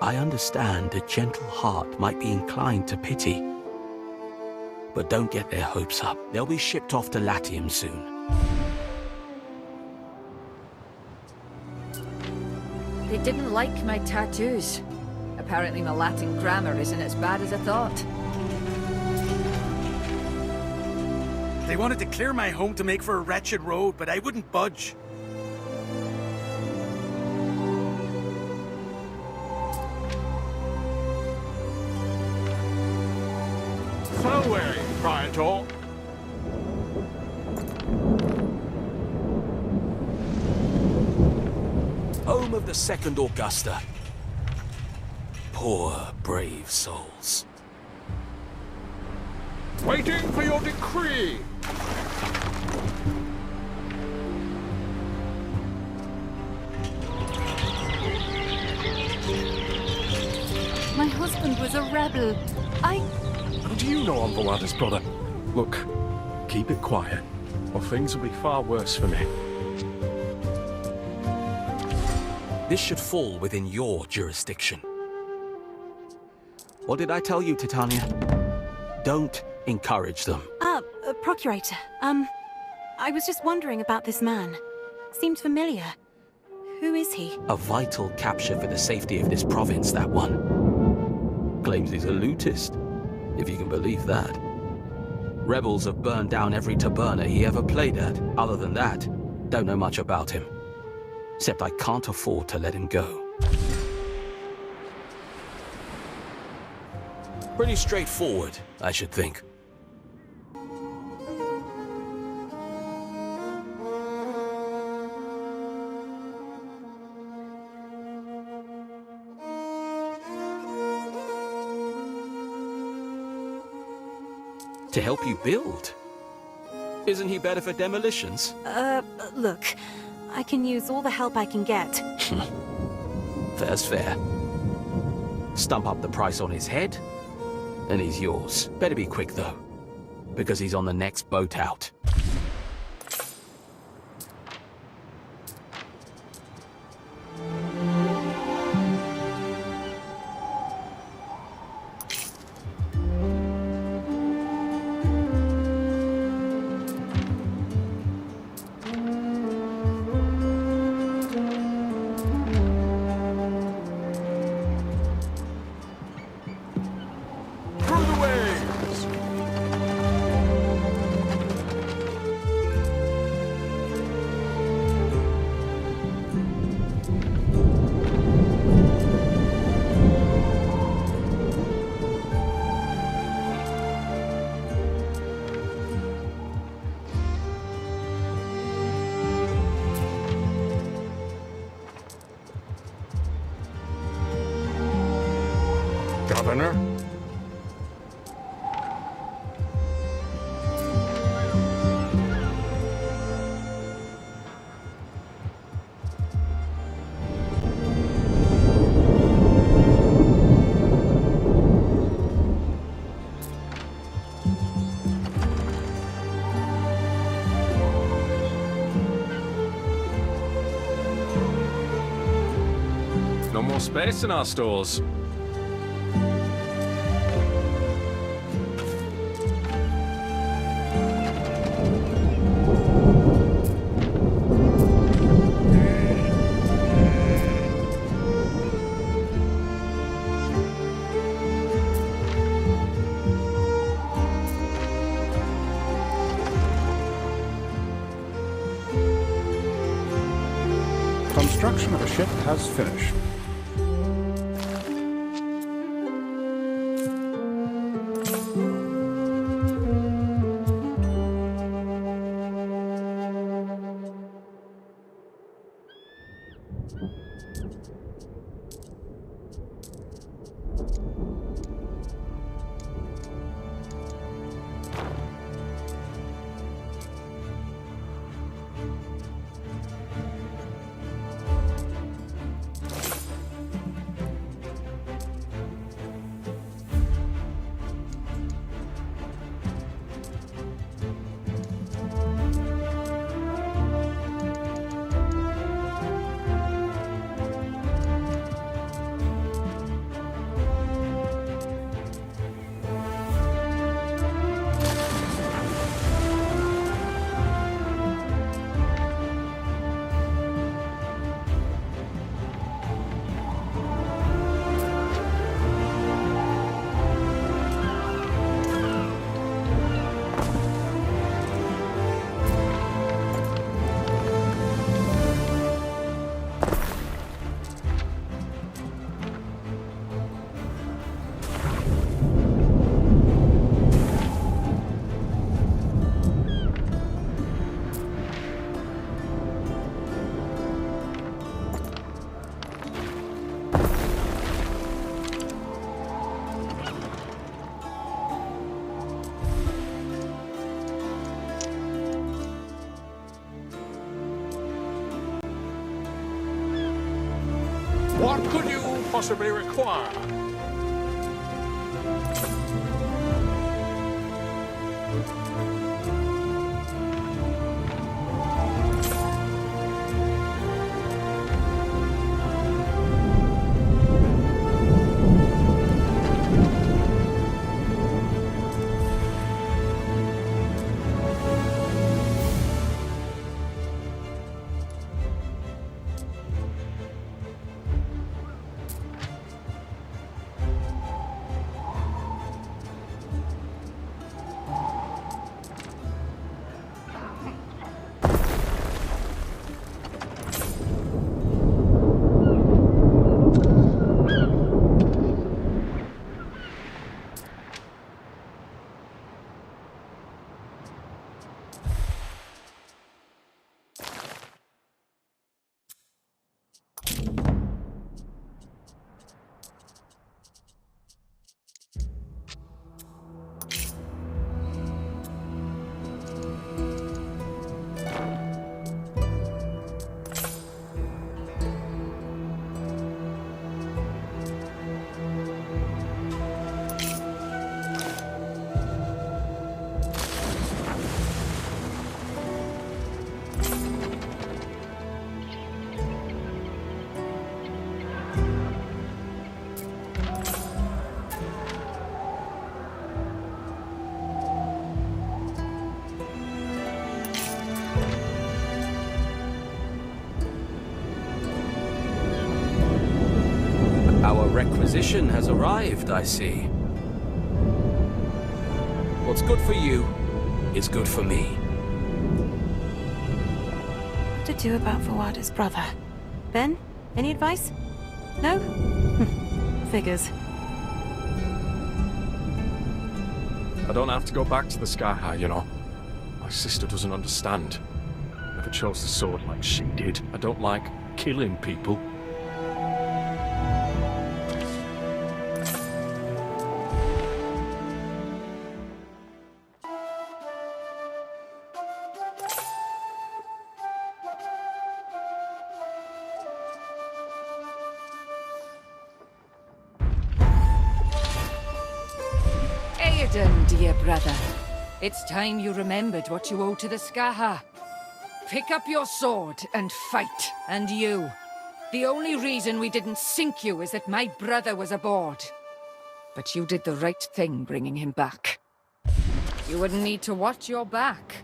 I understand a gentle heart might be inclined to pity, but don't get their hopes up. They'll be shipped off to Latium soon. They didn't like my tattoos. Apparently my Latin grammar isn't as bad as I thought. They wanted to clear my home to make for a wretched road, but I wouldn't budge. So weary, Praetor. Home of the Second Augusta. Poor, brave souls. Waiting for your decree. My husband was a rebel. How do you know I'm Vallada's brother? Look, keep it quiet, or things will be far worse for me. This should fall within your jurisdiction. What did I tell you, Titania? Don't encourage them. Procurator, I was just wondering about this man. Seemed familiar. Who is he? A vital capture for the safety of this province, that one. Claims he's a lootist, if you can believe that. Rebels have burned down every taberna he ever played at. Other than that, don't know much about him. Except I can't afford to let him go. Pretty straightforward, I should think. To help you build? Isn't he better for demolitions? Look, I can use all the help I can get. Fair's fair. Stump up the price on his head, and he's yours. Better be quick, though, because he's on the next boat out. Governor? No more space in our stores. Construction of a ship has finished. could you possibly require? Our requisition has arrived, I see. What's good for you is good for me. What to do about Fawada's brother? Ben, any advice? No? Figures. I don't have to go back to the Sky, you know. My sister doesn't understand. Never chose the sword like she did. I don't like killing people. Dear brother, it's time you remembered what you owe to the Skaha. Pick up your sword and fight. And you. The only reason we didn't sink you is that my brother was aboard. But you did the right thing bringing him back. You wouldn't need to watch your back.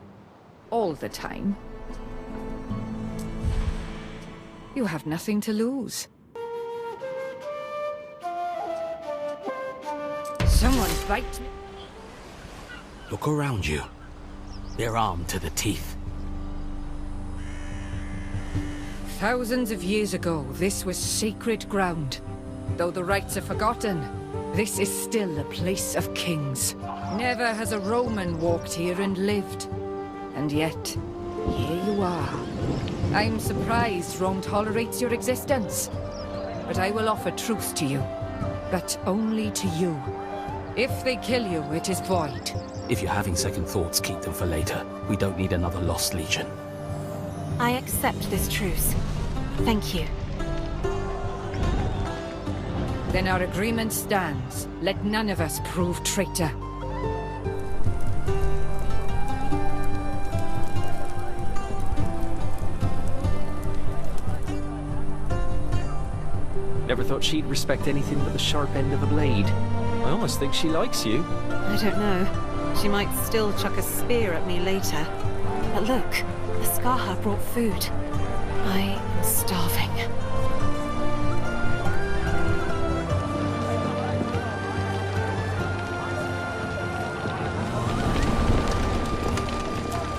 All the time. You have nothing to lose. Someone bite me. Look around you. They're armed to the teeth. Thousands of years ago, this was sacred ground. Though the rites are forgotten, this is still a place of kings. Never has a Roman walked here and lived. And yet, here you are. I'm surprised Rome tolerates your existence. But I will offer truth to you. But only to you. If they kill you, it is void. If you're having second thoughts, keep them for later. We don't need another lost legion. I accept this truce. Thank you. Then our agreement stands. Let none of us prove traitor. Never thought she'd respect anything but the sharp end of the blade. I almost think she likes you. I don't know. She might still chuck a spear at me later. But look, the Skaha brought food. I'm starving.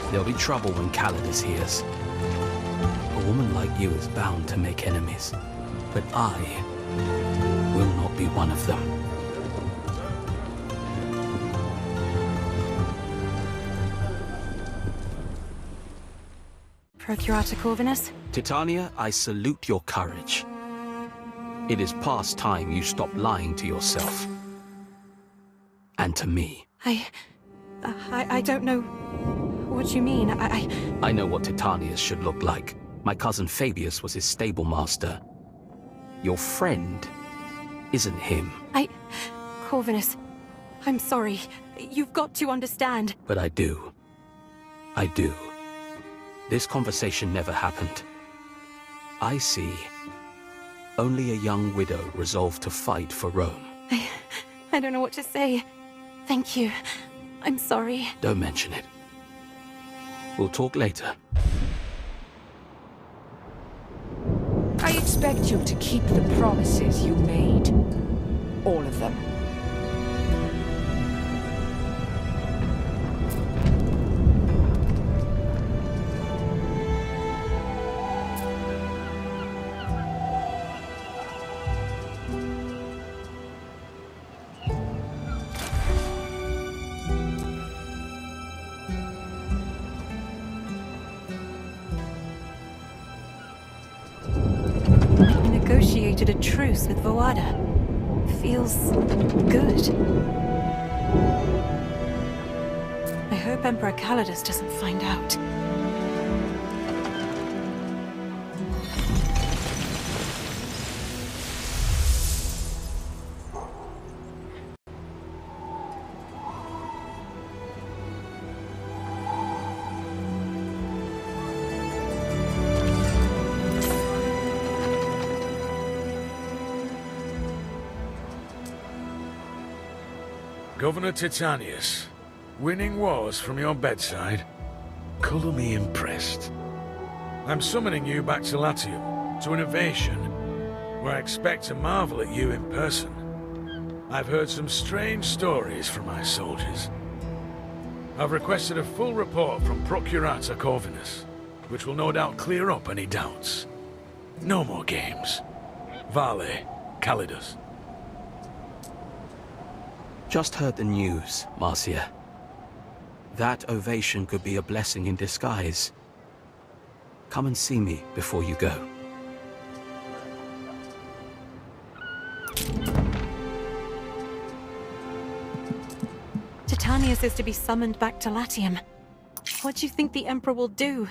There'll be trouble when Calidus hears. A woman like you is bound to make enemies. But I will not be one of them. Procurator Corvinus? Titania, I salute your courage. It is past time you stop lying to yourself. And to me. I don't know what you mean. I know what Titanius should look like. My cousin Fabius was his stable master. Your friend isn't him. Corvinus, I'm sorry. You've got to understand. But I do. I do. This conversation never happened. I see only a young widow resolved to fight for Rome. I don't know what to say. Thank you. I'm sorry. Don't mention it. We'll talk later. I expect you to keep the promises you made. All of them. We negotiated a truce with Voada. Feels good. I hope Emperor Calidus doesn't find out. Governor Titanius, winning wars from your bedside? Colour me impressed. I'm summoning you back to Latium, to an ovation, where I expect to marvel at you in person. I've heard some strange stories from my soldiers. I've requested a full report from Procurator Corvinus, which will no doubt clear up any doubts. No more games. Vale, Calidus. Just heard the news, Marcia. That ovation could be a blessing in disguise. Come and see me before you go. Titanius is to be summoned back to Latium. What do you think the Emperor will do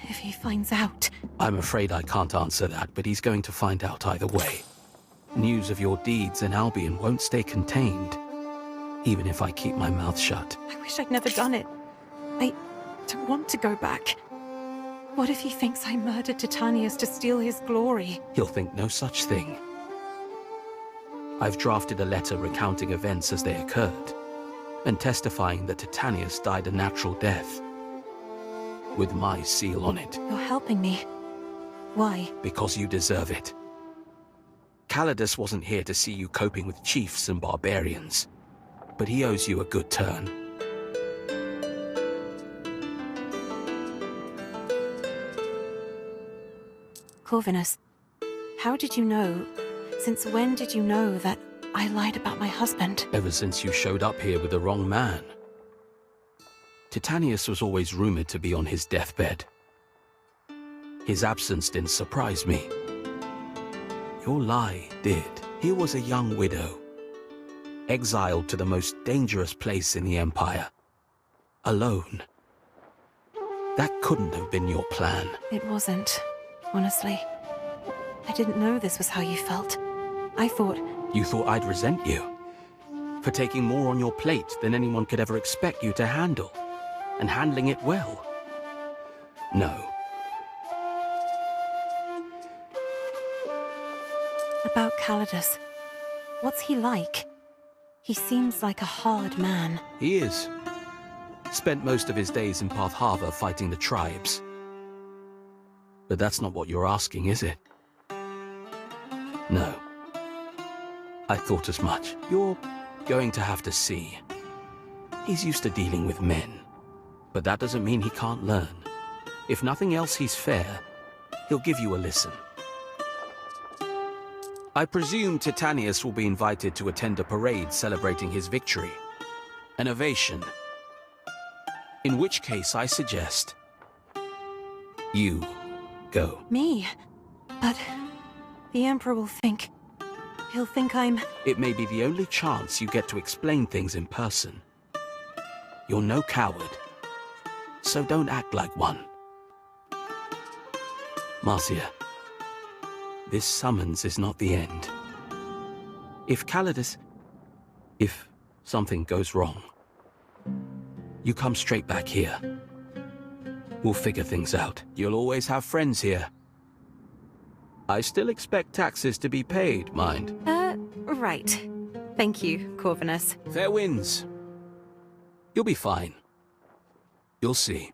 if he finds out? I'm afraid I can't answer that, but he's going to find out either way. News of your deeds in Albion won't stay contained, even if I keep my mouth shut. I wish I'd never done it. I don't want to go back. What if he thinks I murdered Titanius to steal his glory? He'll think no such thing. I've drafted a letter recounting events as they occurred, and testifying that Titanius died a natural death, with my seal on it. You're helping me. Why? Because you deserve it. Calidus wasn't here to see you coping with chiefs and barbarians, but he owes you a good turn. Corvinus, how did you know? Since when did you know that I lied about my husband? Ever since you showed up here with the wrong man. Titanius was always rumored to be on his deathbed. His absence didn't surprise me. Your lie did. Here was a young widow, exiled to the most dangerous place in the Empire, alone. That couldn't have been your plan. It wasn't, honestly. I didn't know this was how you felt. I thought... You thought I'd resent you for taking more on your plate than anyone could ever expect you to handle, and handling it well. No. About Calidus. What's he like? He seems like a hard man. He is. Spent most of his days in Path Harbor fighting the tribes. But that's not what you're asking, is it? No. I thought as much. You're going to have to see. He's used to dealing with men. But that doesn't mean he can't learn. If nothing else, he's fair. He'll give you a listen. I presume Titanius will be invited to attend a parade celebrating his victory. An ovation. In which case, I suggest you go. Me? But the Emperor will think... He'll think I'm... It may be the only chance you get to explain things in person. You're no coward, so don't act like one. Marcia, This summons is not the end. If something goes wrong, you come straight back here. We'll figure things out. You'll always have friends here. I still expect taxes to be paid, mind. Right. Thank you, Corvinus. Fair winds. You'll be fine. You'll see.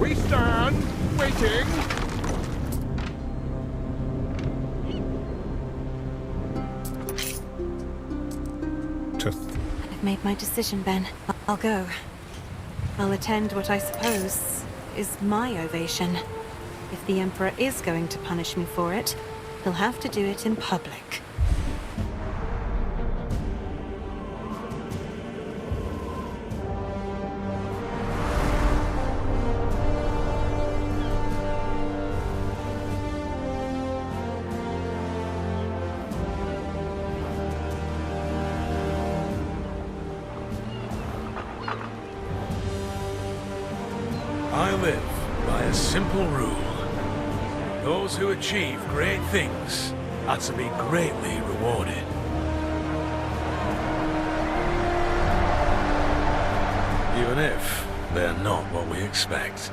We stand, waiting. I've made my decision, Ben. I'll go. I'll attend what I suppose is my ovation. If the Emperor is going to punish me for it, he'll have to do it in public. I live by a simple rule. Those who achieve great things are to be greatly rewarded. Even if they're not what we expect.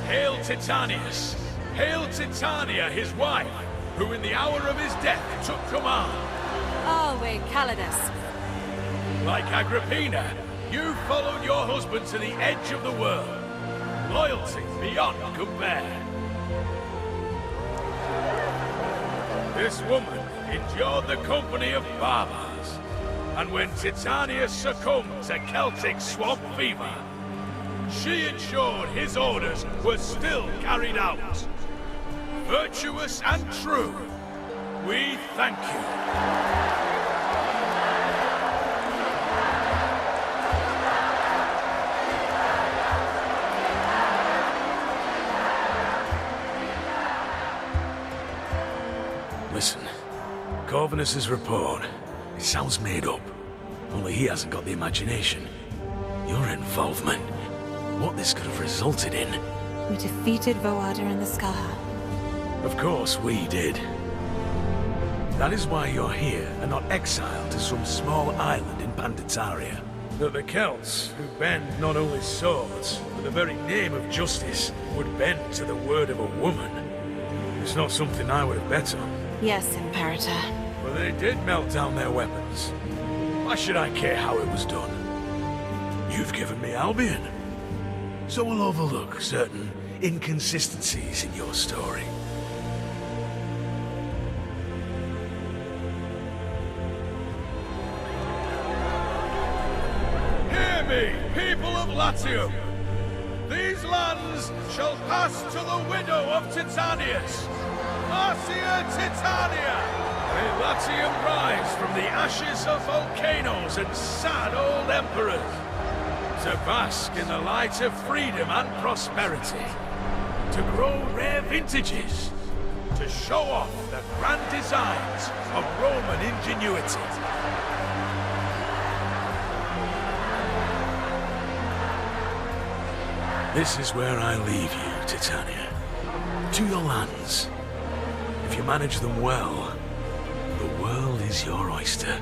Hail Titanius! Hail Titania, his wife, who in the hour of his death took command. Always Calidus. Like Agrippina, you followed your husband to the edge of the world. Loyalty beyond compare. This woman endured the company of barbars. And when Titanius succumbed to Celtic swamp fever, she ensured his orders were still carried out. Virtuous and true, we thank you. Listen, Corvinus's report, it sounds made up. Only he hasn't got the imagination. Your involvement, what this could have resulted in. We defeated Voada in the Skaha. Of course we did. That is why you're here and not exiled to some small island in Panditaria. That the Celts, who bend not only swords, but the very name of justice, would bend to the word of a woman. It's not something I would have bet on. Yes, Imperator. But they did melt down their weapons. Why should I care how it was done? You've given me Albion. So we'll overlook certain inconsistencies in your story. Hear me, people of Latium! These lands shall pass to the widow of Titanius, Marcia Titania! May Latium rise from the ashes of volcanoes and sad old emperors, to bask in the light of freedom and prosperity, to grow rare vintages, to show off the grand designs of Roman ingenuity. This is where I leave you, Titania. To your lands. If you manage them well, the world is your oyster.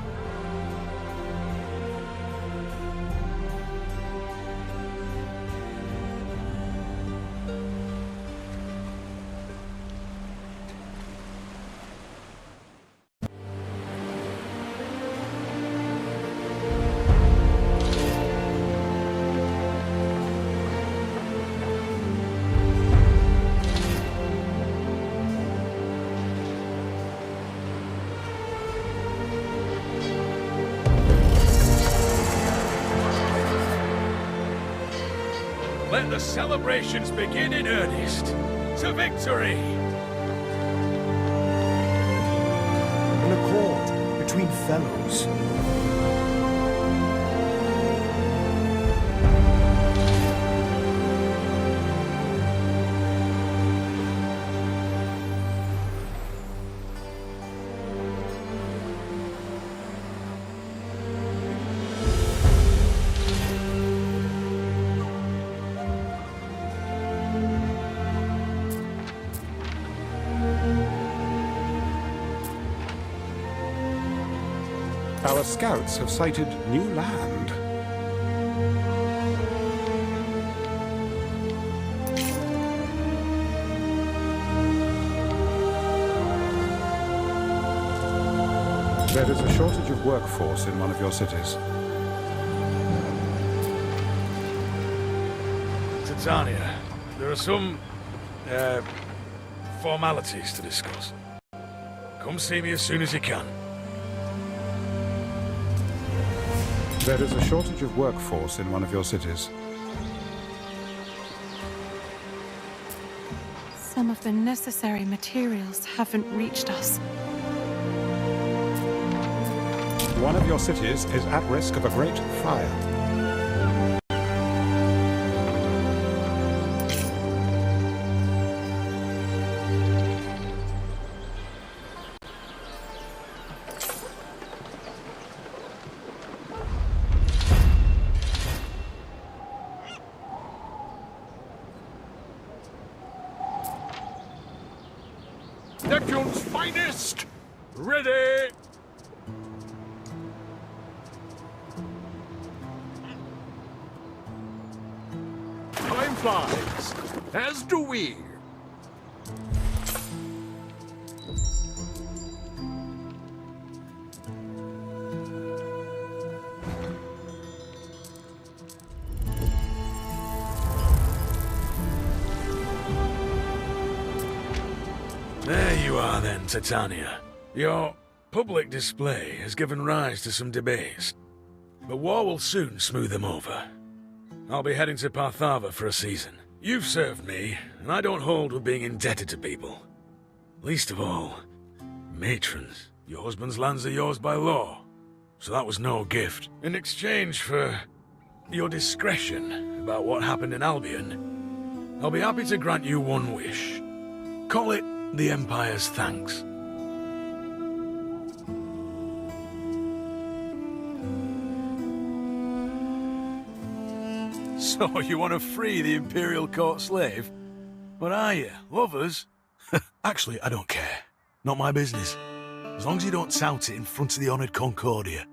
celebrations begin in earnest. To victory! An accord between fellows. Our scouts have sighted new land. There is a shortage of workforce in one of your cities. Titania, there are some, formalities to discuss. Come see me as soon as you can. There is a shortage of workforce in one of your cities. Some of the necessary materials haven't reached us. One of your cities is at risk of a great fire. Neptune's finest! Ready! Time flies, as do we. There you are then, Titania. Your public display has given rise to some debates, but war will soon smooth them over. I'll be heading to Parthava for a season. You've served me, and I don't hold with being indebted to people. Least of all, matrons. Your husband's lands are yours by law, so that was no gift. In exchange for your discretion about what happened in Albion, I'll be happy to grant you one wish. Call it the Empire's thanks. So, you want to free the Imperial Court slave? What are you, lovers? Actually, I don't care. Not my business. As long as you don't tout it in front of the honoured Concordia.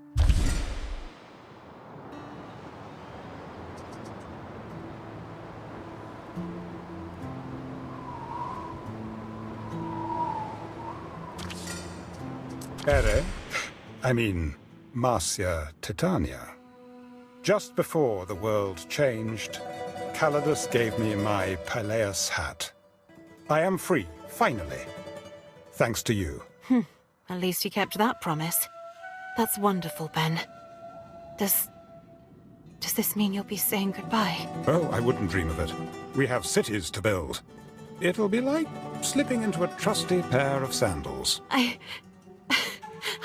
Marcia Titania. Just before the world changed, Calidus gave me my Peleus hat. I am free, finally. Thanks to you. At least you kept that promise. That's wonderful, Ben. Does this mean you'll be saying goodbye? Oh, I wouldn't dream of it. We have cities to build. It'll be like slipping into a trusty pair of sandals. I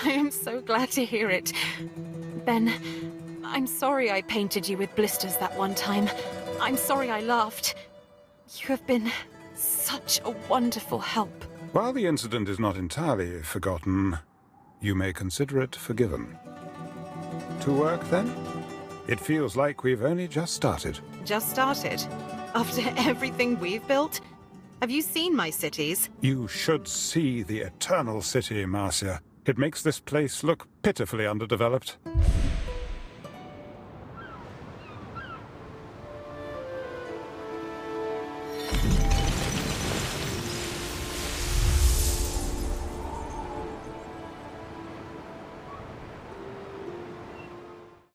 am so glad to hear it. Ben, I'm sorry I painted you with blisters that one time. I'm sorry I laughed. You have been such a wonderful help. While the incident is not entirely forgotten, you may consider it forgiven. To work, then? It feels like we've only just started. Just started? After everything we've built? Have you seen my cities? You should see the Eternal City, Marcia. It makes this place look pitifully underdeveloped.